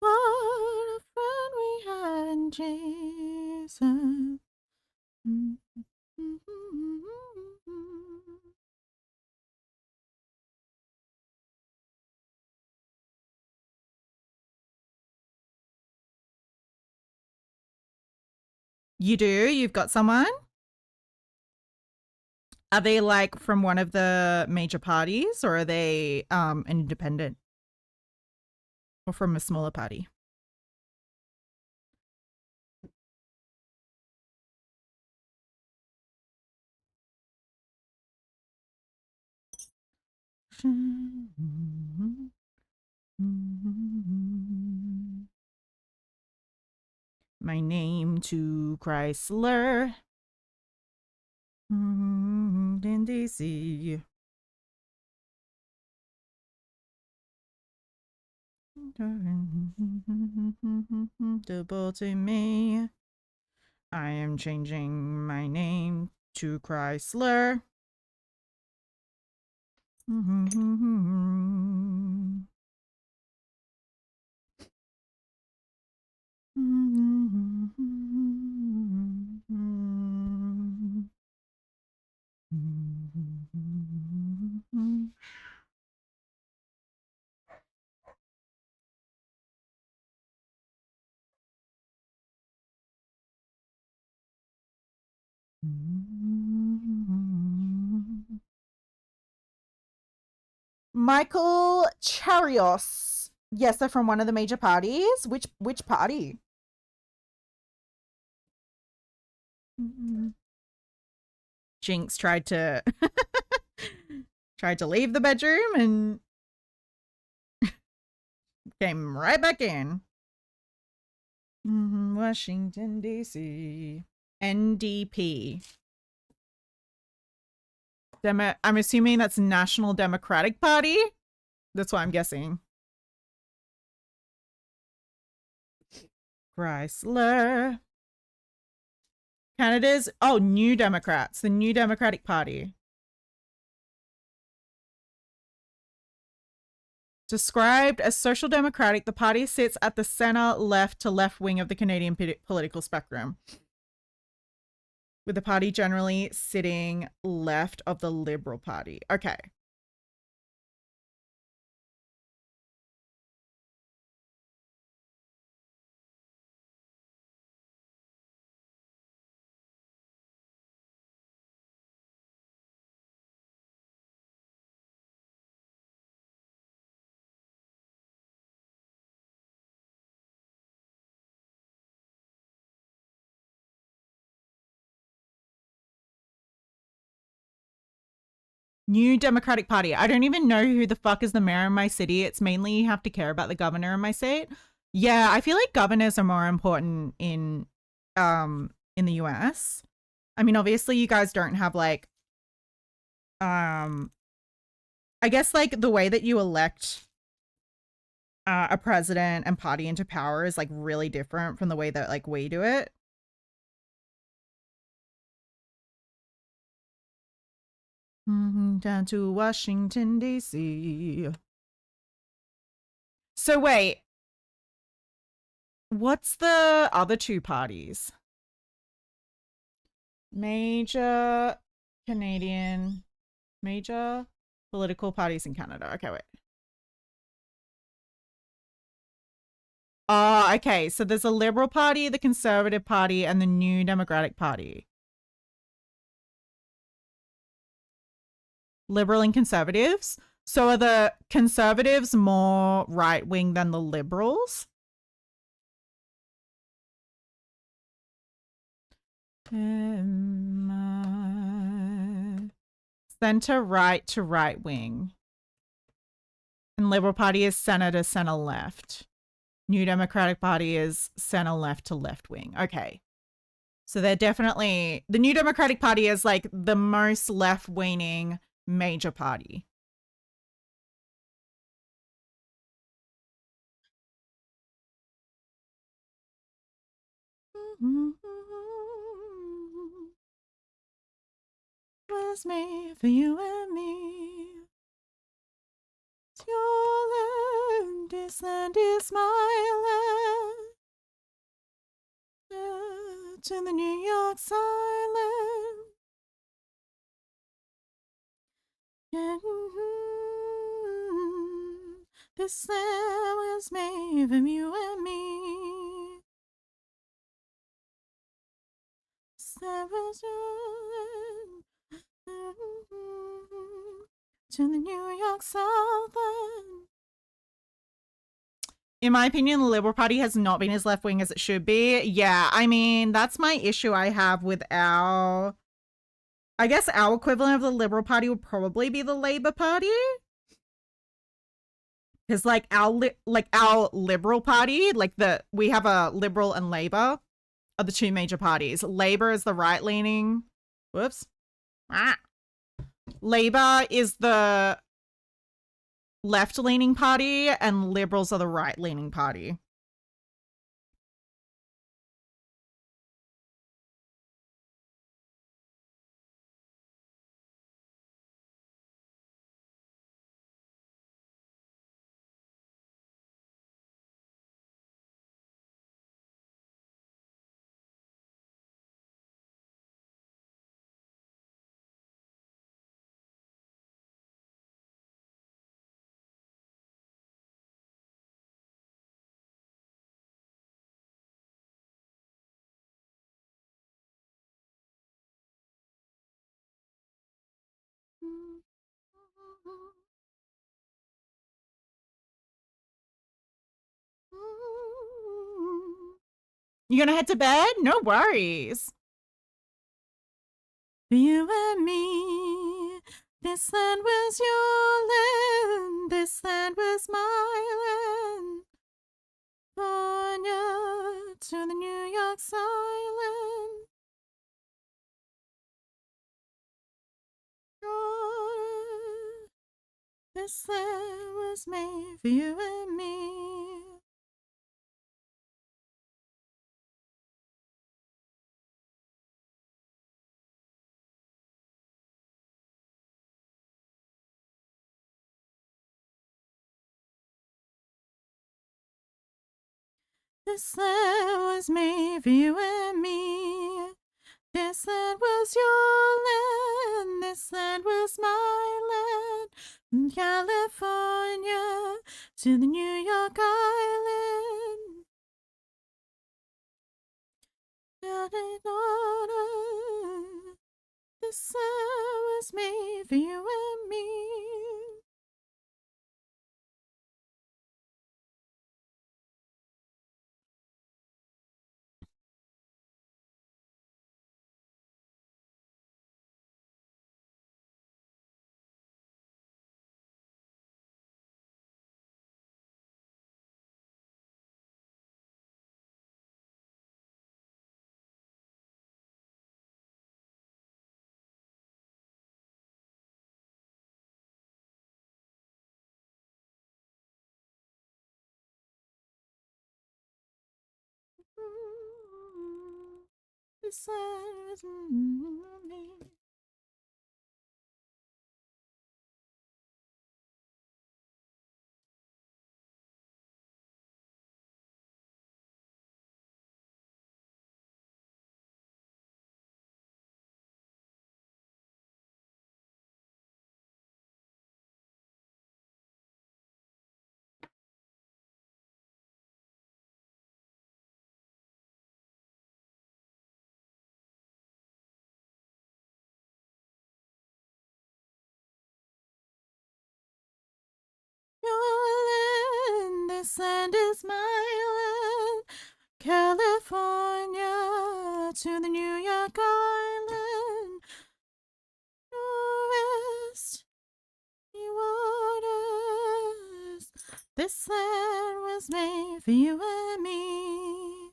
What a friend we had in Jesus. You do? You've got someone? Are they like from one of the major parties, or are they an independent? Or from a smaller party? My name to Chrysler in DC. Double to me. I am changing my name to Chrysler. Michael Charios. Yes, they're from one of the major parties. Which party? Jinx tried to leave the bedroom and Came right back in. Washington, D.C. NDP. I'm assuming that's National Democratic Party. That's what I'm guessing. Chrysler. Canada's, oh, New Democrats, the New Democratic Party. Described as social democratic, the party sits at the center left to left wing of the Canadian political spectrum, with the party generally sitting left of the Liberal Party. Okay. New Democratic Party. I don't even know who the fuck is the mayor in my city. It's mainly you have to care about the governor in my state. Yeah, I feel like governors are more important in the US. I mean, obviously you guys don't have like I guess like the way that you elect a president and party into power is like really different from the way that like we do it. Down to Washington, D.C. So wait, what's the other two parties? Major political parties in Canada. Okay, wait. Oh, okay. So there's a Liberal Party, the Conservative Party, and the New Democratic Party. Liberal and Conservatives. So are the Conservatives more right-wing than the Liberals? Center right to right wing. And Liberal Party is center to center left. New Democratic Party is center left to left wing. Okay. So they're definitely, the New Democratic Party is like the most left-leaning major party. Was made for you and me. It's your land, this land is my land. To the New York silent. This land was made for you and me. To the New York Southland. In my opinion, the Liberal Party has not been as left-wing as it should be. Yeah, I mean, that's my issue I have with I guess our equivalent of the Liberal Party would probably be the Labour Party. Because like our Liberal Party, like we have a Liberal and Labour are the two major parties. Labour is the right-leaning. Whoops. Labour is the left-leaning party and Liberals are the right-leaning party. You gonna head to bed? No worries. For you and me, this land was your land, this land was my land. to the New York Island. This land was made for you and me. This land was made for you and me. This land was your land. This land was my land. From California to the New York Island. This land was made for you and me. This land was me. Your land, this land is my land. California to the New York Island. Northwest waters. This land was made for you and me.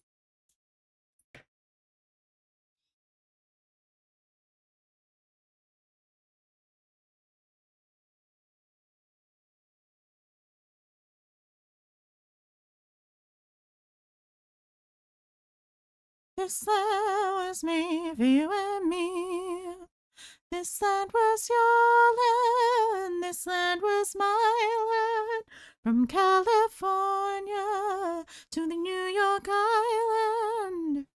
This land was made for you and me. This land was your land. This land was my land. From California to the New York Island.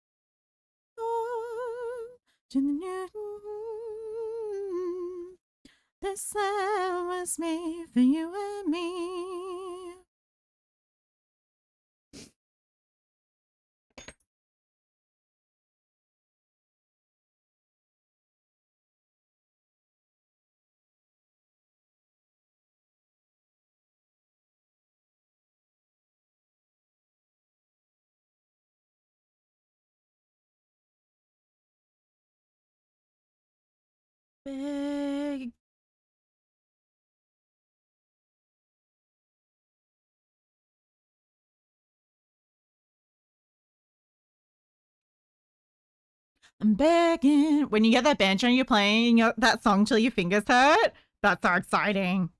Oh, to the New. This land was made for you and me. Big. I'm begging. When you get that banjo and you're playing that song till your fingers hurt, that's so exciting.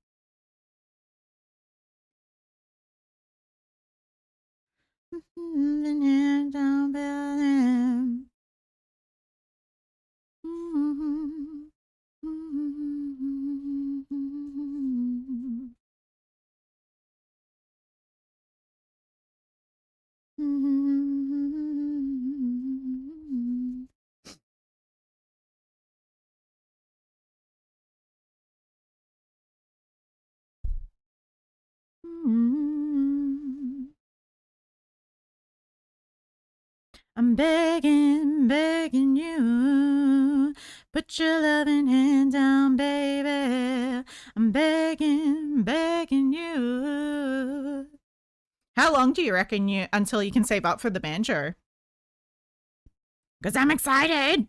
I'm begging, begging you, put your loving hand down, baby. I'm begging, begging you. How long do you reckon until you can save up for the banjo? Because I'm excited.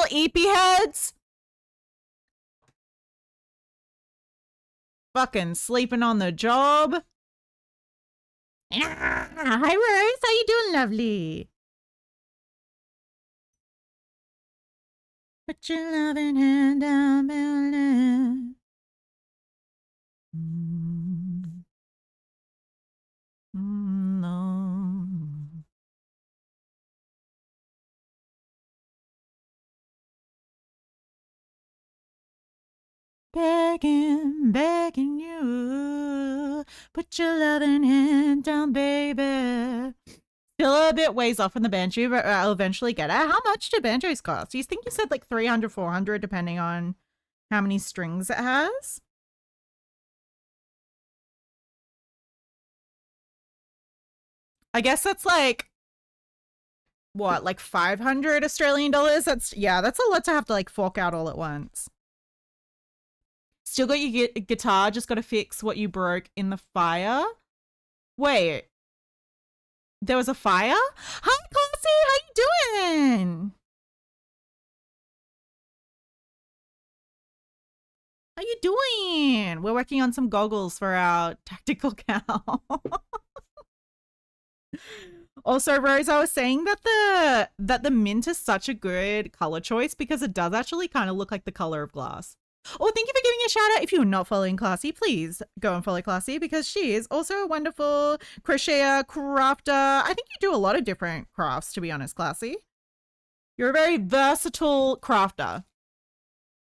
little eepy heads. Fucking sleeping on the job. Ah, hi, Rose. How you doing, lovely? Put your loving hand down, baby. No. Begging you. Put your loving hand down, baby. Still a bit ways off in the banjo, but I'll eventually get it. How much do banjos cost? You think you said like 300, 400, depending on how many strings it has? I guess that's like, what, like 500 Australian dollars? That's a lot to have to like fork out all at once. Still got your guitar, just got to fix what you broke in the fire. Wait. There was a fire? Hi, Classy! How you doing? How you doing? We're working on some goggles for our tactical cow. Also, Rose, I was saying that the mint is such a good color choice because it does actually kind of look like the color of glass. Oh, thank you for giving a shout out. If you're not following Classy, please go and follow Classy because she is also a wonderful crocheter, crafter. I think you do a lot of different crafts, to be honest, Classy. You're a very versatile crafter.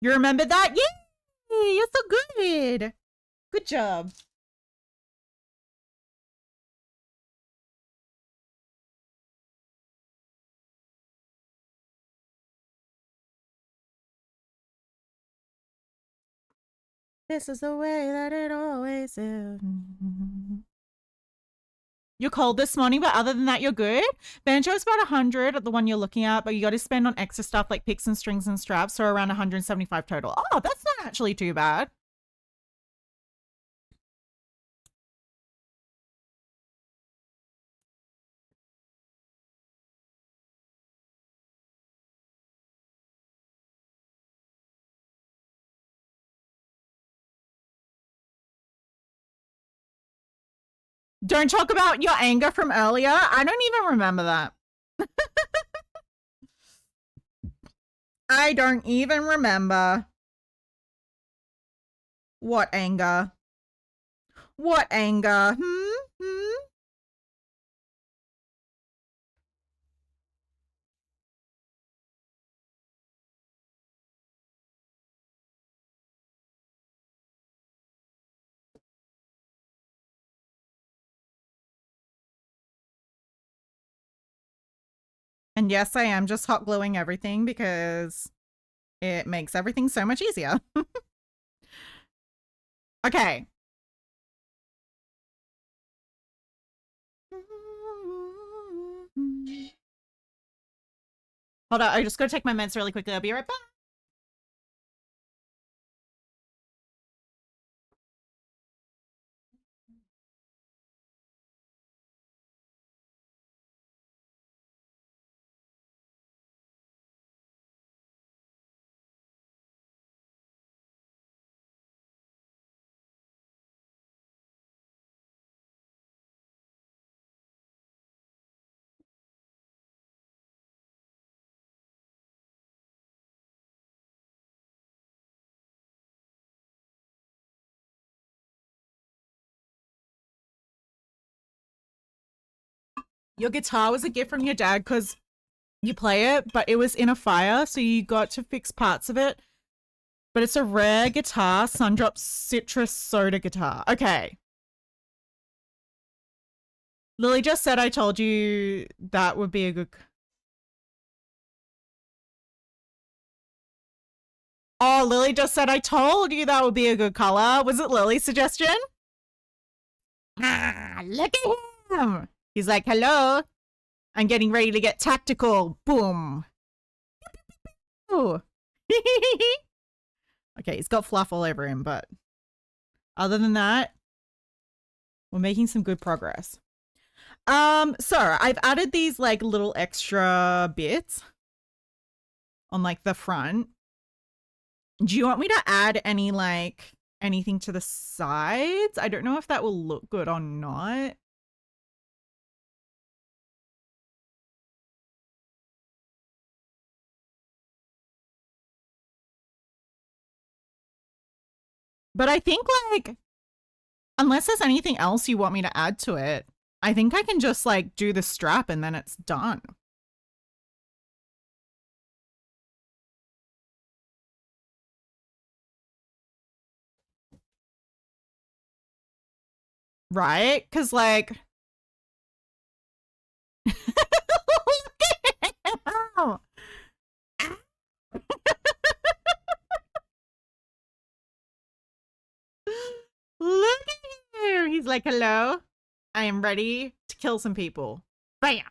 You remember that? Yay! You're so good. Good job. This is the way that it always is. You're cold this morning, but other than that, you're good. Banjo is about 100 at the one you're looking at, but you got to spend on extra stuff like picks and strings and straps, so around 175 total. Oh, that's not actually too bad. Don't talk about your anger from earlier. I don't even remember that. I don't even remember. What anger? What anger? And yes, I am just hot gluing everything because it makes everything so much easier. Okay. Hold on, I just gotta take my meds really quickly. I'll be right back. Your guitar was a gift from your dad because you play it, but it was in a fire, so you got to fix parts of it. But it's a rare guitar, Sundrop Citrus Soda guitar. Okay. Lily just said I told you that would be a good... Oh, Lily just said I told you that would be a good color. Was it Lily's suggestion? Ah, look at him. He's like, hello. I'm getting ready to get tactical. Boom. Ooh. Okay, he's got fluff all over him, but other than that, we're making some good progress. So I've added these like little extra bits on like the front. Do you want me to add any like anything to the sides? I don't know if that will look good or not. But I think like, unless there's anything else you want me to add to it, I think I can just like do the strap and then it's done. Right? Because like, Ow. Look at him. He's like, hello, I am ready to kill some people. Bam.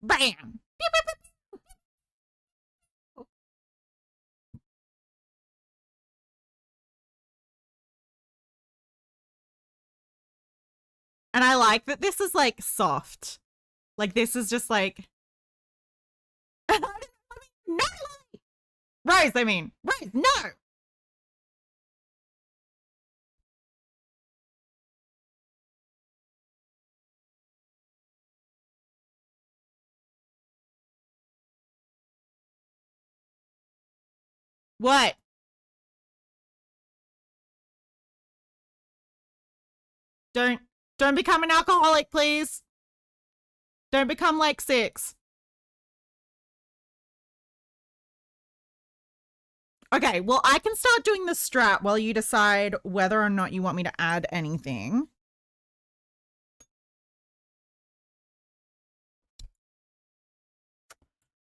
Bam. Pew, pew, pew. And I like that this is like soft. Like this is just like no! Rose, I mean. Rose, no! What? Don't become an alcoholic, please. Don't become like 6. Okay, well, I can start doing the strap while you decide whether or not you want me to add anything.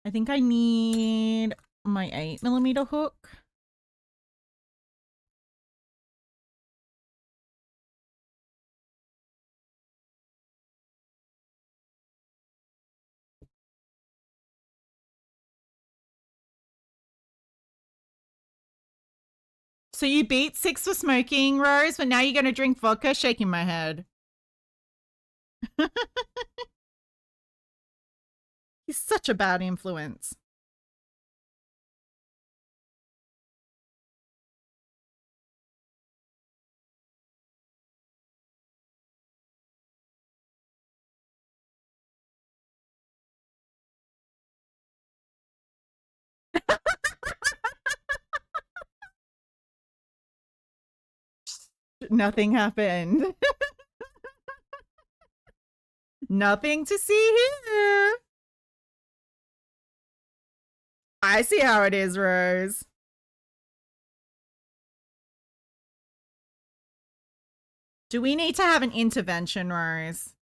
I think I need my 8mm hook. So you beat 6 for smoking, Rose, but now you're going to drink vodka? Shaking my head. He's such a bad influence. Nothing happened. Nothing to see here. I see how it is, Rose. Do we need to have an intervention, Rose?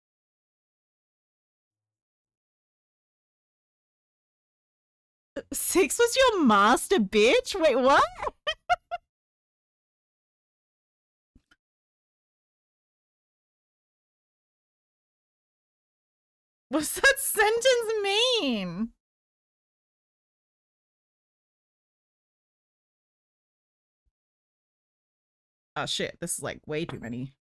Six was your master, bitch? Wait, what? What's that sentence mean? Oh shit, this is like way too many.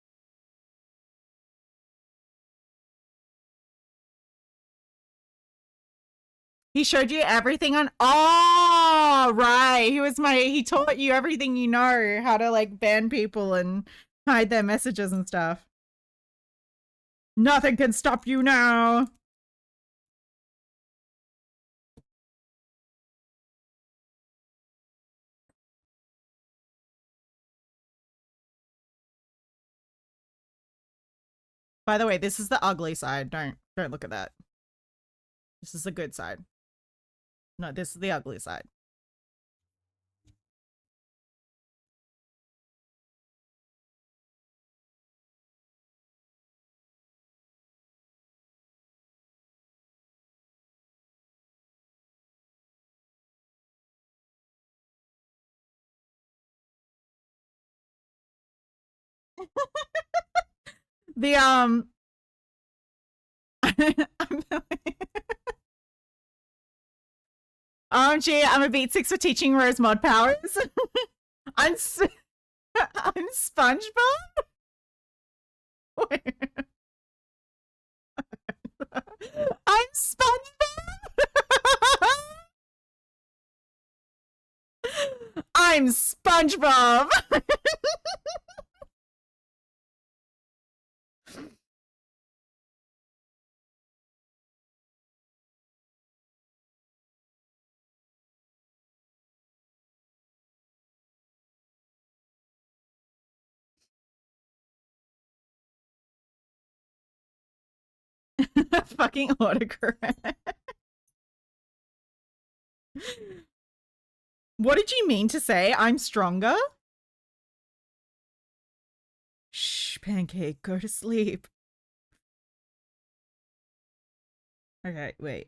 He showed you everything on. Oh, right. He taught you everything you know, how to like ban people and hide their messages and stuff. Nothing can stop you now. By the way, this is the ugly side. Don't look at that. This is the good side. No, this is the ugly side. The OMG, I'm a beat 6 for teaching Rose mod powers. I'm SpongeBob? I'm SpongeBob? I'm SpongeBob. Fucking autocorrect. What did you mean to say? I'm stronger? Shh, Pancake, go to sleep. Okay, wait.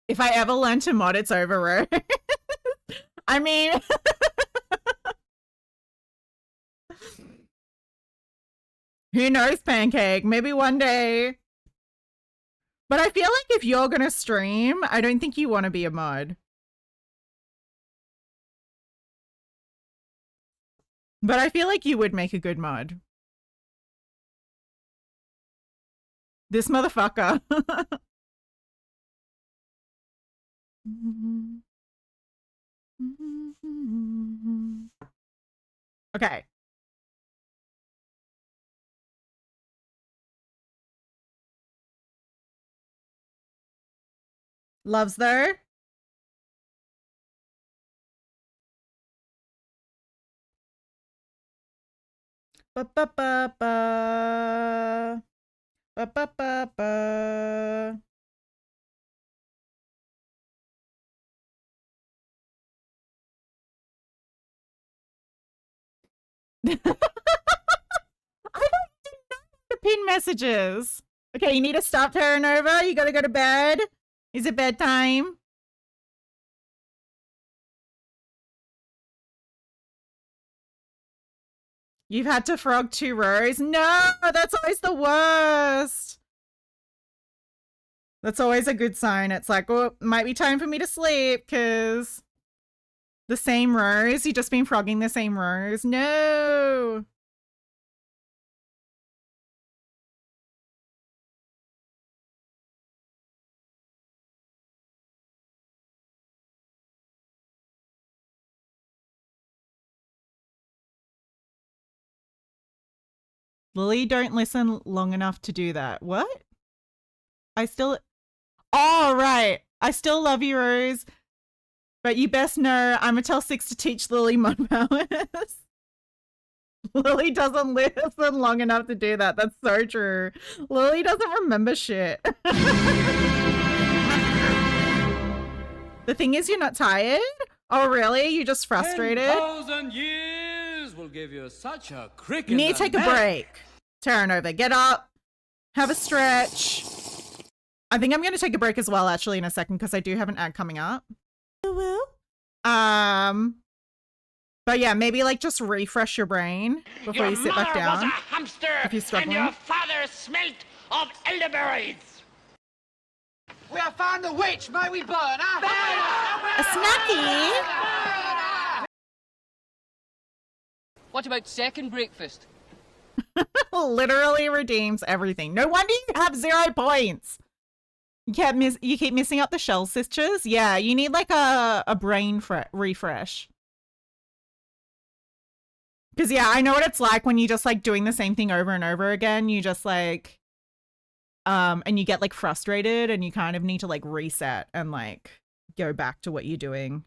If I ever learn to mod, it's over, Rose. I mean... Who knows, Pancake? Maybe one day. But I feel like if you're gonna stream, I don't think you want to be a mod. But I feel like you would make a good mod. This motherfucker. Okay. Loves though. Ba ba ba ba. Ba ba ba ba. I don't know the pin messages. Okay, you need to stop turning over. You gotta go to bed. Is it bedtime? You've had to frog 2 rows? No, that's always the worst. That's always a good sign. It's like, oh, might be time for me to sleep because the same rows. You've just been frogging the same rows. No. Lily, don't listen long enough to do that. What? I still... Oh, right. I still love you, Rose. But you best know I'm gonna tell Six to teach Lily mod powers. Lily doesn't listen long enough to do that. That's so true. Lily doesn't remember shit. The thing is, you're not tired? Oh, really? You're just frustrated? 10,000 years will give you such a crick You in need to the take a neck. break. Turn over. Get up. Have a stretch. I think I'm going to take a break as well, actually, in a second, because I do have an ad coming up. But yeah, maybe like just refresh your brain before you sit back Your mother was down. a hamster, if you're and struggling. your father smelt of elderberries. We have found the witch, may we burn her? A snacky. What about second breakfast? Literally redeems everything. No wonder you have 0 points. You keep missing up the shell sisters. Yeah, you need like a brain refresh. Because yeah, I know what it's like when you just like doing the same thing over and over again. You just like, and you get like frustrated and you kind of need to like reset and like go back to what you're doing.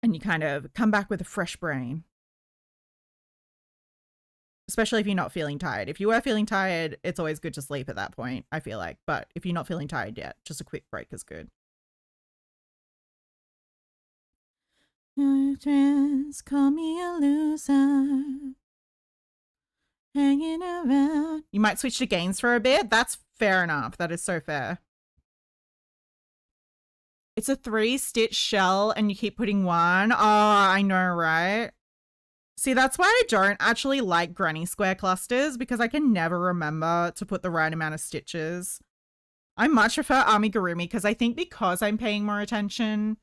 And you kind of come back with a fresh brain. Especially if you're not feeling tired. If you are feeling tired, it's always good to sleep at that point, I feel like. But if you're not feeling tired yet, just a quick break is good. Call me a loser. Hanging around. You might switch to gains for a bit. That's fair enough. That is so fair. It's a 3-stitch shell and you keep putting one. Oh, I know, right? See, that's why I don't actually like granny square clusters, because I can never remember to put the right amount of stitches. I much prefer amigurumi because I think because I'm paying more attention.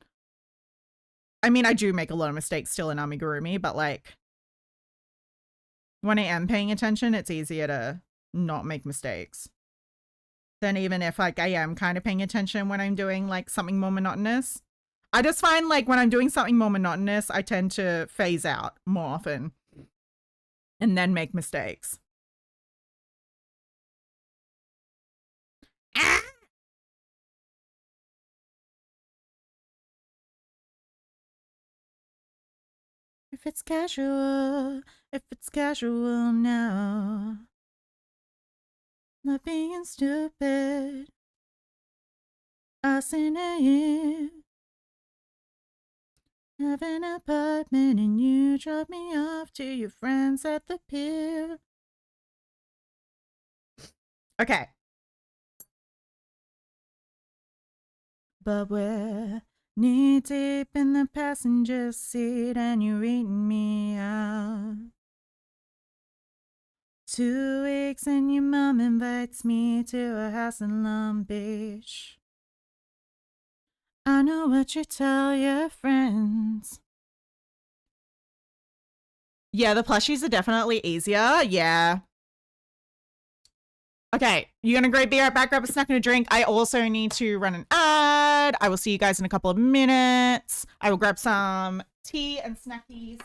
I mean, I do make a lot of mistakes still in amigurumi, but like when I am paying attention, it's easier to not make mistakes than even if like I am kind of paying attention when I'm doing like something more monotonous. I just find like when I'm doing something more monotonous, I tend to phase out more often and then make mistakes. Ah! If it's casual now. Not being stupid. Us in a year. Have an apartment and you drop me off to your friends at the pier. Okay. But we're knee deep in the passenger seat and you're eating me out. 2 weeks and your mom invites me to a house in Long Beach. I know what you tell your friends. Yeah, the plushies are definitely easier. Yeah. Okay, you're gonna be right back, grab a snack and a drink. I also need to run an ad. I will see you guys in a couple of minutes. I will grab some tea and snackies.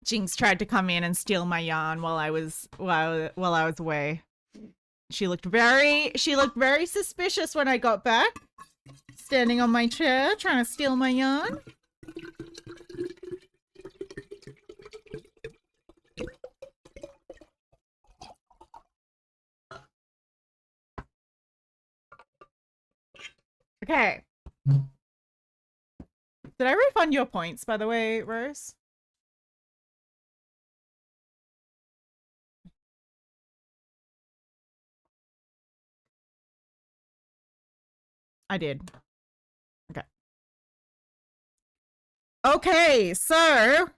Jinx tried to come in and steal my yarn while I was away. She looked very suspicious when I got back. Standing on my chair, trying to steal my yarn. Okay. Did I refund your points, by the way, Rose? I did. Okay. Okay, so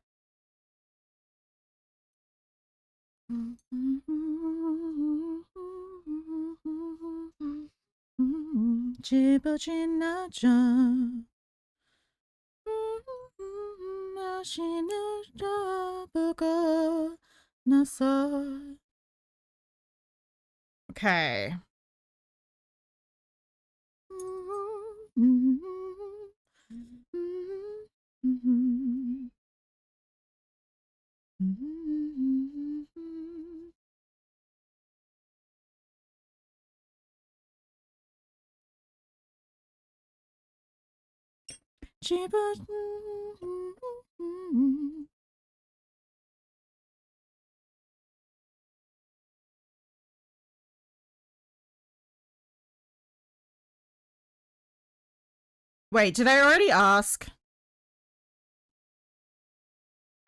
okay. Wait, did I already ask?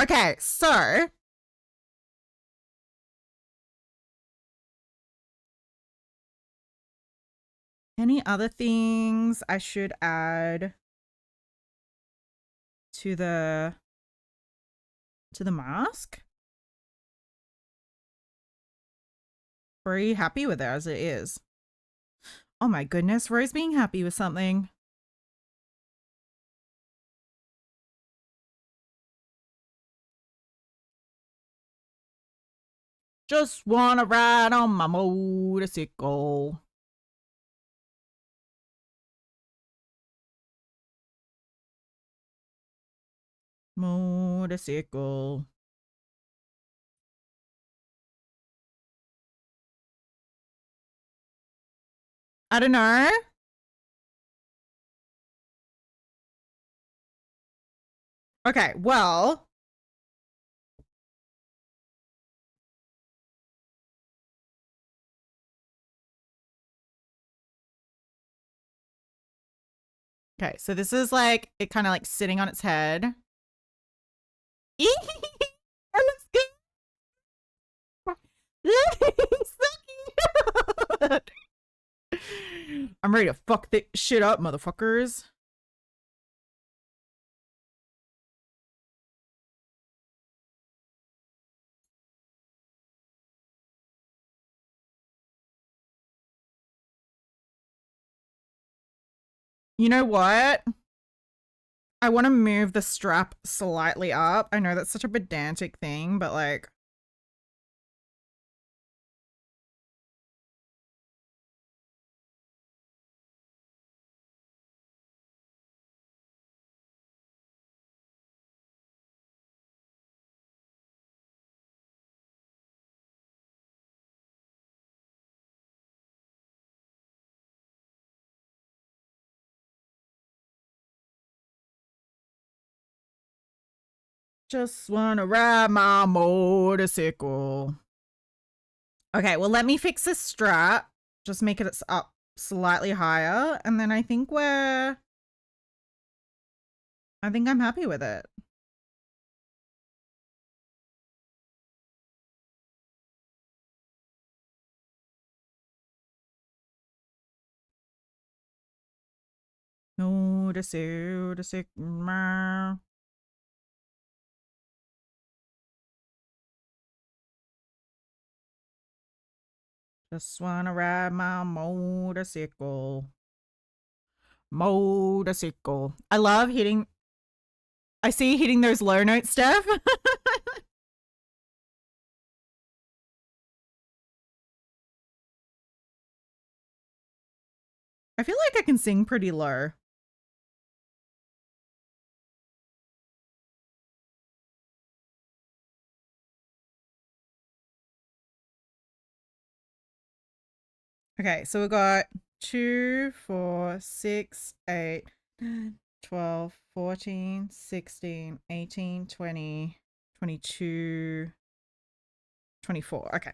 Okay, so any other things I should add to the mask? Or are you happy with it as it is? Oh my goodness, Rose being happy with something. Just wanna ride on my motorcycle. Motorcycle. I don't know. Okay, well. Okay, so this is like, it kind of like sitting on its head. That looks good. So cute. I'm ready to fuck this shit up, motherfuckers. You know what? I want to move the strap slightly up. I know that's such a pedantic thing, but like, just wanna ride my motorcycle. Okay, well, let me fix this strap. Just make it up slightly higher. And then I think I'm happy with it. Motorcycle. Just wanna ride my motorcycle. Motorcycle. I love hitting. I see you hitting those low notes, Steph. I feel like I can sing pretty low. Okay, so we got 2, 4, 6, 8, 9, 12, 14, 16, 18, 20, 22, 24. Okay.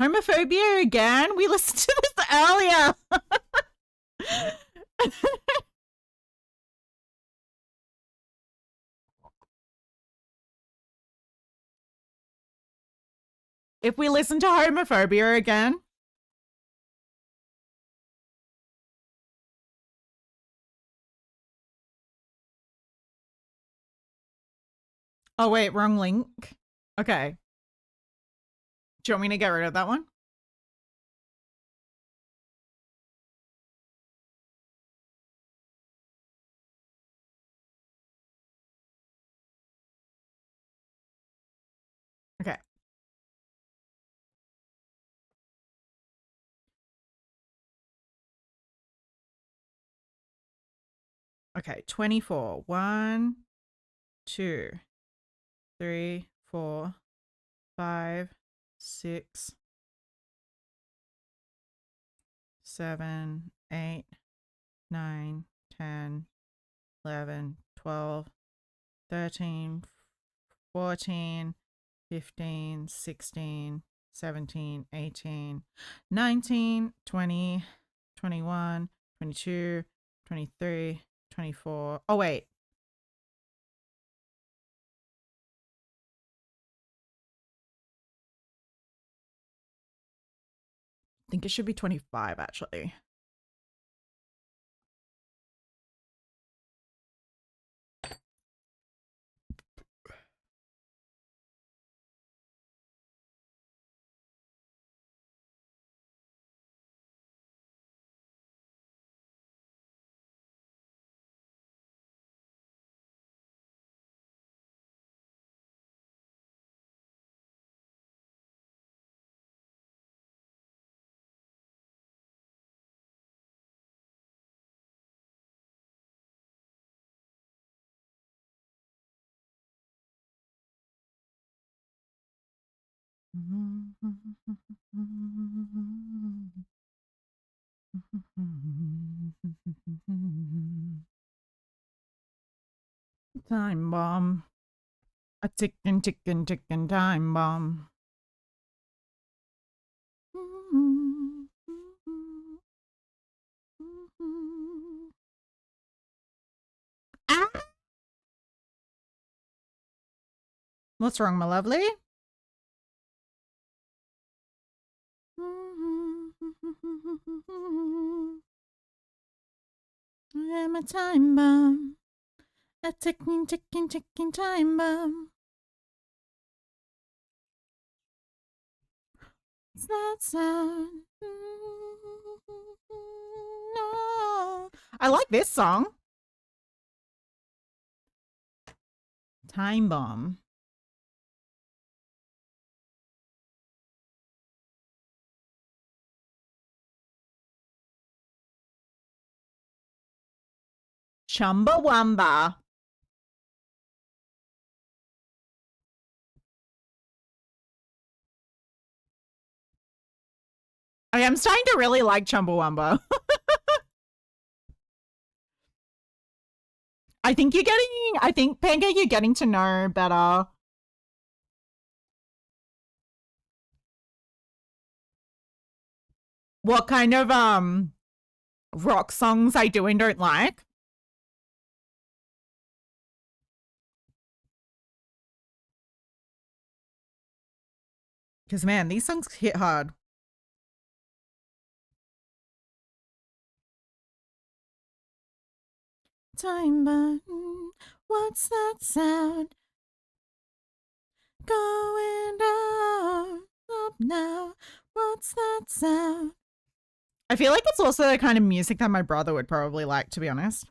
Homophobia again? We listened to this earlier. If we listen to homophobia again. Oh, wait, wrong link. Okay. Do you want me to get rid of that one? Okay. Okay, 24. 1, 2, 3, 4, 5, 6, 7, 8, 9, 10, 11, 12, 13, 14, 15, 16, 17, 18, 19, 20, 21, 22, 23, 24. Oh, wait. I think it should be 25, actually. Time bomb. A ticking, ticking, ticking time bomb. Ah! What's wrong, my lovely? I am a time bomb. A ticking, ticking, ticking time bomb. What's that sound? No. I like this song. Time bomb. Chumbawamba. I am starting to really like Chumbawamba. I think Pancake, you're getting to know better what kind of rock songs I do and don't like. Because man, these songs hit hard. Time button, what's that sound? Going down, up now, what's that sound? I feel like it's also the kind of music that my brother would probably like, to be honest.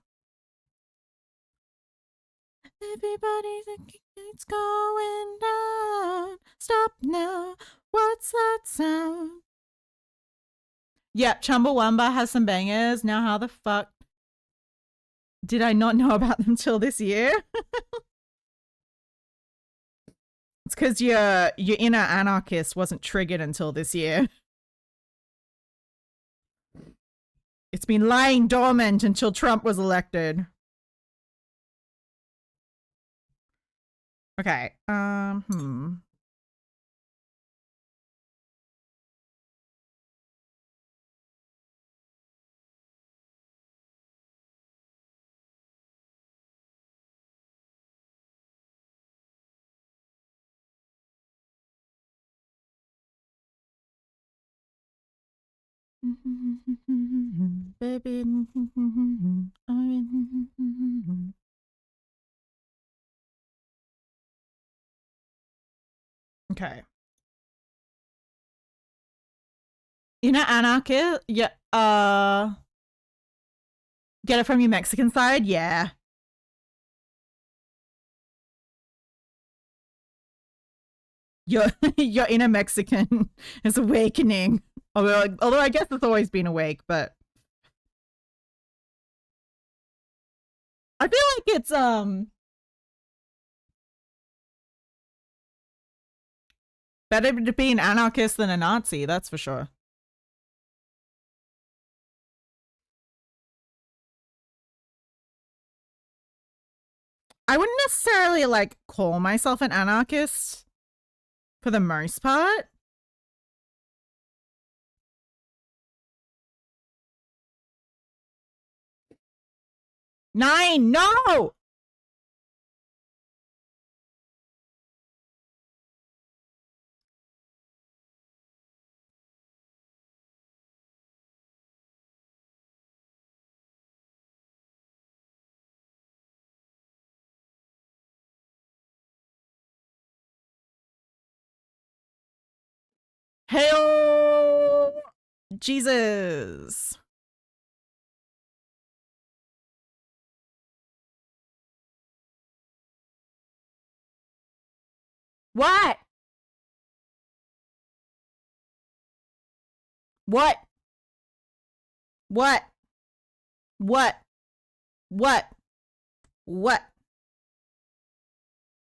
Everybody's thinking it's going down. Stop now. What's that sound? Yep, Chumbawamba has some bangers. Now how the fuck did I not know about them till this year? It's because your inner anarchist wasn't triggered until this year. It's been lying dormant until Trump was elected. Okay. Baby. Okay. Inner anarchist? Yeah. Get it from your Mexican side? Yeah. Your inner Mexican is awakening. Although I guess it's always been awake, but I feel like it's better to be an anarchist than a Nazi, that's for sure. I wouldn't necessarily like call myself an anarchist for the most part. Nine, no! Hail Jesus. What? What? What? What? What? What?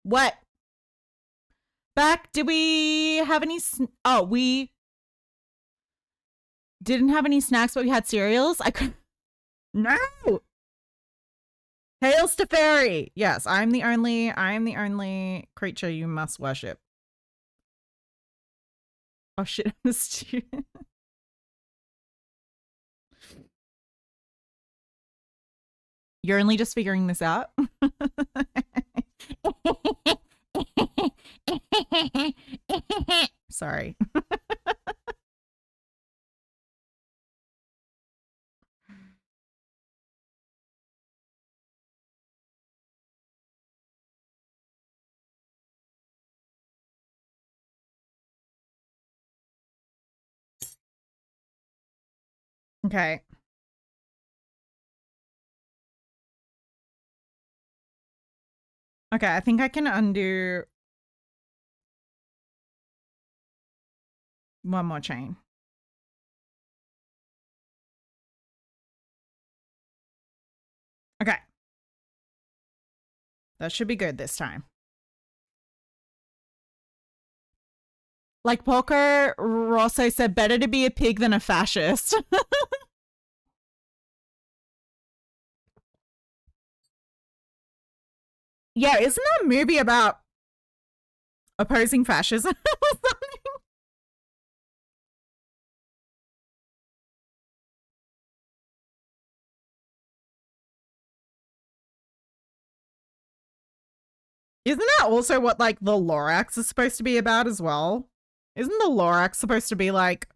What? Back, did we have any? Oh, we didn't have any snacks, but we had cereals. I could. No. Hails to fairy. Yes, I am the only creature you must worship. Oh shit, I'm a student. You're only just figuring this out? Sorry. Okay. Okay, I think I can undo one more chain. Okay. That should be good this time. Like Poker Rosso said, better to be a pig than a fascist. Yeah, isn't that a movie about opposing fascism or something? Isn't that also what like the Lorax is supposed to be about as well? Isn't the Lorax supposed to be like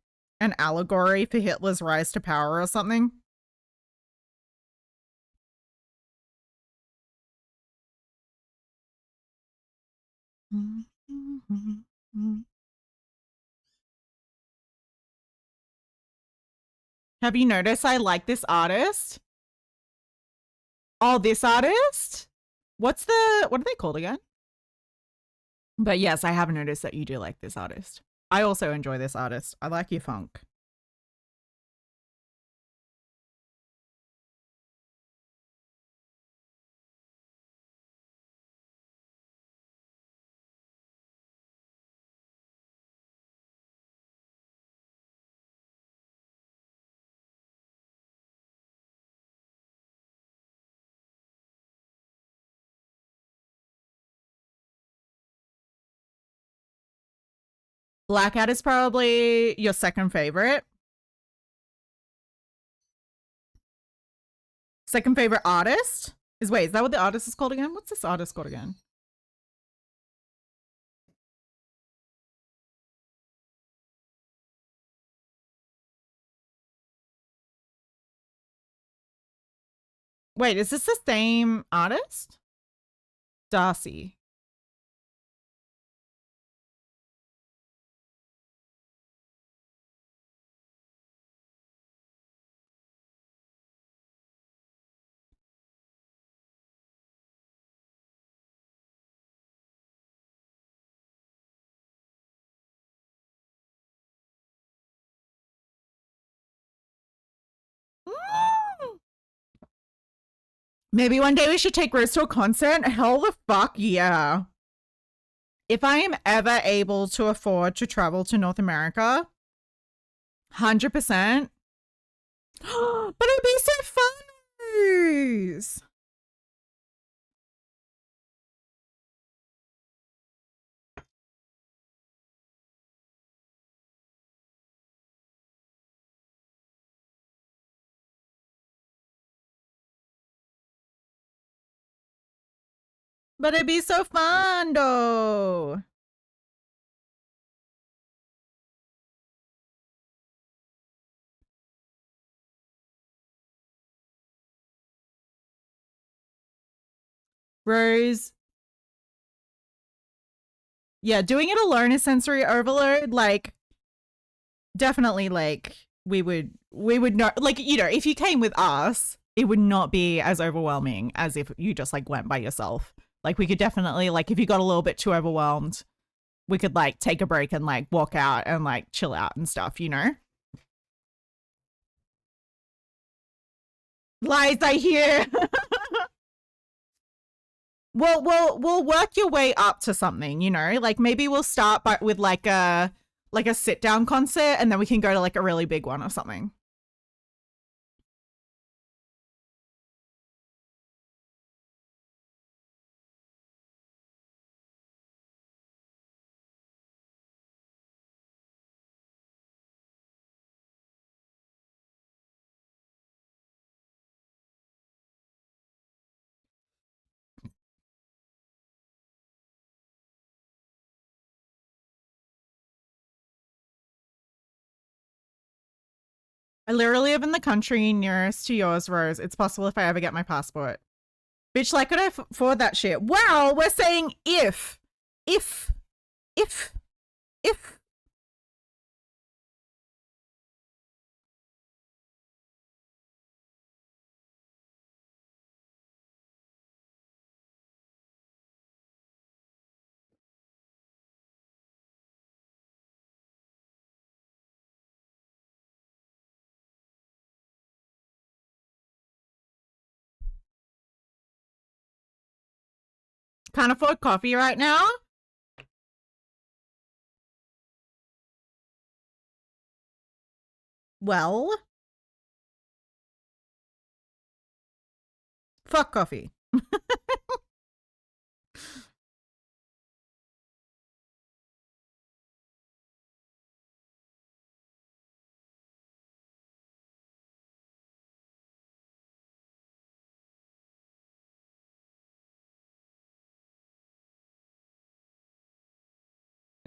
an allegory for Hitler's rise to power or something? Have you noticed I like this artist? Oh, this artist? What are they called again? But yes, I have noticed that you do like this artist. I also enjoy this artist. I like your funk. Blackout is probably your second favorite. Second favorite artist is, wait, is that what the artist is called again? What's this artist called again? Wait, is this the same artist? Darcy. Maybe one day we should take Rose to a concert. Hell the fuck yeah. If I am ever able to afford to travel to North America, 100%. But it'd be so fun. But it'd be so fun though. Rose. Yeah, doing it alone is sensory overload. Like, definitely, like, we would not, like, you know, if you came with us, it would not be as overwhelming as if you just, like, went by yourself. Like, we could definitely, like, if you got a little bit too overwhelmed, we could, like, take a break and, like, walk out and, like, chill out and stuff, you know? Lies, I hear. We'll work your way up to something, you know? Like, maybe we'll start with, like a sit down concert, and then we can go to, like, a really big one or something. I literally live in the country nearest to yours, Rose. It's possible if I ever get my passport. Bitch, like, could I afford that shit? Well, we're saying if. If. If. If. Can't afford coffee right now? Well. Fuck coffee.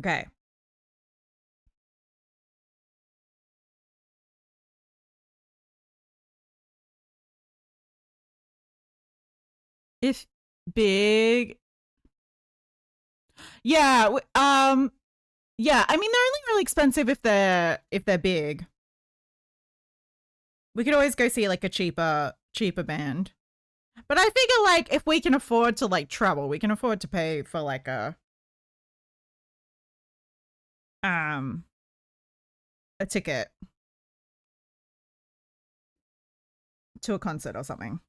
Okay. If big. Yeah, yeah, I mean, they're only really expensive if they're big. We could always go see, like, a cheaper band. But I figure, like, if we can afford to, like, travel, we can afford to pay for, like, a ticket to a concert or something.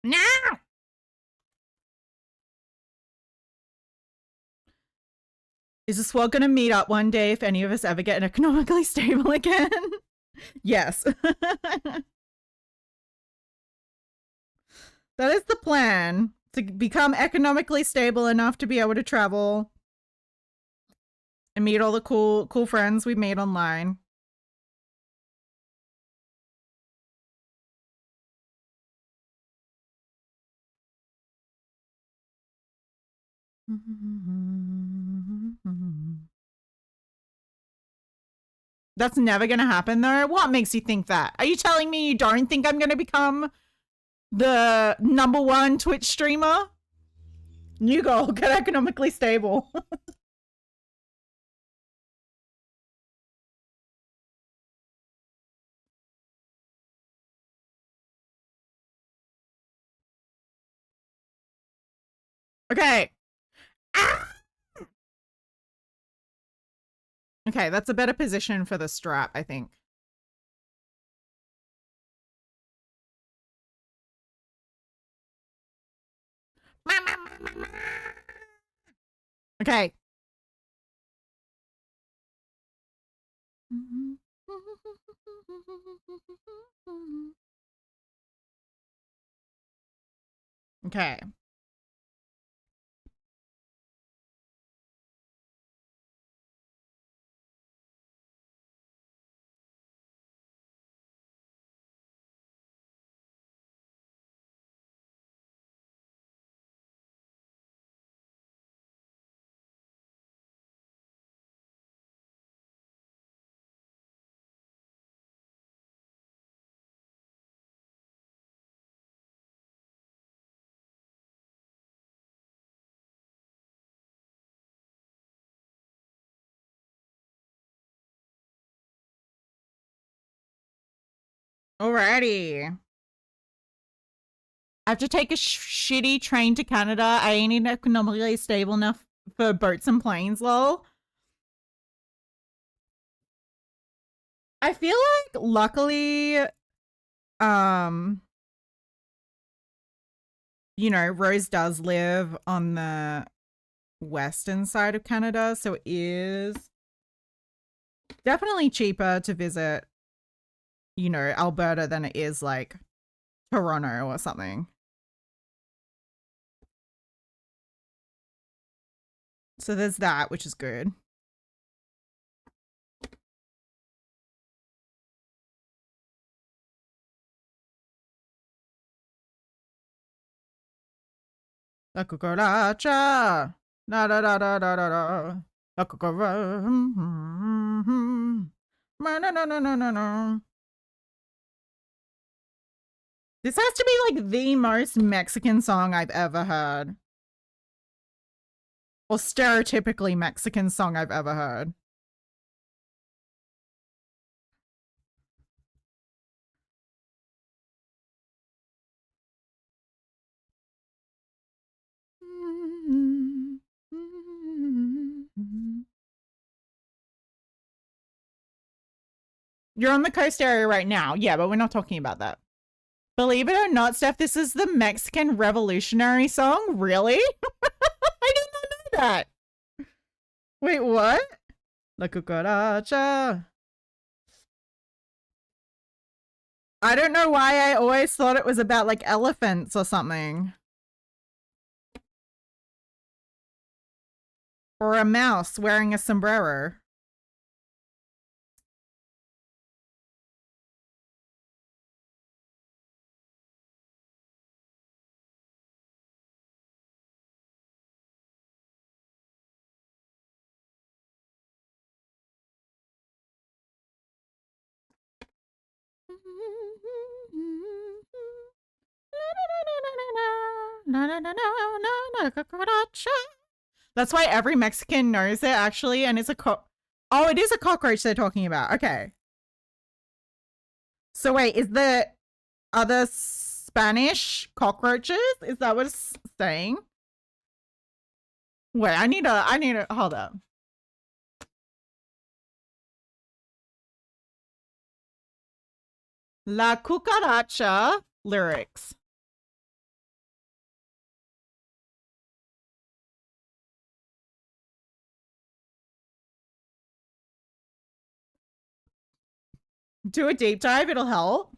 No! Is this world going to meet up one day if any of us ever get economically stable again? Yes. That is the plan. To become economically stable enough to be able to travel and meet all the cool friends we made online. That's never gonna happen though. What makes you think that? Are you telling me you don't think I'm gonna become the #1 Twitch streamer? New goal, get economically stable. Okay. Ah! Okay, that's a better position for the strap, I think. Okay. Okay. Alrighty. I have to take a shitty train to Canada. I ain't even economically stable enough for boats and planes, lol. I feel like, luckily, you know, Rose does live on the western side of Canada, so it is definitely cheaper to visit, you know, Alberta than it is like Toronto or something. So there's that, which is good. La cucaracha. Da da da da da da da. La cucaracha. No no no no no no. This has to be like the most Mexican song I've ever heard. Or stereotypically Mexican song I've ever heard. You're on the coast area right now. Yeah, but we're not talking about that. Believe it or not, Steph, this is the Mexican Revolutionary song? Really? I did not know that. Wait, what? La cucaracha. I don't know why I always thought it was about like elephants or something. Or a mouse wearing a sombrero. That's why every Mexican knows it, actually, and it's a oh, it is a cockroach they're talking about. Okay. So wait, is the other Spanish cockroaches? Is that what it's saying? Wait, I need to, hold up. La cucaracha lyrics. Do a deep dive, it'll help.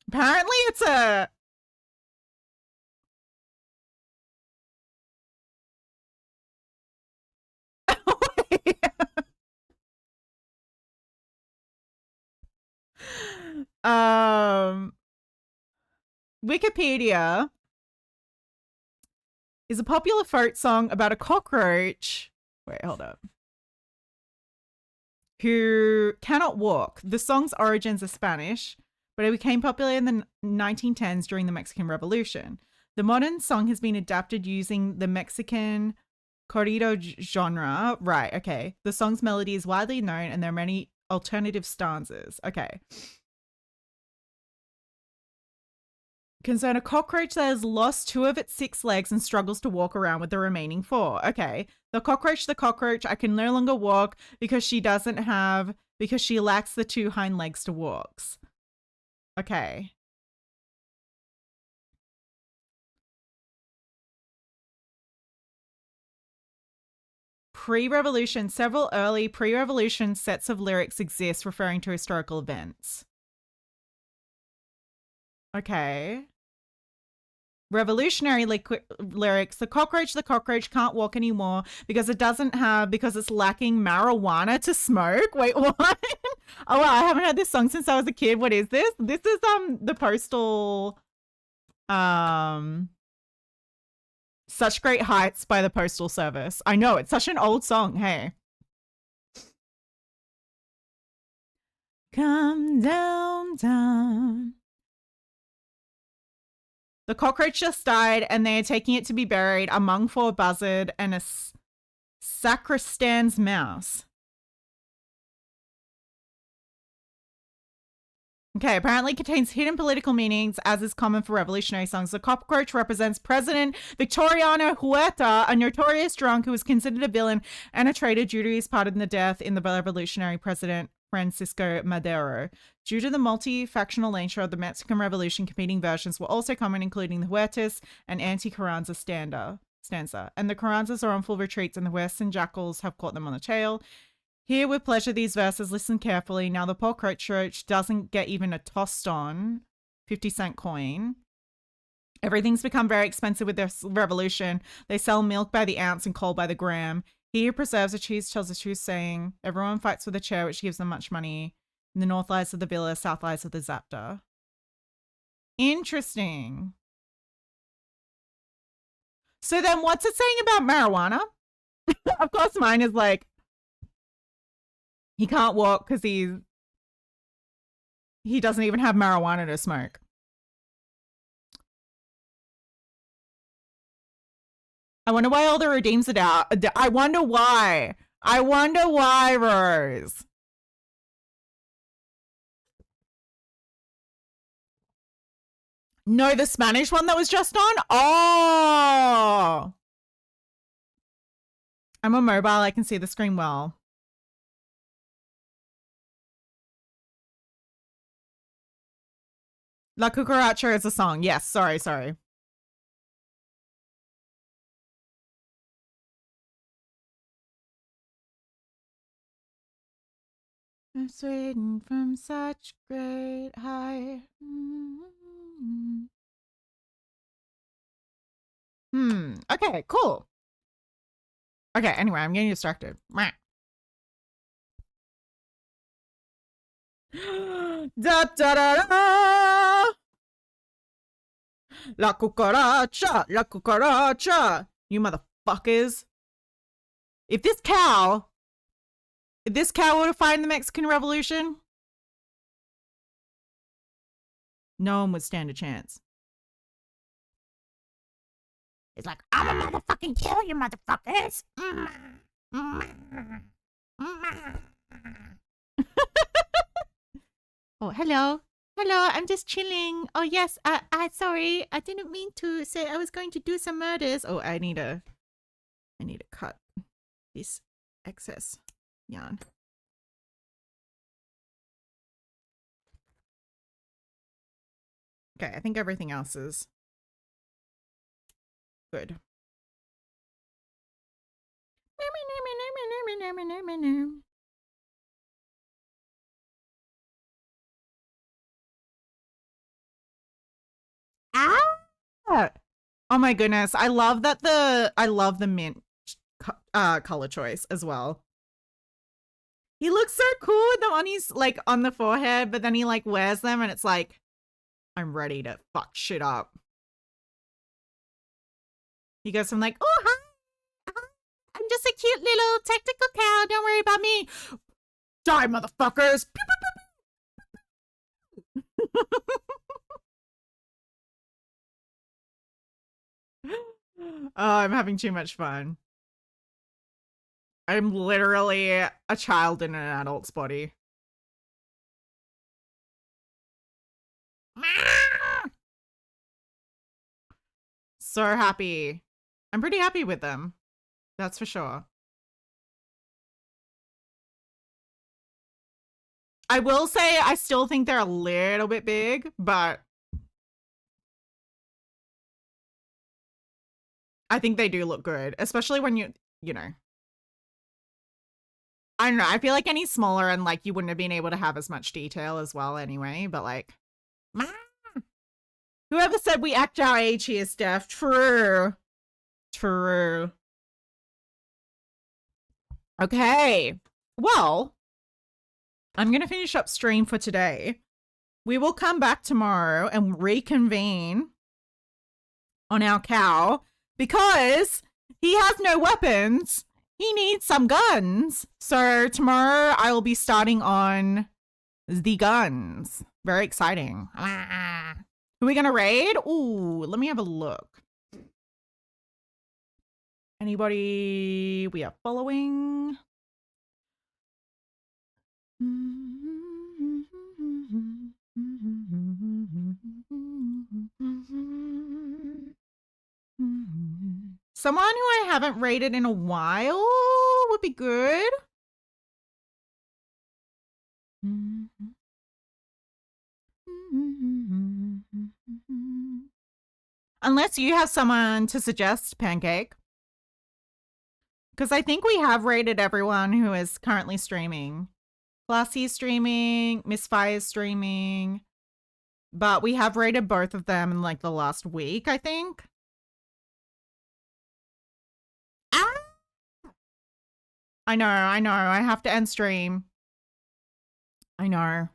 Apparently it's a... Wikipedia is a popular folk song about a cockroach. Wait, hold up. Who cannot walk. The song's origins are Spanish, but it became popular in the 1910s during the Mexican Revolution. The modern song has been adapted using the Mexican corrido genre. Right, okay. The song's melody is widely known and there are many alternative stanzas. Okay. Concern a cockroach that has lost 2 of its 6 legs and struggles to walk around with the remaining 4. Okay. The cockroach, I can no longer walk because she lacks the 2 hind legs to walk. Okay. Pre-revolution, several early pre-revolution sets of lyrics exist referring to historical events. Okay. Revolutionary lyrics. The cockroach can't walk anymore because it's lacking marijuana to smoke. Wait, what? Oh, wow, I haven't heard this song since I was a kid. What is this? This is the Postal Such Great Heights by the Postal Service. I know, it's such an old song. Hey. Come down, down. The cockroach just died and they are taking it to be buried among 4 buzzard and a sacristan's mouse. Okay, apparently contains hidden political meanings, as is common for revolutionary songs. The cockroach represents President Victoriano Huerta, a notorious drunk who was considered a villain and a traitor due to his part in the death in the revolutionary president Francisco Madero. Due to the multi-factional nature of the Mexican Revolution, competing versions were also common, including the Huertas and anti-Carranza stanza. And the Carranzas are on full retreats and the Western jackals have caught them on the tail. Hear with pleasure these verses, listen carefully. Now the poor cockroach doesn't get even a tossed on 50-cent coin. Everything's become very expensive with this revolution. They sell milk by the ounce and coal by the gram. He who preserves a cheese tells the truth, saying, everyone fights with a chair, which gives them much money. In the north lies of the villa, south lies of the zaptor. Interesting. So then what's it saying about marijuana? Of course mine is like, he can't walk because he doesn't even have marijuana to smoke. I wonder why all the redeems are out. I wonder why. I wonder why, Rose. No, the Spanish one that was just on? Oh! I'm on mobile. I can see the screen well. La Cucaracha is a song. Yes, sorry. I'm waiting from such great height. Okay, cool. Okay, anyway, I'm getting distracted. Da da da da! La cucaracha! You motherfuckers. If this cow would have fought in the Mexican Revolution, no one would stand a chance. It's like, I'm a motherfucking kill you motherfuckers. Oh, hello. Hello, I'm just chilling. Oh, yes. Sorry. I didn't mean to say I was going to do some murders. Oh, I need to cut this excess yarn. Okay, I think everything else is good. Ah! Oh my goodness. I love the mint color choice as well. He looks so cool with them on his, like, on the forehead, but then he, like, wears them and it's like, I'm ready to fuck shit up. He goes from like, oh, hi. I'm just a cute little technical cow. Don't worry about me. Die, motherfuckers. Oh, I'm having too much fun. I'm literally a child in an adult's body. So happy. I'm pretty happy with them. That's for sure. I will say I still think they're a little bit big, but I think they do look good, especially when you know. I don't know. I feel like any smaller and like you wouldn't have been able to have as much detail as well anyway, but like, whoever said we act our age here, Steph? True. True. Okay. Well, I'm going to finish up stream for today. We will come back tomorrow and reconvene on our cow because he has no weapons. He needs some guns. So tomorrow I will be starting on the guns. Very exciting. Who are we going to raid? Ooh, let me have a look. Anybody we are following? Someone who I haven't rated in a while would be good. Unless you have someone to suggest, Pancake. Because I think we have rated everyone who is currently streaming. Flossy's streaming, Miss Fire's streaming. But we have rated both of them in like the last week, I think. Ah! I know. I have to end stream. I know.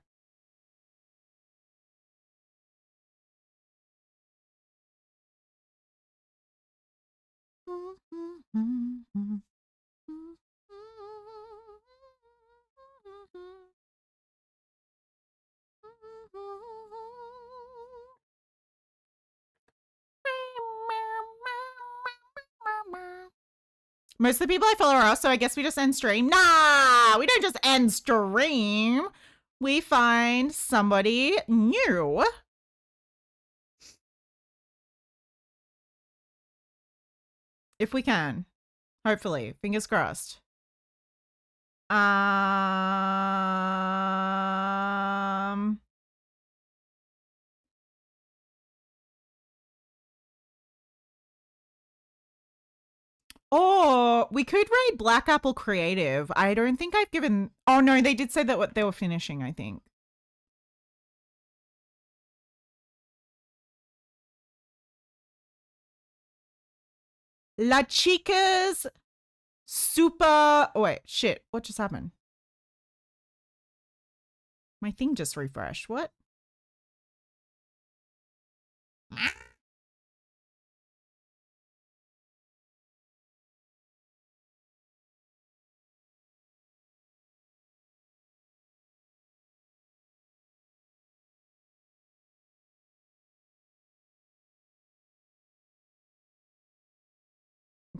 Most of the people I follow are us, so I guess we just end stream. Nah, we don't just end stream. We find somebody new. If we can. Hopefully. Fingers crossed. Or we could raid Black Apple Creative. I don't think I've given... Oh, no, they did say that what they were finishing, I think. La Chica's super... Oh, wait, shit. What just happened? My thing just refreshed. What?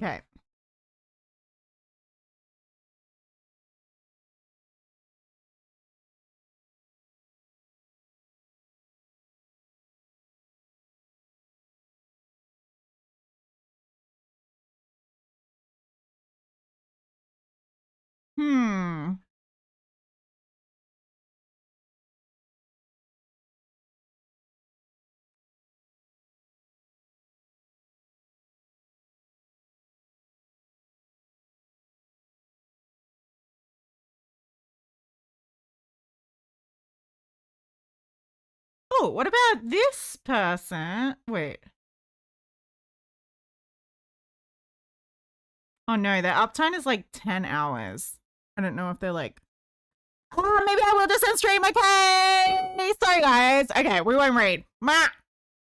Okay. Oh, what about this person? Wait. Oh no, their uptime is like 10 hours. I don't know if they're like, oh, maybe I will just end stream. Okay. Sorry, guys. Okay, we won't raid.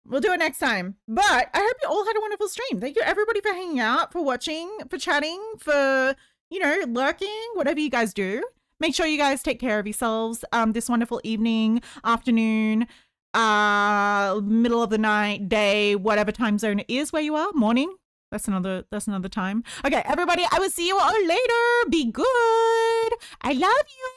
We'll do it next time. But I hope you all had a wonderful stream. Thank you, everybody, for hanging out, for watching, for chatting, for, you know, lurking, whatever you guys do. Make sure you guys take care of yourselves this wonderful evening, afternoon, middle of the night, day, whatever time zone it is where you are, morning. That's another time. Okay, everybody, I will see you all later. Be good. I love you.